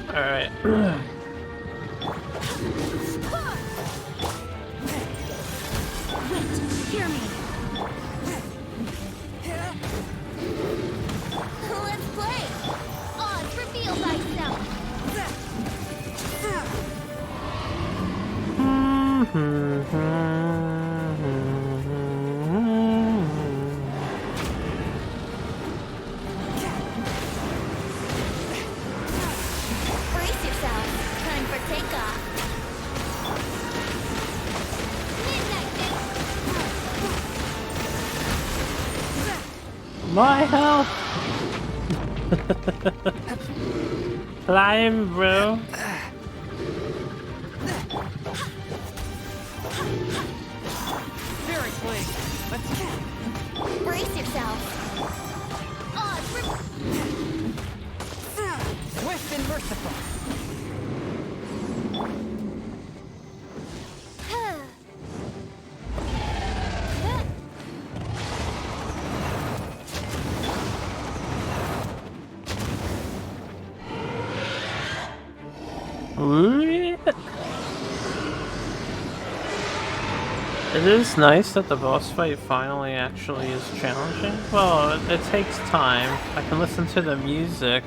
Alright. Wait, hear me. Let's play. Odds reveal thyself. Brace yourself. Time for takeoff. My health! Climb, bro. Spirit blade. Attack. Brace yourself. Swift and merciful. It is nice that the boss fight finally actually is challenging. Well, it takes time. I can listen to the music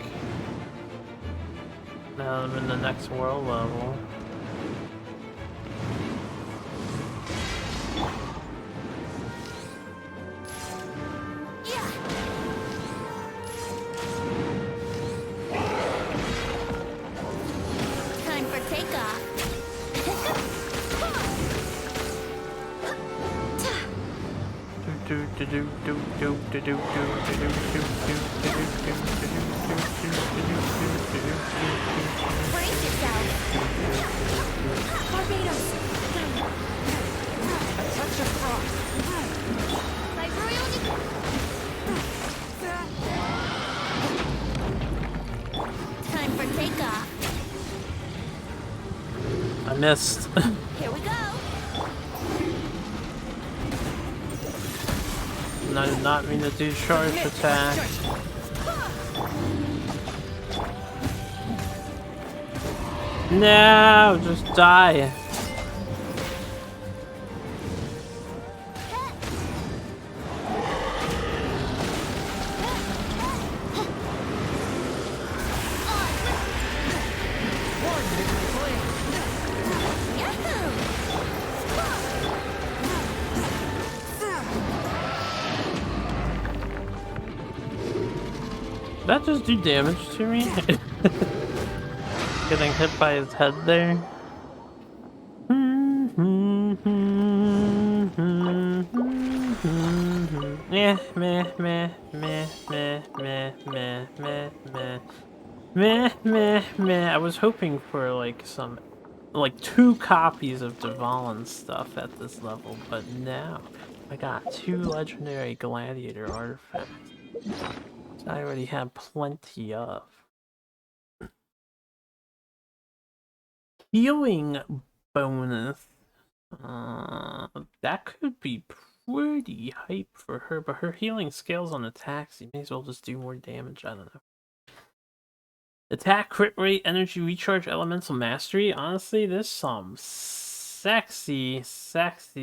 now I'm in the next world level. Time for takeoff. Brace yourself. Barbados. A touch of frost. I missed. Here we go. I did not mean to do charge attack. No, just die. Did that just do damage to me? Getting hit by his head there. Yeah, meh, meh, meh, meh, meh, meh, meh, meh. Meh, meh, meh. I was hoping for like some, like 2 copies of Dvalin stuff at this level, but no. I got 2 legendary gladiator artifacts. So I already have plenty of. Healing bonus. That could be pretty hype for her, but her healing scales on attacks. You may as well just do more damage. I don't know. Attack, crit rate, energy recharge, elemental mastery. Honestly, there's some sexy. That's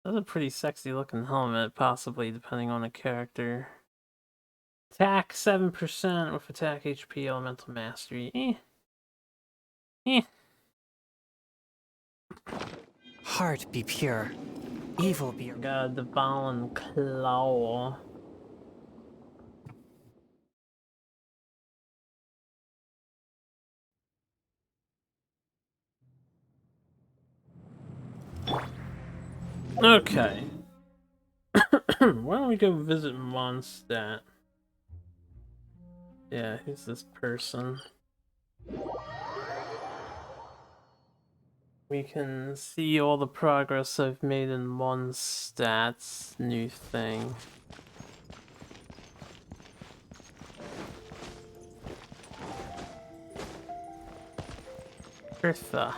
a pretty sexy looking helmet, possibly, depending on the character. Attack 7% with attack, HP, elemental mastery. Heart be pure, evil be... Got the Dvalin Claw. Okay. Why don't we go visit Mondstadt? Yeah, who's this person? We can see all the progress I've made in Mondstadt's new thing. Bertha.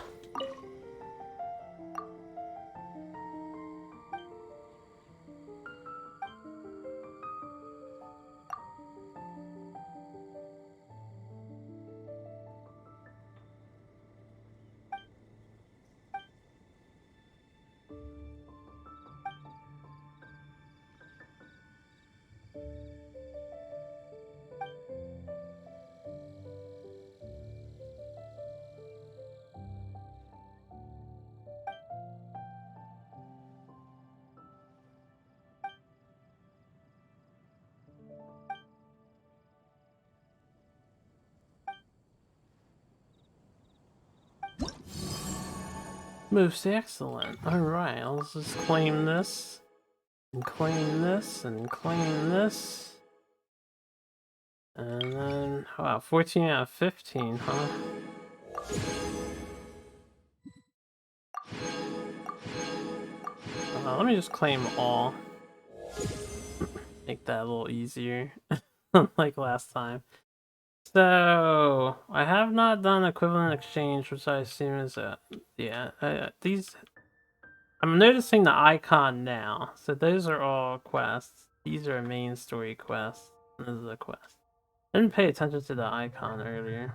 Most excellent. Alright, let's just claim this. And claim this, and claim this. And then, wow, 14 out of 15, huh? Let me just claim all. Make that a little easier, like last time. So, I have not done equivalent exchange, which I assume is these... I'm noticing the icon now. So those are all quests. These are main story quests. This is a quest. I didn't pay attention to the icon earlier.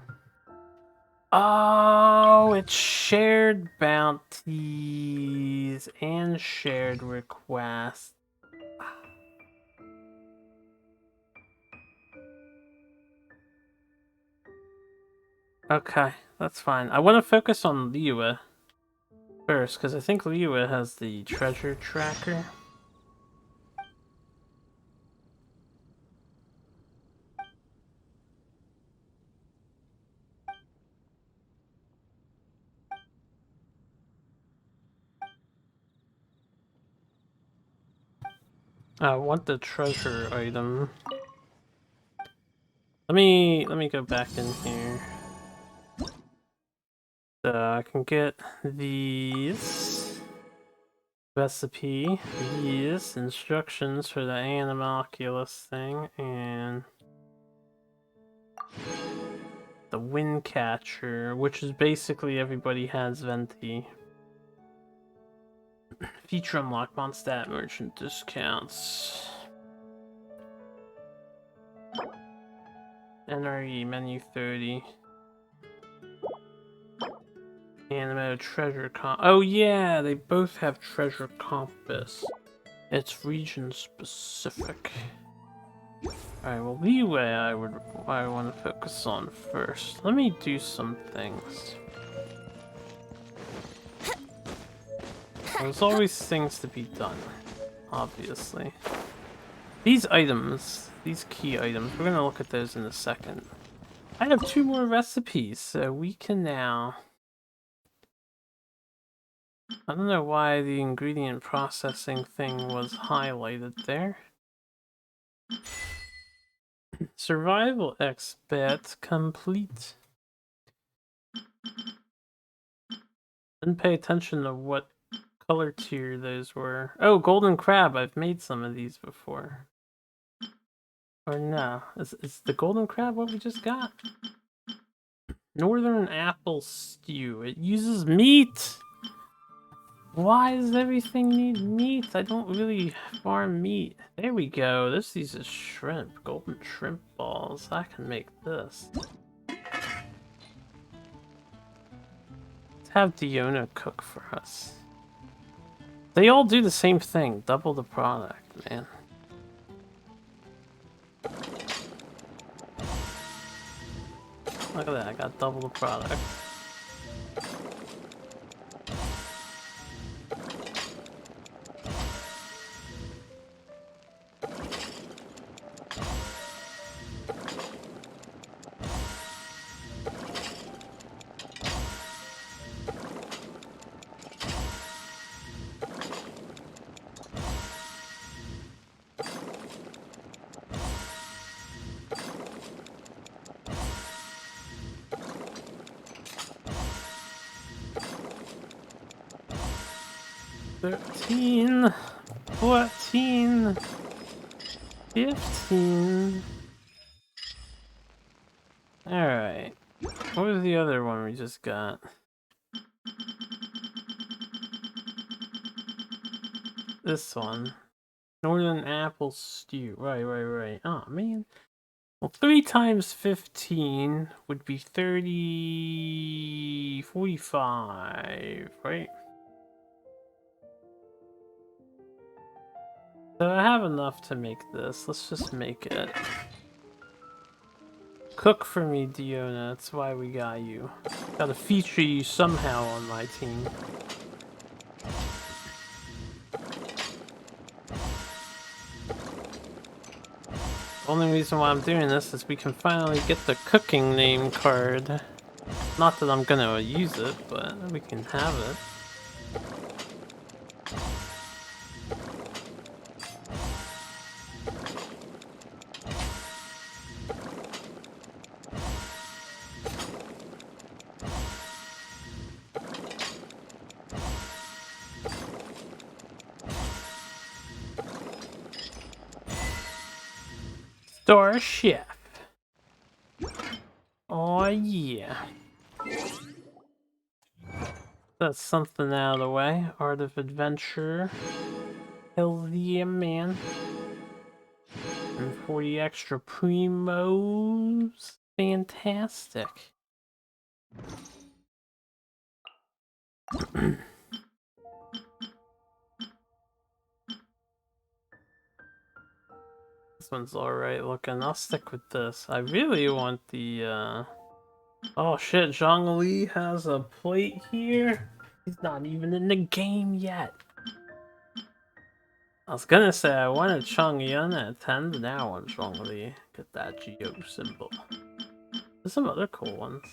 Oh, it's shared bounties and shared requests. Okay, that's fine. I want to focus on Liyue first, because I think Liyue has the treasure tracker. I want the treasure item. Let me go back in here. So I can get these recipe, these instructions for the Animalculus thing, and the wind catcher, which is basically everybody has Venti. Feature unlock Mondstadt merchant discounts. NRE menu 30. Animo treasure oh yeah, they both have treasure compass. It's region specific. Alright, well leeway I want to focus on first. Let me do some things. There's always things to be done, obviously. These items, these key items, we're gonna look at those in a second. I have 2 more recipes, so we can now... I don't know why the ingredient processing thing was highlighted there. Survival expert complete. Didn't pay attention to what color tier those were. Oh, golden crab. I've made some of these before. Or no. Is the golden crab what we just got? Northern apple stew. It uses meat! Why does everything need meat? I don't really farm meat. There we go. This uses shrimp. Golden shrimp balls. I can make this. Let's have Diona cook for us. They all do the same thing. Double the product, man. Look at that. I got double the product. $13, $14, $15. Alright. What was the other one we just got? This one. Northern apple stew. Right. Oh, man. Well, 3 times 15 would be 30... 45, right? So I have enough to make this. Let's just make it. Cook for me, Diona. That's why we got you. Gotta feature you somehow on my team. Only reason why I'm doing this is we can finally get the cooking name card. Not that I'm gonna use it, but we can have it. Star Chef. Oh yeah. That's something out of the way. Art of Adventure. Hell yeah, man. And 40 extra primos. Fantastic. This one's alright looking. I'll stick with this. I really want the, Oh shit, Zhongli has a plate here. He's not even in the game yet. I was gonna say I wanted Chongyun at 10, but now I want Zhongli. Get that Geo symbol. There's some other cool ones.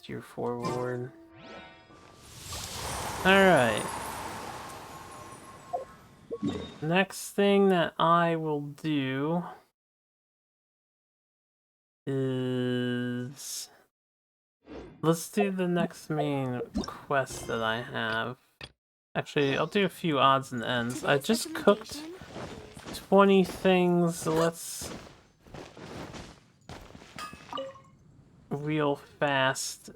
Tier forward. Alright. Next thing that I will do is... Let's do the next main quest that I have. Actually, I'll do a few odds and ends. I just cooked 20 things, so let's real fast.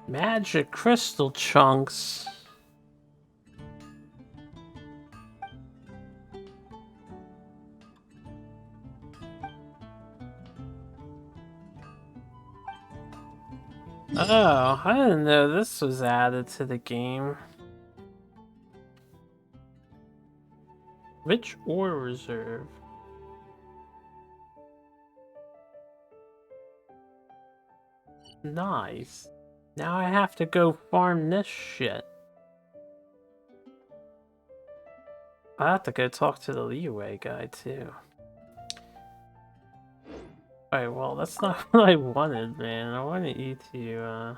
Magic crystal chunks. Oh, I didn't know this was added to the game. Rich ore reserve. Nice. Now I have to go farm this shit. I have to go talk to the Liyue guy too. Alright, well that's not what I wanted, man. I wanted you to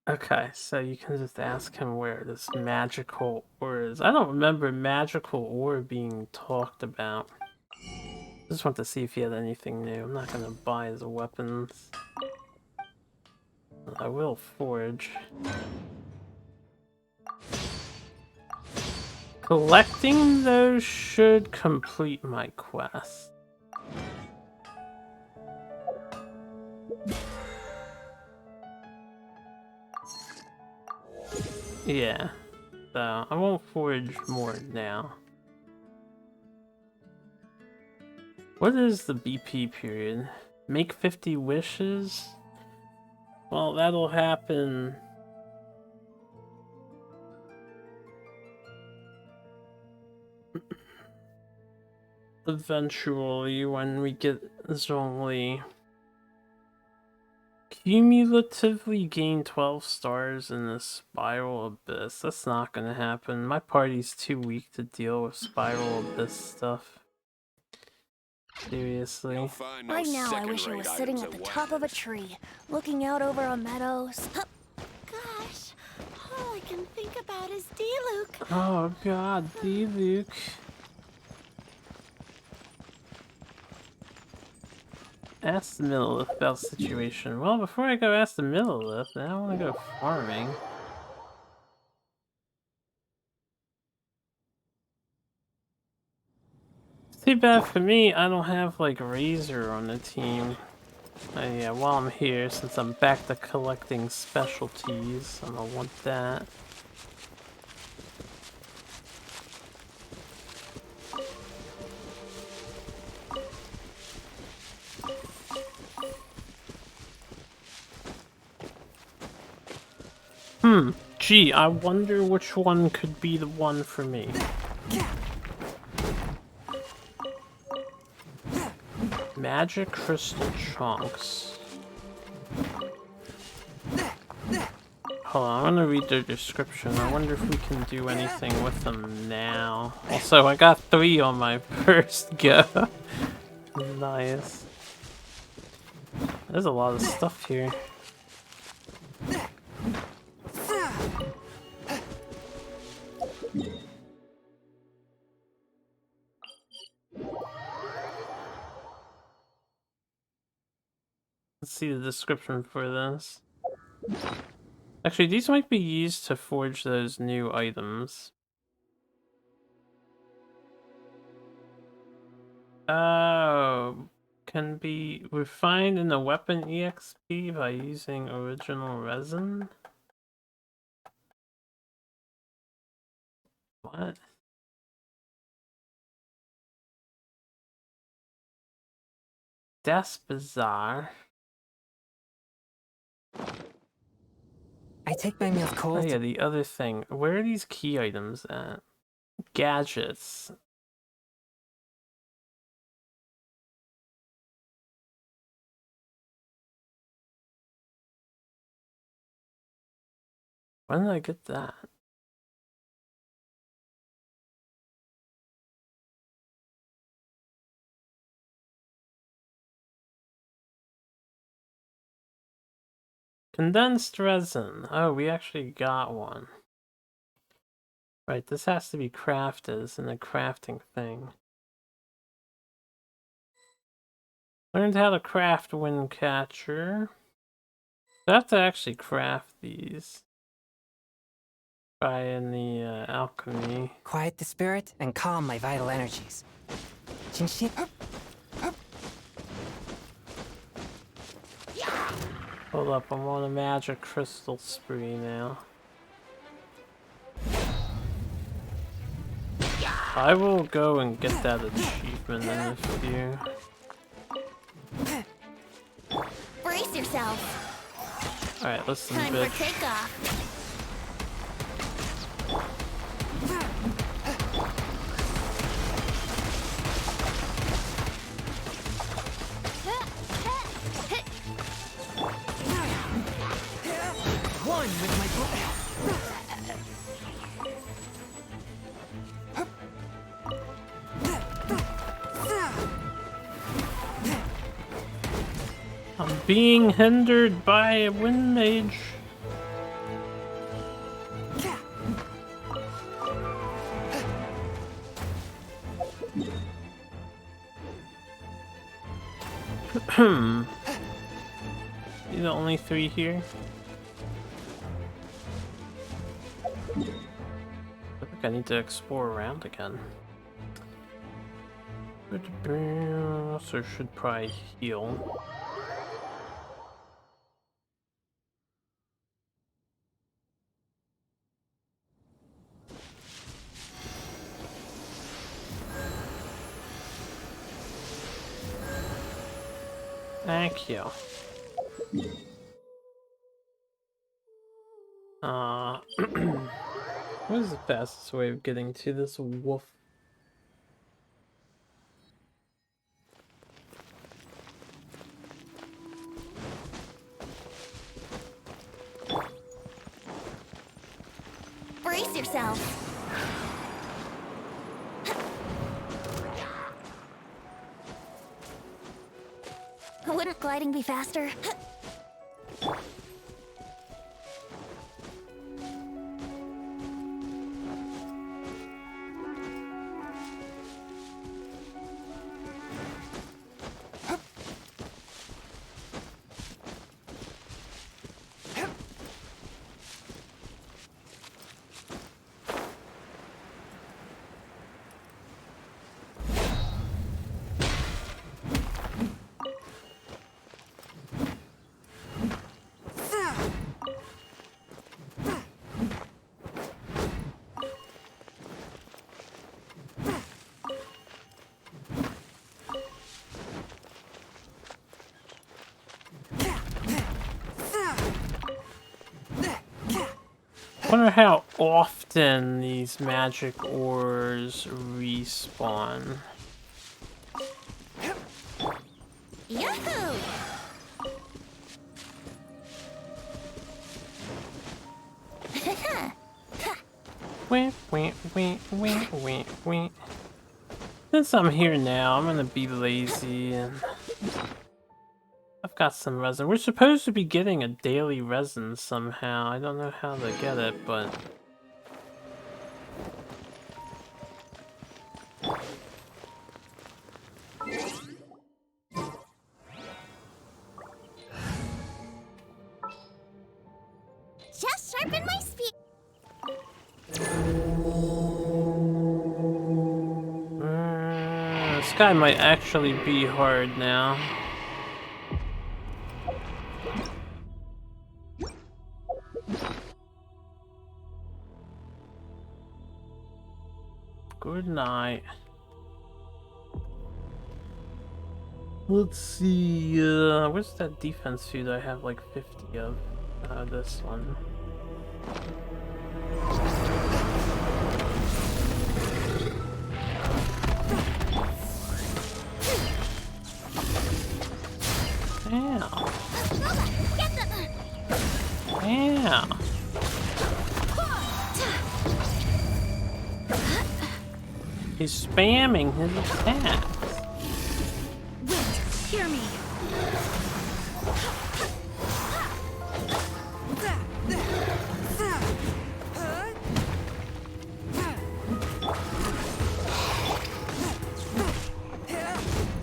Okay, so you can just ask him where this magical ore is. I don't remember magical ore being talked about. Just want to see if he had anything new. I'm not gonna buy his weapons. I will forge. Collecting those should complete my quest. Yeah, so I won't forge more now. What is the BP period? Make 50 wishes? Well, that'll happen eventually when we get Zhongli. Cumulatively gain 12 stars in the Spiral Abyss. That's not gonna happen. My party's too weak to deal with Spiral Abyss stuff. Seriously. Right now, I wish I was sitting at the top of a tree, looking out over a meadows. Gosh, all I can think about is Diluc. Oh god, Diluc. Ask the Millilith about the situation. Well, before I go ask the Millilith, I want to go farming. Too bad for me, I don't have like Razor on the team. Yeah, while I'm here, since I'm back to collecting specialties, I'm gonna want that. Gee, I wonder which one could be the one for me. Magic crystal chunks. Hold on, I'm gonna read their description. I wonder if we can do anything with them now. Also, I got 3 on my first go. Nice. There's a lot of stuff here. Let's see the description for this. Actually, these might be used to forge those new items. Oh, can be refined in a weapon EXP by using original resin? What? That's bizarre. I take my meals cold. Oh yeah, the other thing. Where are these key items at? Gadgets. When did I get that? Condensed resin. Oh, we actually got one. Right, this has to be crafted. It's in a crafting thing. Learned how to craft wind catcher. I have to actually craft these. Try in the alchemy. Quiet the spirit and calm my vital energies. Genshin. Hold up, I'm on a magic crystal spree now. I will go and get that achievement in a few. Brace yourself. Alright, listen, Time bitch. for takeoff. One with my I'm being hindered by a wind mage. You the only three here? I think I need to explore around again. So should probably heal. Thank you. What is the fastest way of getting to this wolf? Brace yourself. Wouldn't gliding be faster? I wonder how often these magic ores respawn. Yahoo! Wait. Since I'm here now, I'm gonna be lazy and I've got some resin. We're supposed to be getting a daily resin somehow. I don't know how to get it, but Just sharpen my speed. this guy might actually be hard now. Good night. Let's see, where's that defense suit I have like 50 of? This one. Ow. Ow. He's spamming his attacks. Wait, hear me.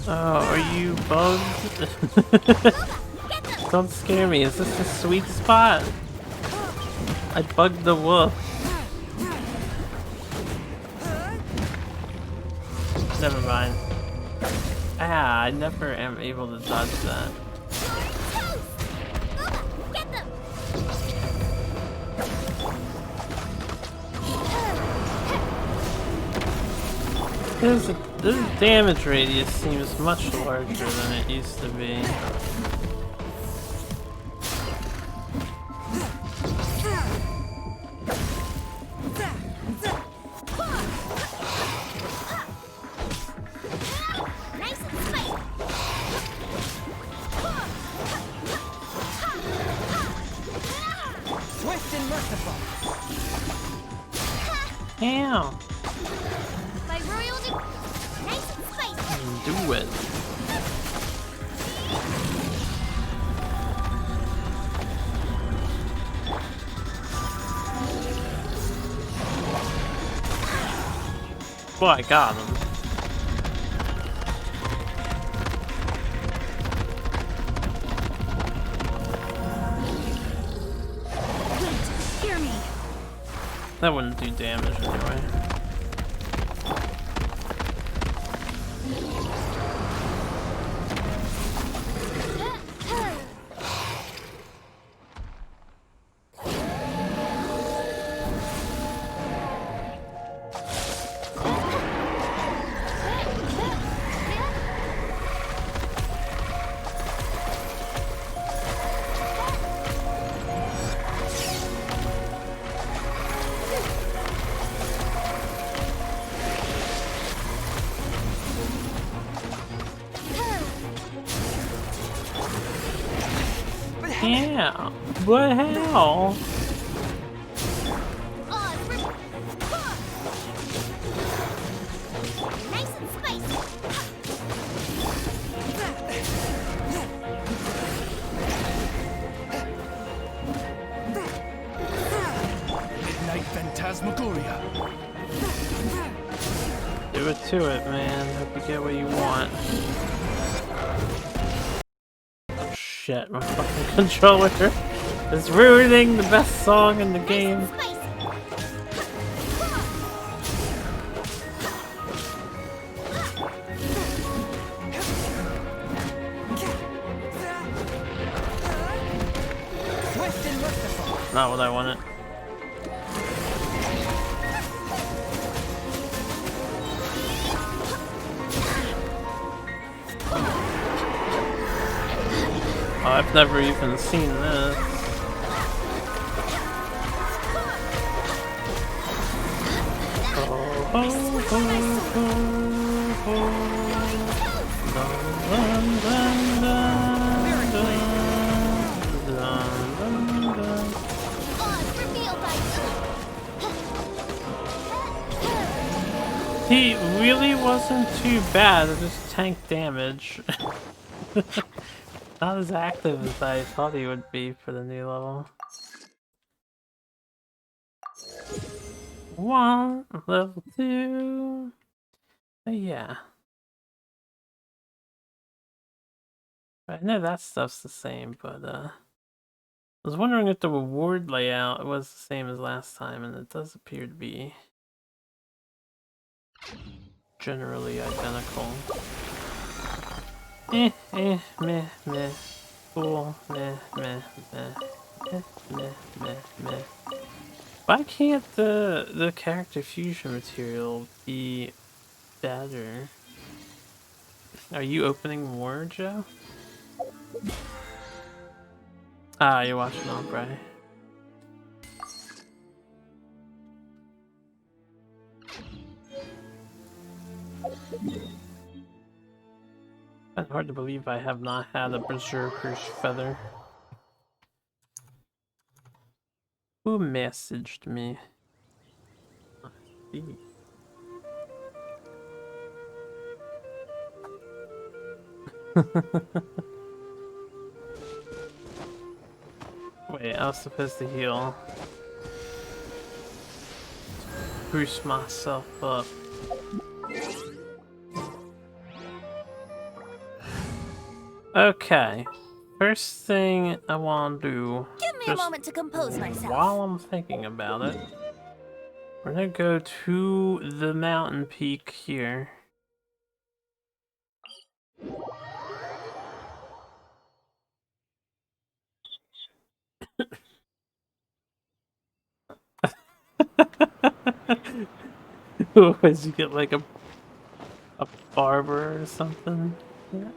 Oh, are you bugged? Don't scare me. Is this a sweet spot? I bugged the wolf. Never mind. Ah, I never am able to dodge that. This damage radius seems much larger than it used to be. Swift and merciful. Ow. My royal nice and spicy. Do it. Boy, I got him. Wait, hear me. That wouldn't do damage anyway. Yeah, but how? Nice and spicy. Midnight Phantasmagoria. Do it to it, man. Hope you get what you want. Oh shit, my fucking controller is ruining the best song in the game. Swift and merciful. Not what I wanted. Oh, I've never even seen this. He really wasn't too bad, it just tank damage. Not as active as I thought he would be for the new level. Level 2. But yeah. I know that stuff's the same, but I was wondering if the reward layout was the same as last time, and it does appear to be generally identical. Meh, meh. Cool, meh. Why can't the character fusion material be better? Are you opening more, Joe? Ah, you're watching Ombre. It's hard to believe I have not had a Berserker's Feather. Who messaged me? Let's see. Wait, I was supposed to heal. Boost myself up. Okay. First thing I want to do, Give me a moment to compose myself. while I'm thinking about it, we're gonna go to the mountain peak here. Would you get like a barber or something? Yeah.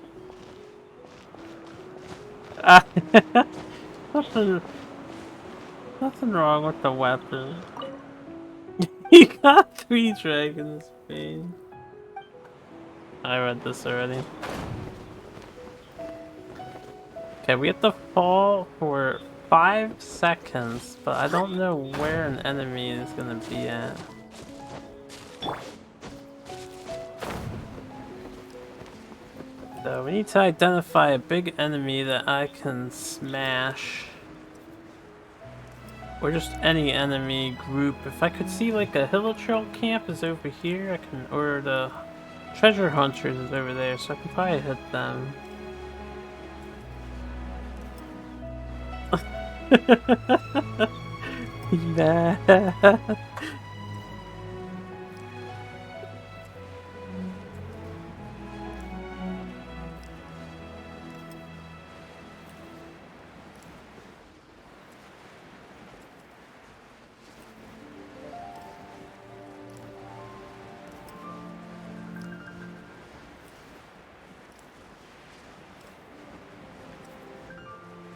nothing, nothing wrong with the weapon. You got 3 dragons, man. I read this already. Okay, we have to fall for 5 seconds, but I don't know where an enemy is gonna be at. So we need to identify a big enemy that I can smash. Or just any enemy group. If I could see like a Hilichurl camp is over here, I can, or the treasure hunters is over there, so I can probably hit them. Yeah.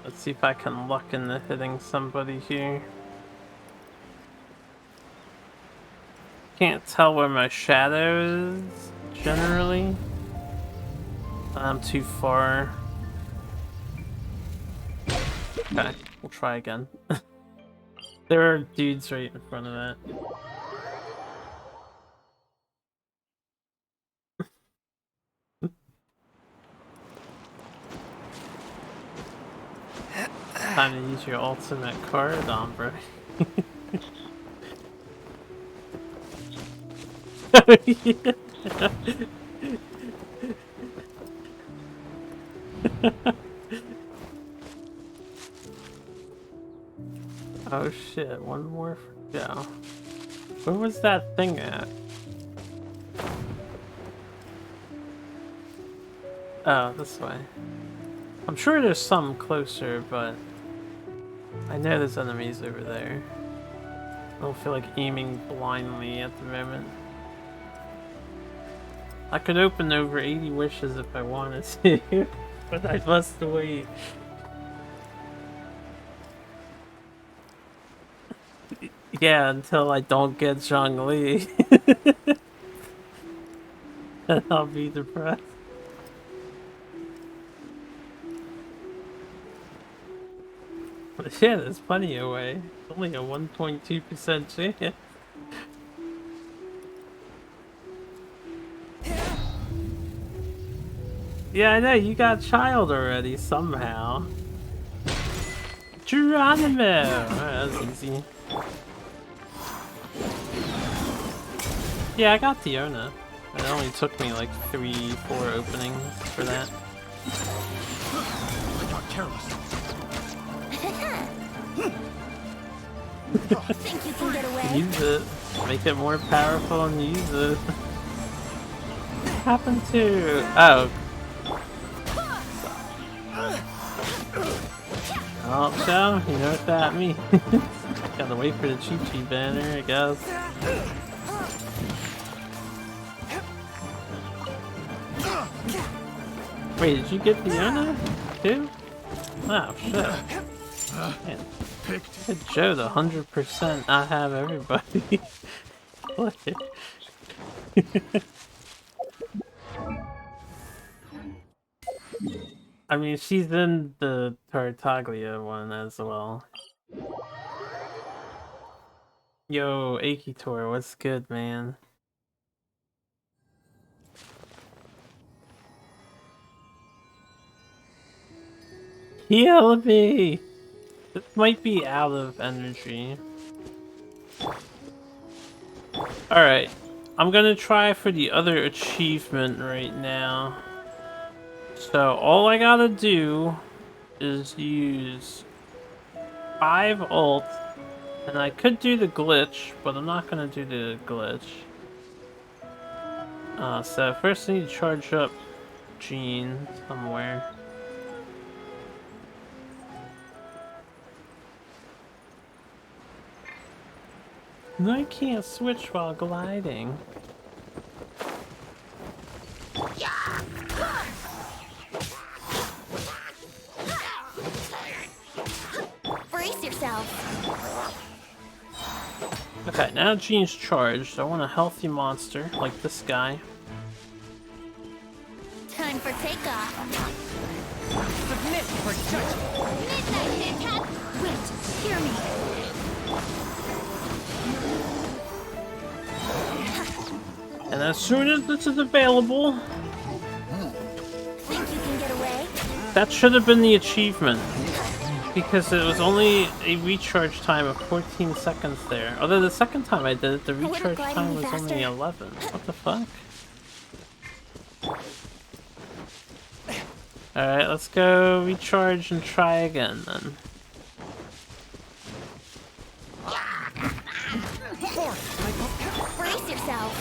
Let's see if I can luck into hitting somebody here. Can't tell where my shadow is, generally. I'm too far. Okay, we'll try again. There are dudes right in front of that. Time to use your ultimate card, Ombre. Oh shit, one more for go. Where was that thing at? Oh, this way. I'm sure there's some closer, but I know there's enemies over there. I don't feel like aiming blindly at the moment. I could open over 80 wishes if I wanted to, but I must wait. Yeah, until I don't get Zhongli. Then I'll be depressed. But yeah, there's plenty of way. It's only a 1.2% chance. Yeah, I know, you got child already, somehow. Geronimo! Alright, that was easy. Yeah, I got Diona. It only took me like 3-4 openings for that. I got careless. Think you can get away? Use it. Make it more powerful and use it. What happened to... Oh. Oh, so, you know what that means. Gotta wait for the Chi-Chi banner, I guess. Wait, did you get Diona too? Oh shit. Man. Good Joe, the 100% I have everybody. I mean, she's in the Tartaglia one as well. Yo, Akitor, what's good, man? Heal me! This might be out of energy. Alright. I'm gonna try for the other achievement right now. So all I gotta do is use 5 ult, and I could do the glitch, but I'm not gonna do the glitch. So first I need to charge up Jean somewhere. No, I can't switch while gliding. Brace yourself. Okay, now Jean's charged. I want a healthy monster, like this guy. Time for takeoff. Submit for judgment. Midnight hit hat. Wait, hear me. And as soon as this is available, Think you can get away? that should have been the achievement. Because it was only a recharge time of 14 seconds there. Although the second time I did it, the recharge time was only 11. What the fuck? Alright, let's go recharge and try again then. Brace yourself.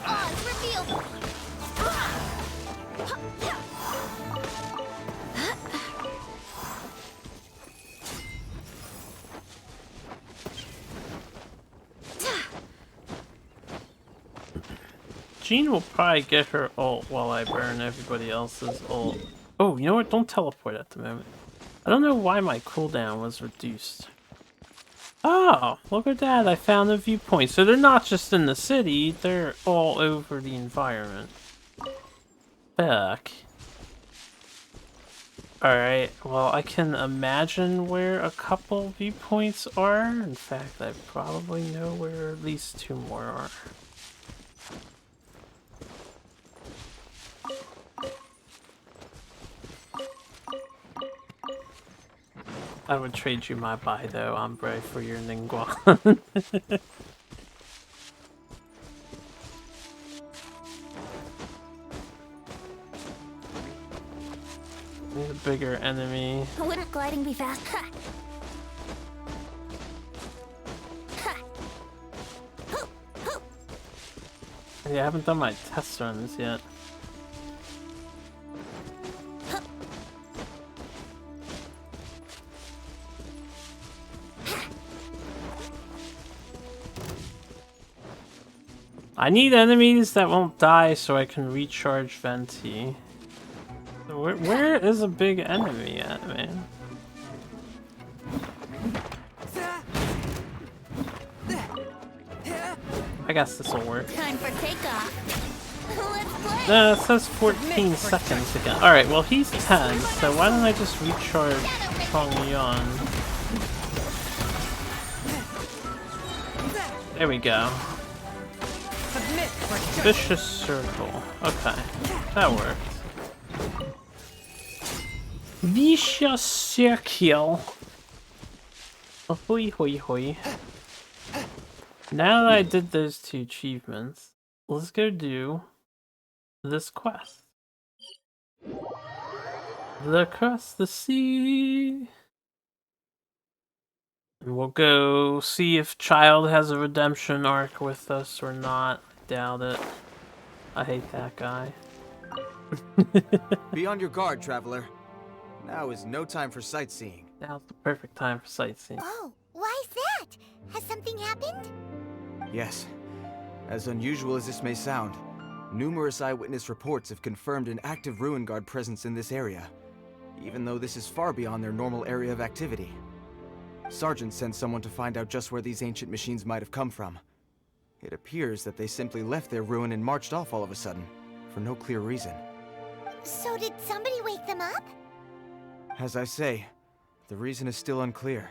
Odds revealed. Jean will probably get her ult while I burn everybody else's ult. Oh, you know what? Don't teleport at the moment. I don't know why my cooldown was reduced. Oh, look at that. I found a viewpoint. So they're not just in the city, they're all over the environment. Fuck. Alright, well, I can imagine where a couple viewpoints are. In fact, I probably know where at least 2 more are. I would trade you my Baido Ombre for your Ningguang. Need a bigger enemy. Wouldn't gliding be fast? Yeah, I haven't done my test runs yet. I need enemies that won't die so I can recharge Venti. Where is a big enemy at, man? I guess this will work. Time for takeoff. Let's play. No, it says 14 seconds again. Alright, well he's 10, so why don't I just recharge Chongyun? There we go. Vicious circle. Okay, that worked. Vicious circle. Hoi hoi hoi. Now that I did those 2 achievements, let's go do this quest. Across the sea. And we'll go see if Child has a redemption arc with us or not. Doubt it. I hate that guy. Be on your guard, traveler. Now is no time for sightseeing. Now's the perfect time for sightseeing. Oh, why's that? Has something happened? Yes. As unusual as this may sound, numerous eyewitness reports have confirmed an active Ruin Guard presence in this area, even though this is far beyond their normal area of activity. Sergeant sent someone to find out just where these ancient machines might have come from. It appears that they simply left their ruin and marched off all of a sudden, for no clear reason. So did somebody wake them up? As I say, the reason is still unclear.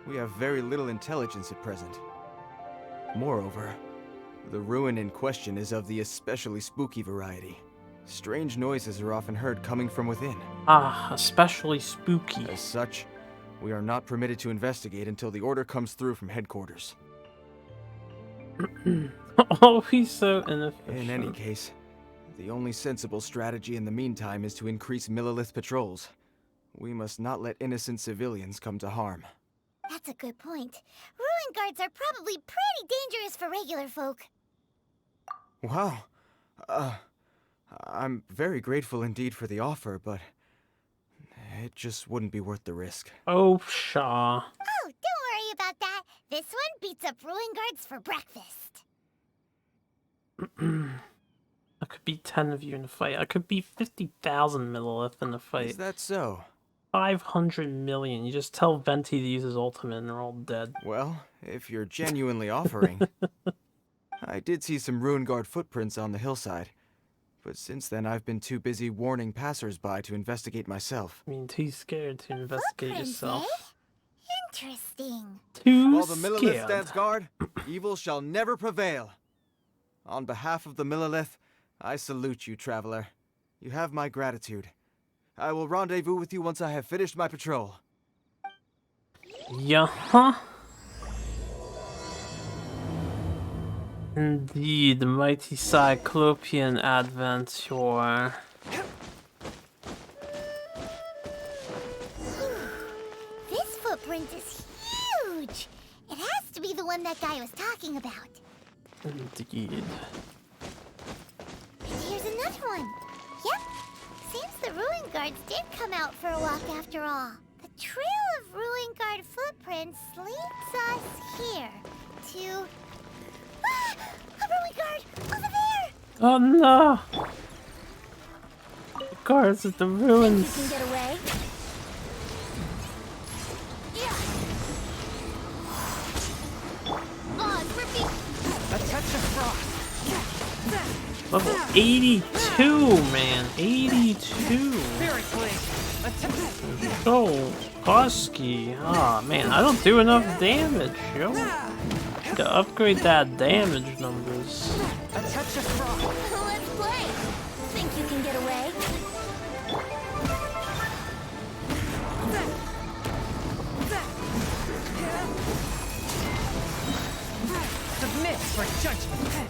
We have very little intelligence at present. Moreover, the ruin in question is of the especially spooky variety, Strange noises are often heard coming from within. Ah, especially spooky. As such, we are not permitted to investigate until the order comes through from headquarters. Oh, he's so inefficient. In any case, the only sensible strategy in the meantime is to increase Millilith patrols. We must not let innocent civilians come to harm. That's a good point. Ruin guards are probably pretty dangerous for regular folk. Wow. I'm very grateful indeed for the offer, but it just wouldn't be worth the risk. Oh, Shaw. Oh, don't worry about that. This one beats up ruin guards for breakfast. I could beat 10 of you in a fight. I could beat 50,000 Millilith in a fight. Is that so? 500 million. You just tell Venti to use his ultimate and they're all dead. Well, if you're genuinely offering. I did see some Ruin Guard footprints on the hillside, but since then I've been too busy warning passers-by to investigate myself. I mean, too scared to investigate yourself. Interesting. Too While the Millilith scared. stands guard, evil shall never prevail. On behalf of the Millilith, I salute you, traveler. You have my gratitude. I will rendezvous with you once I have finished my patrol. Yeah. Indeed, the mighty Cyclopean adventure. This footprint is huge. It has to be the one that guy was talking about. Indeed. And here's another one. Yep. Seems the Ruin Guards did come out for a walk after all. The trail of Ruin Guard footprints leads us here to... Ah! A Ruin Guard! Over there! Oh no! The guards at the ruins. You can get away. A touch of frost. Level 82, man. 82. Seriously. So husky. Ah, man, I don't do enough damage, yo. To upgrade that damage numbers. A touch of frost. Let's play. Think you can get away? Submit for judgment.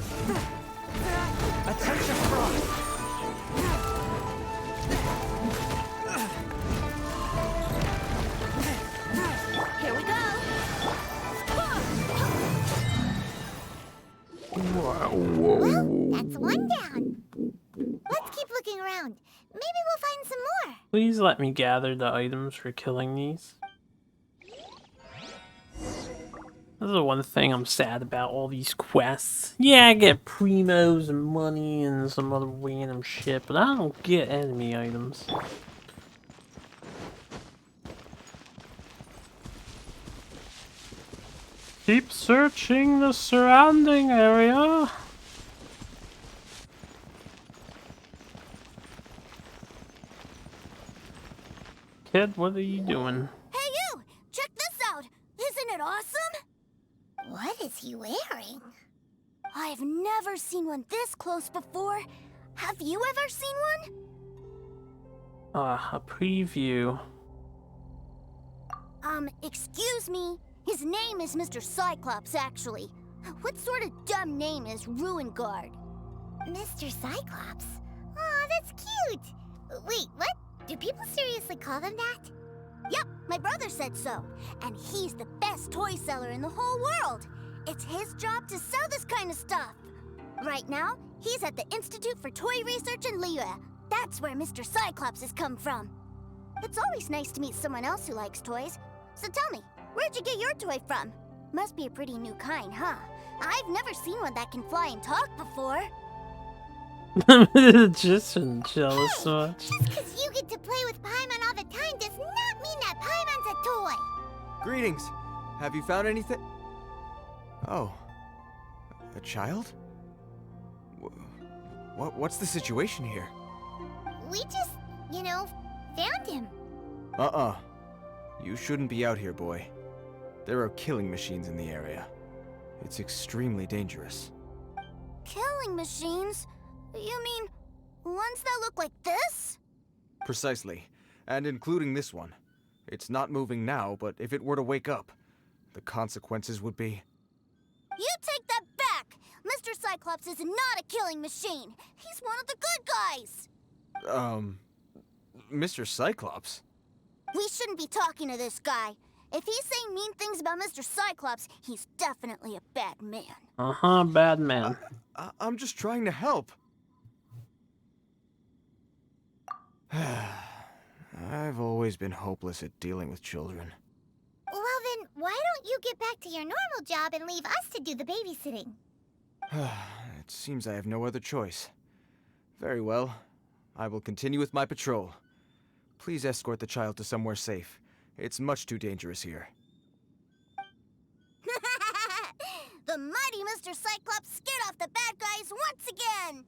A touch of frost. Here we go. Well, that's one down. Let's keep looking around. Maybe we'll find some more. Please let me gather the items for killing these. This is the one thing I'm sad about all these quests. Yeah, I get primos and money and some other random shit, but I don't get enemy items. Keep searching the surrounding area. Kid, what are you doing? Hey you! Check this out! Isn't it awesome? What is he wearing? I've never seen one this close before. Have you ever seen one? A preview. Excuse me. His name is Mr. Cyclops, actually. What sort of dumb name is Ruin Guard? Mr. Cyclops? Aw, that's cute! Wait, what? Do people seriously call them that? Yep, my brother said so. And he's the best toy seller in the whole world. It's his job to sell this kind of stuff. Right now, he's at the Institute for Toy Research in Liyue. That's where Mr. Cyclops has come from. It's always nice to meet someone else who likes toys. So tell me, where'd you get your toy from? Must be a pretty new kind, huh? I've never seen one that can fly and talk before. Just jealous so much. Just because you get to play with Paimon all the time does not mean that Paimon's a toy. Greetings. Have you found anything? Oh. A child? What's the situation here? We just, found him. You shouldn't be out here, boy. There are killing machines in the area. It's extremely dangerous. Killing machines? You mean Ones that look like this? Precisely. And including this one. It's not moving now, but if it were to wake up, the consequences would be... You take that back! Mr. Cyclops is not a killing machine. He's one of the good guys. Mr. Cyclops? We shouldn't be talking to this guy. If he's saying mean things about Mr. Cyclops, he's definitely a bad man. Bad man. I'm just trying to help. I've always been hopeless at dealing with children. Well then, why don't you get back to your normal job and leave us to do the babysitting? It seems I have no other choice. Very well. I will continue with my patrol. Please escort the child to somewhere safe. It's much too dangerous here. The mighty Mr. Cyclops scared off the bad guys once again!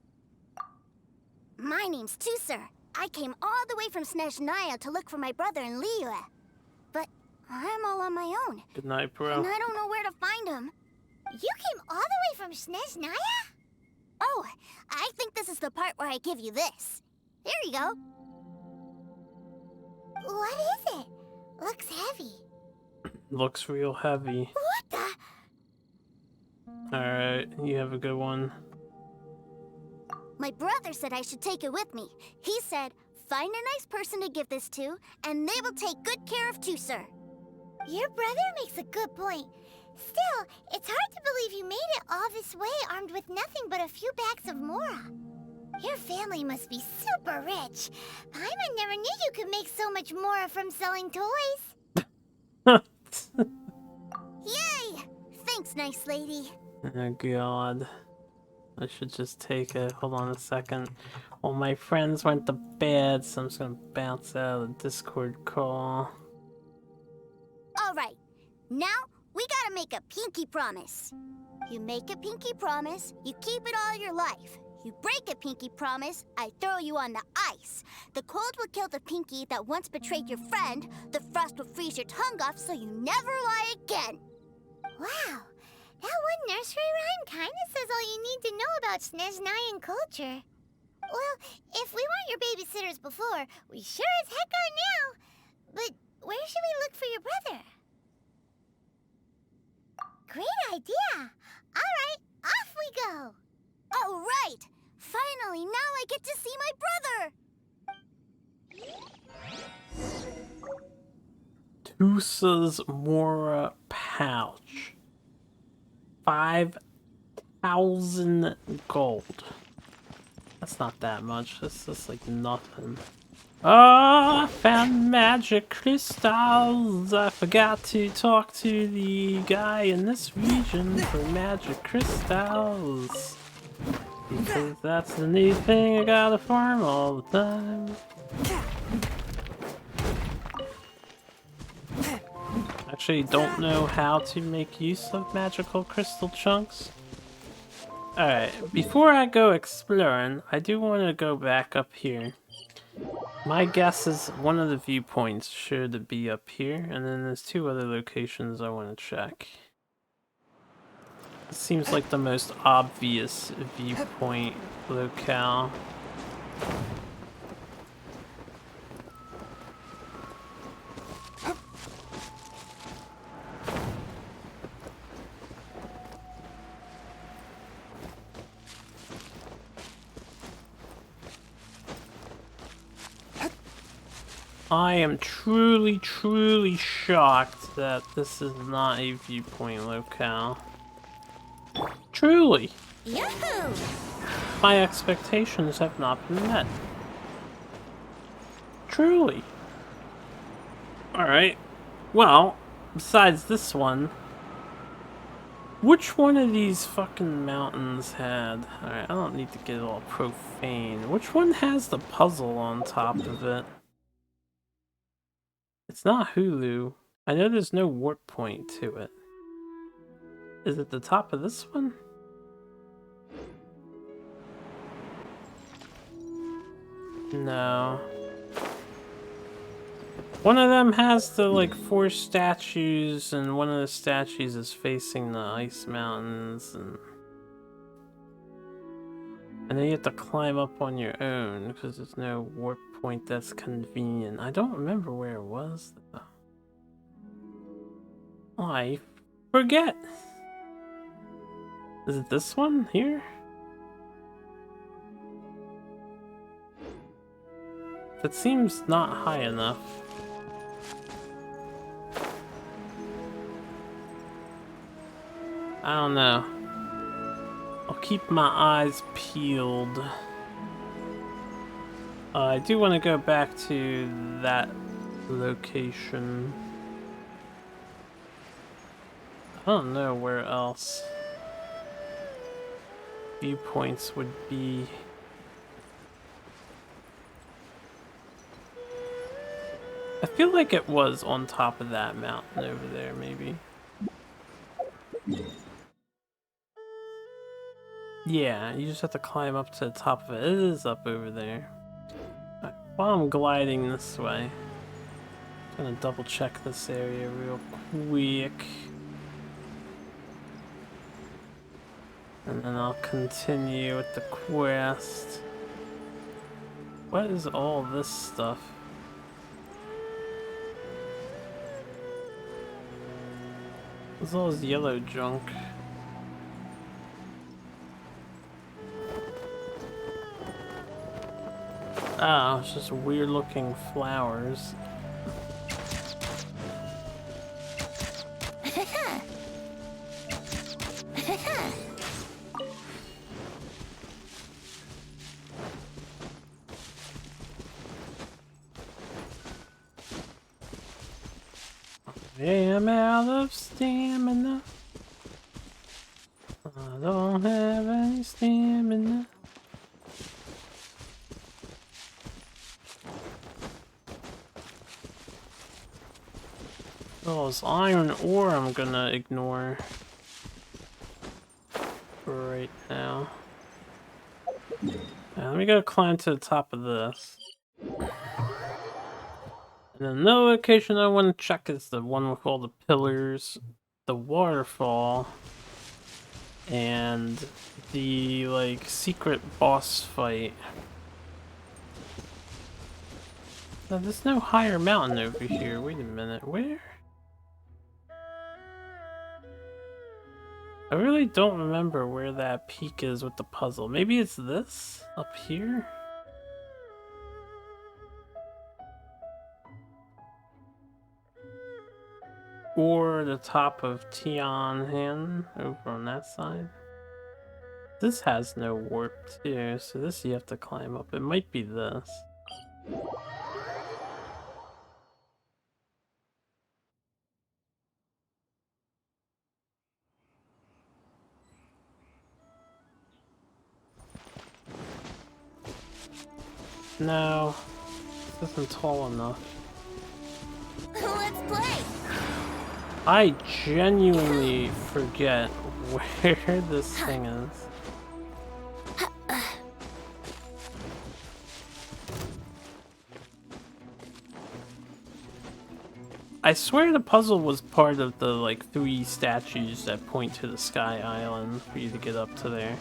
My name's Tusser. I came all the way from Snezhnaya to look for my brother in Liyue. But I'm all on my own. Good night, bro. And I don't know where to find him. You came all the way from Snezhnaya? Oh, I think this is the part where I give you this. Here you go. What is it? Looks heavy. Looks real heavy. What the? Alright, you have a good one. My brother said I should take it with me. He said, find a nice person to give this to, and they will take good care of Tusser. Your brother makes a good point. Still, it's hard to believe you made it all this way armed with nothing but a few bags of Mora. Your family must be super rich. Paimon never knew you could make so much Mora from selling toys. Yay! Thanks, nice lady. Oh god. I should just take it. Hold on a second. Well, my friends went to bed, so I'm just gonna bounce out of the Discord call. Alright, now we gotta make a pinky promise. You make a pinky promise, you keep it all your life. You break a pinky promise, I throw you on the ice. The cold will kill the pinky that once betrayed your friend. The frost will freeze your tongue off so you never lie again. Wow, that one nursery rhyme kinda says all you need to know about Snezhnayan culture. Well, if we weren't your babysitters before, we sure as heck are now. But where should we look for your brother? Great idea! Alright, off we go! All right! Finally, now I get to see my brother! Tusser's Mora pouch. 5,000 gold. That's not that much. That's just like nothing. Oh, I found magic crystals. I forgot to talk to the guy in this region for magic crystals. Because that's the new thing I gotta farm all the time. Actually, don't know how to make use of magical crystal chunks. Alright, before I go exploring, I do want to go back up here. My guess is one of the viewpoints should be up here, and then there's two other locations I want to check. It seems like the most obvious viewpoint locale. I am truly, truly shocked that this is not a viewpoint locale. Truly! Yahoo! My expectations have not been met. Truly. Alright. Well, besides this one, which one of these fucking mountains had... Alright, I don't need to get all profane. Which one has the puzzle on top of it? It's not Hulu. I know there's no warp point to it. Is it the top of this one? No. One of them has the like 4 statues, and one of the statues is facing the ice mountains, and And then you have to climb up on your own because there's no warp point that's convenient. I don't remember where it was though. I forget. Is it this one here? That seems not high enough. I don't know. I'll keep my eyes peeled. I do want to go back to that location. I don't know where else viewpoints would be. I feel like it was on top of that mountain over there, maybe. Yeah, you just have to climb up to the top of it. It is up over there. Right, while I'm gliding this way, I'm gonna double check this area real quick. And then I'll continue with the quest. What is all this stuff? What's all this yellow junk? Oh, it's just weird looking flowers. I'm out of stamina. I don't have any stamina. Oh, it's iron ore I'm gonna ignore for right now. Let me go climb to the top of this. And another location I want to check is the one with all the pillars, the waterfall, and the like secret boss fight. Now, there's no higher mountain over here. Wait a minute, where? I really don't remember where that peak is with the puzzle. Maybe it's this up here? Or the top of Tianhan over on that side. This has no warp too, so this you have to climb up. It might be this. No, this isn't tall enough. Let's play! I genuinely forget where this thing is. I swear the puzzle was part of the like 3 statues that point to the Sky Island for you to get up to there.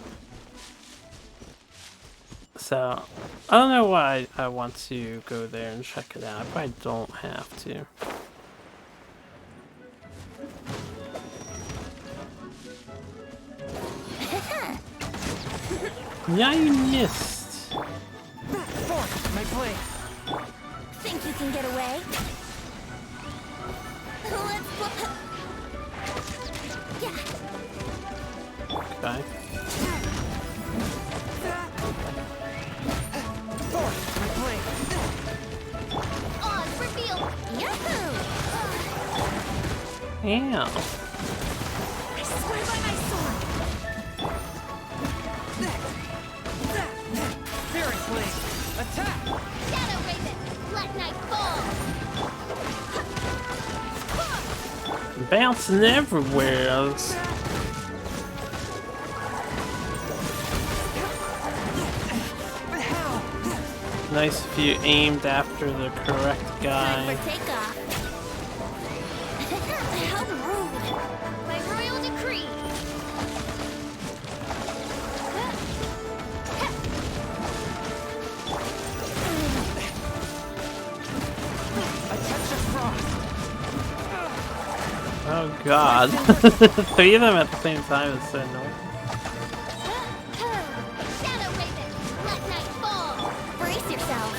So, I don't know why I want to go there and check it out. I probably don't have to. Yeah, you missed. Force my blade. Think you can get away? Let's Okay. Force my blade. Oz reveal! Yahoo! Ow. I swear by my sword! Spirit blade. Attack! Shadow Raven! Let night fall! Bouncing everywhere. Nice if you aimed after the correct guy. Time for takeoff! How rude! By royal decree! Oh god. Three of them at the same time is so annoying. Shadow Raven, let night fall. Brace yourself.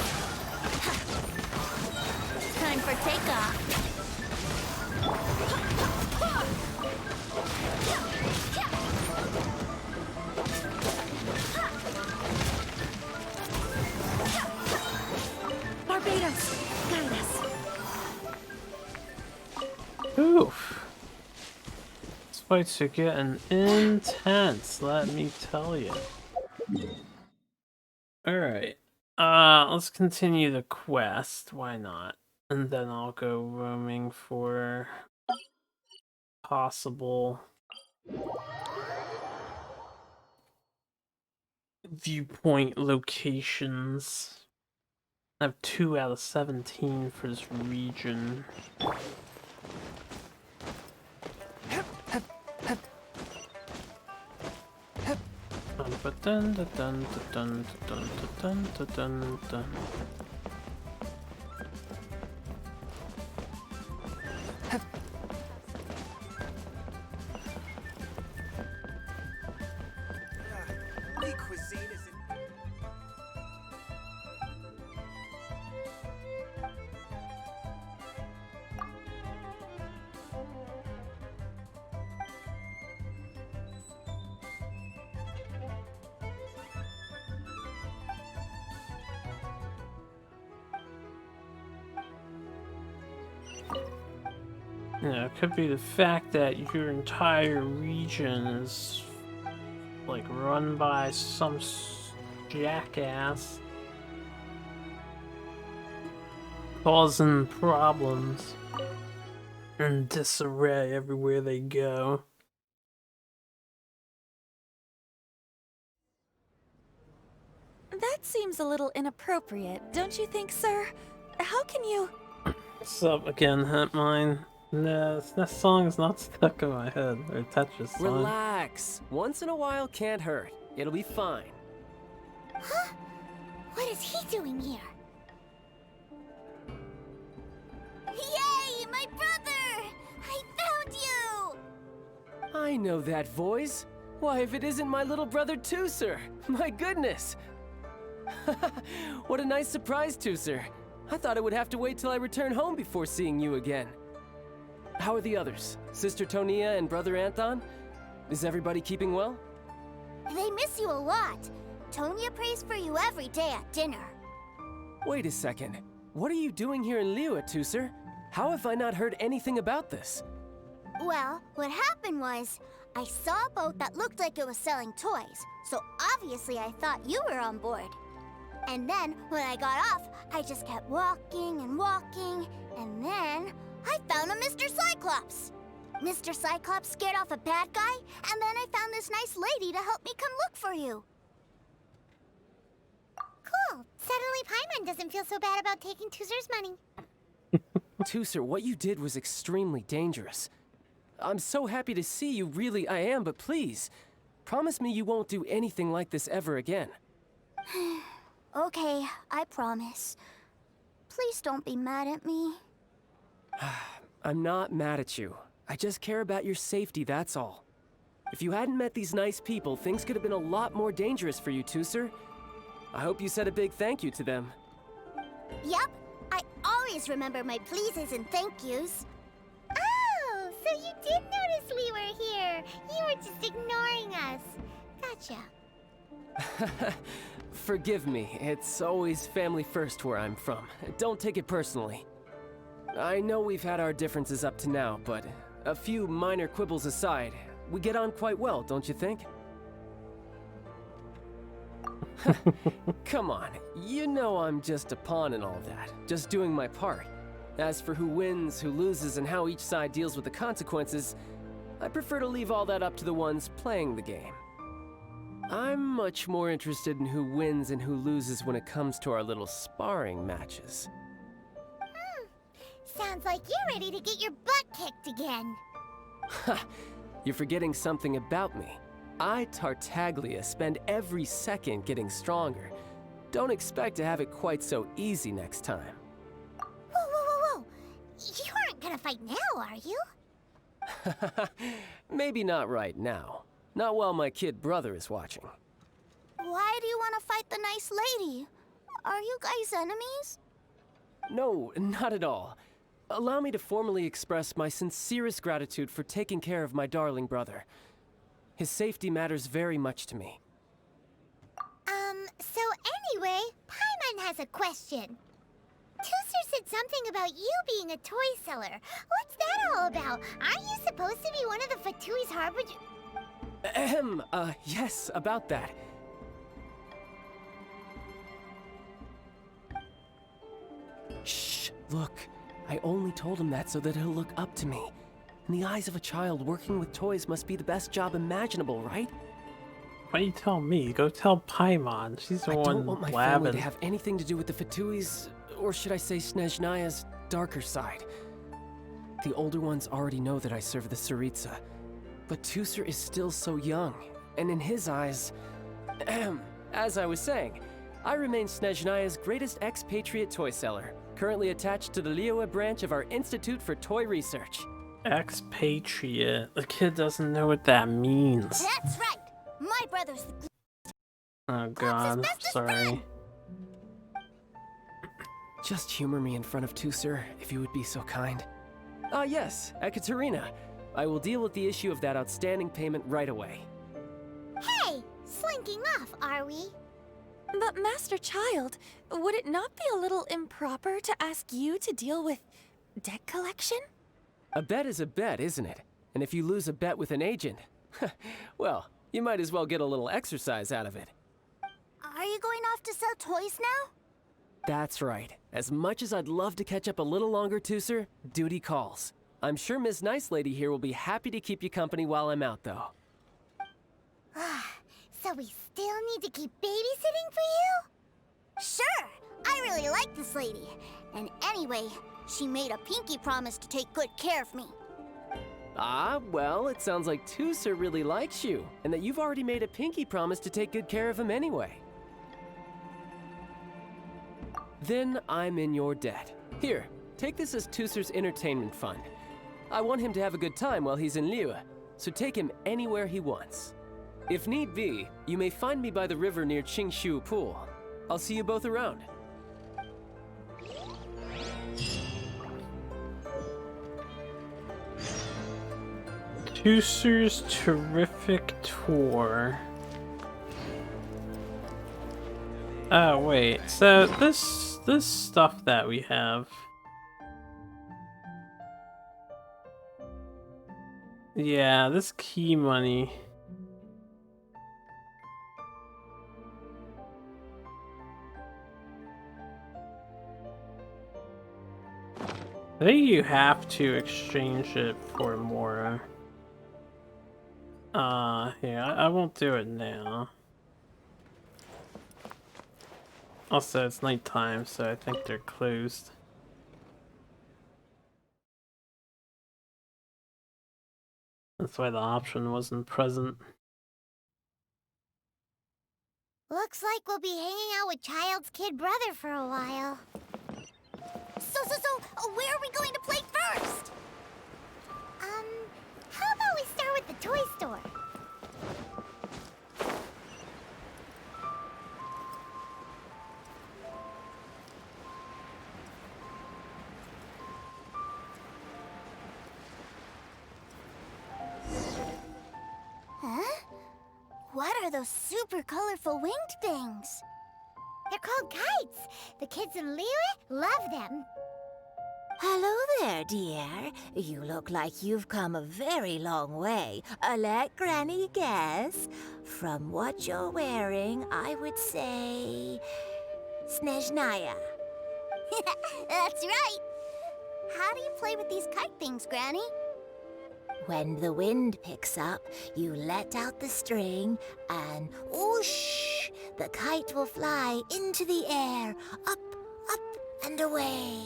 Time for takeoff. Barbados, guide us. Oof. These fights are getting intense, let me tell you. Alright. Let's continue the quest. Why not? And then I'll go roaming for possible viewpoint locations. I have 2 out of 17 for this region. Dun, dun, dun, dun, dun, dun, dun, dun, dun. Yeah, it could be the fact that your entire region is like run by some jackass causing problems and disarray everywhere they go. That seems a little inappropriate, don't you think, sir? How can you... What's up again, Hitmine? No, that song is not stuck in my head. Or Tetris song. Relax. Once in a while can't hurt. It'll be fine. Huh? What is he doing here? Yay, my brother! I found you! I know that voice. Why, if it isn't my little brother Tooser! My goodness! What a nice surprise, Tooser. I thought I would have to wait till I return home before seeing you again. How are the others? Sister Tonia and Brother Anton? Is everybody keeping well? They miss you a lot. Tonia prays for you every day at dinner. Wait a second. What are you doing here in Liyue, Tooser? How have I not heard anything about this? Well, what happened was, I saw a boat that looked like it was selling toys, so obviously I thought you were on board. And then, when I got off, I just kept walking and walking, and then I found a Mr. Cyclops. Mr. Cyclops scared off a bad guy, and then I found this nice lady to help me come look for you. Cool. Suddenly Paimon doesn't feel so bad about taking Tooser's money. Tooser, what you did was extremely dangerous. I'm so happy to see you, really I am, but please, promise me you won't do anything like this ever again. Okay, I promise. Please don't be mad at me. I'm not mad at you. I just care about your safety, that's all. If you hadn't met these nice people, things could have been a lot more dangerous for you, Tooser. I hope you said a big thank you to them. Yup, I always remember my pleases and thank yous. Oh, so you did notice we were here. You were just ignoring us. Gotcha. Forgive me, it's always family first where I'm from. Don't take it personally. I know we've had our differences up to now, but a few minor quibbles aside, we get on quite well, don't you think? Come on, you know I'm just a pawn in all that, just doing my part. As for who wins, who loses, and how each side deals with the consequences, I prefer to leave all that up to the ones playing the game. I'm much more interested in who wins and who loses when it comes to our little sparring matches. Sounds like you're ready to get your butt kicked again. Ha! You're forgetting something about me. I, Tartaglia, spend every second getting stronger. Don't expect to have it quite so easy next time. Whoa, whoa, whoa, whoa! You aren't gonna fight now, are you? Maybe not right now. Not while my kid brother is watching. Why do you want to fight the nice lady? Are you guys enemies? No, not at all. Allow me to formally express my sincerest gratitude for taking care of my darling brother. His safety matters very much to me. So anyway, Paimon has a question. Tooser said something about you being a toy seller. What's that all about? Aren't you supposed to be one of the Fatui's harbinger? Yes, about that. Shh, look. I only told him that so that he'll look up to me. In the eyes of a child, working with toys must be the best job imaginable, right? Why do you tell me? Go tell Paimon. She's the one I don't want my family to have anything to do with the Fatui's, or should I say Snezhnaya's, darker side. The older ones already know that I serve the Tsaritsa, but Tooser is still so young, and in his eyes... as I was saying, I remain Snezhnaya's greatest expatriate toy seller, currently attached to the Liyue branch of our Institute for Toy Research. Expatriate? The kid doesn't know what that means. That's right! My brother's the... Oh god, sorry. Just humor me in front of Tooser, if you would be so kind. Yes, Ekaterina. I will deal with the issue of that outstanding payment right away. Hey! Slinking off, are we? But Master Child, would it not be a little improper to ask you to deal with debt collection? A bet is a bet, isn't it? And if you lose a bet with an agent, well, you might as well get a little exercise out of it. Are you going off to sell toys now? That's right. As much as I'd love to catch up a little longer, Tooser, duty calls. I'm sure Miss Nice Lady here will be happy to keep you company while I'm out, though. So we still need to keep babysitting for you? Sure! I really like this lady. And anyway, she made a pinky promise to take good care of me. Ah, well, it sounds like Tooser really likes you, and that you've already made a pinky promise to take good care of him anyway. Then I'm in your debt. Here, take this as Tooser's entertainment fund. I want him to have a good time while he's in Liyue, so take him anywhere he wants. If need be, you may find me by the river near Qingshu Pool. I'll see you both around. Tooser's terrific tour. Oh wait, so this stuff that we have. Yeah, this key money. I think you have to exchange it for more. Yeah, I won't do it now. Also, it's nighttime, so I think they're closed. That's why the option wasn't present. Looks like we'll be hanging out with Child's kid brother for a while. So, where are we going to play first? How about we start with the toy store? Huh? What are those super colorful winged things? They're called kites. The kids in Liyue love them. Hello there, dear. You look like you've come a very long way. Let Granny guess. From what you're wearing, I would say... Snezhnaya. That's right. How do you play with these kite things, Granny? When the wind picks up, you let out the string, and whoosh! The kite will fly into the air, up, and away.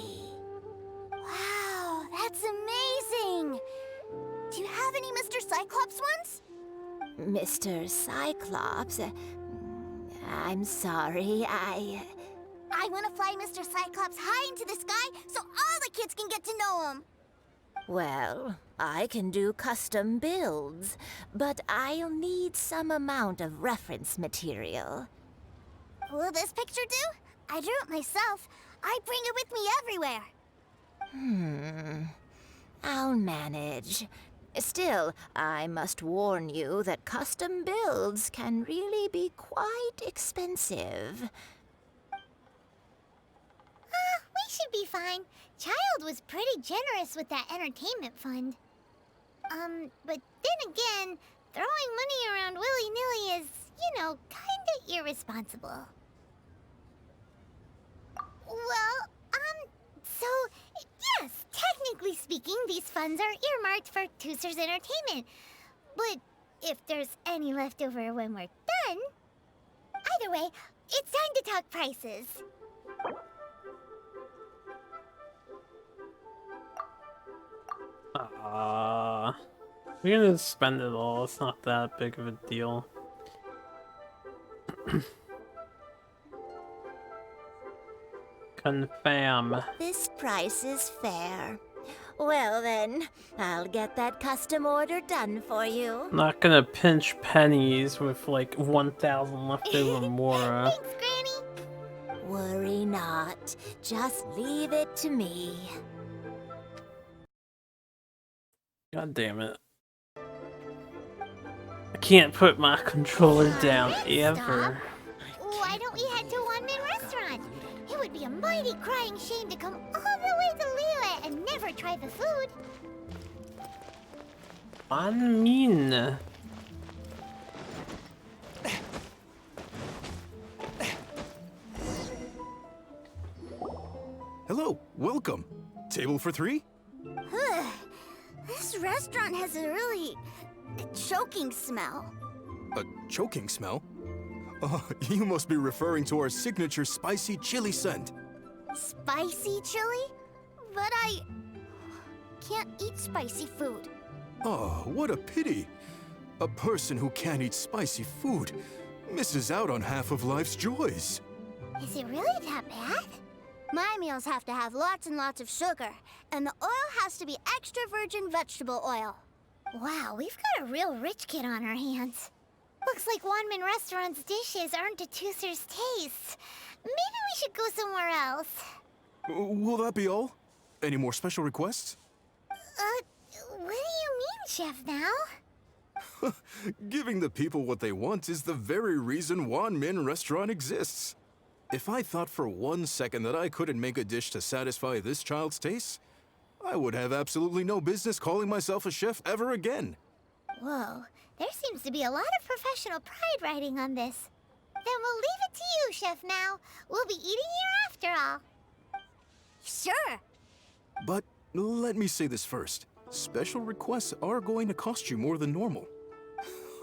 Wow, that's amazing! Do you have any Mr. Cyclops ones? Mr. Cyclops? I'm sorry, I want to fly Mr. Cyclops high into the sky so all the kids can get to know him. Well, I can do custom builds, but I'll need some amount of reference material. Will this picture do? I drew it myself. I bring it with me everywhere. I'll manage. Still, I must warn you that custom builds can really be quite expensive. We should be fine. Child was pretty generous with that entertainment fund. But then again, throwing money around willy-nilly is, you know, kinda irresponsible. Well, so, yes, technically speaking, these funds are earmarked for Tooser's entertainment. But if there's any left over when we're done... Either way, it's time to talk prices. We're gonna spend it all. It's not that big of a deal. Confirm. This price is fair. Well then, I'll get that custom order done for you. Not gonna pinch pennies with like 1,000 left over more. Thanks, Granny. Worry not. Just leave it to me. God damn it. I can't put my controller down ever. Why don't we head to One Man Restaurant? It would be a mighty crying shame to come all the way to Liyue and never try the food. I mean... Hello, welcome. Table for 3? This restaurant has a really choking smell. A choking smell? Oh, you must be referring to our signature spicy chili scent. Spicy chili? But I can't eat spicy food. Oh, what a pity. A person who can't eat spicy food misses out on half of life's joys. Is it really that bad? My meals have to have lots and lots of sugar, and the oil has to be extra virgin vegetable oil. Wow, we've got a real rich kid on our hands. Looks like Wanmin Restaurant's dishes aren't to Tooser's taste. Maybe we should go somewhere else. Will that be all? Any more special requests? What do you mean, Chef Now? Giving the people what they want is the very reason Wanmin Restaurant exists. If I thought for 1 second that I couldn't make a dish to satisfy this child's taste, I would have absolutely no business calling myself a chef ever again. Whoa, there seems to be a lot of professional pride riding on this. Then we'll leave it to you, Chef Now. We'll be eating here after all. Sure. But let me say this first. Special requests are going to cost you more than normal.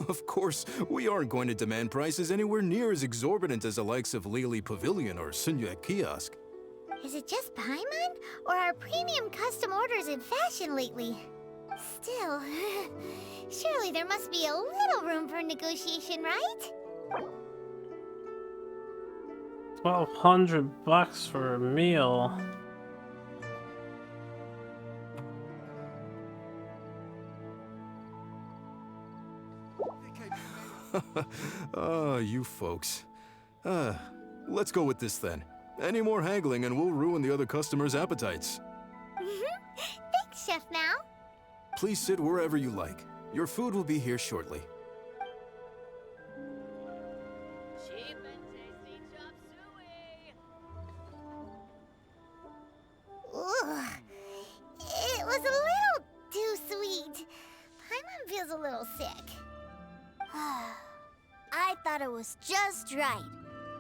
Of course, we aren't going to demand prices anywhere near as exorbitant as the likes of Lily Pavilion or Sunyue Kiosk. Is it just Paimon, or are premium custom orders in fashion lately? Still, surely there must be a little room for negotiation, right? $1,200 for a meal. Ah, you folks. Let's go with this then. Any more haggling and we'll ruin the other customers' appetites. Thanks, Chef Now. Please sit wherever you like. Your food will be here shortly. Cheap and tasty chop suey. Ugh. It was a little too sweet. Paimon feels a little sick. I thought it was just right.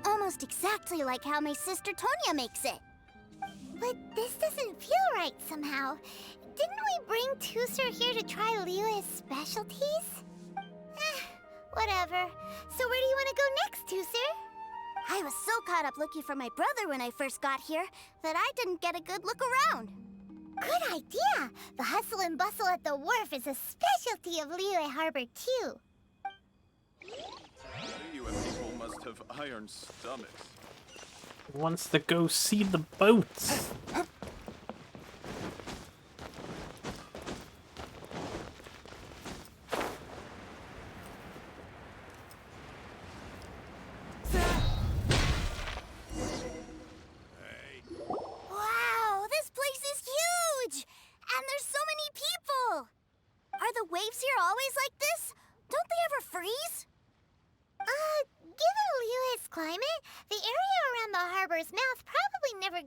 Almost exactly like how my sister Tonya makes it. But this doesn't feel right somehow. Didn't we bring Tooser here to try Liyue's specialties? Whatever. So where do you want to go next, Tooser? I was so caught up looking for my brother when I first got here that I didn't get a good look around. Good idea! The hustle and bustle at the wharf is a specialty of Liyue Harbor, too. You people must have iron stomachs. Wants to go see the boats.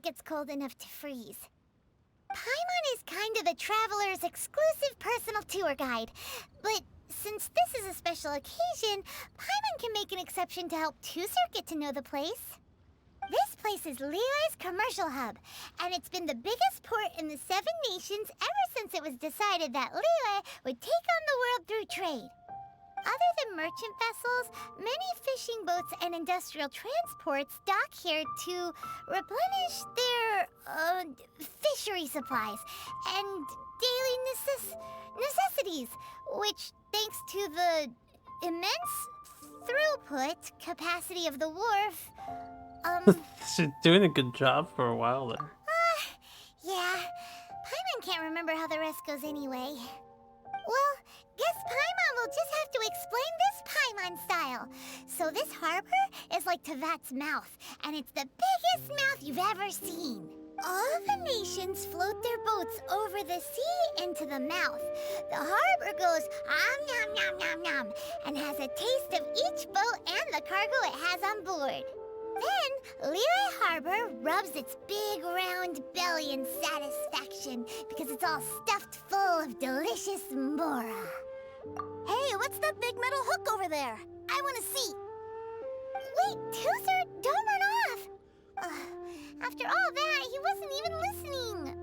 gets cold enough to freeze. Paimon is kind of the traveler's exclusive personal tour guide, but since this is a special occasion, Paimon can make an exception to help Tusser get to know the place. This place is Liyue's commercial hub, and it's been the biggest port in the 7 nations ever since it was decided that Liyue would take on the world through trade. Other than merchant vessels, many fishing boats and industrial transports dock here to replenish their, fishery supplies and daily necessities, which, thanks to the immense throughput capacity of the wharf, She's doing a good job for a while there. yeah. Paimon can't remember how the rest goes anyway. Well, guess Paimon will just have to explain this Paimon style. So this harbor is like Tevat's mouth, and it's the biggest mouth you've ever seen. All the nations float their boats over the sea into the mouth. The harbor goes nom nom nom nom and has a taste of each boat and the cargo it has on board. Then, Liyue Harbor rubs its big round belly in satisfaction because it's all stuffed full of delicious mbora. Hey, what's that big metal hook over there? I want to see. Wait, Tusser, don't run off! After all that, he wasn't even listening.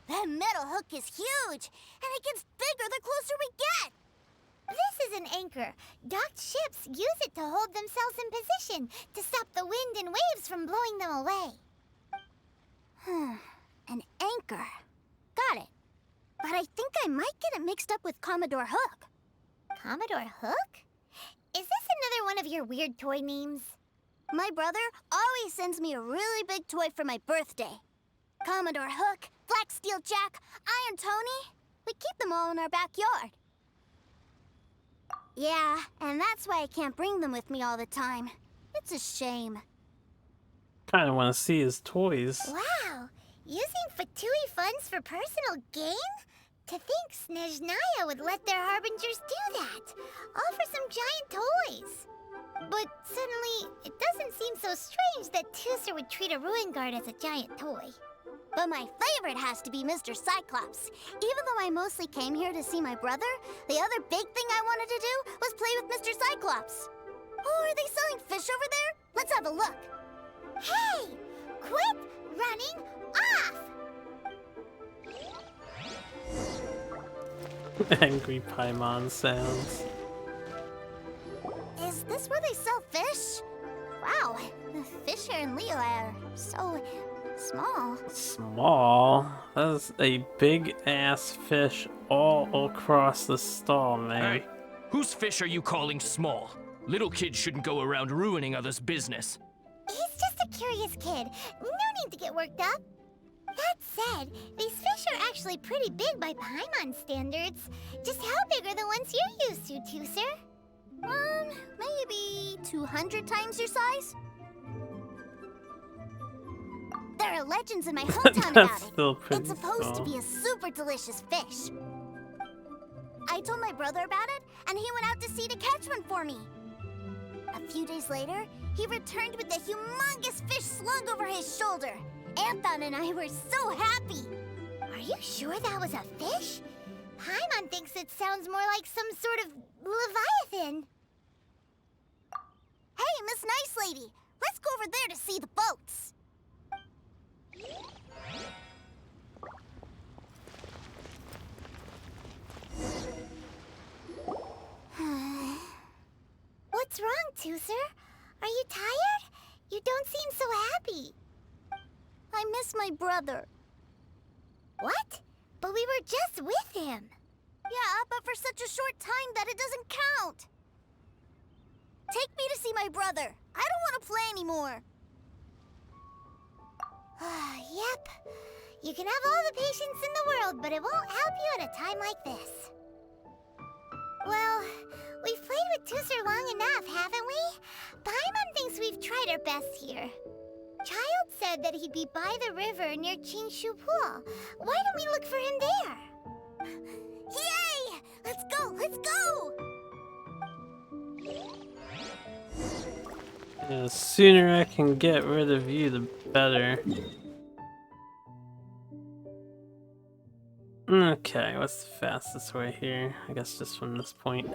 That metal hook is huge, and it gets bigger the closer we get. This is an anchor. Docked ships use it to hold themselves in position to stop the wind and waves from blowing them away. An anchor. Got it. But I think I might get it mixed up with Commodore Hook. Commodore Hook? Is this another one of your weird toy names? My brother always sends me a really big toy for my birthday. Commodore Hook, Black Steel Jack, Iron Tony. We keep them all in our backyard. Yeah, and that's why I can't bring them with me all the time. It's a shame. Kind of want to see his toys. Wow! Using Fatui funds for personal gain? To think Snezhnaya would let their harbingers do that. All for some giant toys. But suddenly, it doesn't seem so strange that Tusser would treat a ruin guard as a giant toy. But my favorite has to be Mr. Cyclops. Even though I mostly came here to see my brother, the other big thing I wanted to do was play with Mr. Cyclops. Oh, are they selling fish over there? Let's have a look. Hey! Quit running off! Angry Paimon sounds. Is this where they sell fish? Wow, the fish here in Liyue are so small. Small? That's a big ass fish all across the stall, man. Hey, whose fish are you calling small? Little kids shouldn't go around ruining others' business. He's just a curious kid. No need to get worked up. That said, these fish are actually pretty big by Paimon standards. Just how big are the ones you're used to, Tusser? Maybe 200 times your size? There are legends in my hometown about it. Still pretty It's supposed small. to be a super delicious fish. I told my brother about it, and he went out to sea to catch one for me. A few days later, he returned with a humongous fish slung over his shoulder. Anton and I were so happy. Are you sure that was a fish? Paimon thinks it sounds more like some sort of leviathan. Hey, Miss Nice Lady, let's go over there to see the boats. What's wrong, Tusser? Are you tired? You don't seem so happy. I miss my brother. What? But we were just with him. Yeah, but for such a short time that it doesn't count. Take me to see my brother. I don't want to play anymore. Yep. You can have all the patience in the world, but it won't help you at a time like this. Well, we've played with Tusser long enough, haven't we? Paimon thinks we've tried our best here. Child said that he'd be by the river near Qingshu Pool. Why don't we look for him there? Yay! Let's go! Let's go! The sooner I can get rid of you, the better. Okay, what's the fastest way here? I guess just from this point.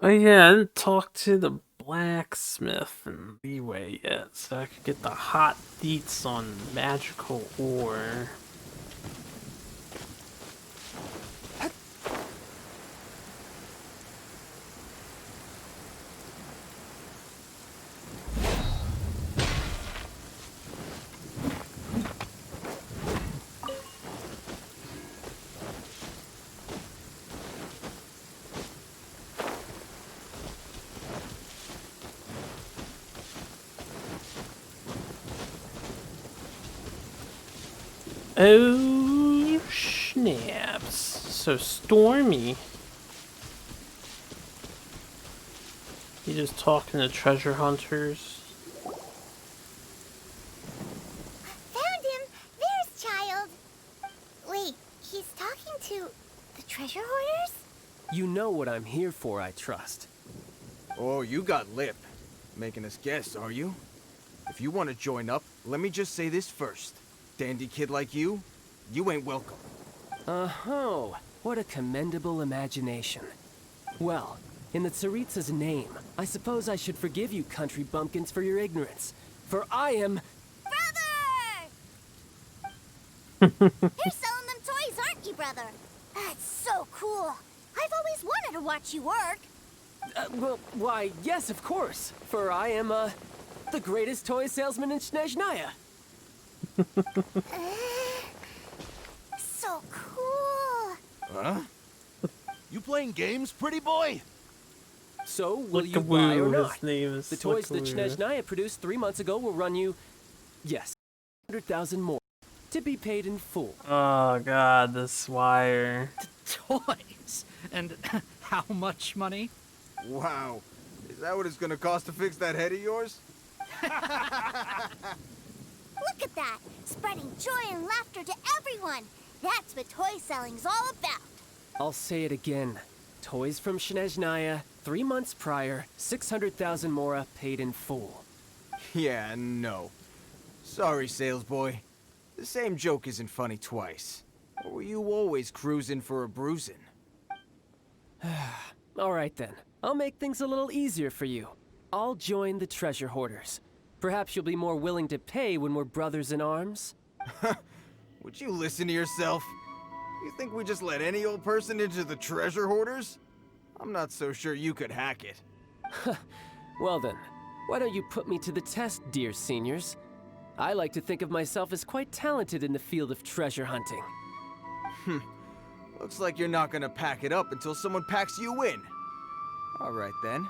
Oh yeah, I didn't talk to the blacksmith in Leeway yet, so I could get the hot deets on magical ore. Oh, snaps. So stormy. You just talking to treasure hunters? Found him! There's Child! Wait, he's talking to the treasure hoarders? You know what I'm here for, I trust. Oh, you got lip. Making us guess, are you? If you want to join up, let me just say this first. Dandy kid like you ain't welcome. Oh, what a commendable imagination. Well, in the Tsaritsa's name, I suppose I should forgive you country bumpkins for your ignorance. For I am... Brother! You're selling them toys, aren't you, brother? That's so cool. I've always wanted to watch you work. Well, why, yes, of course. For I am, the greatest toy salesman in Snezhnaya. So cool. Huh? You playing games, pretty boy? So, will you Look-a-woo, buy or not? his name is The toys that Look-a-woo. Snezhnaya produced 3 months ago will run you, yes, 100,000 more, to be paid in full. Oh god, this wire. Toys? And how much money? Wow. Is that what it's gonna cost to fix that head of yours? Look at that! Spreading joy and laughter to everyone! That's what toy selling's all about! I'll say it again. Toys from Snezhnaya, 3 months prior, 600,000 mora paid in full. Yeah, no. Sorry, sales boy. The same joke isn't funny twice. Or were you always cruising for a bruising? Alright then, I'll make things a little easier for you. I'll join the treasure hoarders. Perhaps you'll be more willing to pay when we're brothers in arms? Would you listen to yourself? You think we just let any old person into the treasure hoarders? I'm not so sure you could hack it. Well then, why don't you put me to the test, dear seniors? I like to think of myself as quite talented in the field of treasure hunting. Looks like you're not gonna pack it up until someone packs you in. Alright then.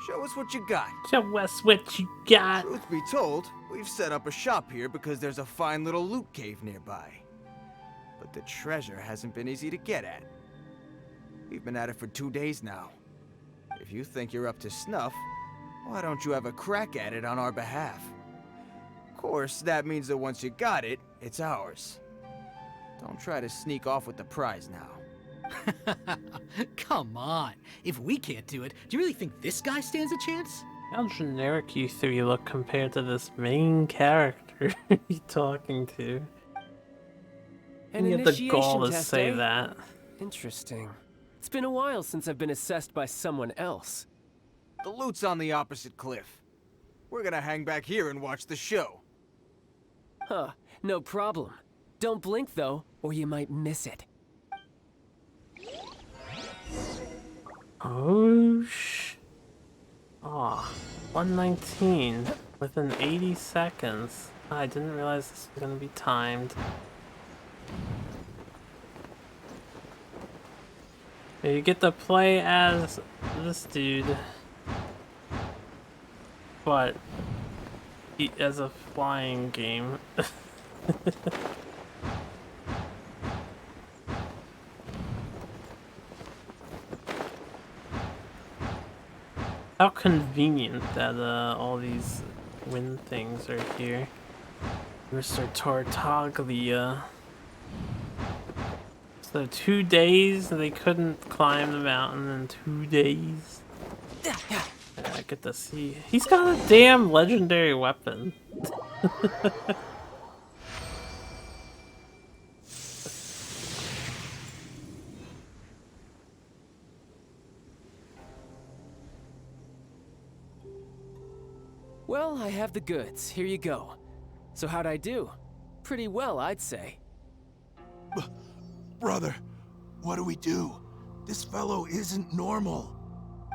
Show us what you got. Show us what you got. Truth be told, we've set up a shop here because there's a fine little loot cave nearby. But the treasure hasn't been easy to get at. We've been at it for 2 days now. If you think you're up to snuff, why don't you have a crack at it on our behalf? Of course, that means that once you got it, it's ours. Don't try to sneak off with the prize now. Come on. If we can't do it, do you really think this guy stands a chance? How generic you three look compared to this main character you're talking to. An You have the initiation gall to test, say eh? that. Interesting. It's been a while since I've been assessed by someone else. The loot's on the opposite cliff. We're gonna hang back here and watch the show. Huh, no problem. Don't blink though, or you might miss it. Oh, Aw, 119 within 80 seconds. I didn't realize this was gonna be timed. You get to play as this dude, but as a flying game. How convenient that all these wind things are here. Mr. Tartaglia. So 2 days they couldn't climb the mountain in 2 days. I get to see. He's got a damn legendary weapon. Well, I have the goods. Here you go. So how'd I do? Pretty well, I'd say. Brother, what do we do? This fellow isn't normal.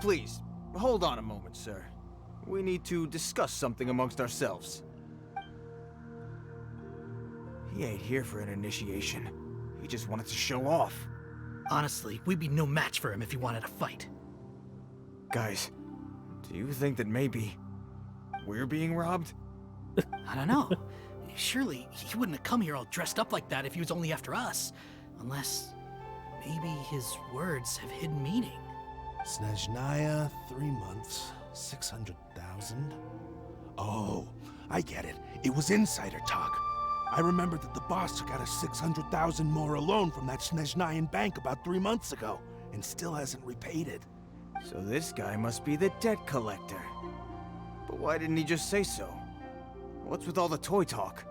Please, hold on a moment, sir. We need to discuss something amongst ourselves. He ain't here for an initiation. He just wanted to show off. Honestly, we'd be no match for him if he wanted a fight. Guys, do you think that maybe we're being robbed? I don't know. Surely he wouldn't have come here all dressed up like that if he was only after us. Unless maybe his words have hidden meaning. Snezhnaya, 3 months, 600,000. Oh, I get it. It was insider talk. I remember that the boss took out a 600,000 more a loan from that Snezhnayan bank about 3 months ago, and still hasn't repaid it. So this guy must be the debt collector. But why didn't he just say so? What's with all the toy talk?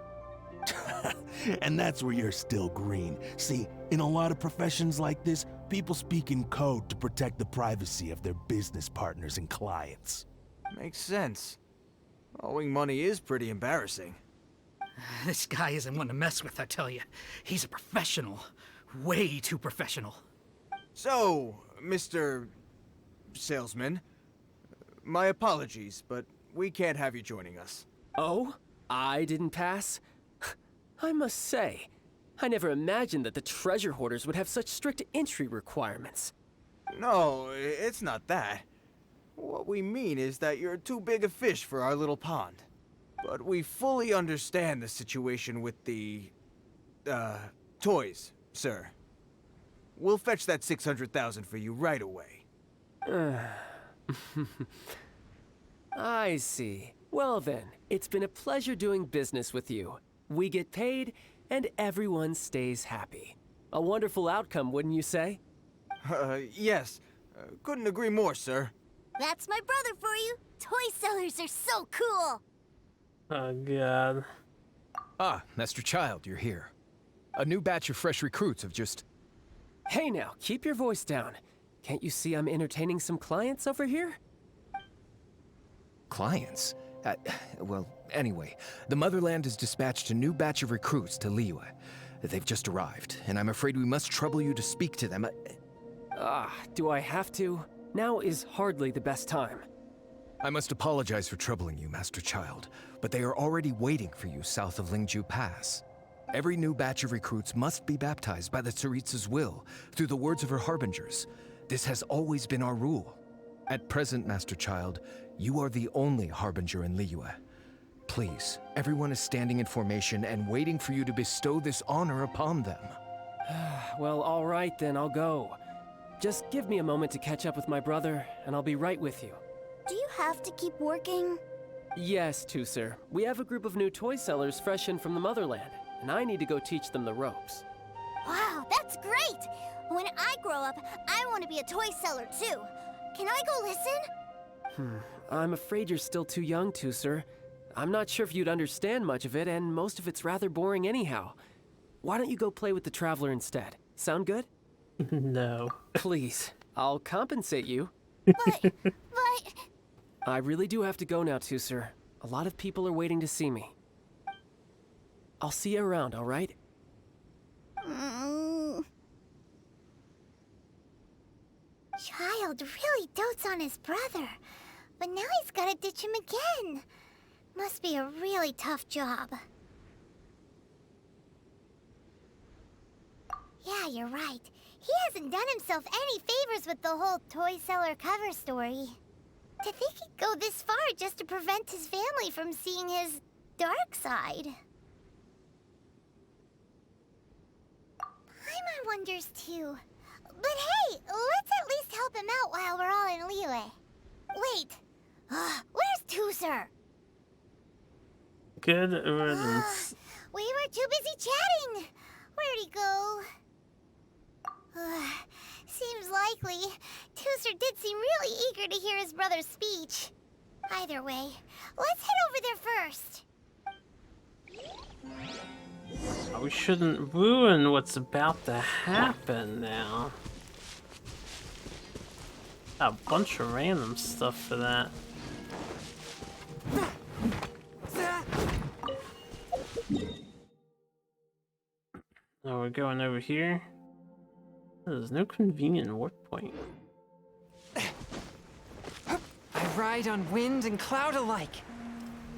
And that's where you're still green. See, in a lot of professions like this, people speak in code to protect the privacy of their business partners and clients. Makes sense. Owing money is pretty embarrassing. This guy isn't one to mess with, I tell you. He's a professional. Way too professional. So, Mr. Salesman, my apologies, but we can't have you joining us. Oh? I didn't pass? I must say, I never imagined that the treasure hoarders would have such strict entry requirements. No, it's not that. What we mean is that you're too big a fish for our little pond. But we fully understand the situation with the, toys, sir. We'll fetch that 600,000 for you right away. I see. Well then, it's been a pleasure doing business with you. We get paid, and everyone stays happy. A wonderful outcome, wouldn't you say? Yes. Couldn't agree more, sir. That's my brother for you. Toy sellers are so cool. Oh god. Ah, Master Child, you're here. A new batch of fresh recruits have just... Hey now, keep your voice down. Can't you see I'm entertaining some clients over here? Clients? Well, anyway, the Motherland has dispatched a new batch of recruits to Liyue. They've just arrived, and I'm afraid we must trouble you to speak to them. Do I have to? Now is hardly the best time. I must apologize for troubling you, Master Child, but they are already waiting for you south of Lingju Pass. Every new batch of recruits must be baptized by the Tsaritsa's will, through the words of her harbingers. This has always been our rule. At present, Master Child, you are the only harbinger in Liyue. Please, everyone is standing in formation and waiting for you to bestow this honor upon them. Well, all right then, I'll go. Just give me a moment to catch up with my brother, and I'll be right with you. Do you have to keep working? Yes, Tusser. We have a group of new toy sellers fresh in from the Motherland, and I need to go teach them the ropes. Wow, that's great! When I grow up, I want to be a toy seller too. Can I go listen? I'm afraid you're still too young, Tusser. I'm not sure if you'd understand much of it, and most of it's rather boring anyhow. Why don't you go play with the Traveler instead? Sound good? No. Please, I'll compensate you. But... I really do have to go now, Tusser. A lot of people are waiting to see me. I'll see you around, all right? Child really dotes on his brother, but now he's gotta ditch him again. Must be a really tough job. Yeah, you're right. He hasn't done himself any favors with the whole toy seller cover story. To think he'd go this far just to prevent his family from seeing his dark side. Paimon wonders too. But hey, let's at least help him out while we're all in Liyue. Wait, where's Tusser? Good riddance. We were too busy chatting. Where'd he go? Seems likely. Tooser did seem really eager to hear his brother's speech. Either way, let's head over there first. We shouldn't ruin what's about to happen now. A bunch of random stuff for that. Now we're going over here. There's no convenient warp point. I ride on wind and cloud alike.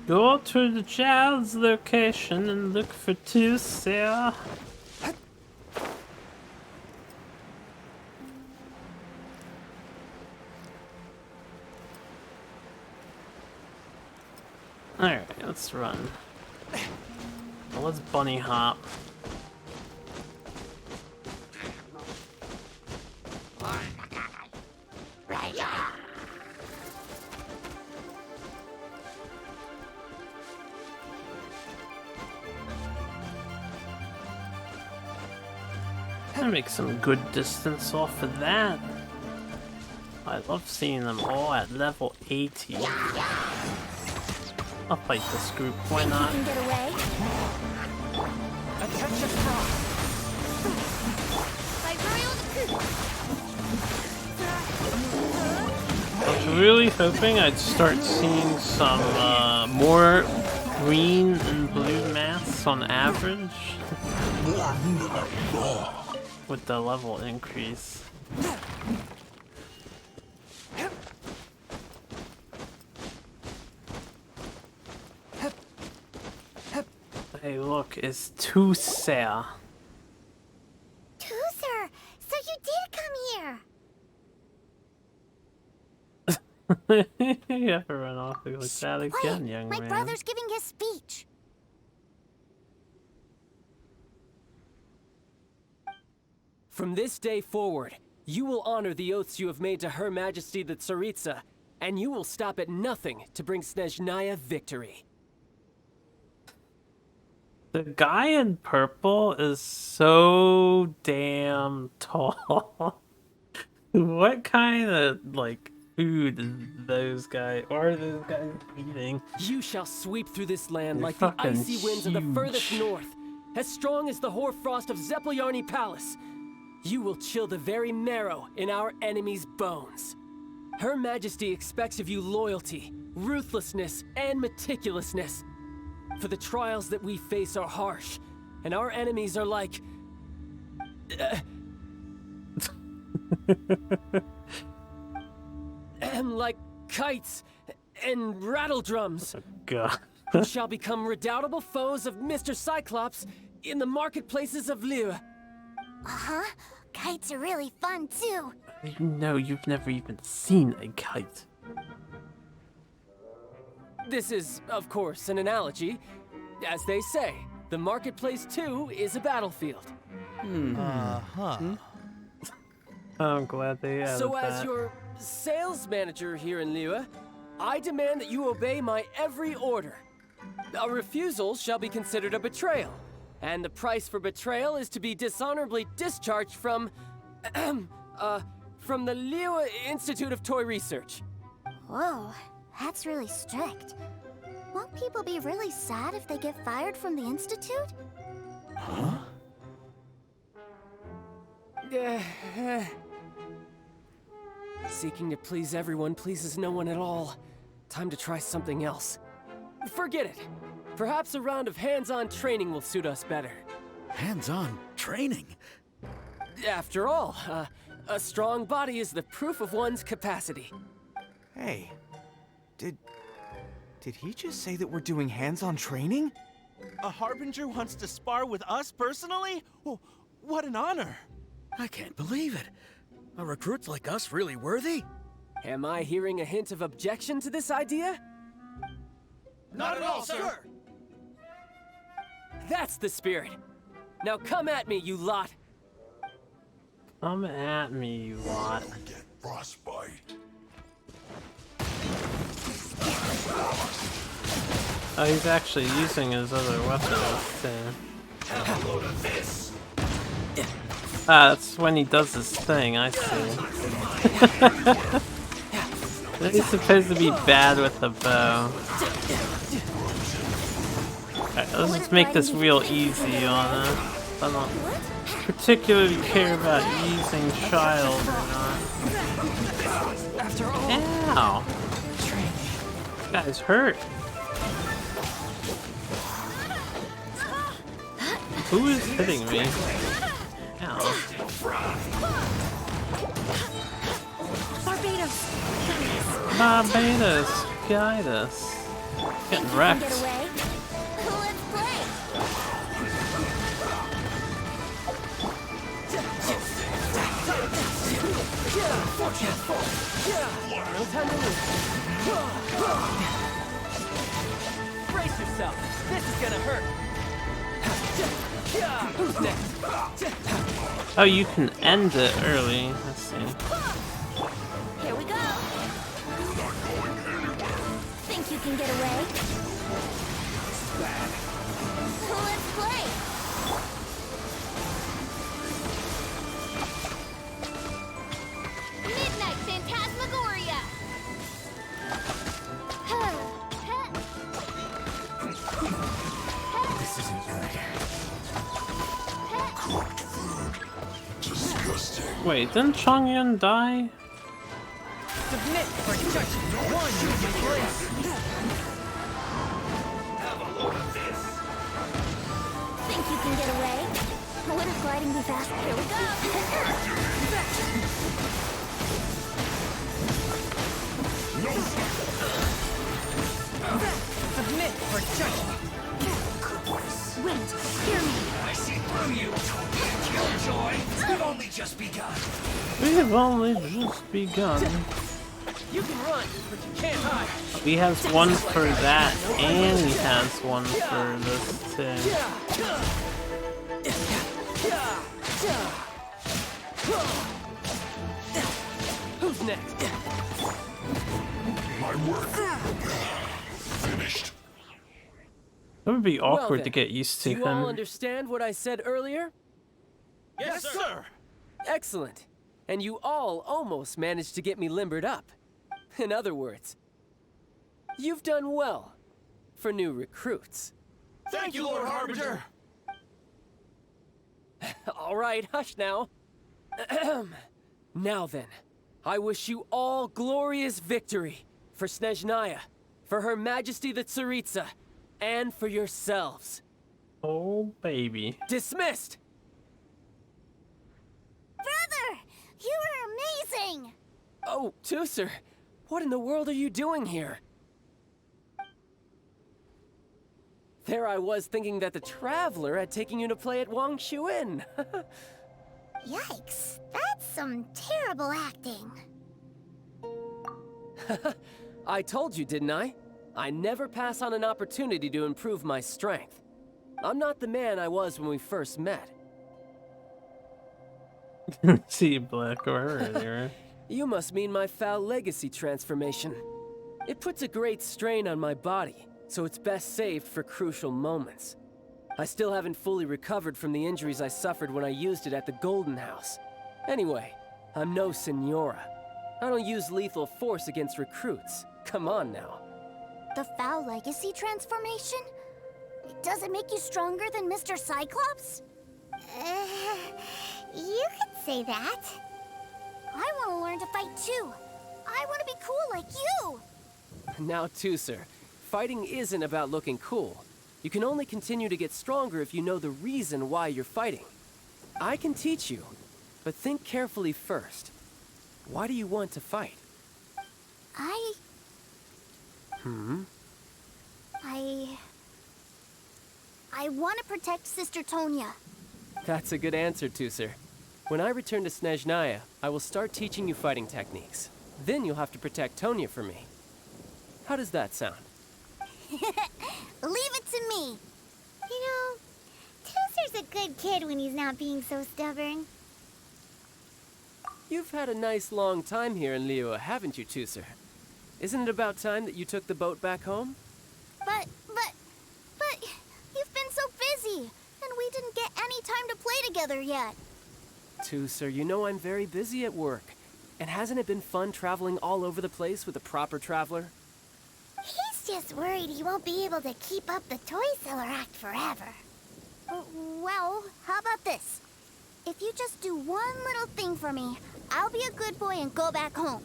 Go to the child's location and look for Tooser. Alright, let's run. Well, let's bunny hop. I make some good distance off of that. I love seeing them all at level 80. I'll fight this group, why not? You can get away? A touch of frost. I was really hoping I'd start seeing some more green and blue masks on average with the level increase. Hey, look, it's Tooser. Tooser, so you did come here. You have to run off like that again, young My man. brother's giving his speech. From this day forward, you will honor the oaths you have made to Her Majesty the Tsaritsa, and you will stop at nothing to bring Snezhnaya victory. The guy in purple is so damn tall. What kind of, like, food is those guys, or are those guys eating? You shall sweep through this land They're like the fucking icy winds of the furthest huge. north, as strong as the hoarfrost of Zeppeljärni Palace. You will chill the very marrow in our enemies' bones. Her Majesty expects of you loyalty, ruthlessness, and meticulousness. For the trials that we face are harsh, and our enemies are like... like kites and rattledrums. God. Who shall become redoubtable foes of Mr. Cyclops in the marketplaces of Liyue. Uh-huh. Kites are really fun, too. You know you've never even seen a kite. This is, of course, an analogy. As they say, the marketplace too is a battlefield. I'm glad they added So as that. your sales manager here in Liyue, I demand that you obey my every order. A refusal shall be considered a betrayal, and the price for betrayal is to be dishonorably discharged from the Liyue Institute of Toy Research. Whoa, that's really strict. Won't people be really sad if they get fired from the Institute? Huh? Seeking to please everyone pleases no one at all. Time to try something else. Forget it. Perhaps a round of hands-on training will suit us better. Hands-on training? After all, a strong body is the proof of one's capacity. Hey, did he just say that we're doing hands-on training? A Harbinger wants to spar with us personally? Oh, what an honor! I can't believe it. Are recruits like us really worthy? Am I hearing a hint of objection to this idea? Not at all, sir! That's the spirit. Now come at me, you lot. Come at me, you lot. Get frostbite. Oh, he's actually using his other weapons too. Ah, that's when he does his thing, I see. He's supposed to be bad with the bow. Alright, let's just make this real easy on us. I don't particularly care about using child or not. Ow! This guy's hurt. Who is hitting me? Ow. Barbados, guide us. Getting wrecked. Brace yourself. This is gonna hurt. Who's next? Oh, you can end it early. Let's see. Here we go. Think you can get away? Let's play. Midnight Phantasmagoria. This isn't good. Cooked food. Disgusting. Wait, didn't Chongyun die? Submit for judgment. One in place. Have a load of this. Think you can get away? Wouldn't gliding be fast? Here we go. Submit for judgment. Wait, hear me. I see through you. Killjoy. We've only just begun. We've only just begun. You can run, but you can't hide. He has one for that, and he has one for this too. Who's next? My work. Finished. It would be awkward Well to get used to do you all him. understand what I said earlier? Yes, sir. Excellent. And you all almost managed to get me limbered up. In other words, you've done well for new recruits. Thank you, Lord Harbinger. All right, hush now. Now then, I wish you all glorious victory for Snezhnaya, for Her Majesty the Tsaritsa, and for yourselves. Oh, baby. Dismissed! Brother, you were amazing. Oh, Tusser, what in the world are you doing here? There I was thinking that the Traveler had taken you to play at Wang Shuin. Yikes, that's some terrible acting. I told you, didn't I? I never pass on an opportunity to improve my strength. I'm not the man I was when we first met. See, Black earlier. You must mean my foul legacy transformation. It puts a great strain on my body, so it's best saved for crucial moments. I still haven't fully recovered from the injuries I suffered when I used it at the Golden House. Anyway, I'm no Senora. I don't use lethal force against recruits. Come on now. The foul legacy transformation? Does it make you stronger than Mr. Cyclops? You could say that. I want to learn to fight too. I want to be cool like you. Now, Tusser, fighting isn't about looking cool. You can only continue to get stronger if you know the reason why you're fighting. I can teach you, but think carefully first. Why do you want to fight? I want to protect Sister Tonya. That's a good answer, Tusser. When I return to Snezhnaya, I will start teaching you fighting techniques. Then you'll have to protect Tonya for me. How does that sound? Leave it to me. You know, Tusser's a good kid when he's not being so stubborn. You've had a nice long time here in Liyue, haven't you, Tusser? Isn't it about time that you took the boat back home? But to play together yet. Tusser, you know I'm very busy at work. And hasn't it been fun traveling all over the place with a proper traveler? He's just worried he won't be able to keep up the toy seller act forever. Well, how about this? If you just do one little thing for me, I'll be a good boy and go back home.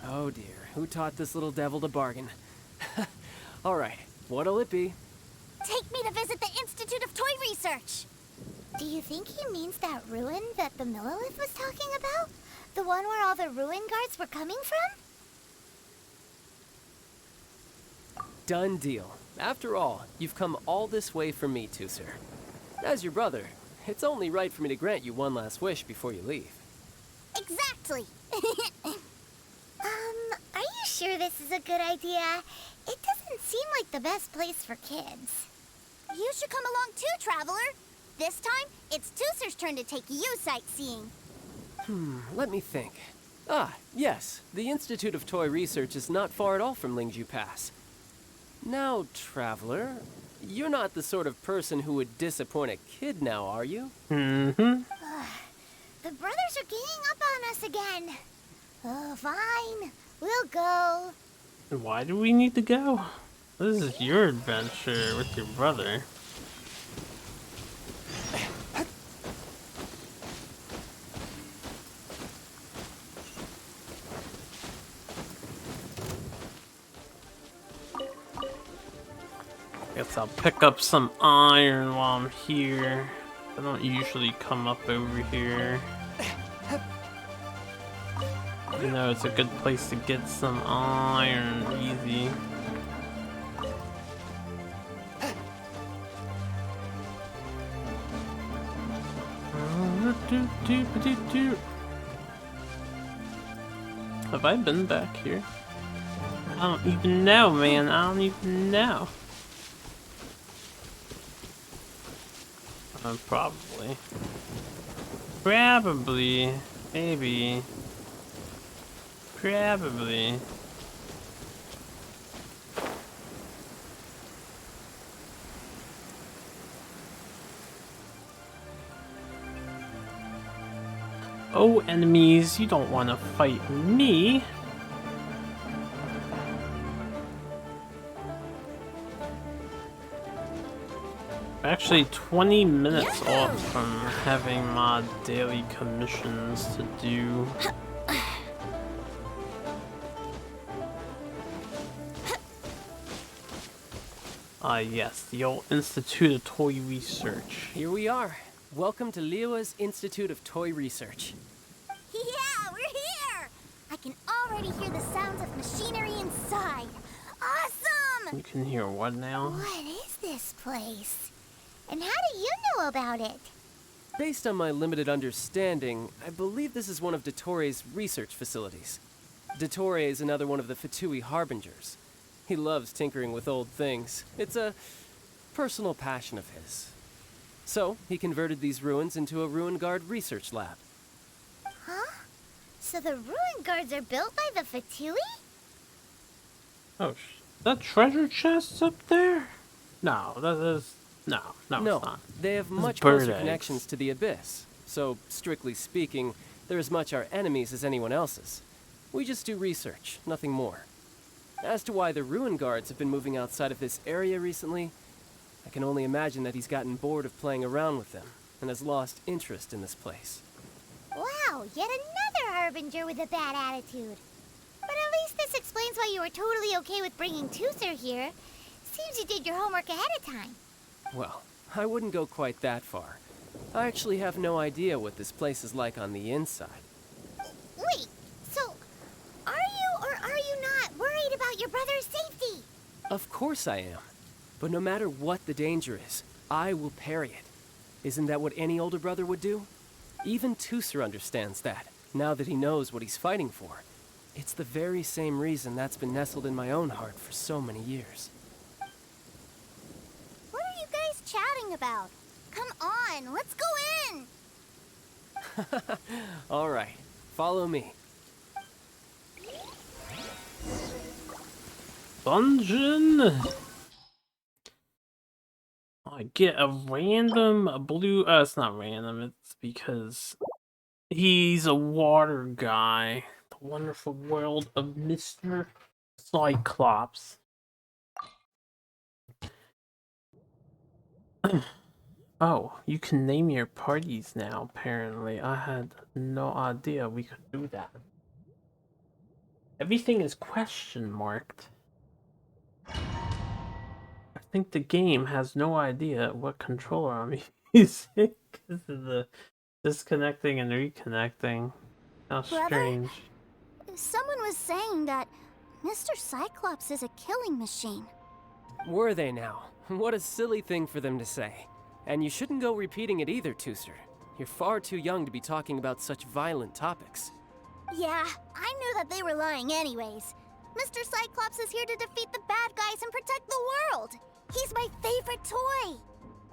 Oh dear, who taught this little devil to bargain? All right, what'll it be? Take me to visit the Institute of Toy Research. Do you think he means that ruin that the Millilith was talking about? The one where all the ruin guards were coming from? Done deal. After all, you've come all this way for me, Tusser. As your brother, it's only right for me to grant you one last wish before you leave. Exactly. Are you sure this is a good idea? It doesn't seem like the best place for kids. You should come along too, Traveler. This time, it's Tusser's turn to take you sightseeing. Let me think. Ah, yes, the Institute of Toy Research is not far at all from Lingju Pass. Now, Traveler, you're not the sort of person who would disappoint a kid now, are you? The brothers are ganging up on us again. Oh, fine. We'll go. Why do we need to go? This is your adventure with your brother. Guess I'll pick up some iron while I'm here. I don't usually come up over here. You know, it's a good place to get some iron easy. Have I been back here? I don't even know, man. I don't even know. Probably. Probably. Maybe. Probably. Oh, enemies, you don't want to fight me. Actually 20 minutes off from having my daily commissions to do. Ah yes, the old Institute of Toy Research. Here we are. Welcome to Liyue's Institute of Toy Research. Yeah, we're here! I can already hear the sounds of machinery inside. Awesome! You can hear what now? What is this place? And how do you know about it? Based on my limited understanding, I believe this is one of Dottoro's research facilities. Dottore is another one of the Fatui Harbingers. He loves tinkering with old things. It's a personal passion of his. So, he converted these ruins into a Ruin Guard research lab. Huh? So the Ruin Guards are built by the Fatui? Oh, that treasure chest's up there? No, that is... No, it's not. They have This is much bird closer eggs. connections to the Abyss. So, strictly speaking, they're as much our enemies as anyone else's. We just do research, nothing more. As to why the Ruin Guards have been moving outside of this area recently, I can only imagine that he's gotten bored of playing around with them, and has lost interest in this place. Wow, yet another Harbinger with a bad attitude. But at least this explains why you were totally okay with bringing Tusser here. Seems you did your homework ahead of time. Well, I wouldn't go quite that far. I actually have no idea what this place is like on the inside. Wait, so are you or are you not worried about your brother's safety? Of course I am. But no matter what the danger is, I will parry it. Isn't that what any older brother would do? Even Tusser understands that, now that he knows what he's fighting for. It's the very same reason that's been nestled in my own heart for so many years. What are you guys chatting about? Come on, let's go in! All right, follow me. Dungeon! Oh I get a random blue. It's not random. It's because he's a water guy. The wonderful world of Mr. Cyclops. Oh, you can name your parties now, apparently. I had no idea we could do that. Everything is question marked. I think the game has no idea what controller I'm using because of the disconnecting and reconnecting. How strange. Someone was saying that Mr. Cyclops is a killing machine. Were they now? What a silly thing for them to say. And you shouldn't go repeating it either, Tooser. You're far too young to be talking about such violent topics. Yeah, I knew that they were lying anyways. Mr. Cyclops is here to defeat the bad guys and protect the world. He's my favorite toy.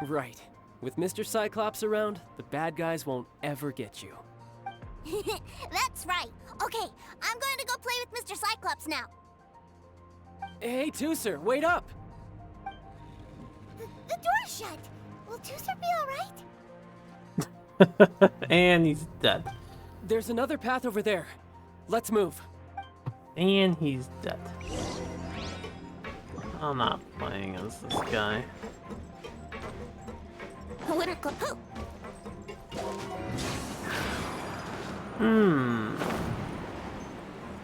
Right. With Mr. Cyclops around, the bad guys won't ever get you. That's right. Okay, I'm going to go play with Mr. Cyclops now. Hey, Tooser, wait up! The door's shut. Will Tooser be alright? And he's dead. There's another path over there. Let's move. And he's dead. I'm not playing as this guy.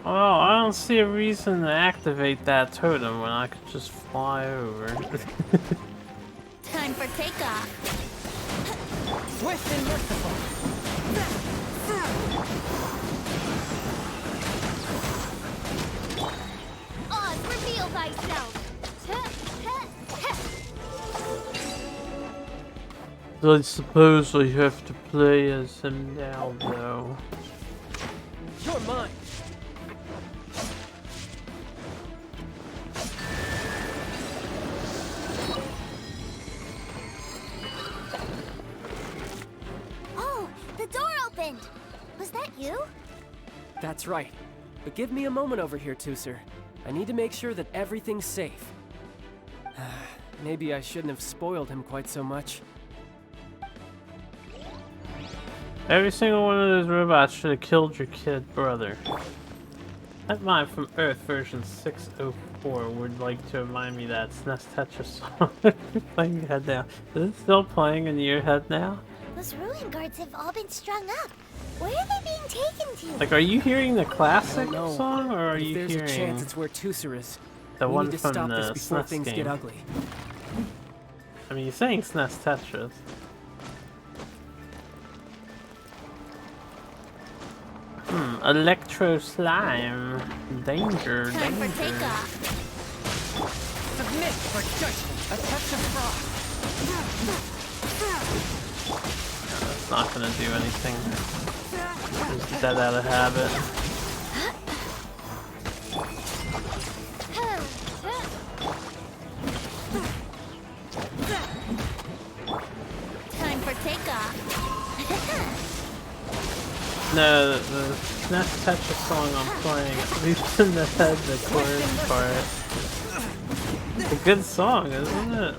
Well, I don't see a reason to activate that totem when I could just fly over. Time for takeoff. Swift and merciful. Oz, reveal thyself. I suppose I have to play as him now, though. You're mine. Oh, the door opened. Was that you? That's right. But give me a moment over here, Tooser. I need to make sure that everything's safe. Maybe I shouldn't have spoiled him quite so much. Every single one of those robots should have killed your kid brother. That line from Earth version 604 would like to remind me that SNES Tetris song playing your head now. Is it still playing in your head now? Those ruin guards have all been strung up. Where are they being taken to? Like, are you hearing the classic song, or are you There's hearing a chance it's where Tooser is. the We one need to from stop the this before SNES things game? get ugly. I mean, you're saying SNES Tetris. Electro slime. Danger, Time for danger. takeoff. Submit for judgment. A touch of frost. That's not gonna do anything. Just dead out of habit. Time for takeoff. No, the SNES Tetris song I'm playing, at least in the head, the chorus part. It's a good song, isn't it?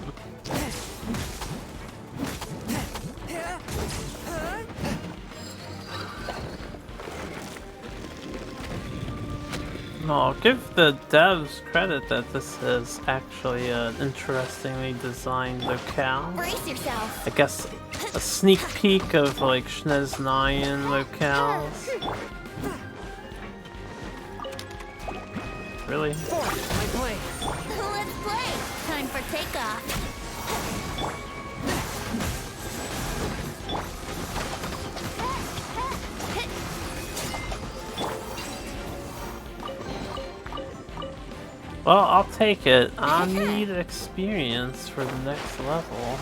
No, I'll give the devs credit that this is actually an interestingly designed locale. Brace yourself. I guess a sneak peek of like SNES 9 locales. Really? Let's play. Time for takeoff. Well, I'll take it. I need experience for the next level.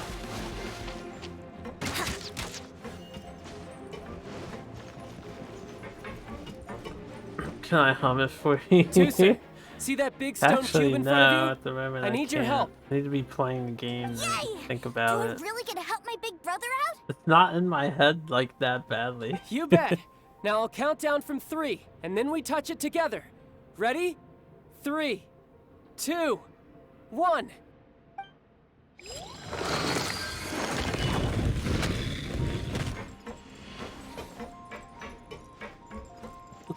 Can I hum it for you? Tooser, see that big stone Actually, cube in no, front of you? at the moment I need your can't. help. I need to be playing the game and think about it. Really gonna help my big brother out? It's not in my head like that badly. You bet. Now I'll count down from 3, and then we touch it together. Ready? 3, 2, 1.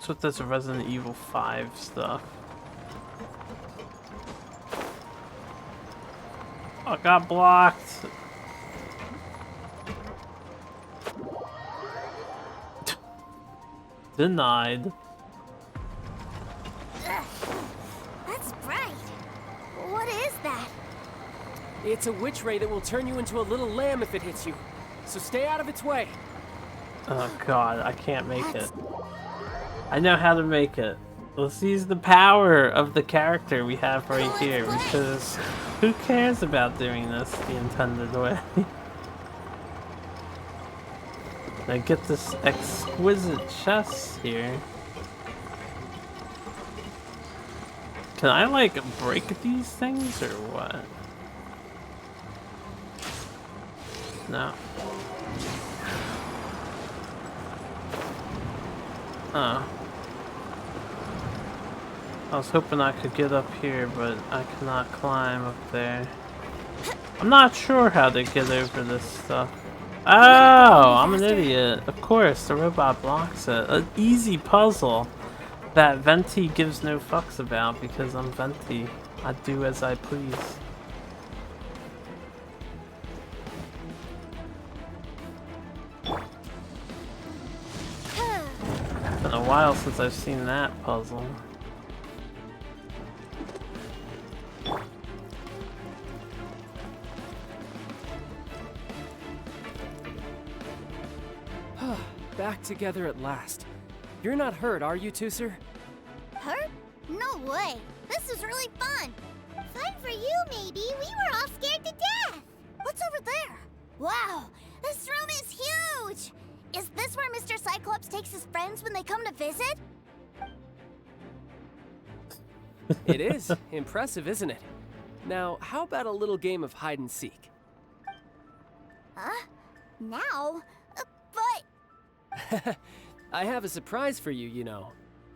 What's with this Resident Evil 5 stuff? Oh, I got blocked. Denied. Ugh, that's bright. What is that? It's a witch ray that will turn you into a little lamb if it hits you. So stay out of its way. Oh god, I can't make it. I know how to make it. Let's use the power of the character we have right here, because who cares about doing this the intended way? I get this exquisite chest here. Can I, like, break these things, or what? No. Oh. I was hoping I could get up here, but I cannot climb up there. I'm not sure how to get over this stuff. Oh, I'm an idiot. Of course, the robot blocks it. An easy puzzle that Venti gives no fucks about because I'm Venti. I do as I please. It's been a while since I've seen that puzzle. Back together at last. You're not hurt, are you, Tusser? Hurt? No way. This is really fun. Fun for you, maybe. We were all scared to death. What's over there? Wow, this room is huge. Is this where Mr. Cyclops takes his friends when they come to visit? It is. Impressive, isn't it? Now, how about a little game of hide and seek? Huh? Now? But... I have a surprise for you, you know.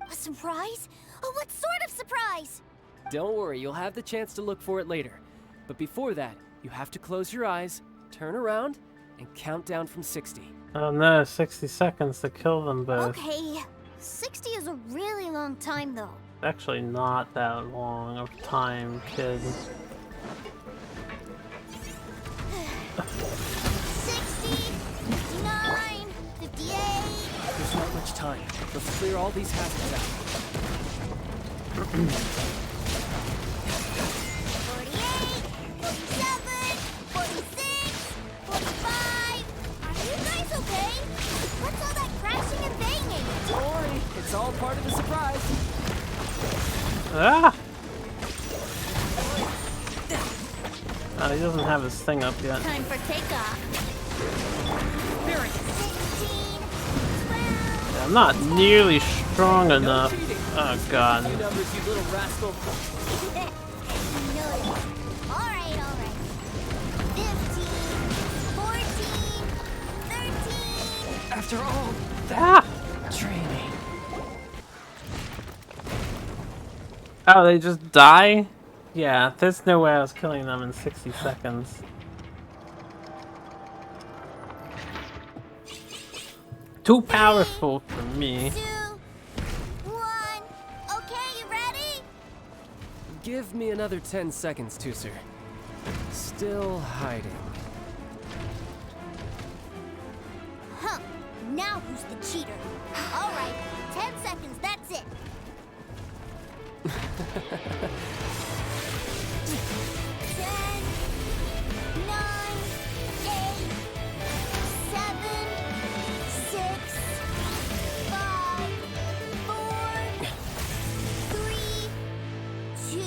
A surprise? Oh, what sort of surprise? Don't worry, you'll have the chance to look for it later. But before that, you have to close your eyes, turn around, and count down from 60. Oh no, 60 seconds to kill them both. Okay, 60 is a really long time though. Actually not that long of time, kid. 60, 59, 58... There's not much time. Let's clear all these hazards out. 48, 47, 46, 45... Are you guys okay? What's all that crashing and banging? Don't worry, it's all part of the surprise. Ah! Oh, he doesn't have his thing up yet. Time for takeoff. There it is. 16, 12... I'm not nearly strong enough. Oh god. You numbers, you little rascal. Alright. 15, 14, 13... After all that training. Oh, they just die? Yeah, there's no way I was killing them in 60 seconds. Too powerful for me. 2, 1... Okay, you ready? Give me another 10 seconds, Tusser. Still hiding. Huh. Now who's the cheater? Alright, 10 seconds, that's it. 10, 9, 8, 7, 6, 5, 4, 3, 2,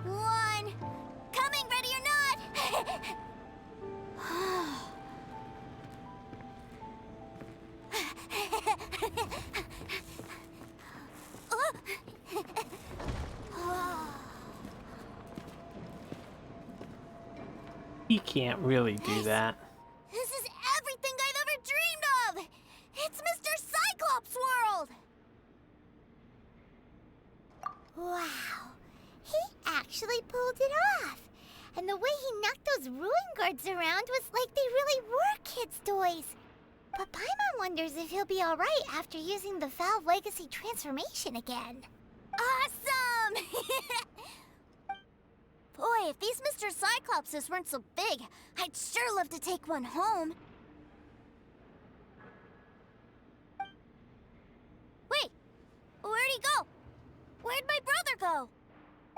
1. Coming, ready or not? He can't really do that. This is everything I've ever dreamed of! It's Mr. Cyclops' world! Wow, he actually pulled it off. And the way he knocked those ruin guards around was like they really were kids' toys. But Paimon wonders if he'll be alright after using the Valve Legacy transformation again. Awesome! Boy, if these Mr. Cyclopses weren't so big, I'd sure love to take one home. Wait, where'd he go? Where'd my brother go?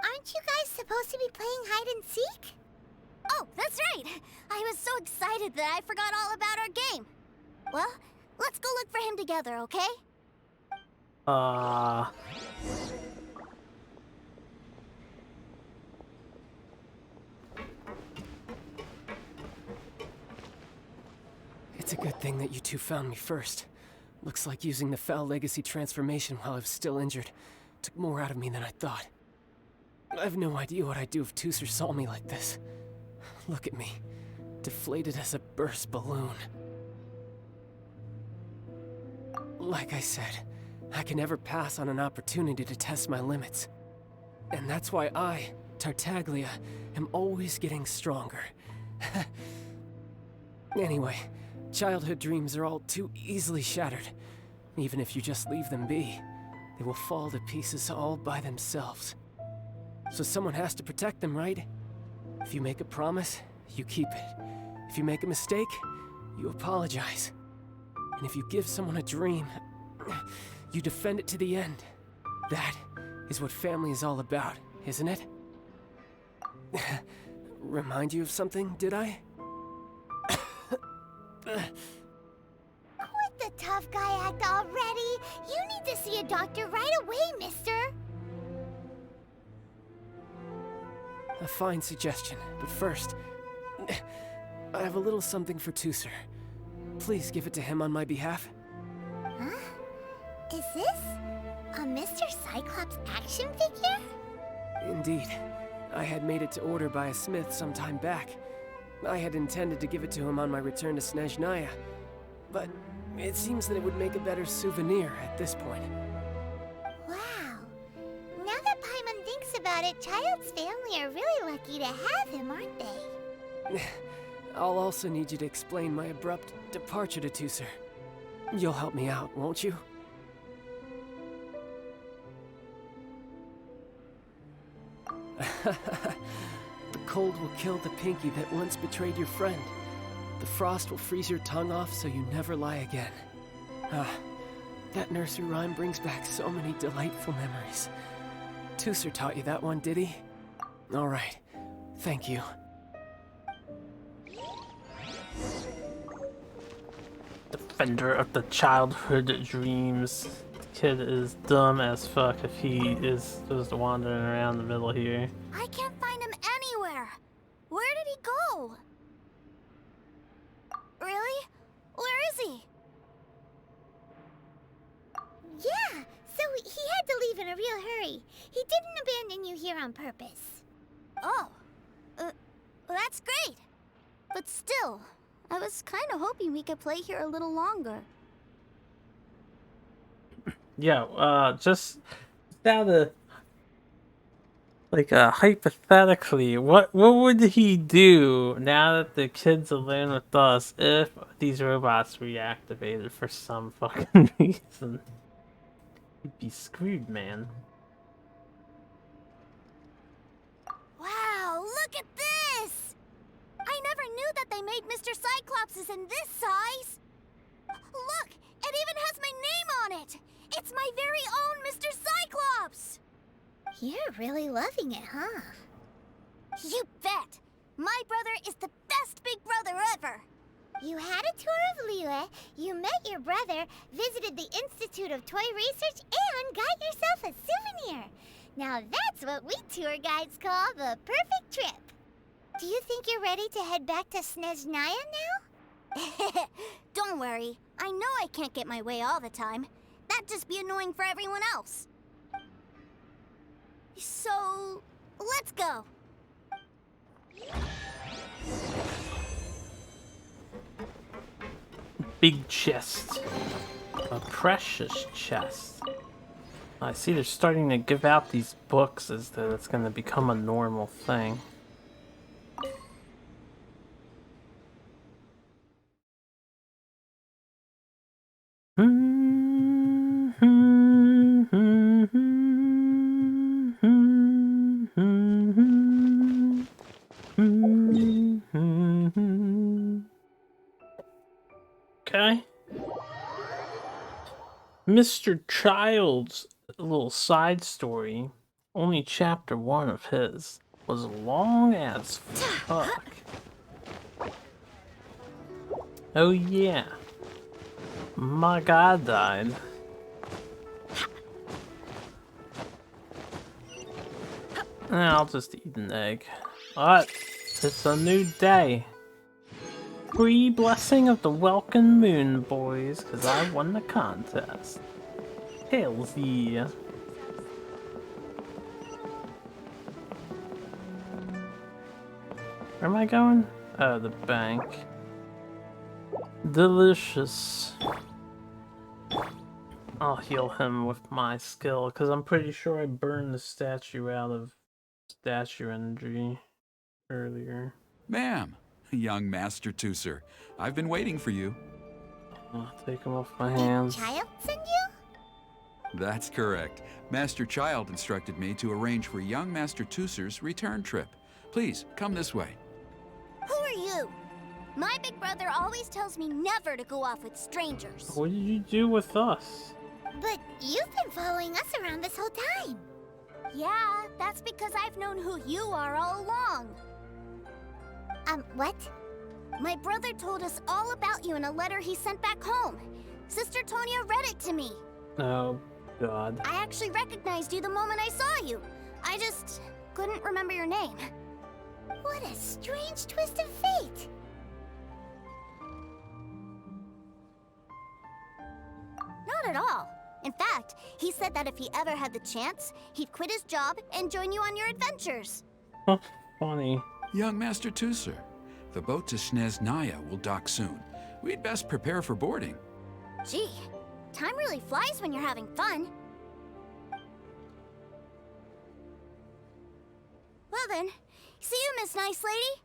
Aren't you guys supposed to be playing hide and seek? Oh, that's right! I was so excited that I forgot all about our game. Well, let's go look for him together, okay? It's a good thing that you two found me first. Looks like using the Foul Legacy transformation while I was still injured took more out of me than I thought. I have no idea what I'd do if Tooser saw me like this. Look at me, deflated as a burst balloon. Like I said, I can never pass on an opportunity to test my limits. And that's why I, Tartaglia, am always getting stronger. Anyway, childhood dreams are all too easily shattered. Even if you just leave them be, they will fall to pieces all by themselves. So someone has to protect them, right? If you make a promise, you keep it. If you make a mistake, you apologize. And if you give someone a dream, you defend it to the end. That is what family is all about, isn't it? Remind you of something, did I? Quit the tough guy act already! You need to see a doctor right away, mister! A fine suggestion, but first, I have a little something for Tooser. Please give it to him on my behalf. Huh? Is this a Mr. Cyclops action figure? Indeed. I had made it to order by a smith some time back. I had intended to give it to him on my return to Snezhnaya, but it seems that it would make a better souvenir at this point. Wow. Now that Paimon thinks about it, Child's family are really lucky to have him, aren't they? I'll also need you to explain my abrupt departure to Tooser. You'll help me out, won't you? The cold will kill the pinky that once betrayed your friend. The frost will freeze your tongue off so you never lie again. Ah, that nursery rhyme brings back so many delightful memories. Tooser taught you that one, did he? All right, thank you. Defender of the childhood dreams. Kid is dumb as fuck if he is just wandering around the middle here. I can't find him anywhere. Where did he go? Really? Where is he? Yeah, so he had to leave in a real hurry. He didn't abandon you here on purpose. Oh, that's great. But still, I was kind of hoping we could play here a little longer. Yeah, just out of hypothetically, what would he do now that the kid's alone with us if these robots reactivated for some fucking reason? He'd be screwed, man. Wow, look at this! I never knew that they made Mr. Cyclopses in this size! Look, it even has my name on it! It's my very own Mr. Cyclops! You're really loving it, huh? You bet! My brother is the best big brother ever! You had a tour of Liyue, you met your brother, visited the Institute of Toy Research, and got yourself a souvenir! Now that's what we tour guides call the perfect trip! Do you think you're ready to head back to Snezhnaya now? Don't worry, I know I can't get my way all the time. That'd just be annoying for everyone else. So, let's go. Big chest. A precious chest. I see they're starting to give out these books as though it's going to become a normal thing. Mr. Child's little side story, only chapter 1 of his, was long as fuck. Oh yeah. My god died. I'll just eat an egg. But it's a new day. Free blessing of the welcome moon, boys, because I won the contest. Hells yeah. Where am I going? Oh, the bank. Delicious. I'll heal him with my skill, because I'm pretty sure I burned the statue out of statue energy earlier. Ma'am, young Master Tooser, I've been waiting for you. I'll take him off my hands. Child send you? That's correct. Master Child instructed me to arrange for young Master Tooser's return trip. Please, come this way. Who are you? My big brother always tells me never to go off with strangers. What did you do with us? But you've been following us around this whole time. Yeah, that's because I've known who you are all along. What? My brother told us all about you in a letter he sent back home. Sister Tonia read it to me. Oh, God. I actually recognized you the moment I saw you. I just couldn't remember your name. What a strange twist of fate. Not at all. In fact, he said that if he ever had the chance, he'd quit his job and join you on your adventures. Funny. Young Master Tooser, the boat to Snezhnaya will dock soon. We'd best prepare for boarding. Gee, time really flies when you're having fun. Well then, see you, Miss Nice Lady.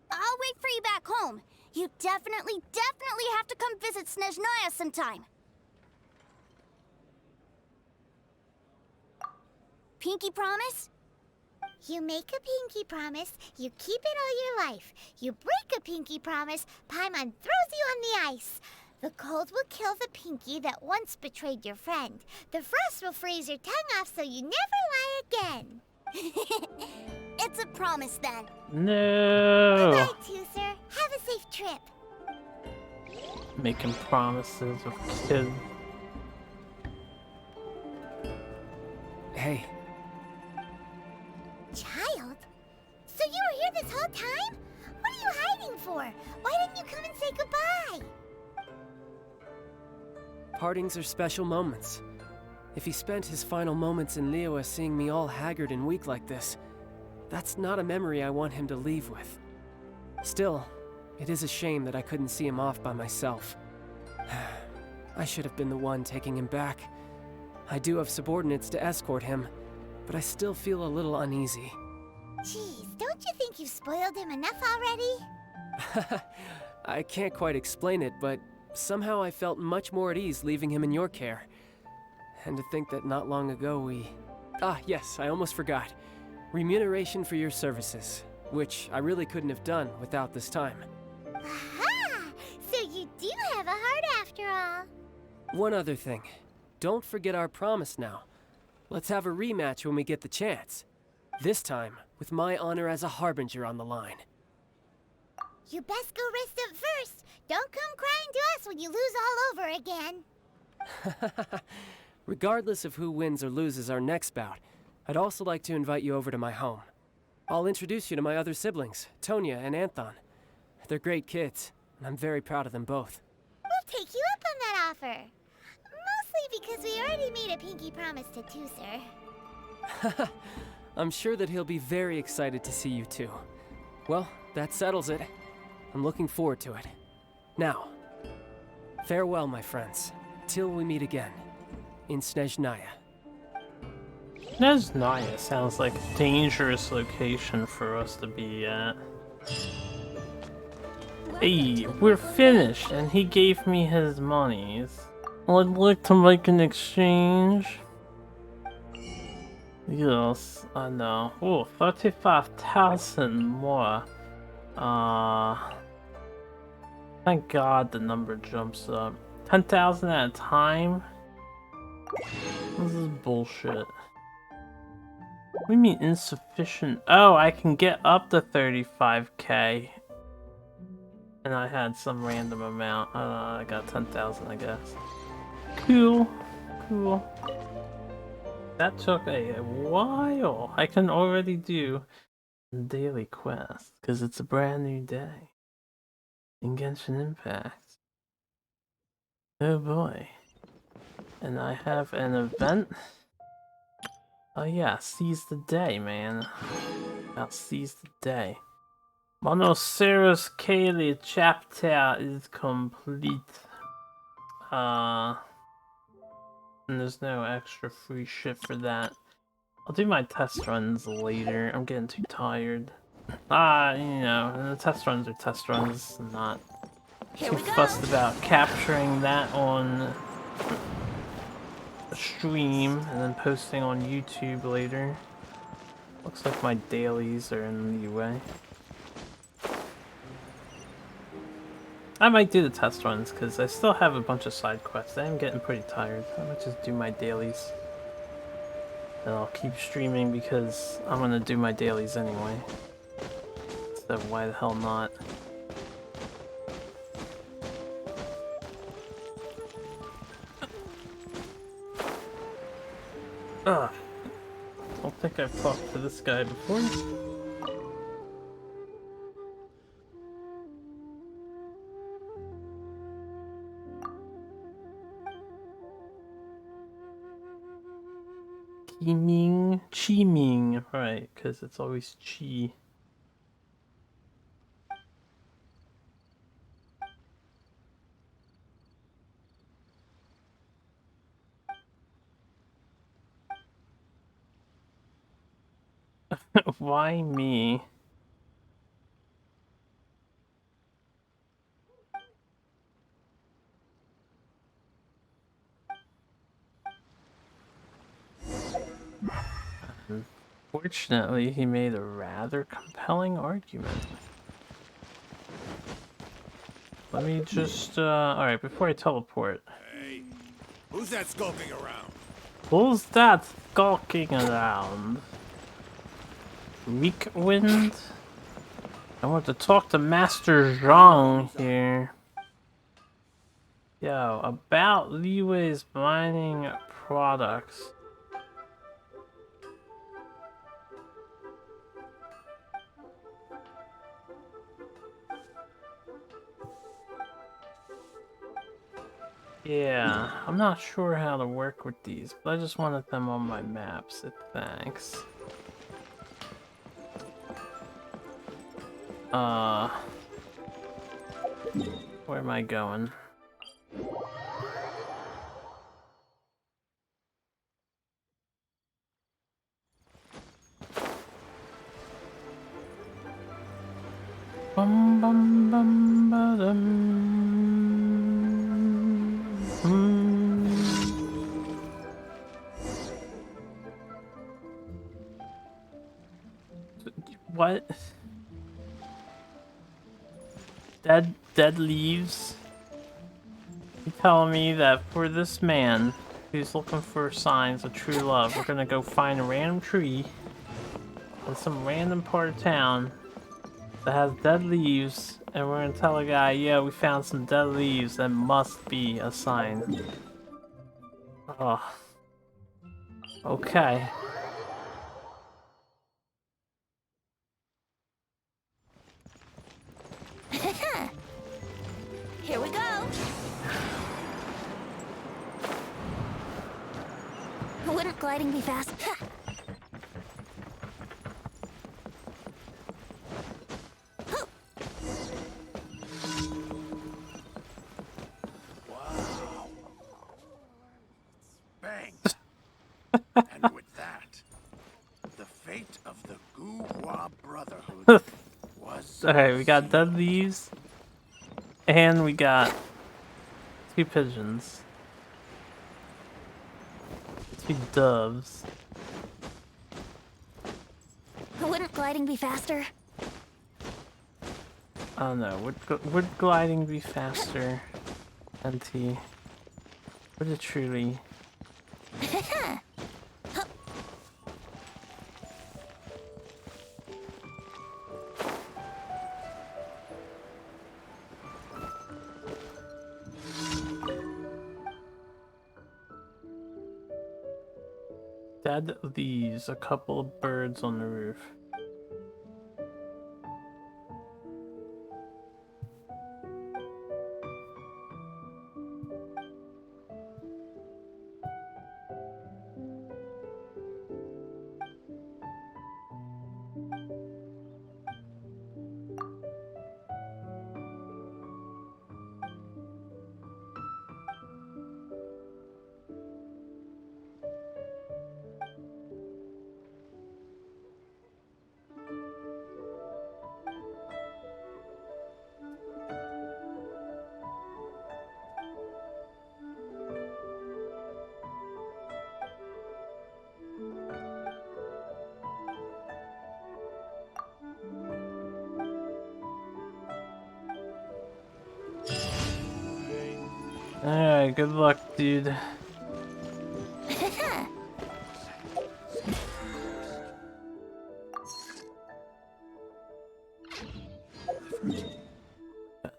I'll wait for you back home. You definitely have to come visit Snezhnaya sometime. Pinky promise? You make a pinky promise, you keep it all your life. You break a pinky promise, Paimon throws you on the ice. The cold will kill the pinky that once betrayed your friend. The frost will freeze your tongue off so you never lie again. It's a promise then. No. Good night, Tooser. Have a safe trip. Making promises of kids. Hey. Child? So you were here this whole time? What are you hiding for? Why didn't you come and say goodbye? Partings are special moments. If he spent his final moments in Liyue seeing me all haggard and weak like this, that's not a memory I want him to leave with. Still, it is a shame that I couldn't see him off by myself. I should have been the one taking him back. I do have subordinates to escort him, but I still feel a little uneasy. Jeez, don't you think you've spoiled him enough already? I can't quite explain it, but somehow I felt much more at ease leaving him in your care. And to think that not long ago we... Ah, yes, I almost forgot. Remuneration for your services, which I really couldn't have done without this time. Aha! So you do have a heart after all. One other thing. Don't forget our promise now. Let's have a rematch when we get the chance. This time, with my honor as a harbinger on the line. You best go rest up first. Don't come crying to us when you lose all over again. Regardless of who wins or loses our next bout, I'd also like to invite you over to my home. I'll introduce you to my other siblings, Tonia and Anthon. They're great kids, and I'm very proud of them both. We'll take you up on that offer. Mostly because we already made a pinky promise to Tooser. I'm sure that he'll be very excited to see you too. Well, that settles it. I'm looking forward to it. Now, farewell, my friends, till we meet again, in Snezhnaya. Snezhnaya sounds like a dangerous location for us to be at. Hey, we're finished, and he gave me his monies. I'd like to make an exchange. Yes, I know. Oh, 35,000 more. Thank God the number jumps up. 10,000 at a time? This is bullshit. What do you mean insufficient? Oh, I can get up to 35k. And I had some random amount. I got 10,000, I guess. Cool. Cool. That took a while. I can already do daily quest because it's a brand new day in Genshin Impact. Oh boy. And I have an event. Oh yeah, seize the day, man. I'll seize the day. Monoceros Kaylee chapter is complete. And there's no extra free shit for that. I'll do my test runs later. I'm getting too tired. You know, the test runs are test runs. I'm not too fussed about capturing that on a stream and then posting on YouTube later. Looks like my dailies are in the way. I might do the test runs because I still have a bunch of side quests. I am getting pretty tired. I might just do my dailies. And I'll keep streaming because I'm gonna do my dailies anyway. So why the hell not? Ugh. I don't think I've talked to this guy before. Chi-Ming, right, because it's always Chi. Why me? Fortunately, he made a rather compelling argument. Let me just, alright, before I teleport. Hey, who's that skulking around? Who's that skulking around? Weak Wind? I want to talk to Master Zhang here. Yo, about Liwei's mining products. Yeah, I'm not sure how to work with these, but I just wanted them on my map, so thanks. Where am I going? Bum bum bum ba dum. What? Dead leaves? You telling me that for this man who's looking for signs of true love, we're gonna go find a random tree in some random part of town that has dead leaves, and we're gonna tell a guy, yeah, we found some dead leaves, that must be a sign. Oh. Okay. Here we go. Wouldn't gliding be fast? Bang! And with that, the fate of the Guhua Brotherhood was... Okay, we got dead leaves, and we got 2 pigeons. 2 doves. Wouldn't gliding be faster? I don't know, would gliding be faster? NT. Would it truly? Dead leaves, a couple of birds on the roof. Alright, good luck, dude.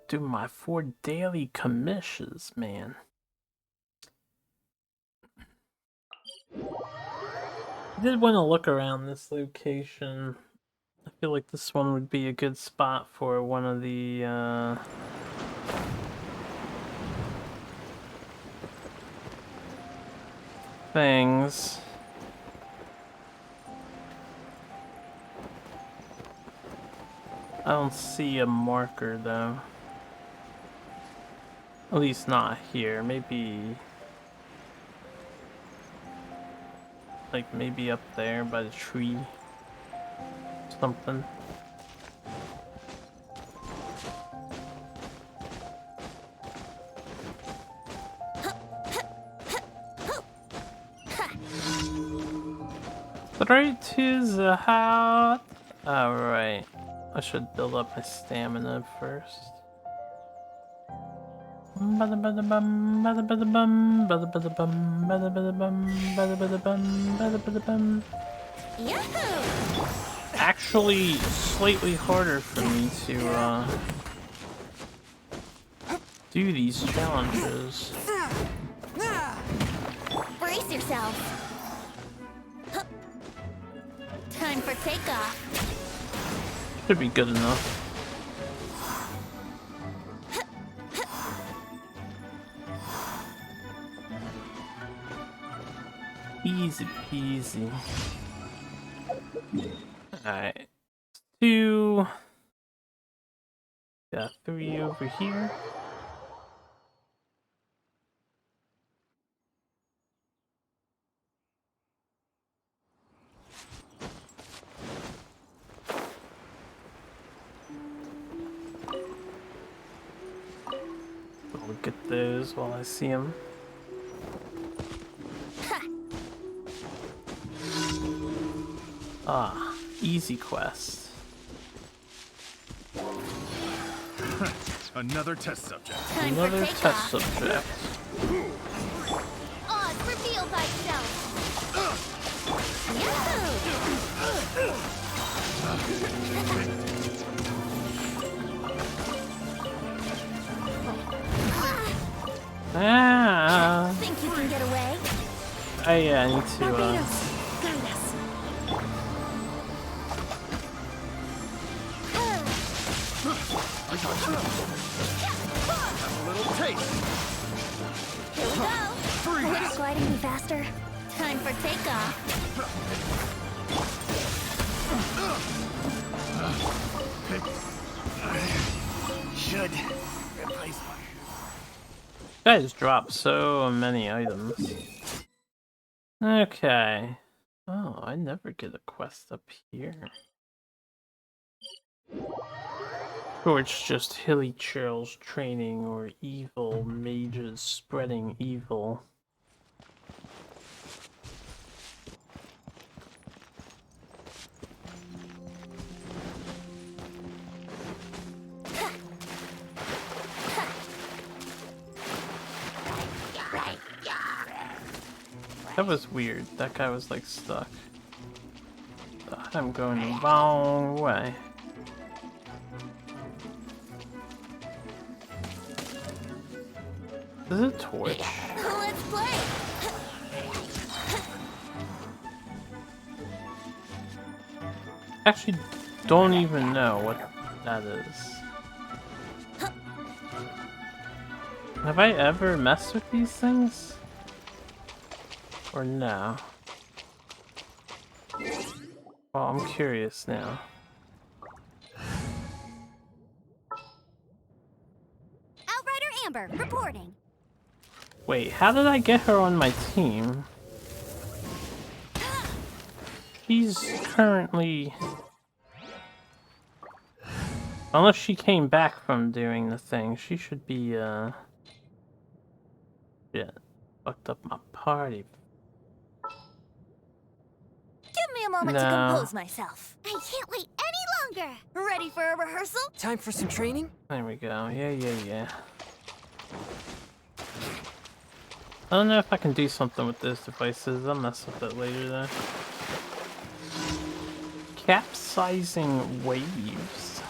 Do my 4 daily commissions, man. I did want to look around this location. I feel like this one would be a good spot for one of the things. I don't see a marker though. At least not here. Maybe like maybe up there by the tree. Something. Straight to the heart. Alright. I should build up my stamina first. Bada-bada-bum, bada-bada-bum, bada-bada-bum, bada-bada-bum, bada-bada-bum, bada-bada-bum. Yahoo! Actually, slightly harder for me to do these challenges. Brace yourself. Time for takeoff. Should be good enough. Easy peasy. Alright. 2. Got 3 over here. Look at those while I see them. Ah, easy quest. Another test subject. Another test subject. Oz, reveal thyself. Ah. Think you can get away? Yeah, I need to Guide us. I got you. Have a little taste. Here we go. Wouldn't gliding be faster? Time for takeoff. Should replace my... Guys drop so many items. Okay. Oh, I never get a quest up here. Or it's just hilly churls training or evil mages spreading evil. That was weird. That guy was like stuck. I'm going the wrong way. This is a torch. Let's play. Actually, don't even know what that is. Have I ever messed with these things? Or no? Well, I'm curious now. Outrider Amber, reporting. Wait, how did I get her on my team? She's currently... Unless she came back from doing the thing, she should be, Shit. Fucked up my party. Give me a moment to compose myself. I can't wait any longer. Ready for a rehearsal? Time for some training? There we go. Yeah. I don't know if I can do something with those devices. I'll mess with it later though. Capsizing waves.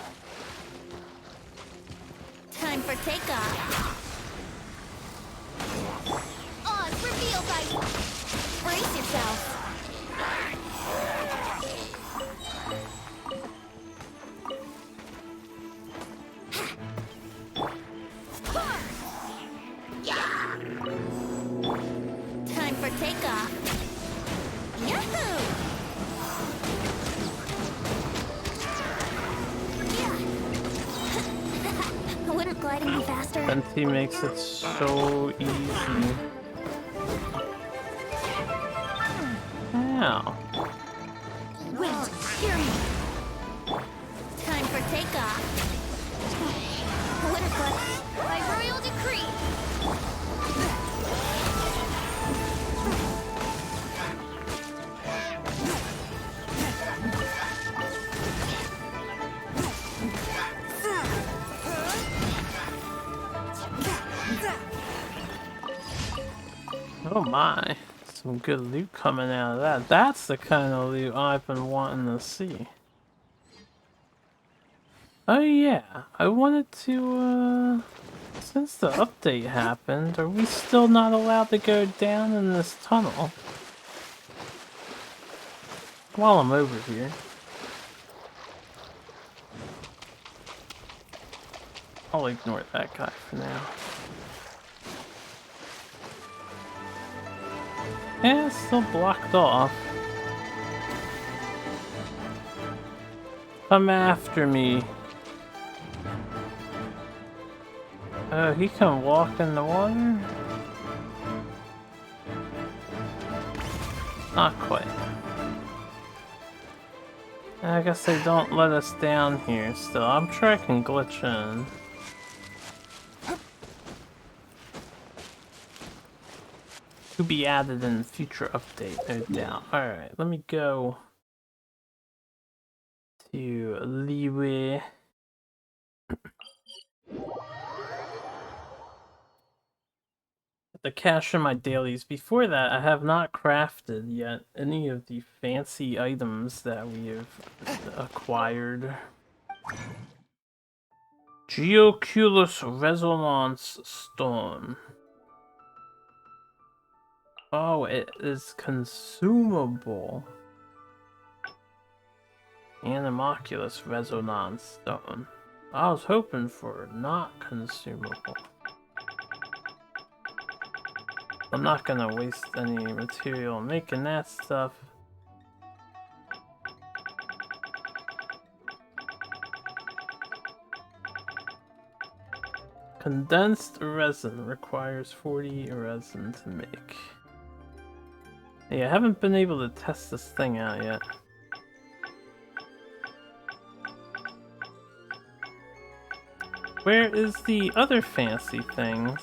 Time for takeoff. Oz, reveal by... Brace yourself. Time for takeoff. Yahoo! Wouldn't gliding be faster? Fenty makes it so easy. Ow. Wind, hear me. Time for takeoff. Wouldn't glide... By royal decree. Oh my. Some good loot coming out of that. That's the kind of loot I've been wanting to see. Oh yeah, I wanted to, since the update happened, are we still not allowed to go down in this tunnel? While I'm over here. I'll ignore that guy for now. Yeah, it's still blocked off. Come after me. Oh, he can walk in the water? Not quite. I guess they don't let us down here still. I'm sure I can glitch in. To be added in the future update, no doubt. Alright, let me go to Liwe. The cash in my dailies. Before that, I have not crafted yet any of the fancy items that we have acquired. Geoculus Resonance Stone. Oh, it is consumable. Animoculus Resonance Stone. I was hoping for not consumable. I'm not gonna waste any material making that stuff. Condensed resin requires 40 resin to make. Yeah, I haven't been able to test this thing out yet. Where is the other fancy things?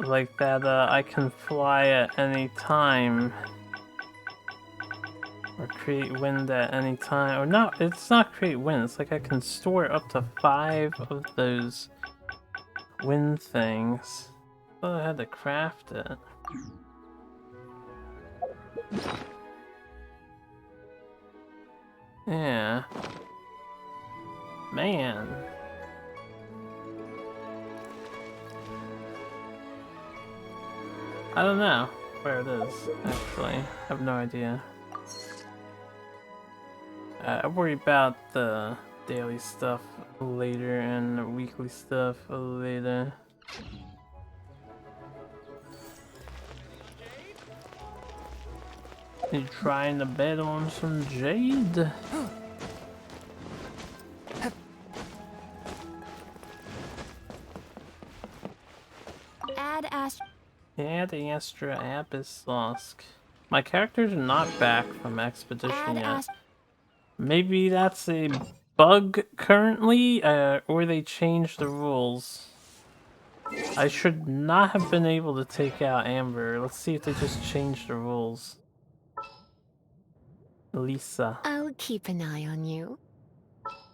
Like that, I can fly at any time. Or create wind at any time. Or not, it's not create wind, it's like I can store up to 5 of those wind things. Oh, I had to craft it. Yeah. Man. I don't know where it is, actually. I have no idea. I worry about the daily stuff later and the weekly stuff later. You trying to bet on some jade? Add Astra Abyssosque. My characters are not back from Expedition yet. Maybe that's a bug currently, or they changed the rules. I should not have been able to take out Amber. Let's see if they just changed the rules. Lisa. I'll keep an eye on you.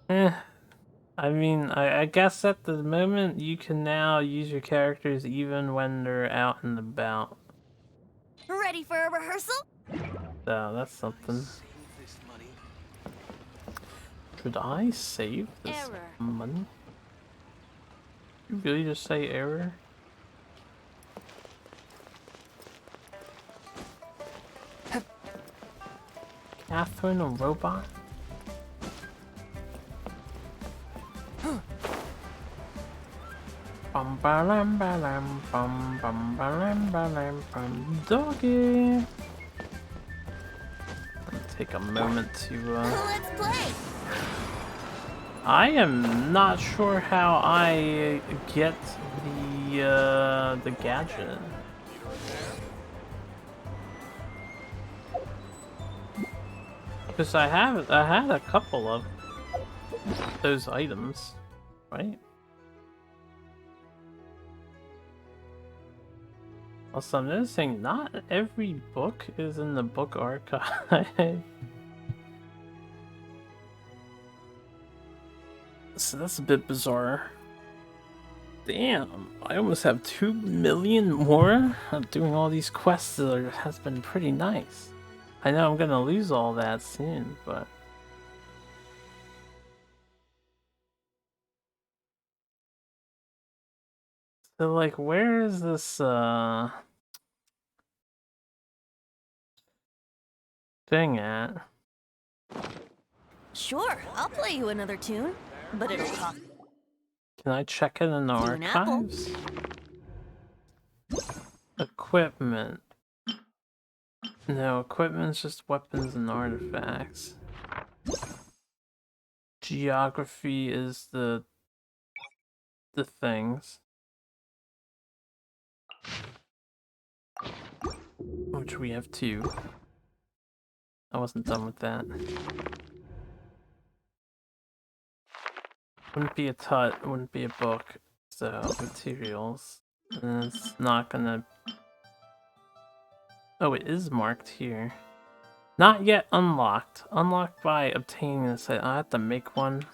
I mean, I guess at the moment you can now use your characters even when they're out and about. Ready for a rehearsal? So that's something. Should I save this money? You really just say error? Catherine, a robot? Bum balam balam bum bum balam balam bum doggy. Take a moment to Let's play. I am not sure how I get the gadget. Because I had a couple of those items, right? Also, I'm noticing not every book is in the book archive. So that's a bit bizarre. Damn, I almost have 2 million more? Doing all these quests has been pretty nice. I know I'm gonna lose all that soon, but... So, like, where is this, thing at? Sure, I'll play you another tune, but it'll cost. Can I check it in the archives? Equipment. No, equipment's just weapons and artifacts. Geography is the things. Which we have 2. I wasn't done with that. Wouldn't be a tut, wouldn't be a book. So, materials. And it's not gonna... Oh, it is marked here. Not yet unlocked. Unlocked by obtaining this. I have to make one.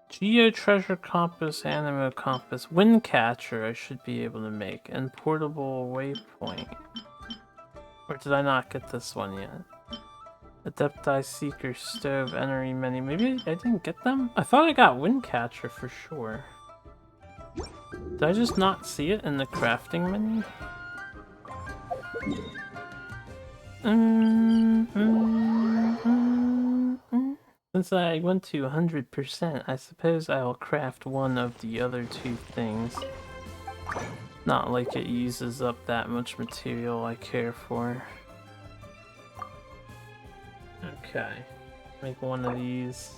Geo Treasure Compass, Animo Compass, Wind Catcher I should be able to make, and Portable Waypoint. Or did I not get this one yet? Adepti Seeker, Stove, Entry Menu. Maybe I didn't get them? I thought I got Wind Catcher for sure. Did I just not see it in the crafting menu? Since I went to 100%, I suppose I'll craft one of the other 2 things. Not like it uses up that much material I care for. Okay, make one of these.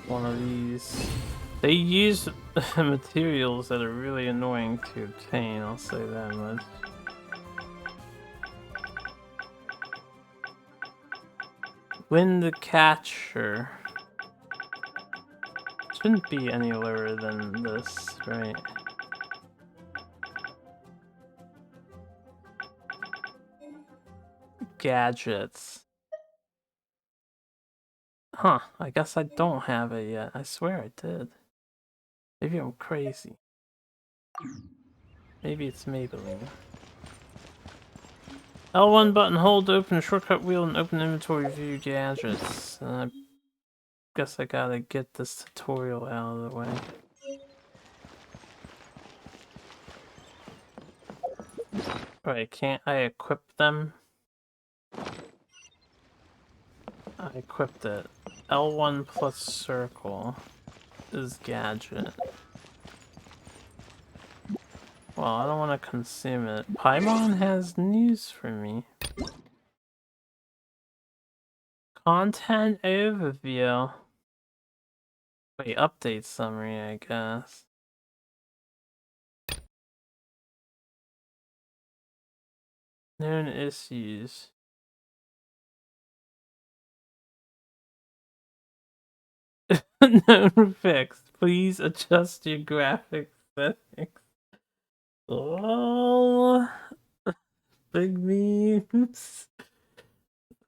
One of these. They use materials that are really annoying to obtain, I'll say that much. Wind Catcher. Shouldn't be any lower than this, right? Gadgets. Huh, I guess I don't have it yet. I swear I did. Maybe I'm crazy. Maybe it's Maybelline. L1 button, hold to open shortcut wheel and open inventory view gadgets. I guess I gotta get this tutorial out of the way. Right, can't I equip them? I equipped it. L1 plus circle is gadget. Well, I don't want to consume it. Paimon has news for me. Content overview. Wait, update summary, I guess. Known issues. Known fixed. Please adjust your graphics settings. Oh, big memes.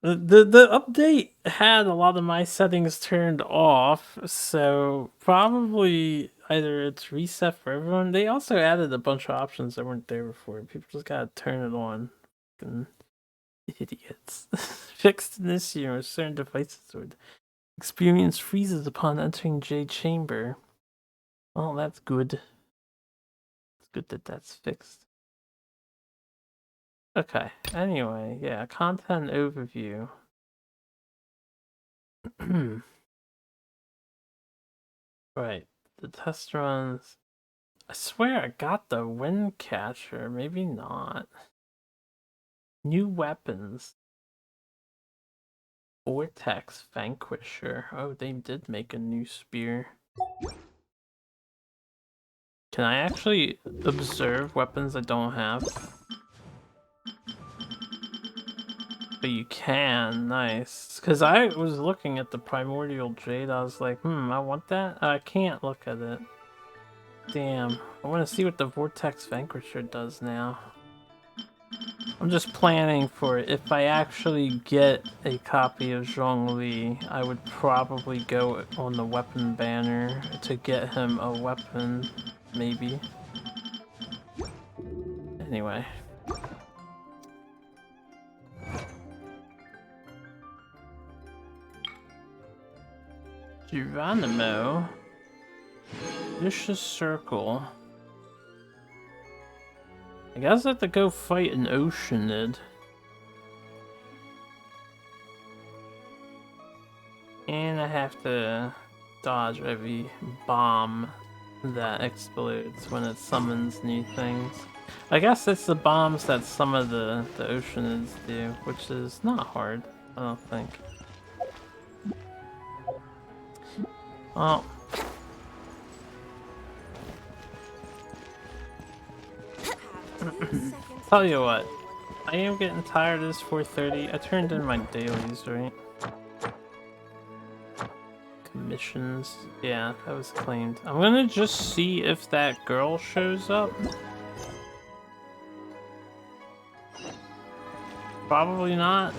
The update had a lot of my settings turned off, so probably either it's reset for everyone. They also added a bunch of options that weren't there before. People just gotta turn it on. Fucking idiots. Fixed an issue with certain devices or experience freezes upon entering J chamber. Well, that's good. It's good that that's fixed. Okay, anyway, yeah, content overview. Right, the test runs. I swear I got the wind catcher, maybe not. New weapons. Vortex Vanquisher. Oh, they did make a new spear. Can I actually observe weapons I don't have? But you can, nice. Because I was looking at the Primordial Jade, I was like, I want that? I can't look at it. Damn, I want to see what the Vortex Vanquisher does now. I'm just planning for if I actually get a copy of Zhongli, I would probably go on the weapon banner to get him a weapon, maybe. Anyway. Geronimo. Vicious Circle. I guess I have to go fight an Oceanid. And I have to dodge every bomb that explodes when it summons new things. I guess it's the bombs that some of the Oceanids do, which is not hard, I don't think. Oh. Tell you what, I am getting tired of this 4:30. I turned in my dailies, right? Missions. Yeah, that was claimed. I'm gonna just see if that girl shows up. Probably not.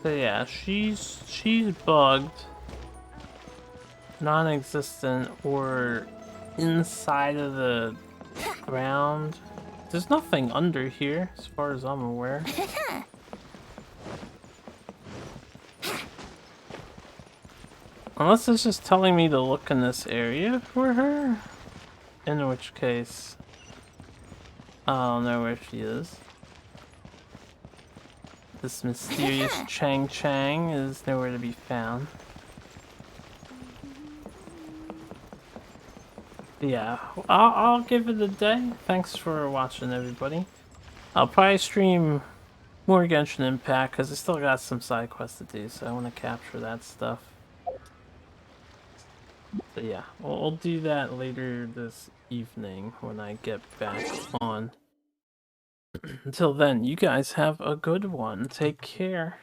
So yeah, she's bugged. Non-existent or inside of the ground. There's nothing under here as far as I'm aware. Unless it's just telling me to look in this area for her. In which case, I don't know where she is. This mysterious Chang Chang is nowhere to be found. Yeah, I'll give it a day. Thanks for watching, everybody. I'll probably stream more Genshin Impact because I still got some side quests to do, so I want to capture that stuff. So yeah, we'll do that later this evening when I get back on. Until then, you guys have a good one. Take care.